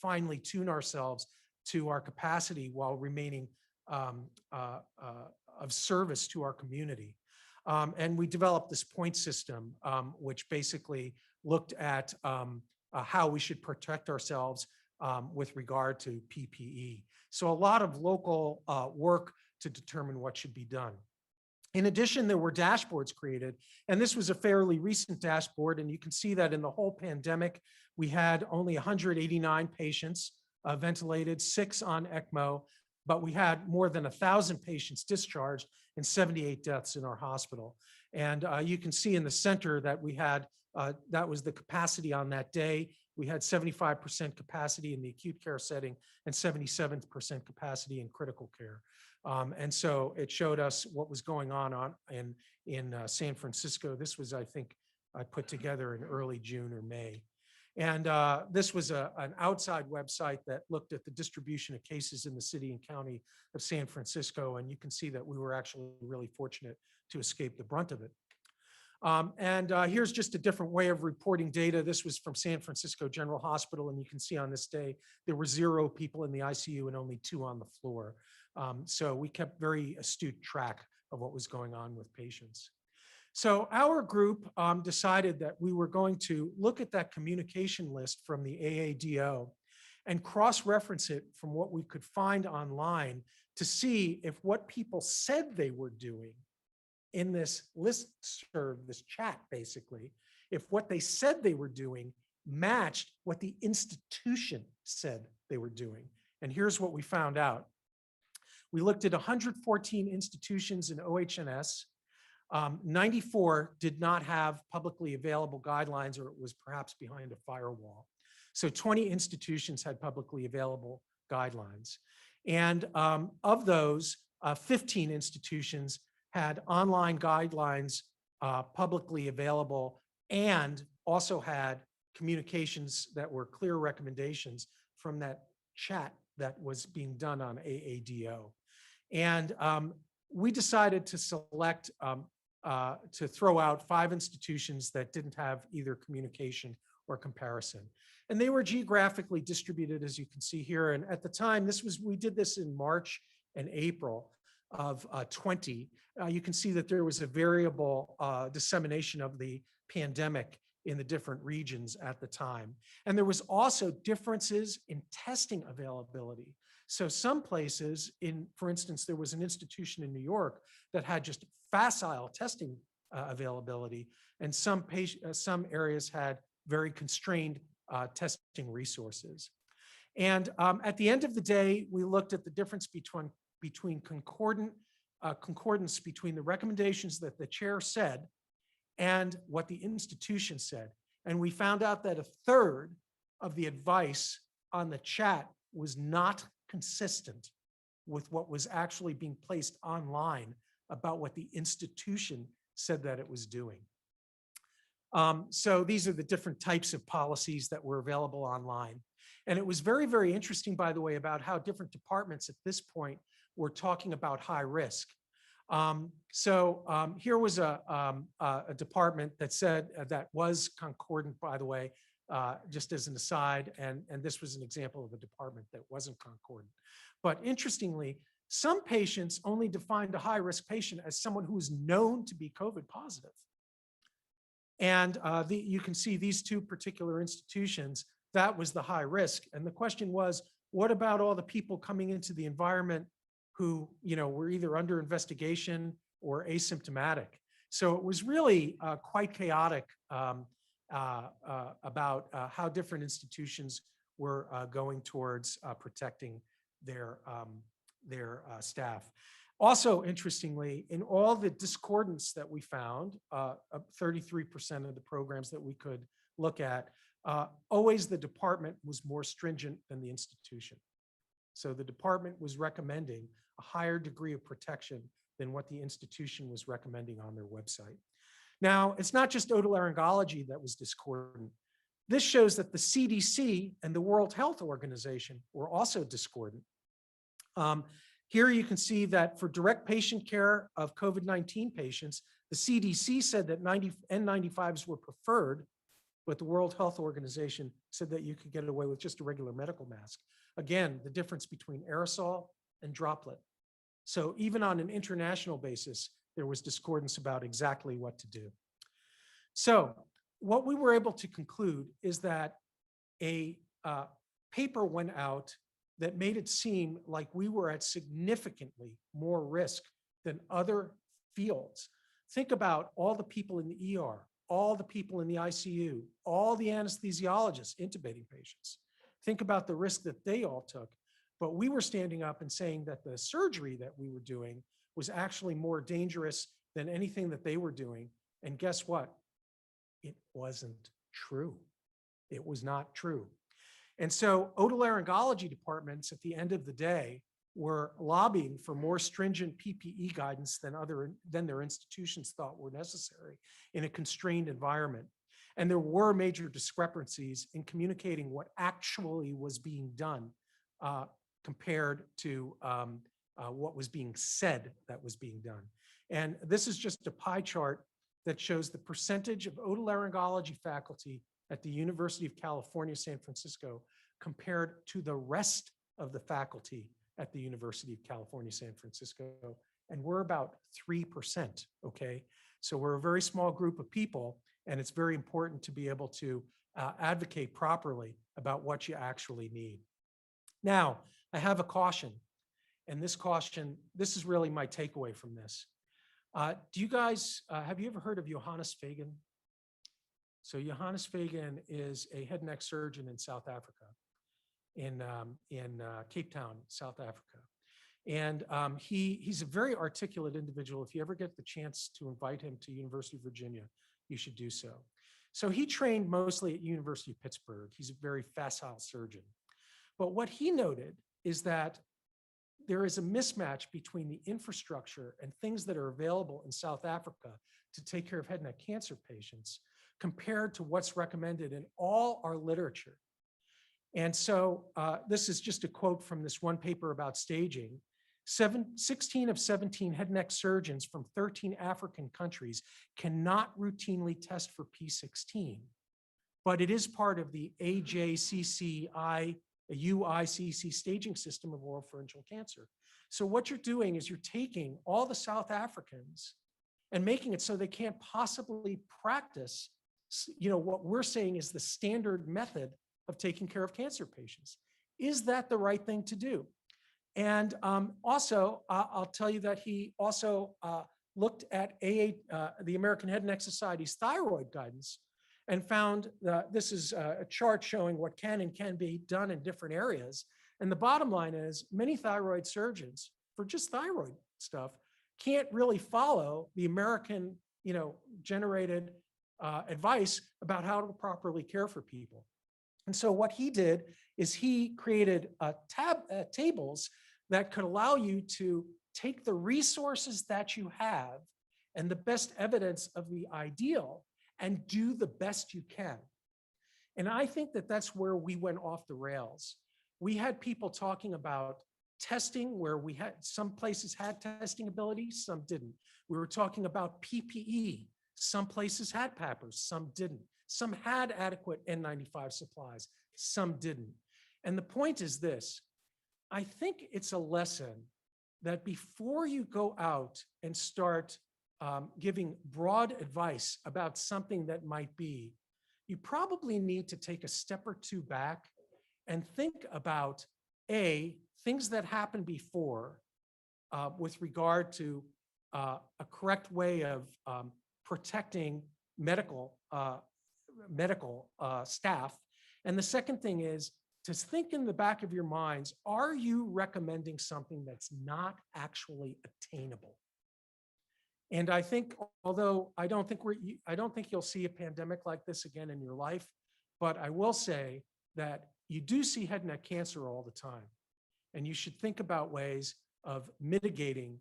finely tune ourselves to our capacity while remaining of service to our community. And we developed this point system, which basically looked at how we should protect ourselves with regard to PPE. So a lot of local work to determine what should be done. In addition, there were dashboards created, and this was a fairly recent dashboard, and you can see that in the whole pandemic, we had only 189 patients ventilated, 6 on ECMO, but we had more than 1,000 patients discharged and 78 deaths in our hospital. And you can see in the center that we had, that was the capacity on that day. We had 75% capacity in the acute care setting and 77% capacity in critical care. And so it showed us what was going on in San Francisco. This was, I think, I put together in early June or May. And this was an outside website that looked at the distribution of cases in the city and county of San Francisco. And you can see that we were actually really fortunate to escape the brunt of it. Here's just a different way of reporting data. This was from San Francisco General Hospital, and you can see on this day, there were 0 people in the ICU and only 2 on the floor. So we kept very astute track of what was going on with patients. So our group decided that we were going to look at that communication list from the AADO and cross-reference it from what we could find online to see if what people said they were doing in this listserv, this chat basically, if what they said they were doing matched what the institution said they were doing. And here's what we found out. We looked at 114 institutions in OHS. 94 did not have publicly available guidelines, or it was perhaps behind a firewall. So 20 institutions had publicly available guidelines. And of those, 15 institutions had online guidelines publicly available and also had communications that were clear recommendations from that chat that was being done on AADO. And we decided to select, to throw out 5 institutions that didn't have either communication or comparison. And they were geographically distributed, as you can see here. And at the time, we did this in March and April of 20. You can see that there was a variable dissemination of the pandemic in the different regions at the time. And there was also differences in testing availability. So some places, for instance, there was an institution in New York that had just facile testing availability, and some areas had very constrained testing resources. And at the end of the day, we looked at the difference between concordance between the recommendations that the chair said and what the institution said. And we found out that 1/3 of the advice on the chat was not consistent with what was actually being placed online about what the institution said that it was doing. So these are the different types of policies that were available online. And it was very, very interesting, by the way, about how different departments at this point were talking about high risk. Here was a department that said that was concordant, by the way, just as an aside, and this was an example of a department that wasn't concordant. But interestingly, some patients only defined a high-risk patient as someone who is known to be COVID positive. And you can see these 2 particular institutions, that was the high risk. And the question was, what about all the people coming into the environment who were either under investigation or asymptomatic? So it was really quite chaotic about how different institutions were going towards protecting their staff. Also, interestingly, in all the discordance that we found, 33% of the programs that we could look at, always the department was more stringent than the institution. So the department was recommending a higher degree of protection than what the institution was recommending on their website. Now, it's not just otolaryngology that was discordant. This shows that the CDC and the World Health Organization were also discordant. Here you can see that for direct patient care of COVID-19 patients, the CDC said that N95s were preferred, but the World Health Organization said that you could get away with just a regular medical mask. Again, the difference between aerosol and droplet. So even on an international basis, there was discordance about exactly what to do. So what we were able to conclude is that a paper went out that made it seem like we were at significantly more risk than other fields. Think about all the people in the ER, all the people in the ICU, all the anesthesiologists intubating patients. Think about the risk that they all took. But we were standing up and saying that the surgery that we were doing was actually more dangerous than anything that they were doing. And guess what? It wasn't true. It was not true. And so otolaryngology departments at the end of the day were lobbying for more stringent PPE guidance than their institutions thought were necessary in a constrained environment. And there were major discrepancies in communicating what actually was being done compared to what was being said that was being done. And this is just a pie chart that shows the percentage of otolaryngology faculty at the University of California, San Francisco, compared to the rest of the faculty at the University of California, San Francisco. And we're about 3%, okay? So we're a very small group of people, and it's very important to be able to advocate properly about what you actually need. Now, I have a caution, and this caution, this is really my takeaway from this. Do you guys, have you ever heard of Johannes Fagan? So Johannes Fagan is a head and neck surgeon in South Africa, in Cape Town, South Africa. And he's a very articulate individual. If you ever get the chance to invite him to University of Virginia, you should do so. So he trained mostly at University of Pittsburgh. He's a very facile surgeon. But what he noted is that there is a mismatch between the infrastructure and things that are available in South Africa to take care of head and neck cancer patients compared to what's recommended in all our literature. And so this is just a quote from this one paper about staging. 16 of 17 head and neck surgeons from 13 African countries cannot routinely test for P16, but it is part of the AJCCI, a UICC staging system of oropharyngeal cancer. So what you're doing is you're taking all the South Africans and making it so they can't possibly practice, what we're saying is the standard method of taking care of cancer patients. Is that the right thing to do? And also, I'll tell you that he also looked at the American Head and Neck Society's thyroid guidance and found that this is a chart showing what can and can be done in different areas. And the bottom line is many thyroid surgeons, for just thyroid stuff, can't really follow the American, generated advice about how to properly care for people. And so what he did is he created tables that could allow you to take the resources that you have and the best evidence of the ideal and do the best you can. And I think that that's where we went off the rails. We had people talking about testing where we had some places had testing ability, some didn't. We were talking about PPE. Some places had PAPRs, some didn't. Some had adequate N95 supplies, some didn't. And the point is this, I think it's a lesson that before you go out and start giving broad advice about something that might be, you probably need to take a step or two back and think about things that happened before with regard to a correct way of protecting medical staff. And the second thing is to think in the back of your minds, are you recommending something that's not actually attainable? And I think, although I don't think you'll see a pandemic like this again in your life, but I will say that you do see head and neck cancer all the time. And you should think about ways of mitigating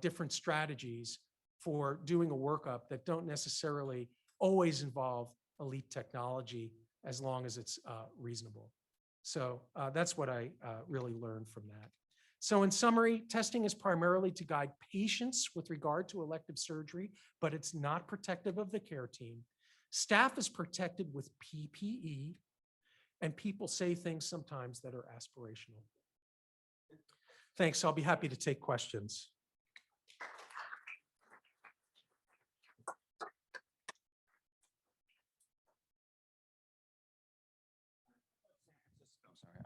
different strategies for doing a workup that don't necessarily always involve elite technology as long as it's reasonable. So that's what I really learned from that. So in summary, testing is primarily to guide patients with regard to elective surgery, but it's not protective of the care team. Staff is protected with PPE, and people say things sometimes that are aspirational. Thanks. I'll be happy to take questions.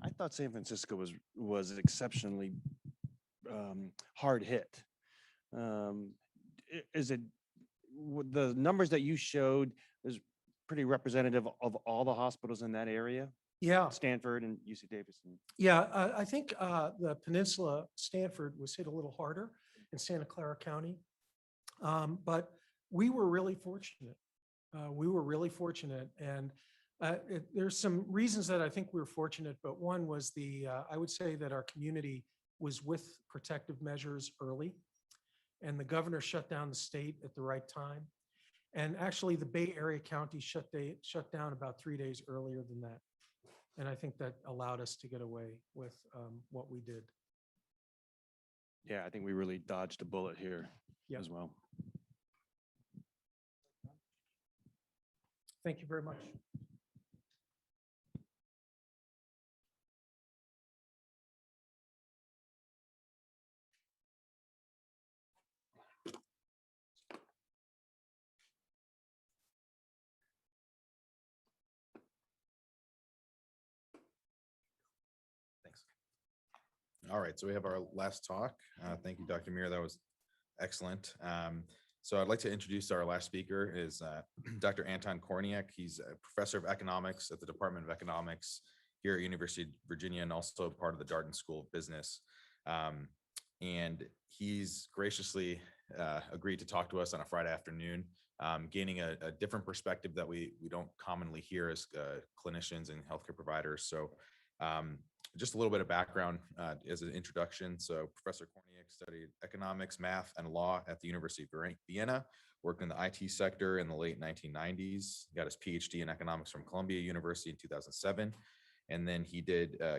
I thought San Francisco was exceptionally hard hit. Is it the numbers that you showed is pretty representative of all the hospitals in that area? Yeah. Stanford and UC Davis. Yeah, I think the Peninsula, Stanford was hit a little harder in Santa Clara County. But we were really fortunate. And there's some reasons that I think we were fortunate, but one was I would say that our community was with protective measures early, and the governor shut down the state at the right time. And actually the Bay Area county shut down about 3 days earlier than that. And I think that allowed us to get away with what we did. Yeah, I think we really dodged a bullet here as well. Thank you very much. All right, so we have our last talk. Thank you, Dr. Muir. That was excellent. So I'd like to introduce our last speaker is Dr. Anton Kornek. He's a professor of economics at the Department of Economics here at University of Virginia and also part of the Darden School of Business. And he's graciously agreed to talk to us on a Friday afternoon, gaining a different perspective that we don't commonly hear as clinicians and healthcare providers. So just a little bit of background as an introduction. So Professor Kornek studied economics, math, and law at the University of Vienna, worked in the IT sector in the late 1990s, got his PhD in economics from Columbia University in 2007. And then he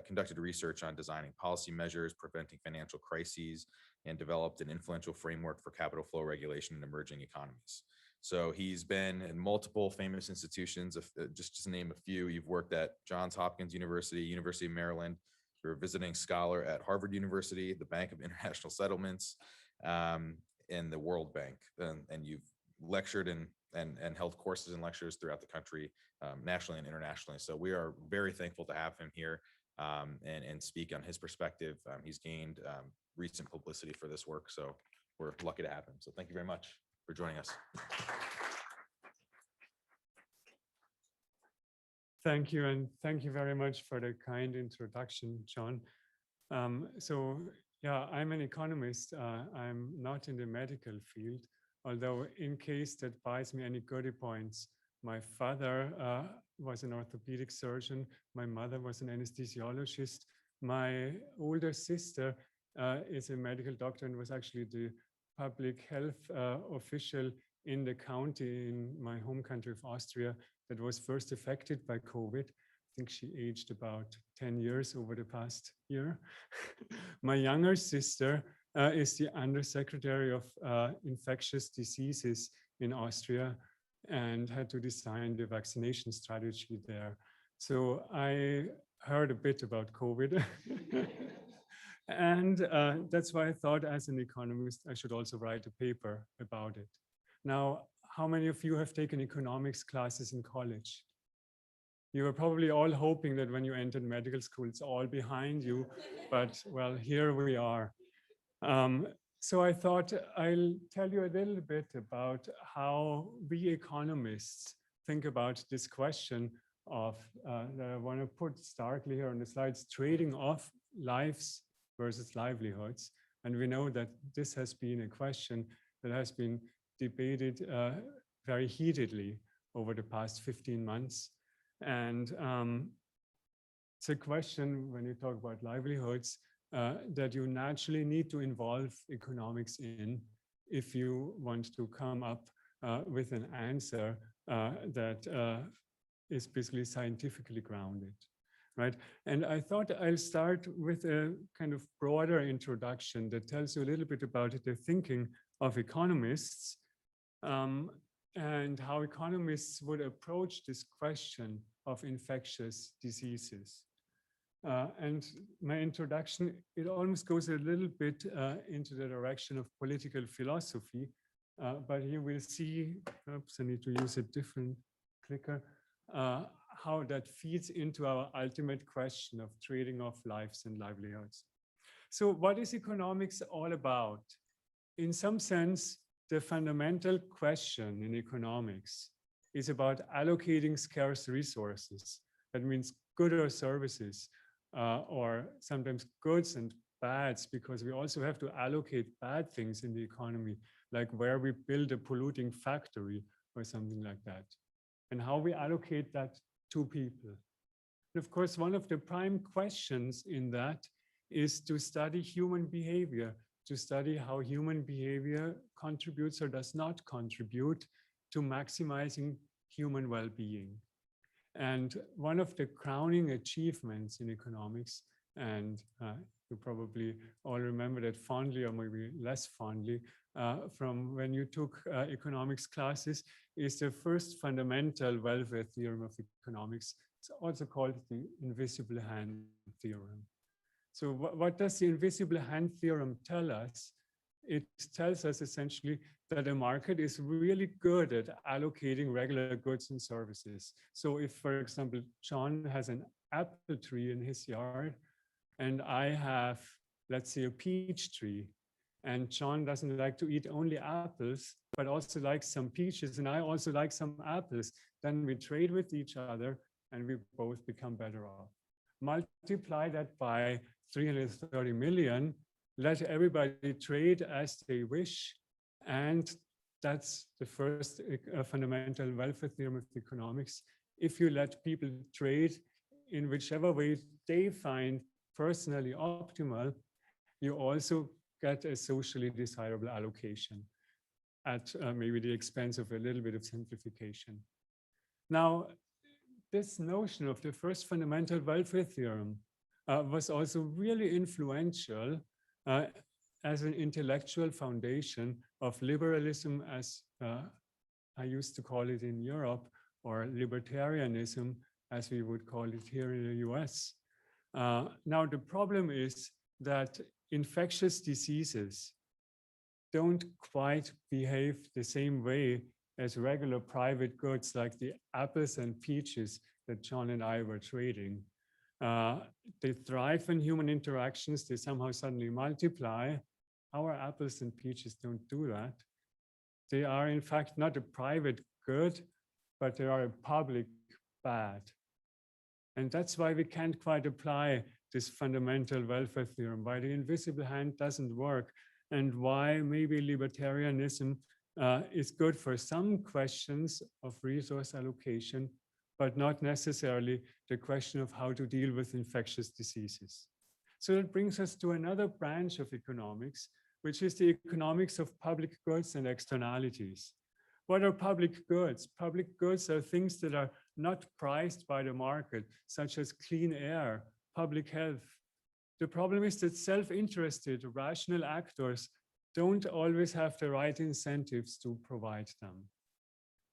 conducted research on designing policy measures, preventing financial crises, and developed an influential framework for capital flow regulation in emerging economies. So he's been in multiple famous institutions. Just to name a few, you've worked at Johns Hopkins University, University of Maryland. You're a visiting scholar at Harvard University, the Bank of International Settlements, and the World Bank. And you've lectured and held courses and lectures throughout the country, nationally and internationally. So we are very thankful to have him here and speak on his perspective. He's gained recent publicity for this work, so we're lucky to have him. So thank you very much for joining us. Thank you, and thank you very much for the kind introduction, John. So yeah, I'm an economist. I'm not in the medical field, although in case that buys me any goodie points, my father was an orthopedic surgeon. My mother was an anesthesiologist. My older sister is a medical doctor and was actually the public health official in the county in my home country of Austria that was first affected by COVID. I think she aged about 10 years over the past year. My younger sister is the Undersecretary of Infectious Diseases in Austria and had to design the vaccination strategy there. So I heard a bit about COVID. And that's why I thought as an economist, I should also write a paper about it. Now, how many of you have taken economics classes in college? You were probably all hoping that when you entered medical school, it's all behind you, but well, here we are. So I thought I'll tell you a little bit about how we economists think about this question of, that I want to put starkly here on the slides, trading off lives versus livelihoods. And we know that this has been a question that has been debated very heatedly over the past 15 months. And it's a question when you talk about livelihoods that you naturally need to involve economics in if you want to come up with an answer that is basically scientifically grounded, right? And I thought I'll start with a kind of broader introduction that tells you a little bit about the thinking of economists and how economists would approach this question of infectious diseases. And my introduction, it almost goes a little bit into the direction of political philosophy, but you will see, oops, I need to use a different clicker, how that feeds into our ultimate question of trading off lives and livelihoods. So what is economics all about? In some sense, the fundamental question in economics is about allocating scarce resources. That means goods or services, or sometimes goods and bads, because we also have to allocate bad things in the economy, like where we build a polluting factory or something like that, and how we allocate that to people. And of course, one of the prime questions in that is to study human behavior, to study how human behavior contributes or does not contribute to maximizing human well-being. And one of the crowning achievements in economics, and you probably all remember that fondly or maybe less fondly from when you took economics classes, is the first fundamental welfare theorem of economics. It's also called the invisible hand theorem. So what does the invisible hand theorem tell us? It tells us essentially that a market is really good at allocating regular goods and services. So if, for example, John has an apple tree in his yard, and I have, let's say, a peach tree, and John doesn't like to eat only apples, but also likes some peaches, and I also like some apples, then we trade with each other and we both become better off. Multiply that by 330 million, let everybody trade as they wish, and that's the first fundamental welfare theorem of economics. If you let people trade in whichever way they find personally optimal, you also get a socially desirable allocation at maybe the expense of a little bit of simplification. Now, this notion of the first fundamental welfare theorem was also really influential as an intellectual foundation of liberalism, as I used to call it in Europe, or libertarianism, as we would call it here in the US. Now, the problem is that infectious diseases don't quite behave the same way as regular private goods like the apples and peaches that John and I were trading. They thrive in human interactions. They somehow suddenly multiply. Our apples and peaches don't do that. They are, in fact, not a private good, but they are a public bad. And that's why we can't quite apply this fundamental welfare theorem, why the invisible hand doesn't work, and why maybe libertarianism is good for some questions of resource allocation, but not necessarily the question of how to deal with infectious diseases. So that brings us to another branch of economics, which is the economics of public goods and externalities. What are public goods? Public goods are things that are not priced by the market, such as clean air, public health. The problem is that self-interested, rational actors don't always have the right incentives to provide them.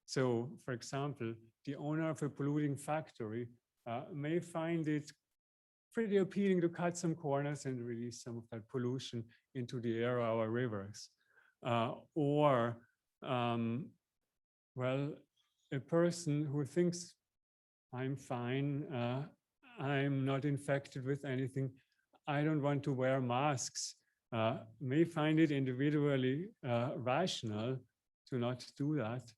So, for example, the owner of a polluting factory may find it pretty appealing to cut some corners and release some of that pollution into the air or our rivers. Well, a person who thinks, I'm fine, I'm not infected with anything, I don't want to wear masks, may find it individually rational to not do that,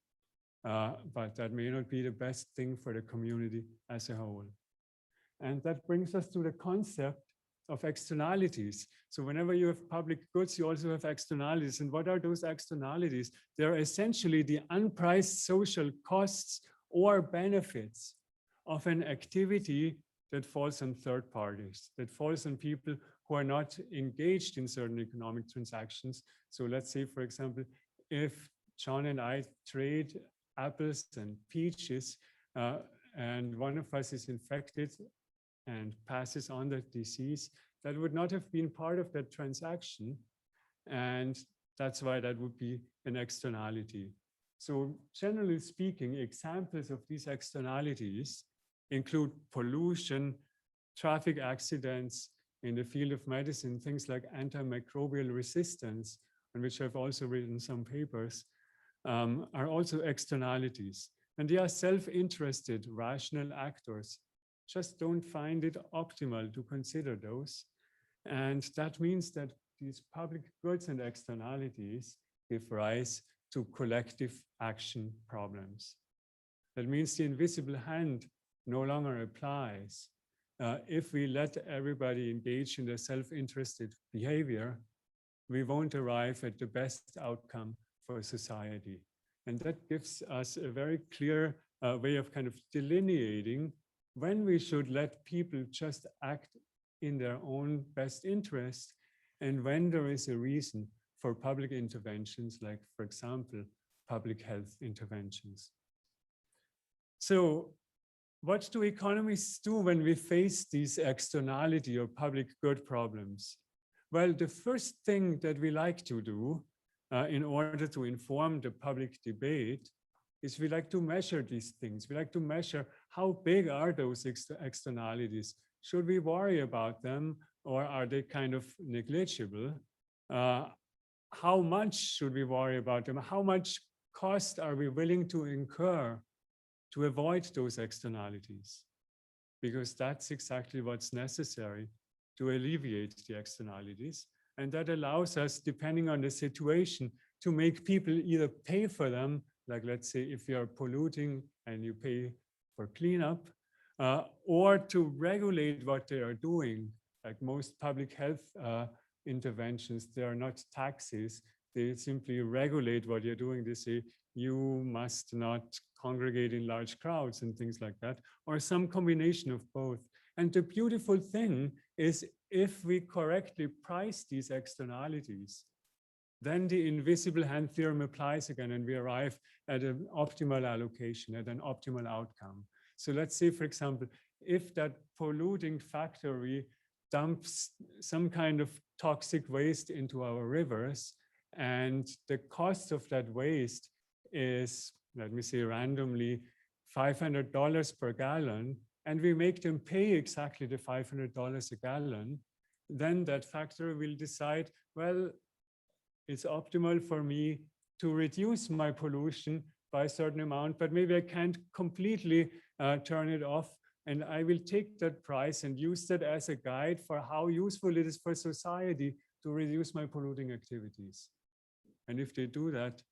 but that may not be the best thing for the community as a whole. And that brings us to the concept of externalities. So whenever you have public goods, you also have externalities. And what are those externalities? They're essentially the unpriced social costs or benefits of an activity that falls on third parties, that falls on people who are not engaged in certain economic transactions. So let's say, for example, if John and I trade apples and peaches, and one of us is infected and passes on the disease, that would not have been part of that transaction. And that's why that would be an externality. So generally speaking, examples of these externalities include pollution, traffic accidents in the field of medicine, things like antimicrobial resistance, on which I've also written some papers, are also externalities. And they are self-interested, rational actors. Just don't find it optimal to consider those. And that means that these public goods and externalities give rise to collective action problems. That means the invisible hand no longer applies. If we let everybody engage in their self-interested behavior, we won't arrive at the best outcome for society. And that gives us a very clear way of kind of delineating when we should let people just act in their own best interest and when there is a reason for public interventions, like, for example, public health interventions. So what do economists do when we face these externality or public good problems? Well, the first thing that we like to do in order to inform the public debate is we like to measure these things. We like to measure how big are those externalities. Should we worry about them, or are they kind of negligible? How much should we worry about them? How much cost are we willing to incur to avoid those externalities? Because that's exactly what's necessary to alleviate the externalities. And that allows us, depending on the situation, to make people either pay for them, like let's say if you're polluting and you pay for cleanup, or to regulate what they are doing. Like most public health interventions, they are not taxes. They simply regulate what you're doing. They say, you must not congregate in large crowds and things like that, or some combination of both. And the beautiful thing is, if we correctly price these externalities, then the invisible hand theorem applies again, and we arrive at an optimal allocation, at an optimal outcome. So let's say, for example, if that polluting factory dumps some kind of toxic waste into our rivers, and the cost of that waste is, let me say randomly, $500 per gallon, and we make them pay exactly the $500 a gallon, then that factory will decide, well, it's optimal for me to reduce my pollution by a certain amount, but maybe I can't completely turn it off. And I will take that price and use that as a guide for how useful it is for society to reduce my polluting activities. And if they do that,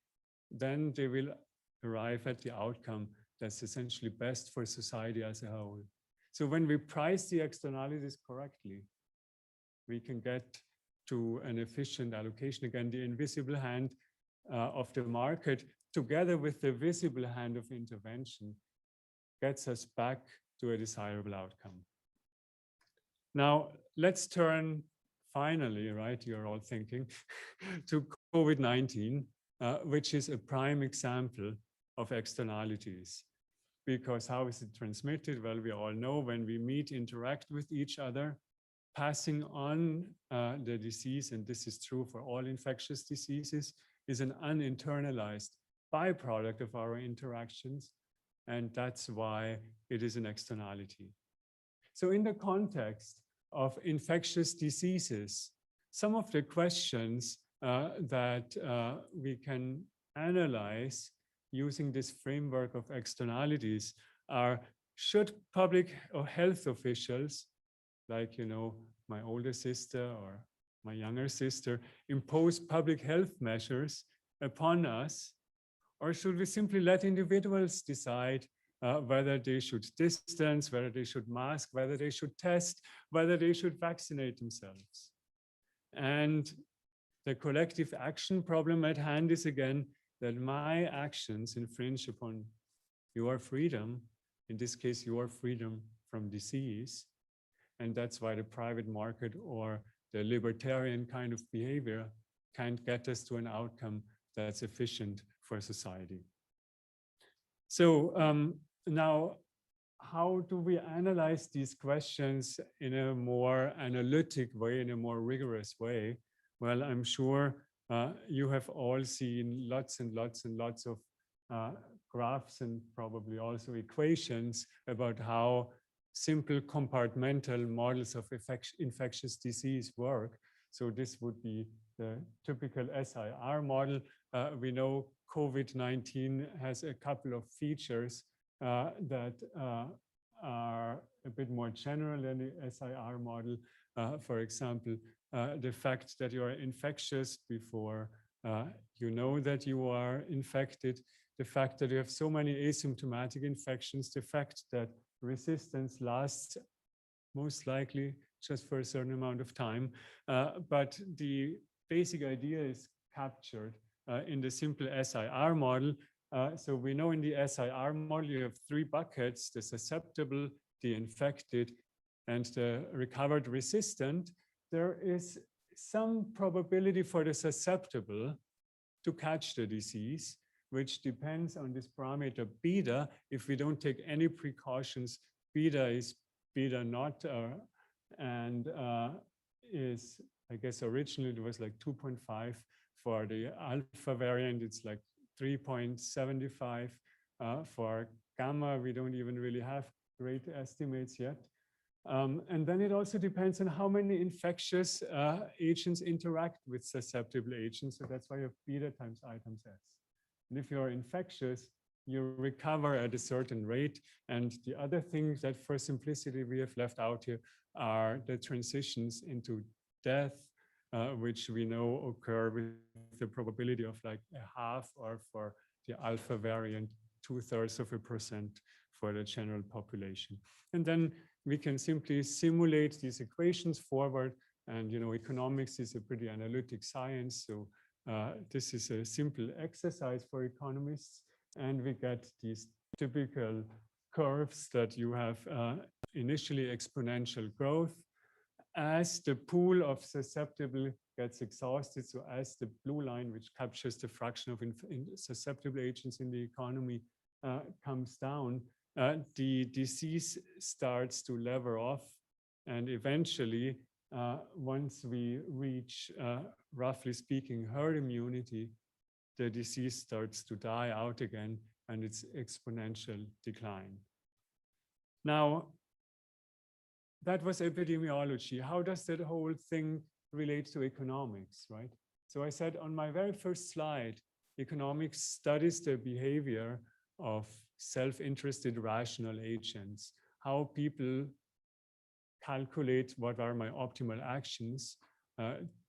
then they will arrive at the outcome that's essentially best for society as a whole. So when we price the externalities correctly, we can get to an efficient allocation. Again, the invisible hand of the market, together with the visible hand of intervention, gets us back to a desirable outcome. Now, let's turn finally, right, you're all thinking, to COVID-19, which is a prime example of externalities. Because how is it transmitted? Well, we all know when we meet, interact with each other, passing on the disease, and this is true for all infectious diseases, is an uninternalized byproduct of our interactions. And that's why it is an externality. So in the context of infectious diseases, some of the questions that we can analyze using this framework of externalities are, should public or health officials, like, you know, my older sister or my younger sister, impose public health measures upon us? Or should we simply let individuals decide whether they should distance, whether they should mask, whether they should test, whether they should vaccinate themselves? And the collective action problem at hand is again that my actions infringe upon your freedom, in this case, your freedom from disease. And that's why the private market or the libertarian kind of behavior can't get us to an outcome that's efficient for society. So now, how do we analyze these questions in a more analytic way, in a more rigorous way? Well, I'm sure you have all seen lots and lots and lots of graphs and probably also equations about how simple compartmental models of infectious disease work. So this would be the typical SIR model. We know COVID-19 has a couple of features that are a bit more general than the SIR model. For example, the fact that you are infectious before you know that you are infected, the fact that you have so many asymptomatic infections, the fact that resistance lasts most likely just for a certain amount of time. But the basic idea is captured in the simple SIR model. So we know in the SIR model, you have three buckets: the susceptible, the infected, and the recovered resistant. There is some probability for the susceptible to catch the disease, which depends on this parameter beta. If we don't take any precautions, beta is beta naught, and is, I guess originally it was like 2.5. For the alpha variant, it's like 3.75. For gamma, we don't even really have great estimates yet. And then it also depends on how many infectious agents interact with susceptible agents. So that's why you have beta times I times S. And if you're infectious, you recover at a certain rate. And the other things that for simplicity we have left out here are the transitions into death, which we know occur with the probability of like 1/2, or for the alpha variant, 0.2% for the general population. And then we can simply simulate these equations forward. And, you know, economics is a pretty analytic science. So this is a simple exercise for economists. And we get these typical curves that you have initially exponential growth. As the pool of susceptible gets exhausted, so as the blue line, which captures the fraction of susceptible agents in the economy, comes down, the disease starts to level off. And eventually, once we reach, roughly speaking, herd immunity, the disease starts to die out again, and it's exponential decline. Now, that was epidemiology. How does that whole thing relate to economics, right? So I said on my very first slide, economics studies the behavior of self-interested rational agents, how people calculate what are my optimal actions.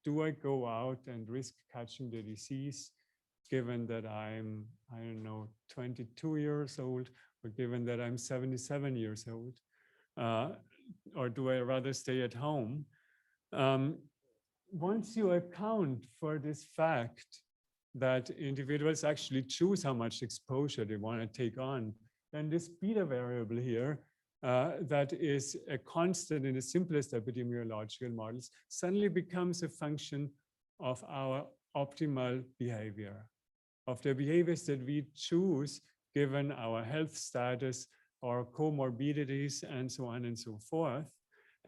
Do I go out and risk catching the disease, given that I'm, I don't know, 22 years old, or given that I'm 77 years old? Or do I rather stay at home? Once you account for this fact that individuals actually choose how much exposure they want to take on, then this beta variable here, that is a constant in the simplest epidemiological models, suddenly becomes a function of our optimal behavior, of the behaviors that we choose given our health status, or comorbidities, and so on and so forth.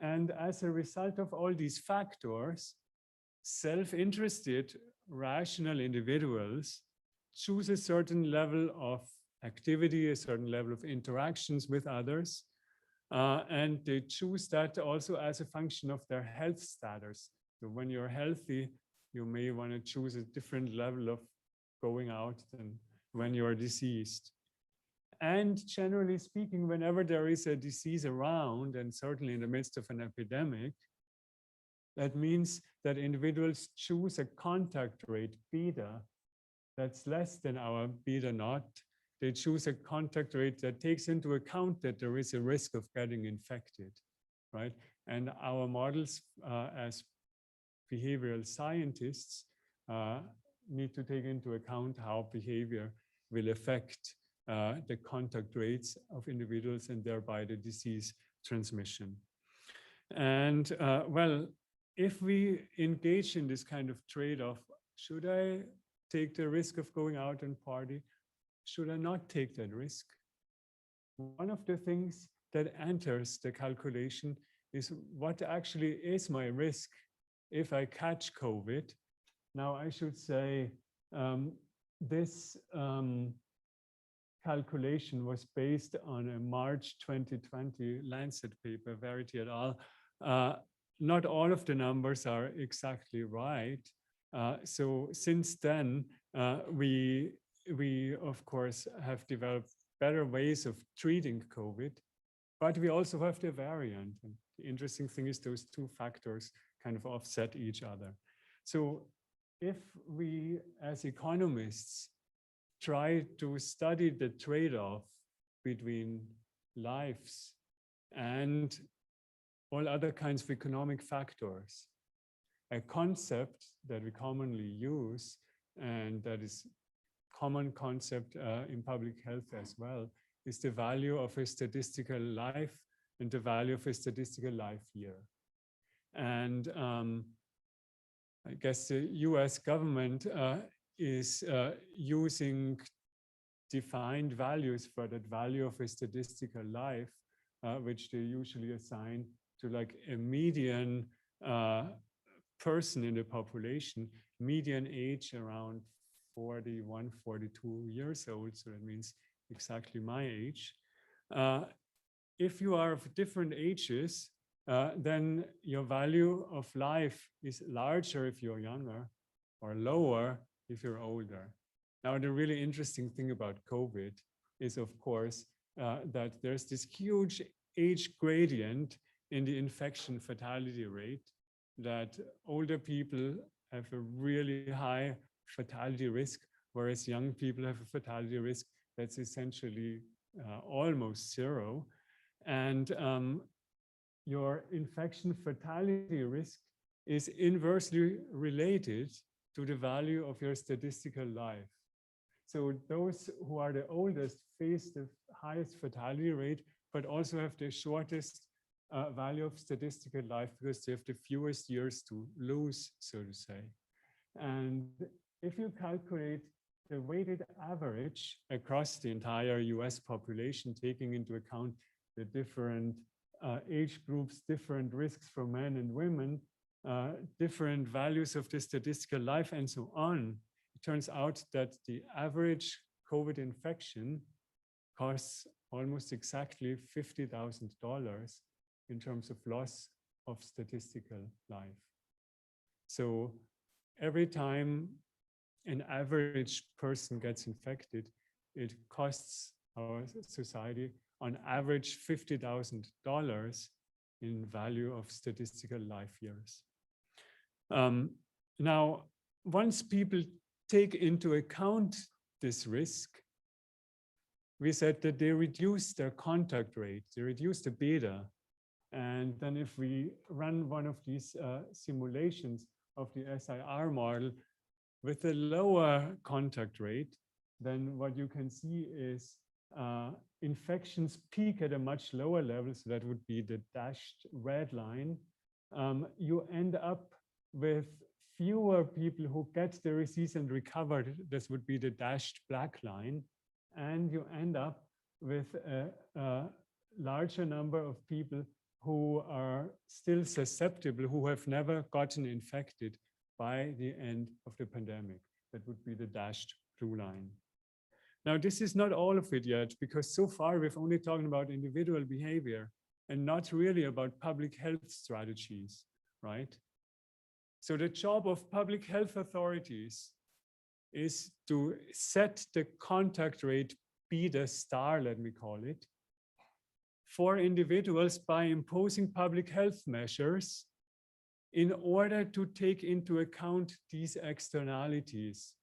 And as a result of all these factors, self-interested, rational individuals choose a certain level of activity, a certain level of interactions with others, and they choose that also as a function of their health status. So when you're healthy, you may want to choose a different level of going out than when you're diseased. And generally speaking, whenever there is a disease around, and certainly in the midst of an epidemic, that means that individuals choose a contact rate beta that's less than our beta naught. They choose a contact rate that takes into account that there is a risk of getting infected, right? And our models as behavioral scientists need to take into account how behavior will affect the contact rates of individuals and thereby the disease transmission. And well, if we engage in this kind of trade-off, should I take the risk of going out and party? Should I not take that risk? One of the things that enters the calculation is what actually is my risk if I catch COVID. Now I should say this calculation was based on a March 2020 Lancet paper, Verity et al. Not all of the numbers are exactly right. So since then, we of course have developed better ways of treating COVID, but we also have the variant. And the interesting thing is those two factors kind of offset each other. So if we as economists try to study the trade-off between lives and all other kinds of economic factors, a concept that we commonly use, and that is common concept in public health as well, is the value of a statistical life and the value of a statistical life year. And I guess the US government is using defined values for that value of a statistical life, which they usually assign to like a median person in the population, median age around 41, 42 years old. So that means exactly my age. If you are of different ages, then your value of life is larger if you're younger or lower if you're older. Now, the really interesting thing about COVID is, of course, that there's this huge age gradient in the infection fatality rate, that older people have a really high fatality risk, whereas young people have a fatality risk that's essentially almost zero. And your infection fatality risk is inversely related to the value of your statistical life. So those who are the oldest face the highest fatality rate, but also have the shortest value of statistical life because they have the fewest years to lose, so to say. And if you calculate the weighted average across the entire US population, taking into account the different age groups, different risks for men and women, different values of the statistical life, and so on, it turns out that the average COVID infection costs almost exactly $50,000 in terms of loss of statistical life. So every time an average person gets infected, it costs our society on average $50,000 in value of statistical life years. Now, once people take into account this risk, we said that they reduce their contact rate, they reduce the beta. And then if we run one of these simulations of the SIR model with a lower contact rate, then what you can see is infections peak at a much lower level. So that would be the dashed red line. You end up with fewer people who get the disease and recover. This would be the dashed black line. And you end up with a larger number of people who are still susceptible, who have never gotten infected by the end of the pandemic. That would be the dashed blue line. Now, this is not all of it yet, because so far we've only talked about individual behavior and not really about public health strategies, right? So the job of public health authorities is to set the contact rate beta star, let me call it, for individuals by imposing public health measures in order to take into account these externalities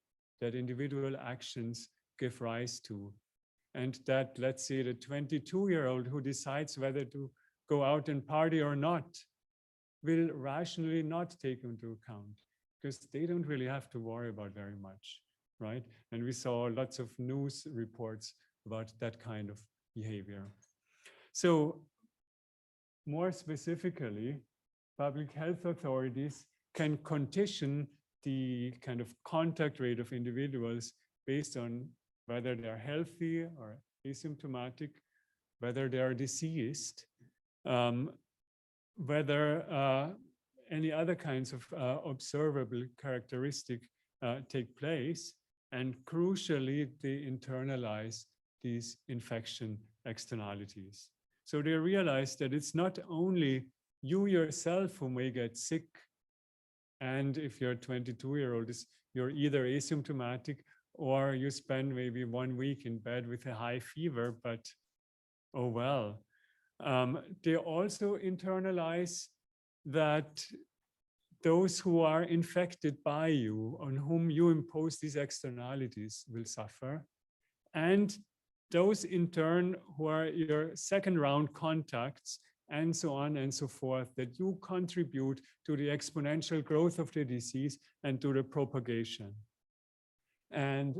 that individual actions give rise to. And that, let's say, the 22-year-old who decides whether to go out and party or not will rationally not take into account, because they don't really have to worry about very much, right? And we saw lots of news reports about that kind of behavior. So more specifically, public health authorities can condition the kind of contact rate of individuals based on whether they're healthy or asymptomatic, whether they are diseased, whether any other kinds of observable characteristic take place, and crucially, they internalize these infection externalities. So they realize that it's not only you yourself who may get sick, and if you're a 22-year-old, you're either asymptomatic or you spend maybe 1 week in bed with a high fever, but oh well. They also internalize that those who are infected by you, on whom you impose these externalities, will suffer. And those in turn who are your second round contacts, and so on and so forth, that you contribute to the exponential growth of the disease and to the propagation. And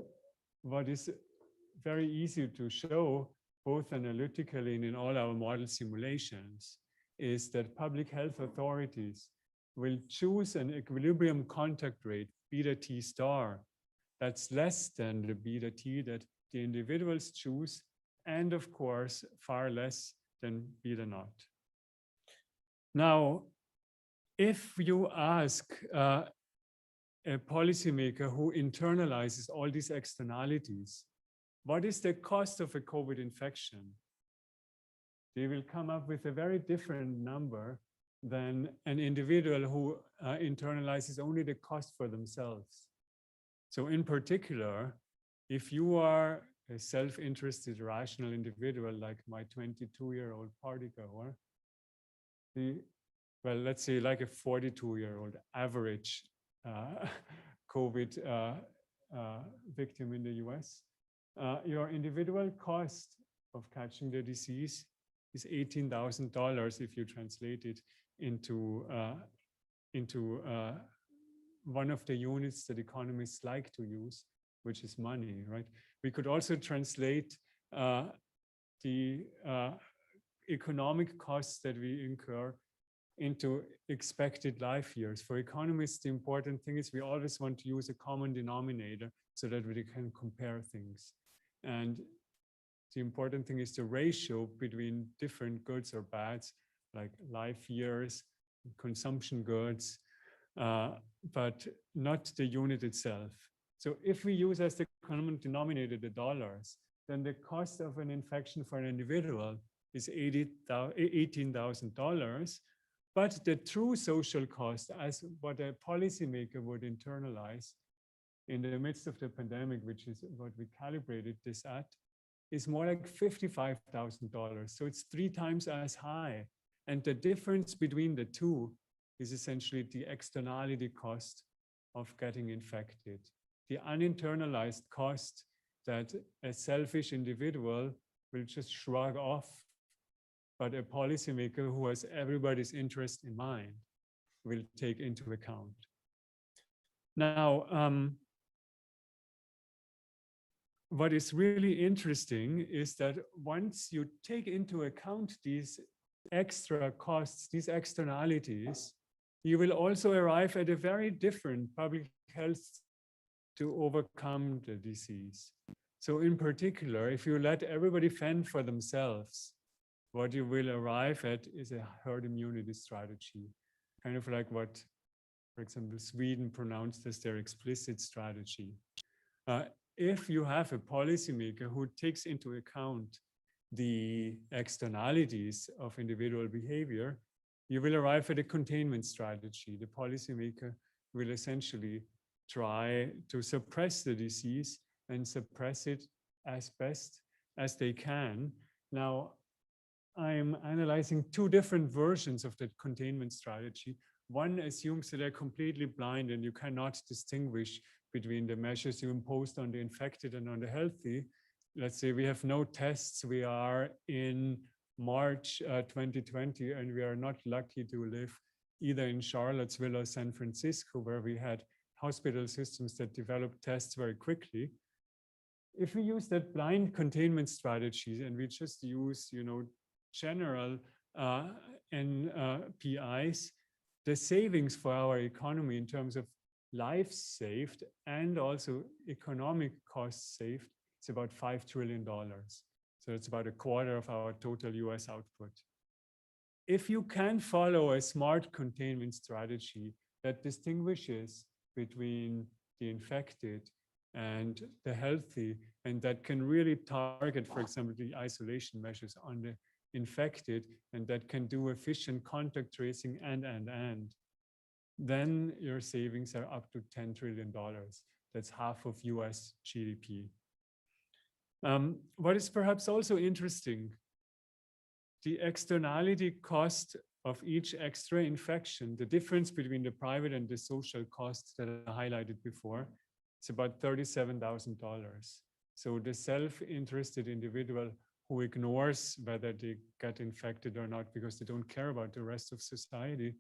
what is very easy to show, both analytically and in all our model simulations, is that public health authorities will choose an equilibrium contact rate, beta T star, that's less than the beta T that the individuals choose, and of course, far less than beta naught. Now, if you ask a policymaker who internalizes all these externalities, what is the cost of a COVID infection? They will come up with a very different number than an individual who internalizes only the cost for themselves. So in particular, if you are a self-interested, rational individual like my 22-year-old partygoer, well, let's say like a 42-year-old average COVID victim in the US, your individual cost of catching the disease is $18,000 if you translate it into one of the units that economists like to use, which is money, right? We could also translate the economic costs that we incur into expected life years. For economists, the important thing is we always want to use a common denominator so that we can compare things. And the important thing is the ratio between different goods or bads, like life years, consumption goods, but not the unit itself. So if we use as the common denominator the dollars, then the cost of an infection for an individual is $18,000. But the true social cost, as what a policymaker would internalize in the midst of the pandemic, which is what we calibrated this at, is more like $55,000. So it's 3 times as high. And the difference between the two is essentially the externality cost of getting infected. The uninternalized cost that a selfish individual will just shrug off, but a policymaker who has everybody's interest in mind will take into account. Now, what is really interesting is that once you take into account these extra costs, these externalities, you will also arrive at a very different public health to overcome the disease. So in particular, if you let everybody fend for themselves, what you will arrive at is a herd immunity strategy, kind of like what, for example, Sweden pronounced as their explicit strategy. If you have a policymaker who takes into account the externalities of individual behavior, you will arrive at a containment strategy. The policymaker will essentially try to suppress the disease and suppress it as best as they can. Now, I'm analyzing 2 different versions of that containment strategy. One assumes that they're completely blind and you cannot distinguish between the measures you imposed on the infected and on the healthy. Let's say we have no tests. We are in March 2020, and we are not lucky to live either in Charlottesville or San Francisco, where we had hospital systems that developed tests very quickly. If we use that blind containment strategy and we just use, general NPIs, the savings for our economy in terms of lives saved and also economic costs saved, it's about $5 trillion. So it's about a quarter of our total US output. If you can follow a smart containment strategy that distinguishes between the infected and the healthy, and that can really target, for example, the isolation measures on the infected, and that can do efficient contact tracing and, then your savings are up to $10 trillion. That's half of US GDP. What is perhaps also interesting, the externality cost of each extra infection, the difference between the private and the social costs that I highlighted before, it's about $37,000. So the self-interested individual who ignores whether they get infected or not because they don't care about the rest of society,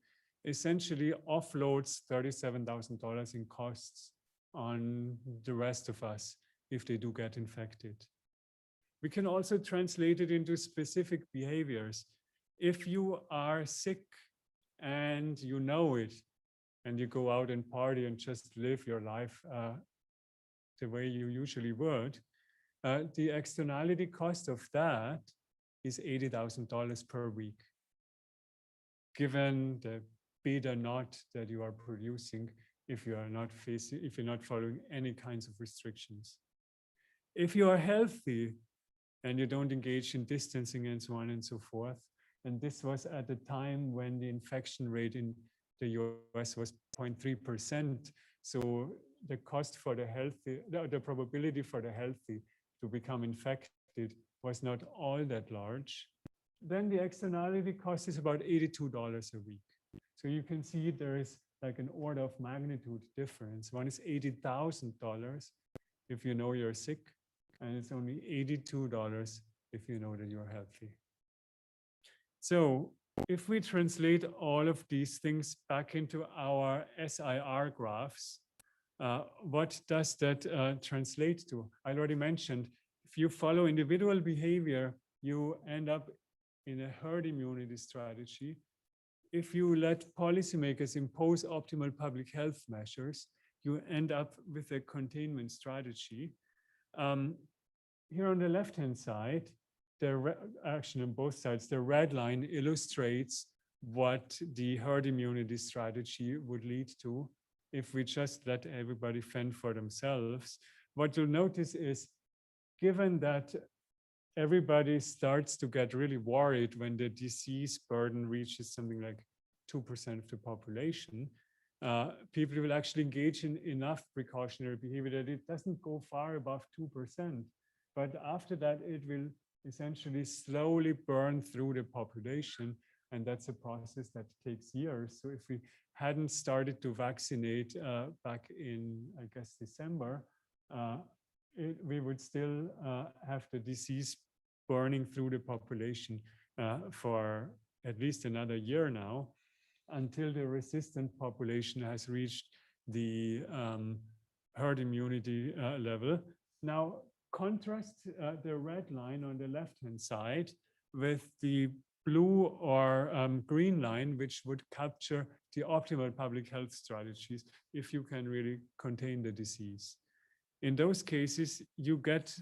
essentially offloads $37,000 in costs on the rest of us if they do get infected. We can also translate it into specific behaviors. If you are sick and you know it, and you go out and party and just live your life the way you usually would, the externality cost of that is $80,000 per week, given the beta knot that you are producing if you are not following any kinds of restrictions. If you are healthy and you don't engage in distancing and so on and so forth, and this was at the time when the infection rate in the US was 0.3%, so the cost for the healthy, the probability for the healthy to become infected was not all that large, then the externality cost is about $82 a week. So you can see there is like an order of magnitude difference. One is $80,000 if you know you're sick, and it's only $82 if you know that you're healthy. So if we translate all of these things back into our SIR graphs, what does that translate to? I already mentioned, if you follow individual behavior, you end up in a herd immunity strategy. If you let policymakers impose optimal public health measures, you end up with a containment strategy. Here on the left-hand side, actually on both sides, the red line illustrates what the herd immunity strategy would lead to if we just let everybody fend for themselves. What you'll notice is, given that everybody starts to get really worried when the disease burden reaches something like 2% of the population, people will actually engage in enough precautionary behavior that it doesn't go far above 2%. But after that, it will essentially slowly burn through the population. And that's a process that takes years. So if we hadn't started to vaccinate back in, I guess, December, we would still have the disease burning through the population for at least another year now, until the resistant population has reached the herd immunity level. Now, contrast the red line on the left-hand side with the blue or green line, which would capture the optimal public health strategies if you can really contain the disease. In those cases, you get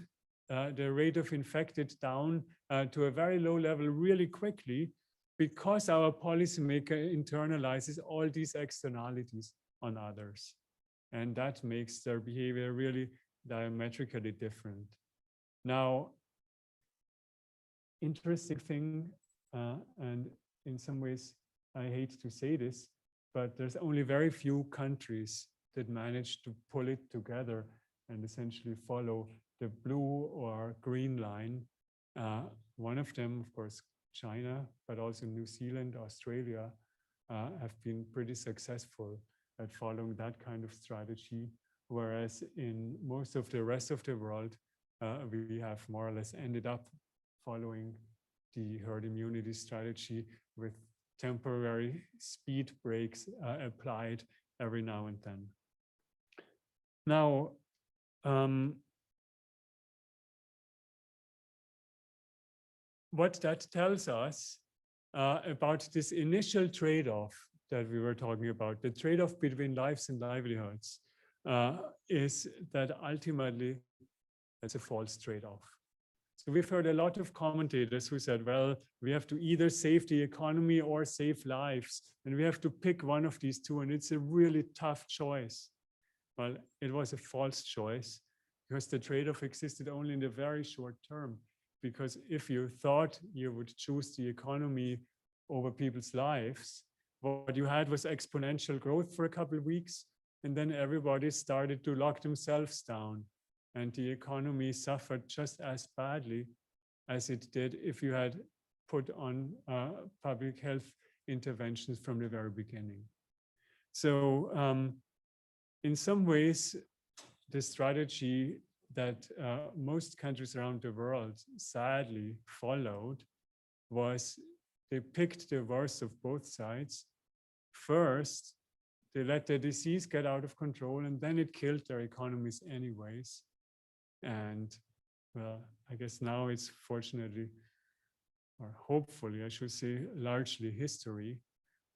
the rate of infected down to a very low level really quickly, because our policymaker internalizes all these externalities on others. And that makes their behavior really diametrically different. Now, interesting thing, and in some ways, I hate to say this, but there's only very few countries that manage to pull it together and essentially follow the blue or green line. One of them, of course, China, but also New Zealand, Australia, have been pretty successful at following that kind of strategy. Whereas in most of the rest of the world, we have more or less ended up following the herd immunity strategy with temporary speed breaks applied every now and then. Now, what that tells us about this initial trade-off that we were talking about, the trade-off between lives and livelihoods, is that ultimately that's a false trade-off. So we've heard a lot of commentators who said, well, we have to either save the economy or save lives, and we have to pick one of these two, and it's a really tough choice. Well, it was a false choice because the trade-off existed only in the very short term. Because if you thought you would choose the economy over people's lives, what you had was exponential growth for a couple of weeks, and then everybody started to lock themselves down. And the economy suffered just as badly as it did if you had put on public health interventions from the very beginning. So in some ways, the strategy that most countries around the world sadly followed was they picked the worst of both sides. First, they let the disease get out of control, and then it killed their economies anyways. And well, I guess now it's fortunately, or hopefully, I should say, largely history.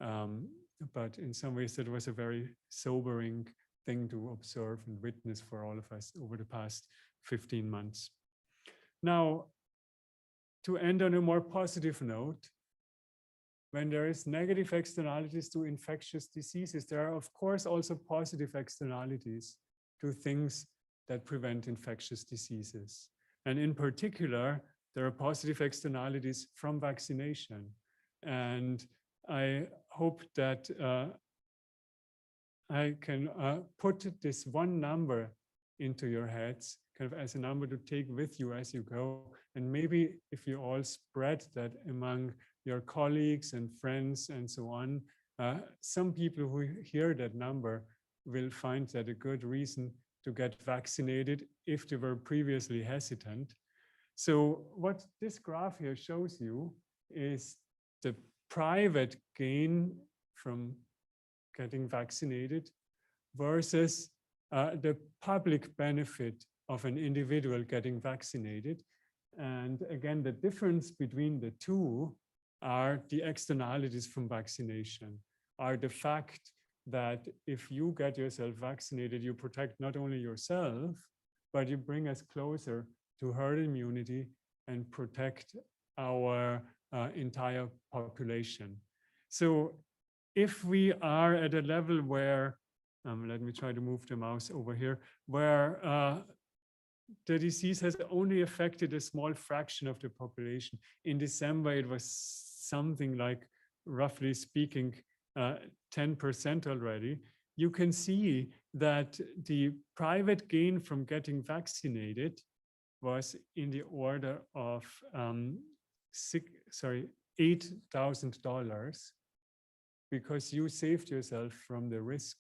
But in some ways, it was a very sobering thing to observe and witness for all of us over the past 15 months. Now, to end on a more positive note, when there is negative externalities to infectious diseases, there are, of course, also positive externalities to things that prevent infectious diseases. And in particular, there are positive externalities from vaccination. And I hope that I can put this one number into your heads, kind of as a number to take with you as you go. And maybe if you all spread that among your colleagues and friends and so on, some people who hear that number will find that a good reason to get vaccinated if they were previously hesitant. So what this graph here shows you is the private gain from getting vaccinated versus the public benefit of an individual getting vaccinated. And again, the difference between the two are the externalities from vaccination, are the fact that if you get yourself vaccinated, you protect not only yourself, but you bring us closer to herd immunity and protect our entire population. So if we are at a level where, let me try to move the mouse over here, where the disease has only affected a small fraction of the population. In December, it was something like, roughly speaking, 10% already. You can see that the private gain from getting vaccinated was in the order of $8,000 because you saved yourself from the risk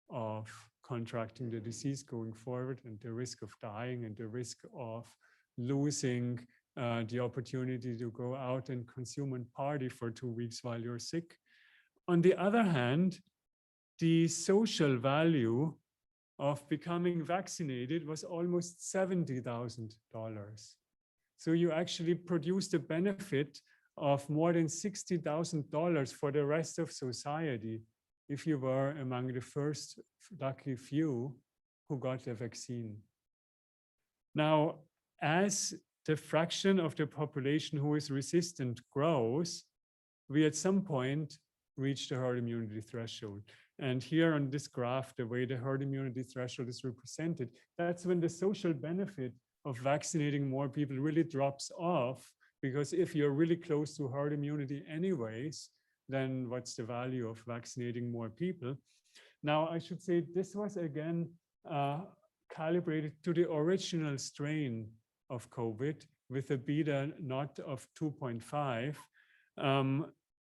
of contracting the disease going forward and the risk of dying and the risk of losing the opportunity to go out and consume and party for 2 weeks while you're sick. On the other hand, the social value of becoming vaccinated was almost $70,000. So you actually produced a benefit of more than $60,000 for the rest of society if you were among the first lucky few who got the vaccine. Now, as the fraction of the population who is resistant grows, we at some point reach the herd immunity threshold. And here on this graph, the way the herd immunity threshold is represented, that's when the social benefit of vaccinating more people really drops off, because if you're really close to herd immunity anyways, then what's the value of vaccinating more people? Now, I should say this was again calibrated to the original strain of COVID with a beta naught of 2.5.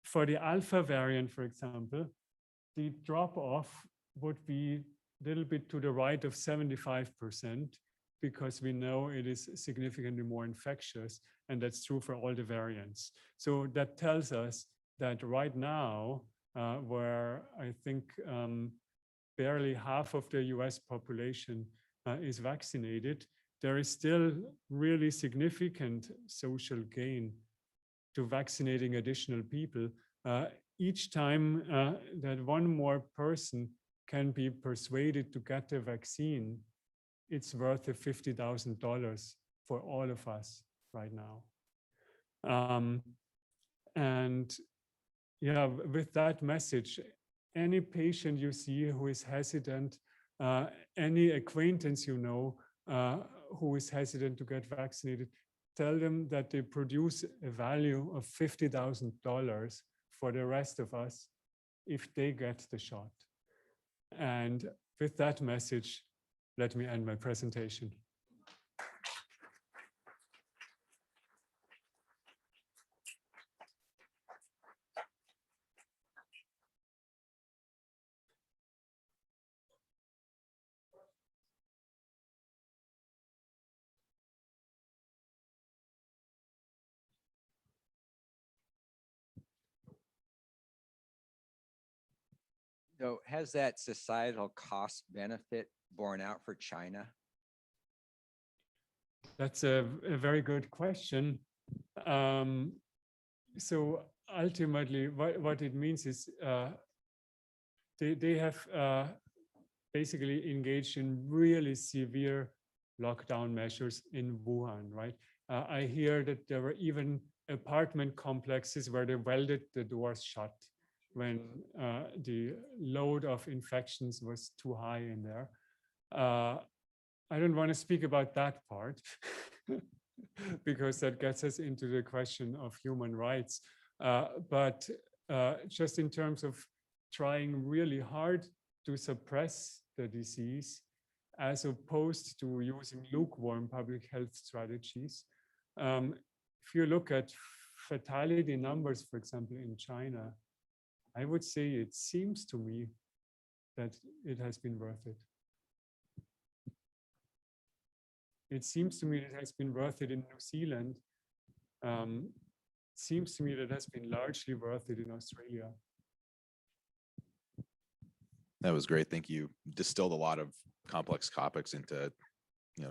For the alpha variant, for example, the drop-off would be a little bit to the right of 75%, because we know it is significantly more infectious, and that's true for all the variants. So that tells us that right now, where I think barely half of the US population is vaccinated, there is still really significant social gain to vaccinating additional people each time that one more person can be persuaded to get the vaccine, it's worth $50,000 for all of us right now. And yeah, with that message, any patient you see who is hesitant, any acquaintance you know who is hesitant to get vaccinated, tell them that they produce a value of $50,000 for the rest of us if they get the shot. And with that message, let me end my presentation. So has that societal cost benefit borne out for China? That's a very good question. So ultimately, what it means is they have basically engaged in really severe lockdown measures in Wuhan, right? I hear that there were even apartment complexes where they welded the doors shut when the load of infections was too high in there. I don't want to speak about that part because that gets us into the question of human rights. But just in terms of trying really hard to suppress the disease, as opposed to using lukewarm public health strategies. If you look at fatality numbers, for example, in China, I would say it seems to me that it has been worth it. It seems to me that it has been worth it in New Zealand. It seems to me that it has been largely worth it in Australia. That was great. Thank you. Distilled a lot of complex topics into,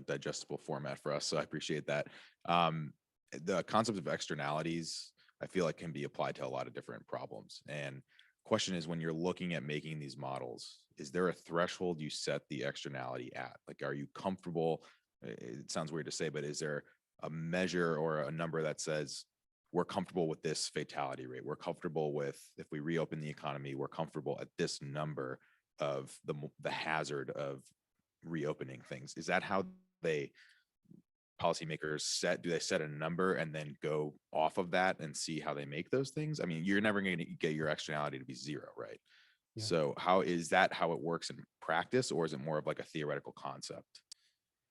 digestible format for us. So I appreciate that. The concept of externalities, I feel like can be applied to a lot of different problems. And question is, when you're looking at making these models, is there a threshold you set the externality at? Like, are you comfortable? It sounds weird to say, but is there a measure or a number that says we're comfortable with this fatality rate? We're comfortable with, if we reopen the economy, we're comfortable at this number of the hazard of reopening things. Is that how policymakers do they set a number and then go off of that and see how they make those things? I mean, you're never going to get your externality to be zero, right? Yeah. So how it works in practice, or is it more of like a theoretical concept?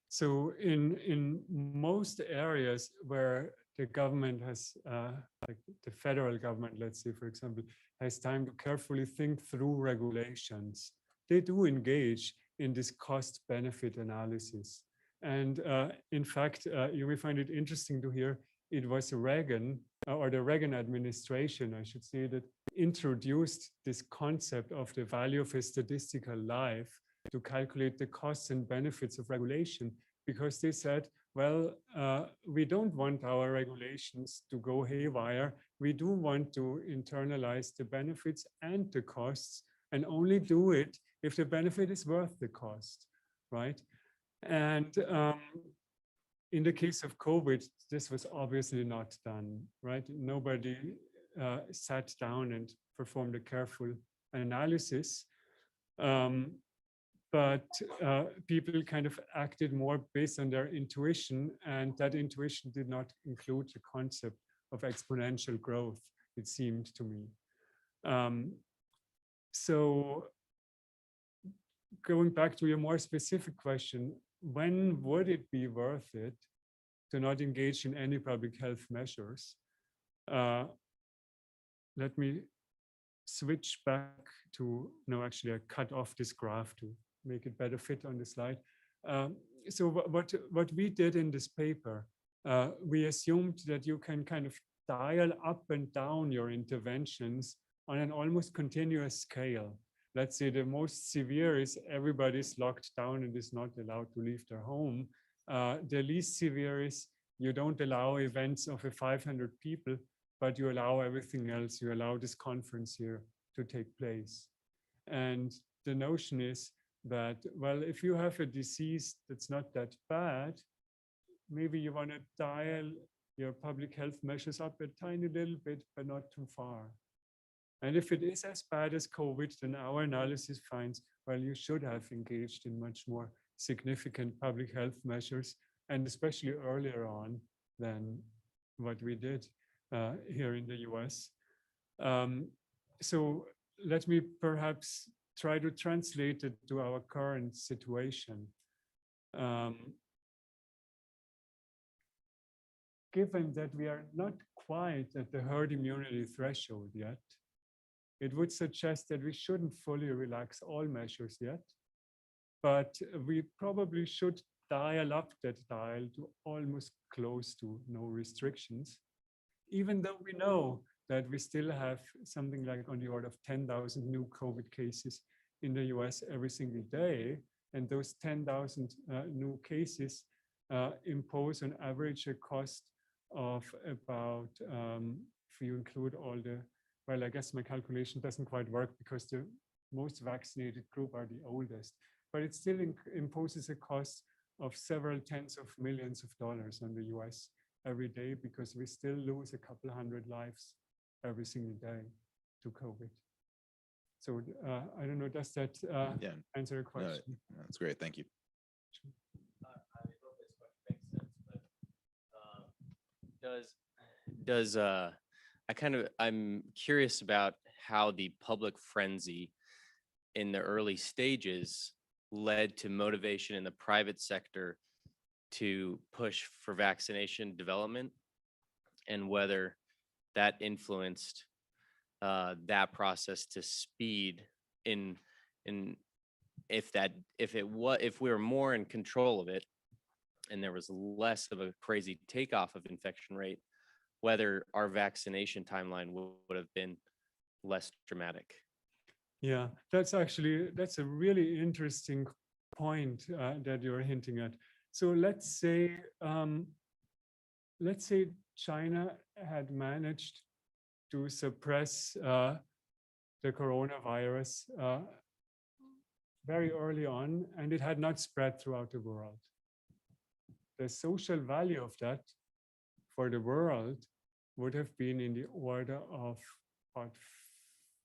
So in most areas where the government has, like the federal government, let's say, for example, has time to carefully think through regulations, they do engage in this cost-benefit analysis. And in fact, you may find it interesting to hear, it was Reagan, or the Reagan administration, I should say, that introduced this concept of the value of a statistical life to calculate the costs and benefits of regulation, because they said, well, we don't want our regulations to go haywire. We do want to internalize the benefits and the costs, and only do it if the benefit is worth the cost, right? And in the case of COVID, this was obviously not done, right? Nobody sat down and performed a careful analysis. But people kind of acted more based on their intuition, and that intuition did not include the concept of exponential growth, it seemed to me. So going back to your more specific question, when would it be worth it to not engage in any public health measures? Let me switch back to, no, actually I cut off this graph to make it better fit on the slide. So what we did in this paper, we assumed that you can kind of dial up and down your interventions on an almost continuous scale. Let's say the most severe is everybody's locked down and is not allowed to leave their home. The least severe is you don't allow events of 500 people but you allow everything else. You allow this conference here to take place. And the notion is that, well, if you have a disease that's not that bad, maybe you want to dial your public health measures up a tiny little bit, but not too far. And if it is as bad as COVID, then our analysis finds, well, you should have engaged in much more significant public health measures, and especially earlier on than what we did here in the US. So let me perhaps try to translate it to our current situation. Given that we are not quite at the herd immunity threshold yet, it would suggest that we shouldn't fully relax all measures yet, but we probably should dial up that dial to almost close to no restrictions, even though we know that we still have something like on the order of 10,000 new COVID cases in the US every single day. And those 10,000 new cases impose on average a cost of about, if you include all the, well, I guess my calculation doesn't quite work because the most vaccinated group are the oldest, but it still imposes a cost of several tens of millions of dollars on the US every day, because we still lose a couple hundred lives every single day to COVID. So I don't know, does that answer your question? No, that's great. Thank you. I'm curious about how the public frenzy in the early stages led to motivation in the private sector to push for vaccination development, and whether that influenced that process to speed in if we were more in control of it and there was less of a crazy takeoff of infection rate, whether our vaccination timeline would have been less dramatic. Yeah, that's a really interesting point that you're hinting at. So let's say China had managed to suppress the coronavirus very early on, and it had not spread throughout the world. The social value of that for the world would have been in the order of about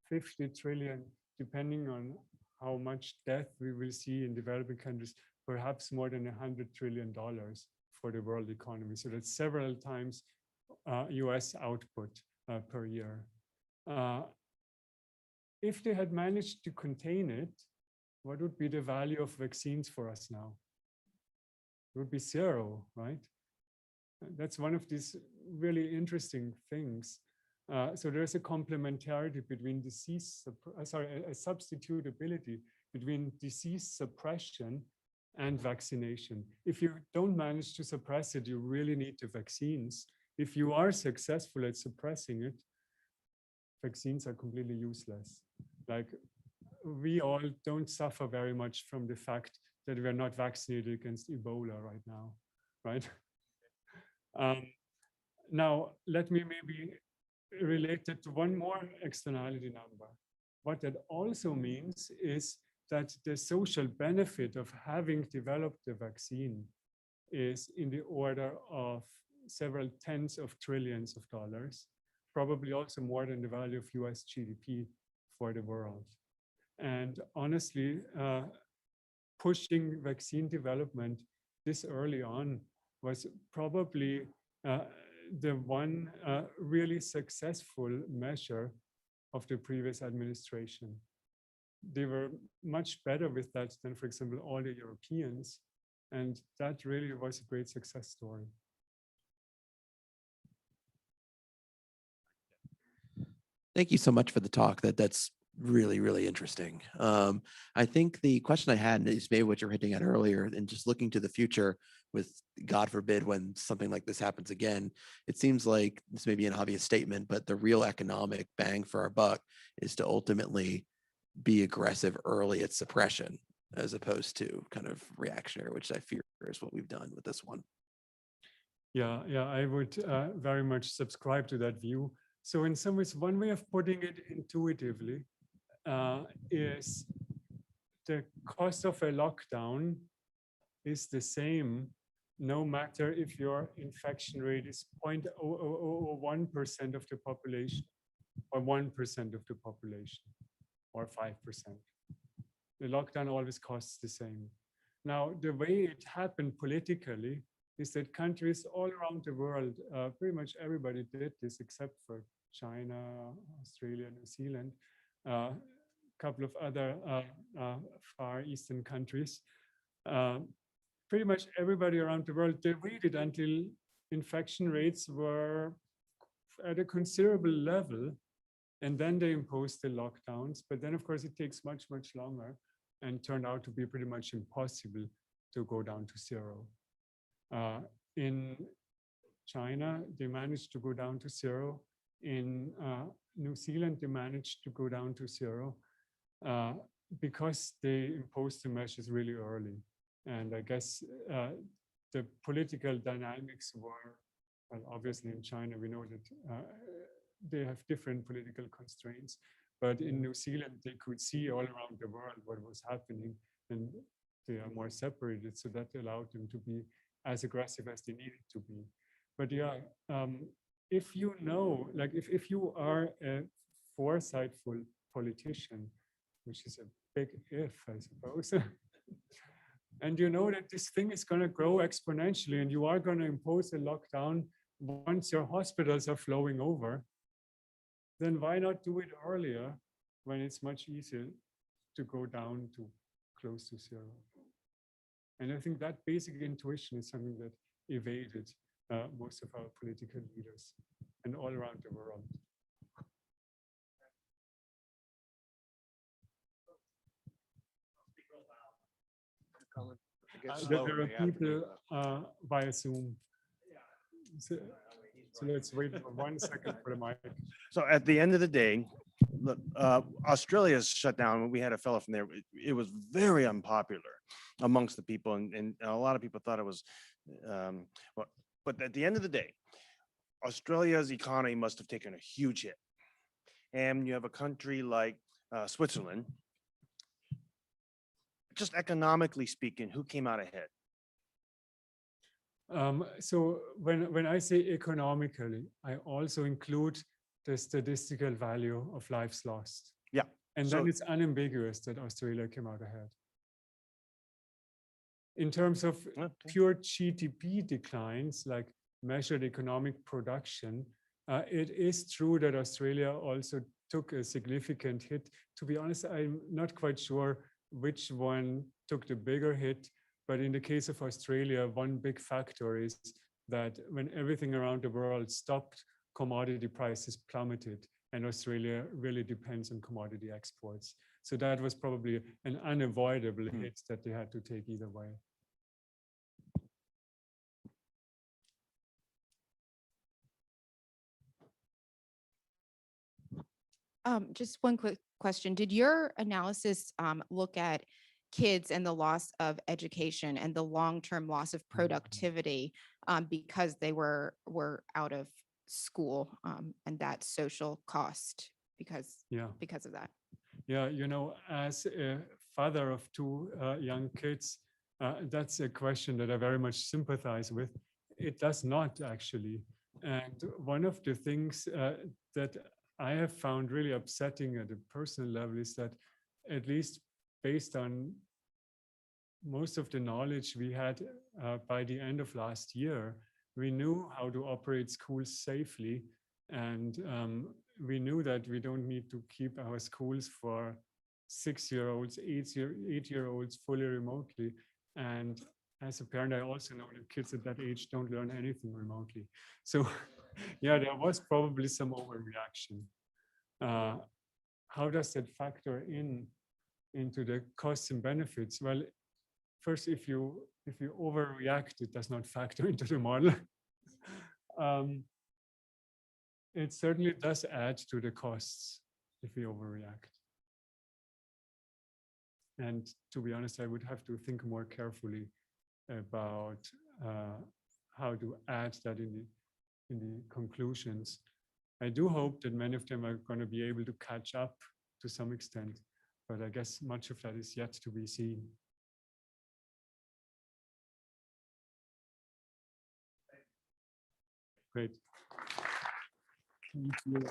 50 trillion, depending on how much death we will see in developing countries, perhaps more than $100 trillion for the world economy. So that's several times US output per year. If they had managed to contain it, what would be the value of vaccines for us now? It would be zero, right? That's one of these really interesting things. So there's a complementarity between a substitutability between disease suppression and vaccination. If you don't manage to suppress it, you really need the vaccines. If you are successful at suppressing it, vaccines are completely useless. Like, we all don't suffer very much from the fact that we are not vaccinated against Ebola right now, right? Now, let me maybe relate it to one more externality number. What that also means is that the social benefit of having developed the vaccine is in the order of several tens of trillions of dollars, probably also more than the value of US GDP for the world. And honestly, pushing vaccine development this early on was probably the one really successful measure of the previous administration. They were much better with that than, for example, all the Europeans. And that really was a great success story. Thank you so much for the talk. That's really, really interesting. I think the question I had is maybe what you're hinting at earlier, and just looking to the future with, God forbid, when something like this happens again, it seems like this may be an obvious statement, but the real economic bang for our buck is to ultimately be aggressive early at suppression, as opposed to kind of reactionary, which I fear is what we've done with this one. Yeah, I would very much subscribe to that view. So in some ways, one way of putting it intuitively is the cost of a lockdown is the same no matter if your infection rate is 0.001% of the population or 1% of the population or 5%. The lockdown always costs the same. Now, the way it happened politically is that countries all around the world, pretty much everybody did this except for China, Australia, New Zealand, a couple of other Far Eastern countries. Pretty much everybody around the world, they waited until infection rates were at a considerable level, and then they imposed the lockdowns. But then, of course, it takes much, much longer and turned out to be pretty much impossible to go down to zero. In China, they managed to go down to zero. In New Zealand, they managed to go down to zero because they imposed the measures really early. And I guess the political dynamics were, well, obviously in China, we know that they have different political constraints. But in New Zealand, they could see all around the world what was happening, and they are more separated. So that allowed them to be as aggressive as they needed to be. But yeah, if you know, like if you are a foresightful politician, which is a big if, I suppose, and you know that this thing is going to grow exponentially and you are going to impose a lockdown once your hospitals are flowing over, then why not do it earlier when it's much easier to go down to close to zero? And I think that basic intuition is something that evaded most of our political leaders and all around the world. There are people via Zoom. So let's wait for 1 second for the mic. So at the end of the day, look, Australia's shut down. We had a fellow from there. It was very unpopular amongst the people, and a lot of people thought it was. But at the end of the day, Australia's economy must have taken a huge hit. And you have a country like Switzerland. Just economically speaking, who came out ahead? So when I say economically, I also include the statistical value of lives lost. Yeah. And then it's unambiguous that Australia came out ahead. In terms of pure GDP declines, like measured economic production, it is true that Australia also took a significant hit. To be honest, I'm not quite sure which one took the bigger hit. But in the case of Australia, one big factor is that when everything around the world stopped, commodity prices plummeted, and Australia really depends on commodity exports. So that was probably an unavoidable hit that they had to take either way. Just one quick question. Did your analysis look at kids and the loss of education and the long-term loss of productivity because they were out of school and that social cost because of that? Yeah, you know, as a father of two young kids, that's a question that I very much sympathize with. It does not actually. And one of the things that I have found really upsetting at a personal level is that, at least based on most of the knowledge we had by the end of last year, we knew how to operate schools safely. And we knew that we don't need to keep our schools for 6-year-olds, 8-year-olds fully remotely. And as a parent, I also know that kids at that age don't learn anything remotely. So yeah, there was probably some overreaction. How does that factor into the costs and benefits? Well, first, if you overreact, it does not factor into the model. It certainly does add to the costs if we overreact. And to be honest, I would have to think more carefully about how to add that in the conclusions. I do hope that many of them are going to be able to catch up to some extent, but I guess much of that is yet to be seen. Great. Thank you.